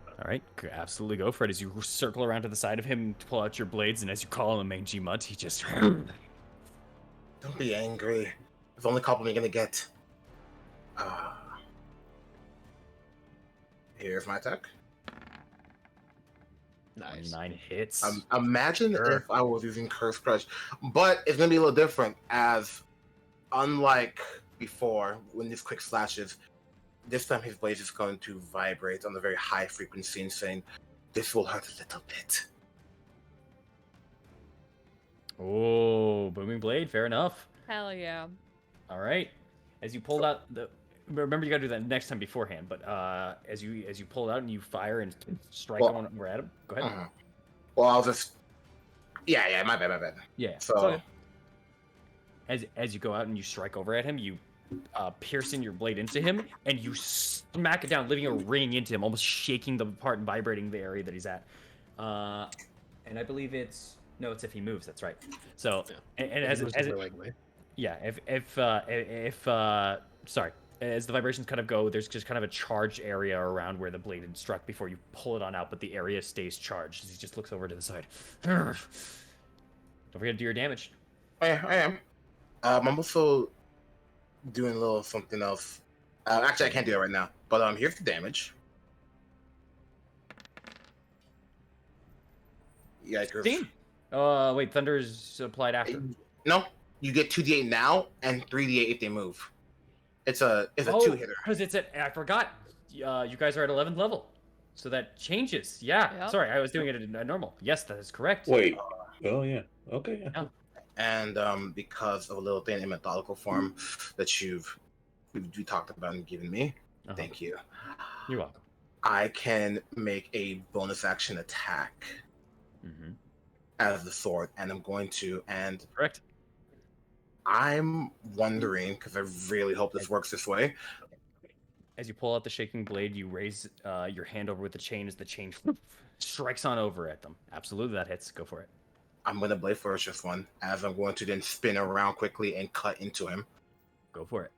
All right, absolutely go for it. As you circle around to the side of him, pull out your blades, and as you call him mangy mutt, he just.
Don't be angry. It's the only compliment you're gonna get. Here's my attack.
Nice.
9 hits.
Imagine if I was using Curse Crush, but it's gonna be a little different. As unlike before, when these quick slashes, this time his blade is going to vibrate on a very high frequency and saying, "This will hurt a little bit."
Oh, booming blade. Fair enough.
Hell yeah.
All right. As you pulled out the. Remember, you gotta do that next time beforehand. But as you pull it out and you fire and strike on over at him. Go ahead.
Well, I'll just. Yeah. My bad.
Yeah.
So.
As you go out and you strike over at him, you pierce in your blade into him, and you smack it down, leaving a ring into him, almost shaking the part and vibrating the area that he's at. And I believe it's if he moves. That's right. So and as as the vibrations kind of go, there's just kind of a charged area around where the blade had struck before you pull it on out, but the area stays charged as he just looks over to the side. Don't forget to do your damage.
I am. I'm also doing a little something else. Actually, I can't do that right now. But here's the damage. Yeah,
wait, Thunder's applied after.
No, you get 2d8 now and 3d8 if they move. It's a 2-hitter.
Because I forgot. You guys are at 11th level, so that changes. Yeah.
Yep.
Sorry, I was doing it at normal. Yes, that is correct.
Wait. Oh yeah. Okay. Yeah.
And because of a little thing in methodical form that we talked about and given me, thank you.
You're welcome.
I can make a bonus action attack as the sword, and I'm going to. And
correct.
I'm wondering, because I really hope this works this way.
As you pull out the shaking blade, you raise your hand over with the chain as the chain strikes on over at them. Absolutely, that hits. Go for it.
I'm going to blade flourish this one, as I'm going to then spin around quickly and cut into him.
Go for it.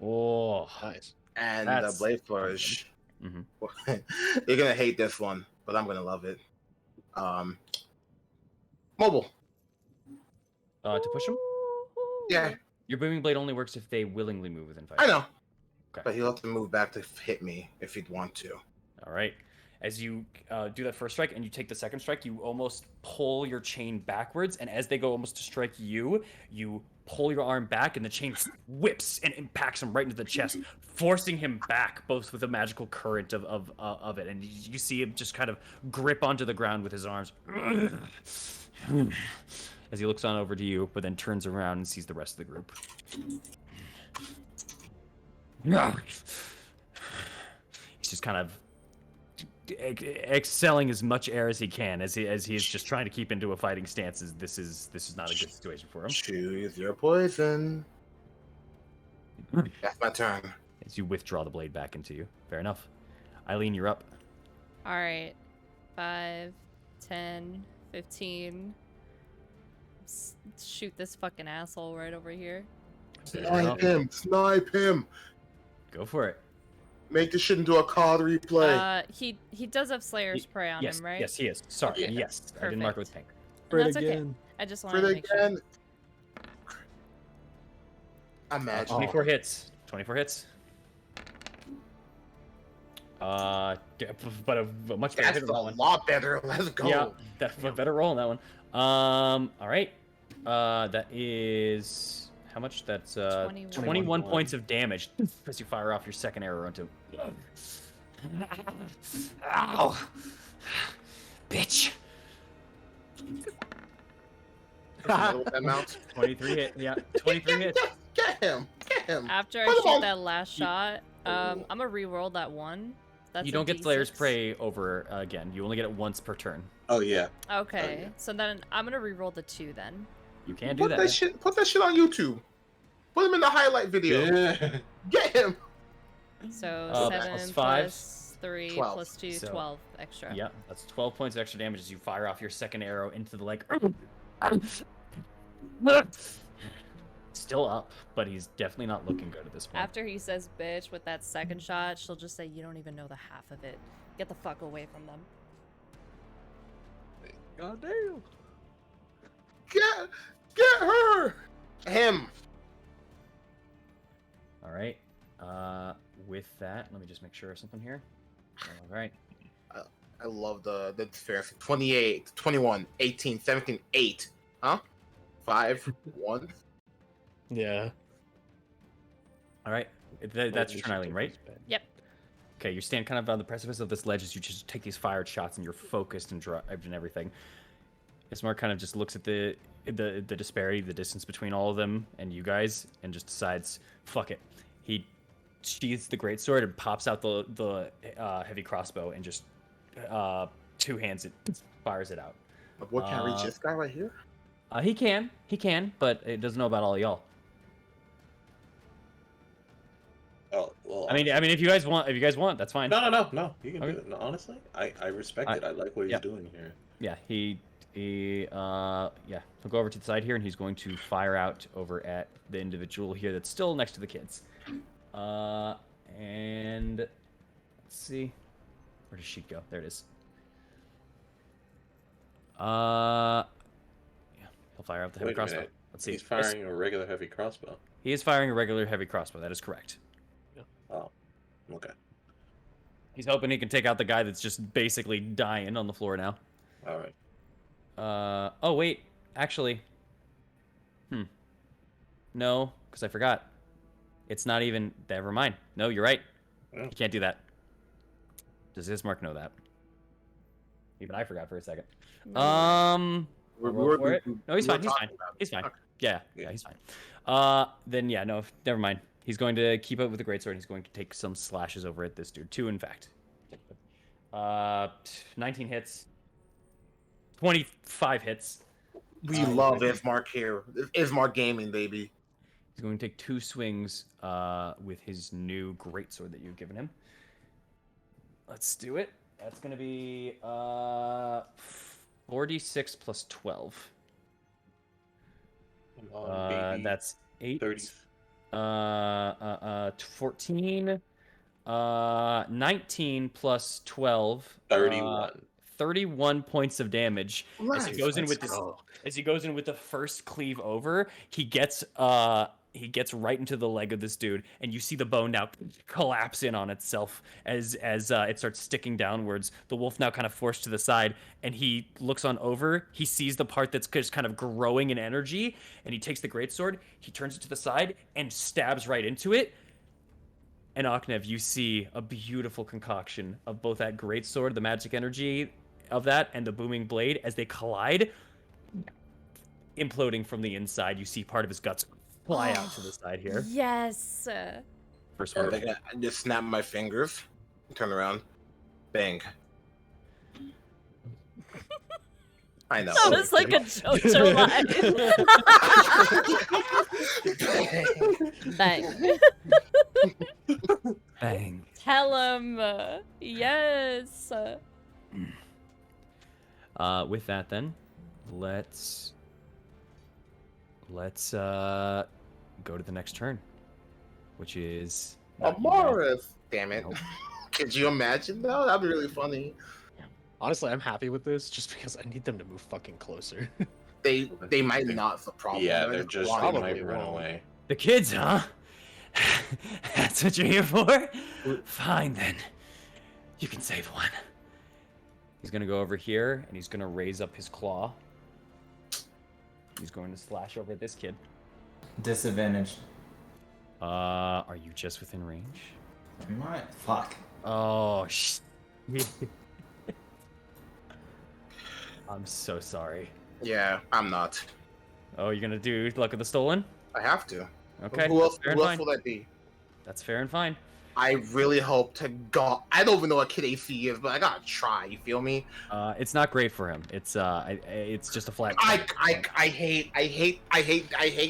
Oh,
Nice.
And the
That's
blade flourish.
Mhm.
You're gonna hate this one, but I'm gonna love it. Mobile.
To push him.
Yeah,
Your booming blade only works if they willingly move within 5
I
feet.
know.
Okay.
But he'll have to move back to hit me if he'd want to.
All right. As you do that first strike and you take the second strike, you almost pull your chain backwards, and as they go almost to strike you, you pull your arm back, and the chain whips and impacts him right into the chest, forcing him back, both with a magical current of it, and you see him just kind of grip onto the ground with his arms. As he looks on over to you, but then turns around and sees the rest of the group. He's just kind of excelling as much air as he can, as he is just trying to keep into a fighting stance. This is not a good situation for him.
Choose your poison. That's my turn.
As you withdraw the blade back into you. Fair enough. Eileen, you're up.
All right. 5, 10, 15. Shoot this fucking asshole right over here.
Snipe him! Snipe him!
Go for it.
Make this shit into a COD replay.
He does have Slayer's Prey on him, right?
Yes, he is. Sorry,
Yeah.
yes. I didn't mark it with pink.
And that's okay. I just wanted to make sure.
Imagine.
24 hits. 24 hits. But a much better
That's
hit on that one.
a lot better. Let's go.
Yeah, that's a better roll on that one. All right. That is how much? That's 21 points of damage as you fire off your second arrow into him. Ow! Bitch!
That mounts.
23 hit. Yeah, 23 hits.
Get him! Get him!
After I
Put him
shoot
on.
that last shot, I'm gonna re-roll that one. That's
You
a
don't get Slayer's
D6.
Prey over again. You only get it once per turn.
Oh yeah.
Okay,
yeah.
so then I'm gonna re-roll the 2 then.
You can do
Put
that.
that
yeah.
shit. Put that shit on YouTube. Put him in the highlight video.
Yeah.
Get him.
So
Plus
7
5.
plus 3
12.
plus 2,
So-
12 extra.
Yeah, that's 12 points of extra damage as you fire off your second arrow into the leg. Still up, but he's definitely not looking good at this point.
After he says bitch with that second shot, she'll just say, you don't even know the half of it. Get the fuck away from them.
God damn.
Get her. Him.
All right. With that, let me just make sure of something here. All right.
I love the fair. 28, 21, 18, 17, 8. Huh? 5, 1.
Yeah.
All right. That's your turn, Eileen, right?
Yep.
Okay, you stand kind of on the precipice of this ledge as you just take these fired shots and you're focused and driving and everything. Ismar kind of just looks at the disparity, the distance between all of them and you guys, and just decides, fuck it. He sheathes the greatsword and pops out the heavy crossbow and just two hands it, fires it out.
What can I reach this guy right here?
He can, but it doesn't know about all y'all.
Oh well.
I mean, if you guys want, that's fine.
No. You can
Okay.
do it. No, honestly, I respect it. I like what he's doing here.
Yeah, he'll go over to the side here and he's going to fire out over at the individual here that's still next to the kids. And let's see, where does she go? There it is. Yeah, he'll fire out the heavy
Wait a
crossbow.
minute.
Let's see.
He's firing a regular heavy crossbow.
He is firing a regular heavy crossbow. That is correct.
Oh, okay.
He's hoping he can take out the guy that's just basically dying on the floor now.
All right.
Oh wait, actually. No, because I forgot. It's not even. Never mind. No, you're right.
Yeah.
You can't do that. Does Ismark know that? Even I forgot for a second. I'll roll for it. No, he's fine. He's fine. He's fine. Yeah, he's fine. Then yeah, no, never mind. He's going to keep up with the greatsword. He's going to take some slashes over at this dude. 2, in fact. 19 hits. 25 hits.
We love Ismark here. Ismark Gaming, baby.
He's going to take 2 swings with his new greatsword that you've given him. Let's do it. That's going to be 4d6 plus 12. That's 8.
30.
14. 19 plus 12.
31.
31 points of damage. As he
Nice.
goes in
Let's
with this,
go.
as he goes in with the first cleave over, he gets right into the leg of this dude, and you see the bone now collapse in on itself as it starts sticking downwards. The wolf now kind of forced to the side, and he looks on over. He sees the part that's just kind of growing in energy, and he takes the greatsword. He turns it to the side and stabs right into it. And Aknev, you see a beautiful concoction of both that greatsword, the magic energy of that, and the booming blade as they collide, imploding from the inside. You see part of his guts fly out to the side here.
Yes.
First
I
one.
think I just snap my fingers, turn around, bang. I know.
That was like a JoJo line. Bang.
Bang.
Tell him. Yes.
With that, then, let's go to the next turn, which is not you guys.
Amaris! Damn it.
Nope.
Could you imagine though? That'd be really funny.
Honestly, I'm happy with this just because I need them to move fucking closer.
They might not, it's the problem.
Yeah, they're just they
wanting
might
to.
run away.
The kids, huh? That's what you're here for? Fine, then. You can save one. He's gonna go over here, and he's gonna raise up his claw. He's going to slash over at this kid.
Disadvantage.
Are you just within range?
Am I? Fuck.
Oh, I'm so sorry.
Yeah, I'm not.
Oh, you're gonna do Luck of the Stolen?
I have to.
Okay,
Who else,
fair
who
and
else
fine.
will that be?
That's fair and fine.
I really hope to God. I don't even know what kid AC is, but I gotta try. You feel me?
It's not great for him. It's just a flat.
I hate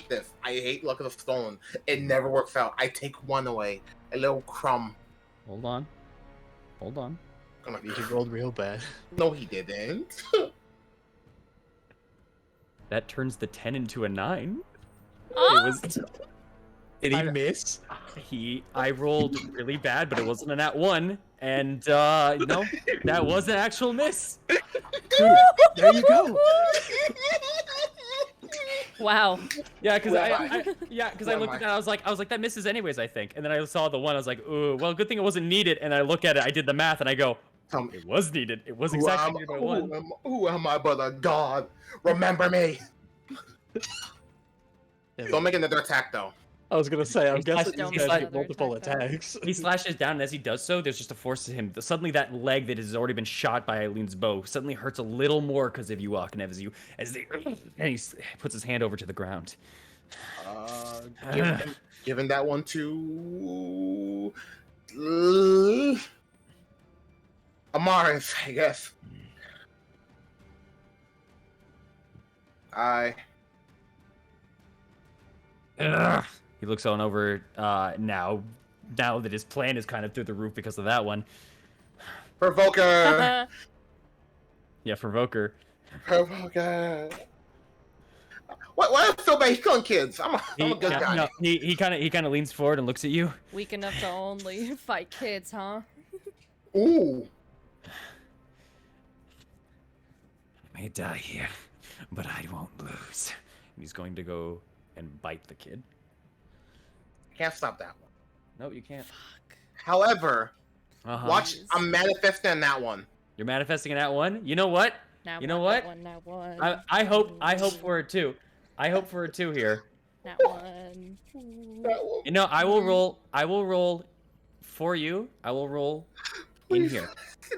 this. I hate Luck of the Stolen. It never works out. I take one away. A little crumb.
Hold on. Hold on.
He rolled real bad.
No, he didn't.
That turns the 10 into a 9.
Oh!
It was.
Did he
I-
miss?
I rolled really bad, but it wasn't a nat 1, and no, that was an actual miss.
Dude, there you go.
Wow.
Yeah, because
Where
I
am
I looked at that, I was like that misses anyways, I think. And then I saw the 1, I was like, ooh, well, good thing it wasn't needed. And I look at it, I did the math, and I go,
Tell me,
it was needed. It was exactly needed by 1.
who am I but a god? Remember me. Don't make another attack though.
I was gonna say, I'm
He's
guessing
like-
these guys
Don't
get
make
multiple
another attack,
attacks.
He slashes down, and as he does so, there's just a force to him. Suddenly, that leg that has already been shot by Eileen's bow suddenly hurts a little more because of you, Aknev, and he puts his hand over to the ground.
Giving that one to Amaris, I guess.
He looks on over now that his plan is kind of through the roof because of that one.
Provoker.
Yeah, Provoker.
Provoker. What I feel bad? He's killing kids. I'm a good guy.
No, he kind of leans forward and looks at you.
Weak enough to only fight kids, huh?
Ooh.
I may die here, but I won't lose. And he's going to go and bite the kid.
Can't stop that one.
No, you can't.
Fuck.
However,
Uh-huh.
watch. I'm manifesting that one.
You're manifesting in that one. You know what?
Now
You know
one,
what?
Now one, now one.
I hope for it too. I hope for it too here.
Now one.
That one.
You know, I will roll for you. I will roll in
Please.
here.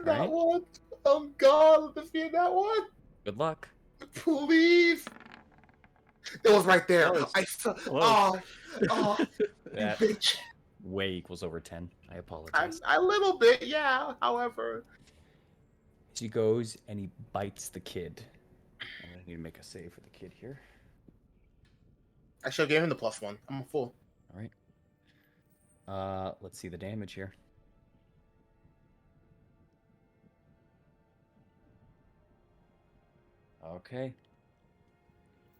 That
Alright.
one. Oh God, let me be in that one.
Good luck.
Please. It was right there.
That was
I saw.
close.
Oh, you
That
bitch.
way equals over 10. I apologize.
A little bit, yeah. However,
He goes and he bites the kid. I'm gonna need to make a save for the kid here.
I should have given him the +1. I'm a fool.
All right. Let's see the damage here. Okay.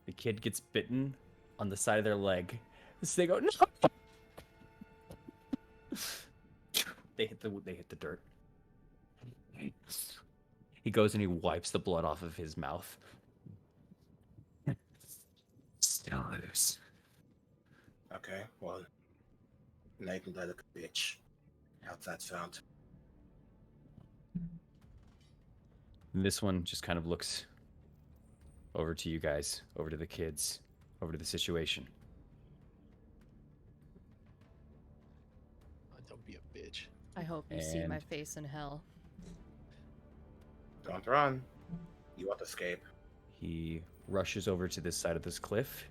The kid gets bitten on the side of their leg. They go, no! They hit the dirt. He goes and he wipes the blood off of his mouth. Still loose.
Okay, well, now you can die like a bitch. How's that sound?
And this one just kind of looks over to you guys, over to the kids, over to the situation.
Don't be a bitch.
I hope you see my
And-
face in hell.
Don't run. You want to escape.
He rushes over to this side of this cliff.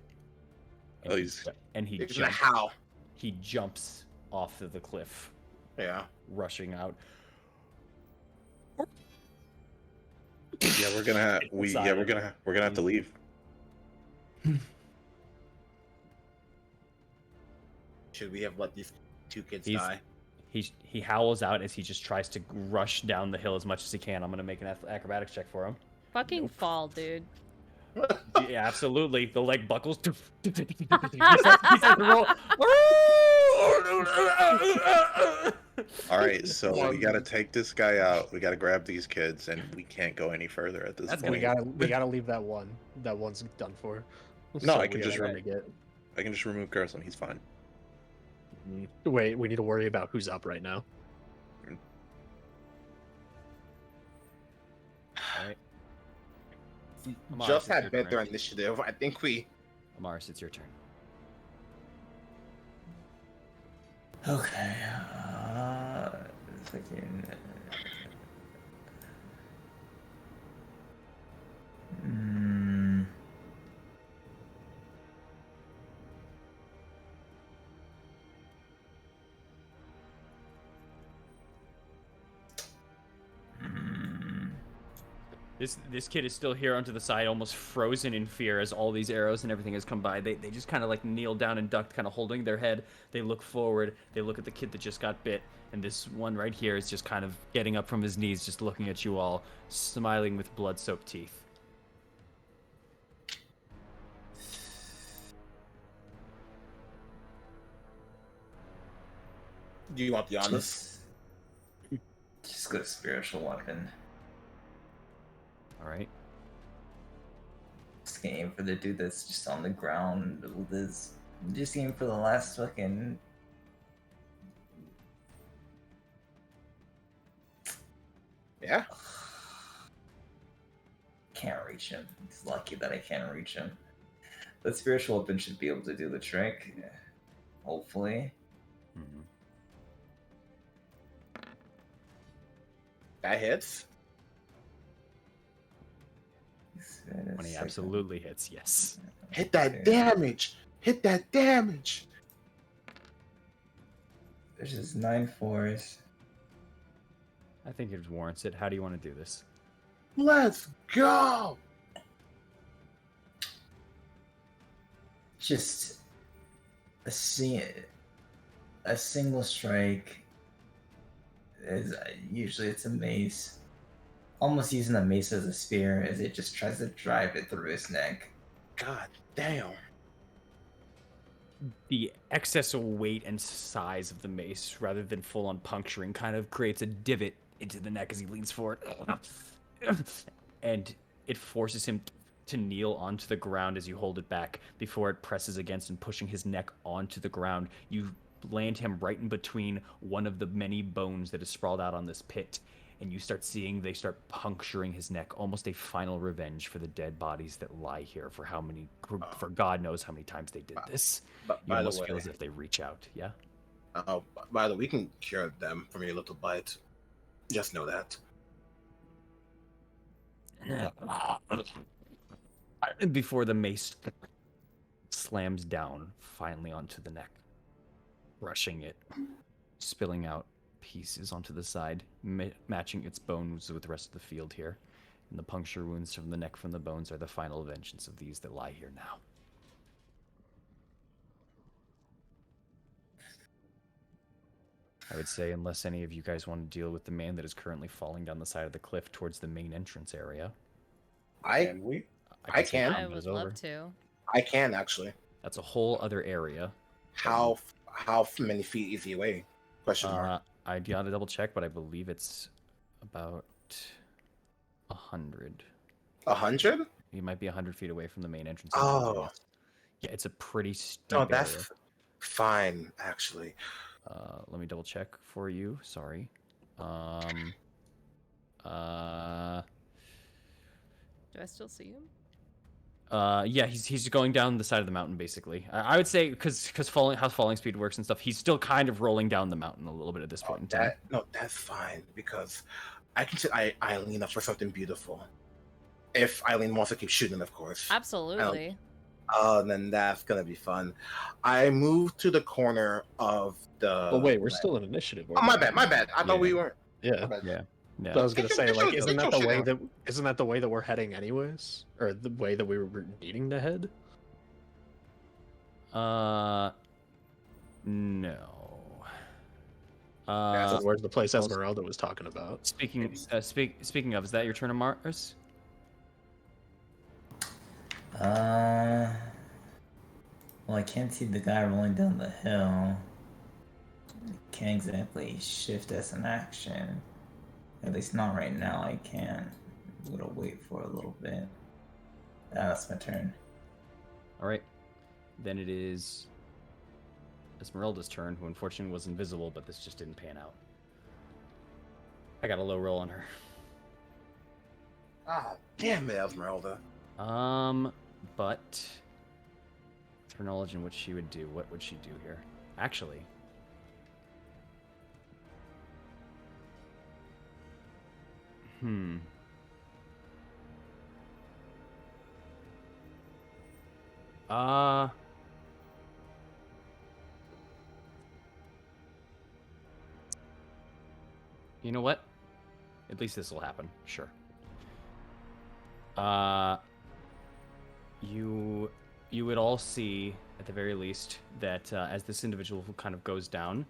Oh, he's
And
You're gonna how?
he jumps off of the cliff,
Yeah.
rushing out.
yeah. We're gonna have
Inside.
we're gonna have to leave.
Should we have let these two kids
He's-
die?
He howls out as he just tries to rush down the hill as much as he can. I'm gonna make an acrobatics check for him.
Fucking fall, dude.
Yeah, absolutely. The leg buckles. He starts to roll.
All right, so we gotta take this guy out. We gotta grab these kids, and we can't go any further at this
That's
point.
We gotta leave that one. That one's done for.
No, I
we
can
gotta
just
remake
I can just remove Carson. He's fine.
Wait, we need to worry about who's up right now.
Alright.
Just had better initiative. I think we.
Amaris, it's your turn.
Okay. Fucking. Mm.
This kid is still here onto the side, almost frozen in fear as all these arrows and everything has come by. They just kind of like kneel down and duck, kind of holding their head. They look forward. They look at the kid that just got bit. And this one right here is just kind of getting up from his knees, just looking at you all, smiling with blood-soaked teeth.
Do you want the honest?
Just go spiritual weapon.
All right.
Just aim for the dude that's just on the ground with his. Just aim for the last fucking.
Yeah.
Can't reach him. It's lucky that I can't reach him. The spiritual weapon should be able to do the trick. Hopefully.
Mm-hmm.
That hits.
When he absolutely hits, yes.
Hit that damage. Hit that damage.
There's just 9 4s.
I think it warrants it. How do you want to do this?
Let's go.
Just a single strike is usually it's a mace. Almost using the mace as a spear as it just tries to drive it through his neck.
God damn.
The excess weight and size of the mace, rather than full on puncturing, kind of creates a divot into the neck as he leans forward. And it forces him to kneel onto the ground as you hold it back before it presses against and pushing his neck onto the ground. You land him right in between one of the many bones that is sprawled out on this pit, and you start seeing they start puncturing his neck, almost a final revenge for the dead bodies that lie here for God knows how many times they did this.
But
You
by the
almost
way,
feel as if they reach out, yeah?
oh, by the way, we can cure them from your little bite. Just know that.
Before the mace slams down finally onto the neck, crushing it, spilling out pieces onto the side, matching its bones with the rest of the field here. And the puncture wounds from the neck from the bones are the final vengeance of these that lie here now. I would say, unless any of you guys want to deal with the man that is currently falling down the side of the cliff towards the main entrance area.
Can we?
I
say
can.
I
combat is
would
over.
love to.
I can actually.
That's a whole other area.
How many feet is he away? Question mark.
I gotta double check, but I believe it's about 100.
100?
He might be 100 feet away from the main entrance.
Oh,
Yeah, it's a pretty steep
no,
area.
that's fine actually.
Let me double check for you. Sorry.
Do I still see him?
Yeah, he's going down the side of the mountain basically. I would say because how falling speed works and stuff, he's still kind of rolling down the mountain a little bit at this point in time.
That's fine because I can set Eileen up for something beautiful. If Eileen wants to keep shooting, of course.
Absolutely.
Then that's gonna be fun. I moved to the corner of the.
Well, wait, we're still in initiative.
Oh, my bad. I thought we weren't.
Yeah.
Yeah.
I was gonna say, like, isn't that the way
that?
isn't that the way that we're heading anyways, or the way that we were needing to head?
No.
Where's the place Esmeralda was talking about?
Speaking of, is that your turn of Mars?
Well, I can't see the guy rolling down the hill. Can't exactly shift as an action. At least not right now. I can't. I'm gonna wait for a little bit. That's my turn.
All right. Then it is Esmeralda's turn, who unfortunately was invisible, but this just didn't pan out. I got a low roll on her.
Ah, damn it, Esmeralda.
But with her knowledge in what she would do, what would she do here? Actually, you know what? At least this will happen. Sure. You would all see, at the very least, that as this individual kind of goes down,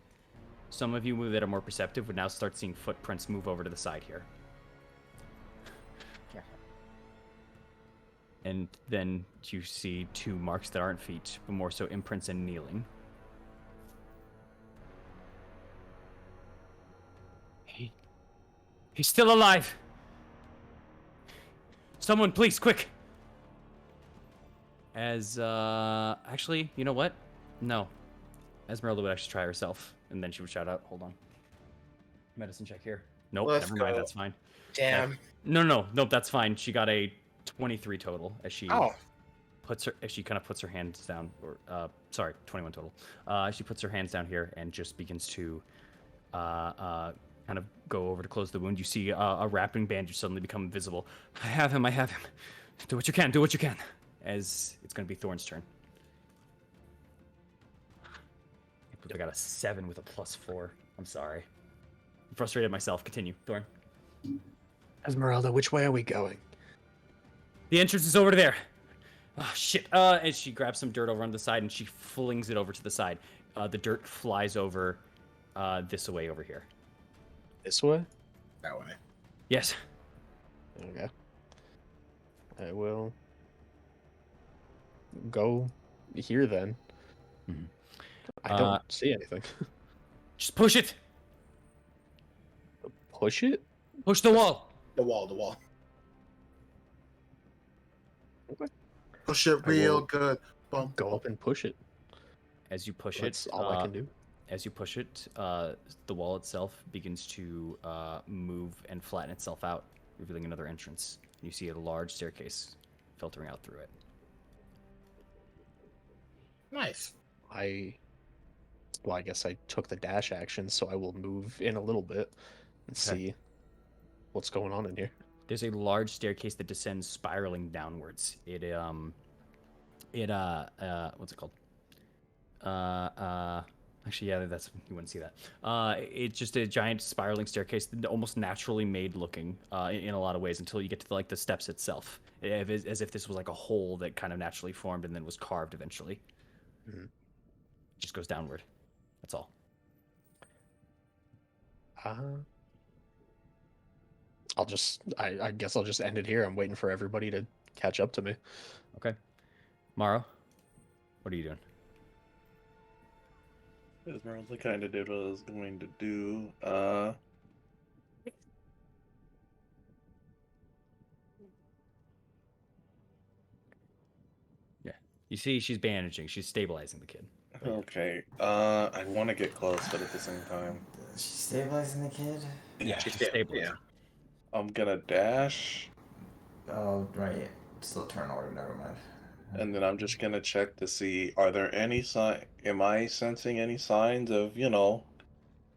some of you that are more perceptive would now start seeing footprints move over to the side here. And then you see two marks that aren't feet, but more so imprints and kneeling. He's still alive! Someone, please, quick! As, actually, you know what? No. Esmeralda would actually try herself, and then she would shout out, hold on. Medicine check here. Nope, never mind, that's fine.
Damn.
No, that's fine. She got a 23 total as she puts her, as she kind of puts her hands down, or, sorry, 21 total. She puts her hands down here and just begins to, kind of go over to close the wound. You see a wrapping bandage suddenly become visible. I have him. Do what you can. As it's going to be Thorn's turn. I got a 7 with a +4. I'm sorry. I'm frustrated myself. Continue, Thorn.
Esmeralda, which way are we going?
The entrance is over there. Oh, shit. And she grabs some dirt over on the side, and she flings it over to the side. The dirt flies over this way over here.
This way?
That way.
Yes.
Okay. I will go here then.
Mm-hmm.
I don't see anything.
Just push it.
Push it?
Push the wall.
The wall.
Okay.
Push it real good.
Bump. Go up and push it.
As you push
That's
it,
all I can do.
As you push it, the wall itself begins to move and flatten itself out, revealing another entrance. You see a large staircase filtering out through it.
Nice.
I guess I took the dash action, so I will move in a little bit and see what's going on in here.
There's a large staircase that descends spiraling downwards. What's it called? Actually, yeah, that's, you wouldn't see that. It's just a giant spiraling staircase, almost naturally made looking in a lot of ways, until you get to the steps itself, as if this was like a hole that kind of naturally formed and then was carved eventually.
Mm-hmm.
Just goes downward. That's all.
I guess I'll just end it here. I'm waiting for everybody to catch up to me.
Okay. Morrow, what are you doing?
Esmeralda kind of did what I was going to do.
Yeah. You see, she's bandaging. She's stabilizing the kid.
Okay. I want to get close, but at the same time,
She's stabilizing the kid.
Yeah,
She's
she's
yeah.
stabilizing.
I'm gonna dash,
Oh, right. Still turn order. Never mind.
and then I'm just gonna check to see are there any am I sensing any signs of,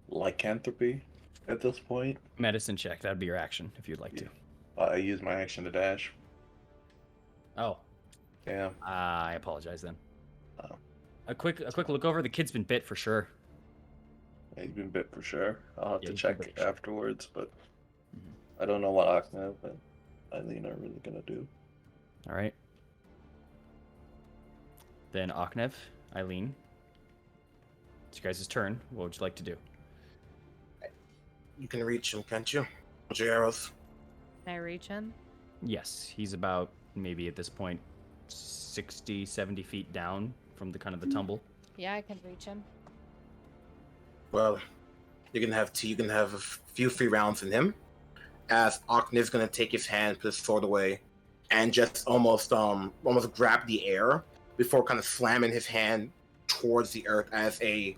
lycanthropy at this point?
Medicine check. That'd be your action if you'd like to.
I use my action to dash.
Oh,
Damn.
I apologize then.
Oh.
A quick look over. The kid's been bit for sure.
He's been bit for sure. I'll have
Yeah,
to
he's been
check
bit for sure.
afterwards, but
Mhm.
I don't know what Aknev and Eileen are really gonna do.
All right. Then Aknev, Eileen. It's your guys' turn. What would you like to do?
You can reach him, can't you? With your arrows.
Can I reach him?
Yes, he's about maybe at this point 60, 70 feet down from the kind of the tumble.
Yeah, I can reach him.
Well, you can have a few free rounds in him. As Akniv's gonna take his hand, put his sword away, and just almost grab the air before kind of slamming his hand towards the earth as a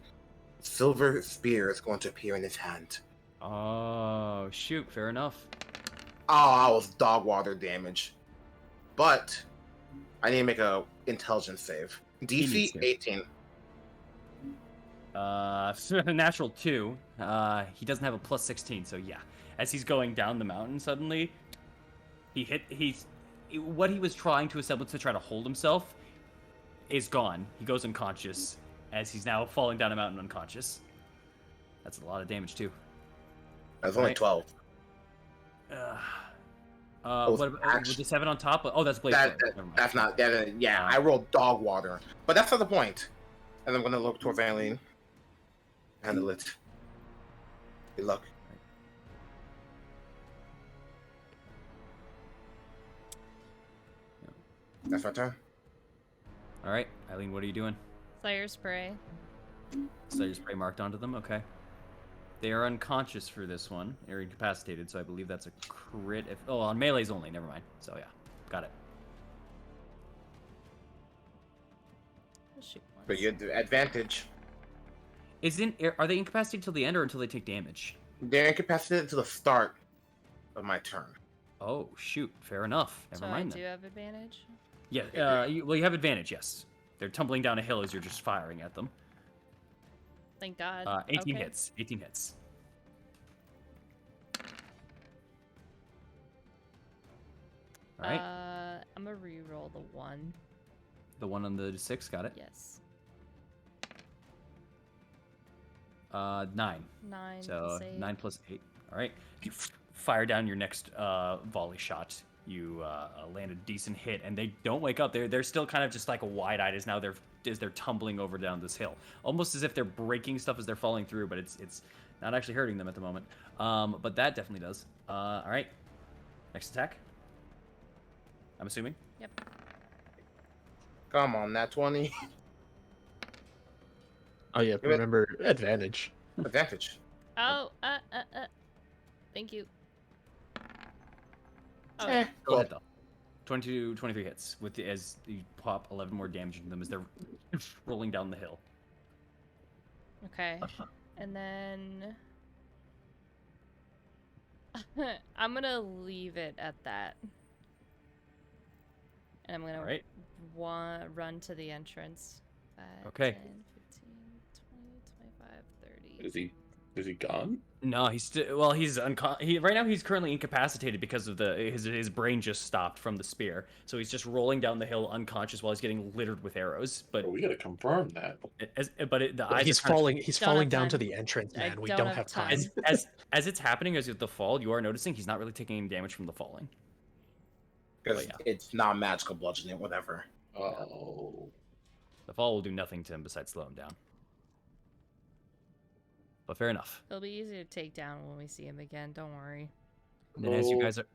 silver spear is going to appear in his hand.
Oh, shoot. Fair enough.
Oh, that was dog water damage. But I need to make a intelligence save.
needs
DC
to.
18.
Natural 2. He doesn't have a plus 16, so yeah. As he's going down the mountain, suddenly, what he was trying to assemble to try to hold himself is gone. He goes unconscious as he's now falling down a mountain unconscious. That's a lot of damage too.
That's only
Right.
12.
What about with the 7 on top? Oh, that's Blaze Blade. Never mind.
That's not. I rolled dog water. But that's not the point. And I'm going to look towards Eileen. Handle it. Good luck. That's my turn.
All right, Eileen, what are you doing?
Slayer spray.
So you spray marked onto them. Okay. They are unconscious for this one, or incapacitated. So I believe that's a crit. On melee's only. Never mind. So yeah, got it.
We'll shoot once.
But you have the advantage.
Are they incapacitated till the end or until they take damage?
They're incapacitated to the start of my turn.
Oh shoot! Fair enough. Never
So
mind
I do
then.
have advantage.
Yeah. You have advantage. Yes. They're tumbling down a hill as you're just firing at them.
Thank God.
18
Okay.
hits. 18 hits. All right.
I'm gonna re-roll the 1.
The one on the 6. Got it.
Yes.
9.
9
So
plus 8.
9 plus 8. All right. You fire down your next volley shot. You land a decent hit, and they don't wake up. They're still kind of just like wide-eyed as they're tumbling over down this hill, almost as if they're breaking stuff as they're falling through. But it's not actually hurting them at the moment. But that definitely does. All right. Next attack. I'm assuming.
Yep.
Come on, that 20.
Oh yeah,
Give it-
remember advantage.
Advantage.
Oh, thank you. Oh,
Eh,
Go ahead though. 22, 23 hits as you pop 11 more damage into them as they're rolling down the hill.
okay. And then I'm gonna leave it at that. And I'm gonna
All right.
run to the entrance. 5,
Okay.
10, 15, 20, 25, 30.
Is he gone?
No, he's still. Well, he's right now. He's currently incapacitated because of his brain just stopped from the spear, so he's just rolling down the hill unconscious while he's getting littered with arrows. But
Oh, we gotta confirm that.
the eyes
He's
are kind of-
falling. He's
Don't
falling
have
down to
time.
the entrance,
I
man. We
don't
don't
have
have
time.
time.
as it's happening as the fall, you are noticing he's not really taking any damage from the falling.
Because
yeah.
it's not magical bludgeoning, whatever.
Oh.
The fall will do nothing to him besides slow him down. But fair enough.
It'll be easy to take down when we see him again. Don't worry.
Then as you
Oh.
guys are,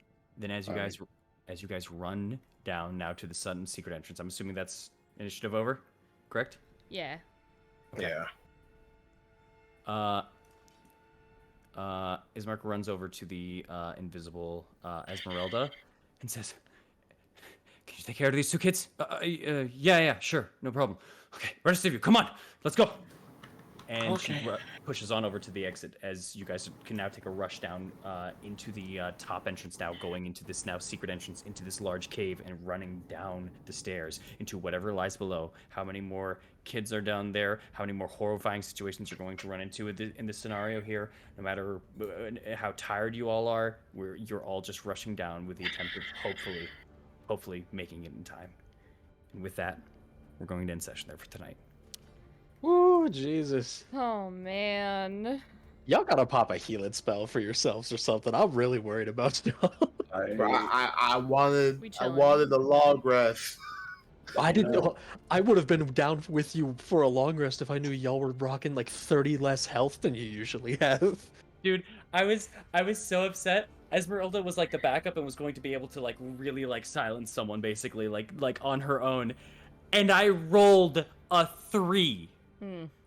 as you
Alright.
guys run down now to the sun secret entrance. I'm assuming that's initiative over, correct?
Yeah.
Okay.
Yeah.
Ismark runs over to the invisible Esmeralda and says, "Can you take care of these two kids?" Yeah, sure, no problem. Okay, rest of you, come on, let's go. And she pushes on over to the exit as you guys can now take a rush down into the top entrance now, going into this now secret entrance into this large cave and running down the stairs into whatever lies below. How many more kids are down there? How many more horrifying situations you're going to run into in this scenario here? No matter how tired you all are, you're all just rushing down with the attempt of hopefully making it in time. And with that, we're going to end session there for tonight.
Ooh, Jesus.
Oh man.
Y'all gotta pop a healing spell for yourselves or something. I'm really worried about y'all.
Bro, I wanted
We
I
chilling.
wanted the long rest.
I didn't know. I would have been down with you for a long rest if I knew y'all were rocking like 30 less health than you usually have.
Dude, I was so upset. Esmeralda was like the backup and was going to be able to like really like silence someone basically like on her own, and I rolled a 3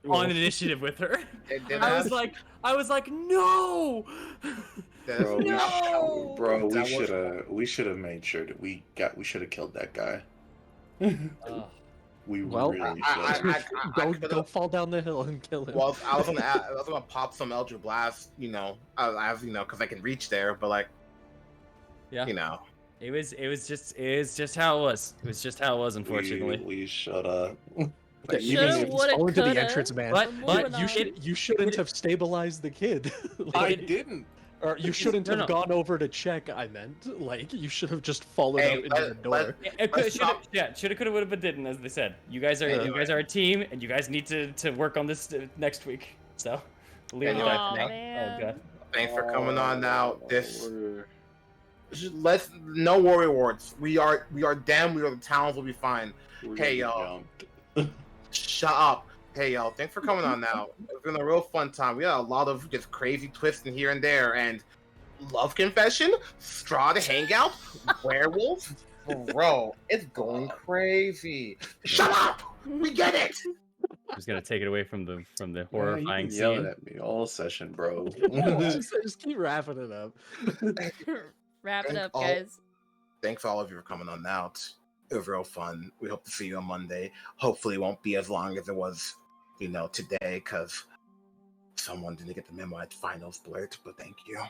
on initiative with her. I was like, no.
Bro,
No!
we should have made sure that we should have killed that guy. We
Well,
really should.
Go fall down the hill and kill him.
Well, I was gonna pop some Eldritch Blast, because I can reach there, but like,
Yeah.
It
was just how it was. It was just how it was, unfortunately.
We should have.
Yeah,
Shoulda, woulda,
only to the
coulda.
entrance, man.
But
you shouldn't have stabilized the kid.
I didn't.
Or you shouldn't have gone over to check. I meant, like, you should have just followed out into the door.
Shoulda, coulda, woulda, but didn't, as they said. You guys are a team, and you guys need to work on this next week. So, leave it at that.
Man.
Oh god.
Thanks for coming on now. No war rewards. We are the towns will be fine. Hey y'all. Shut up. Hey y'all, thanks for coming on now. It's been a real fun time. We had a lot of just crazy twists in here and there, and love confession, Strahd hangout, werewolves. Bro, it's going crazy. Shut up! We get it!
I'm just gonna take it away from the horrifying scene.
Yelling at me all session, bro.
Just keep wrapping it up.
Wrap it up, guys.
Thanks all of you for coming on out. It was real fun. We hope to see you on Monday. Hopefully it won't be as long as it was, today, because someone didn't get the memo at finals blurt, but thank you.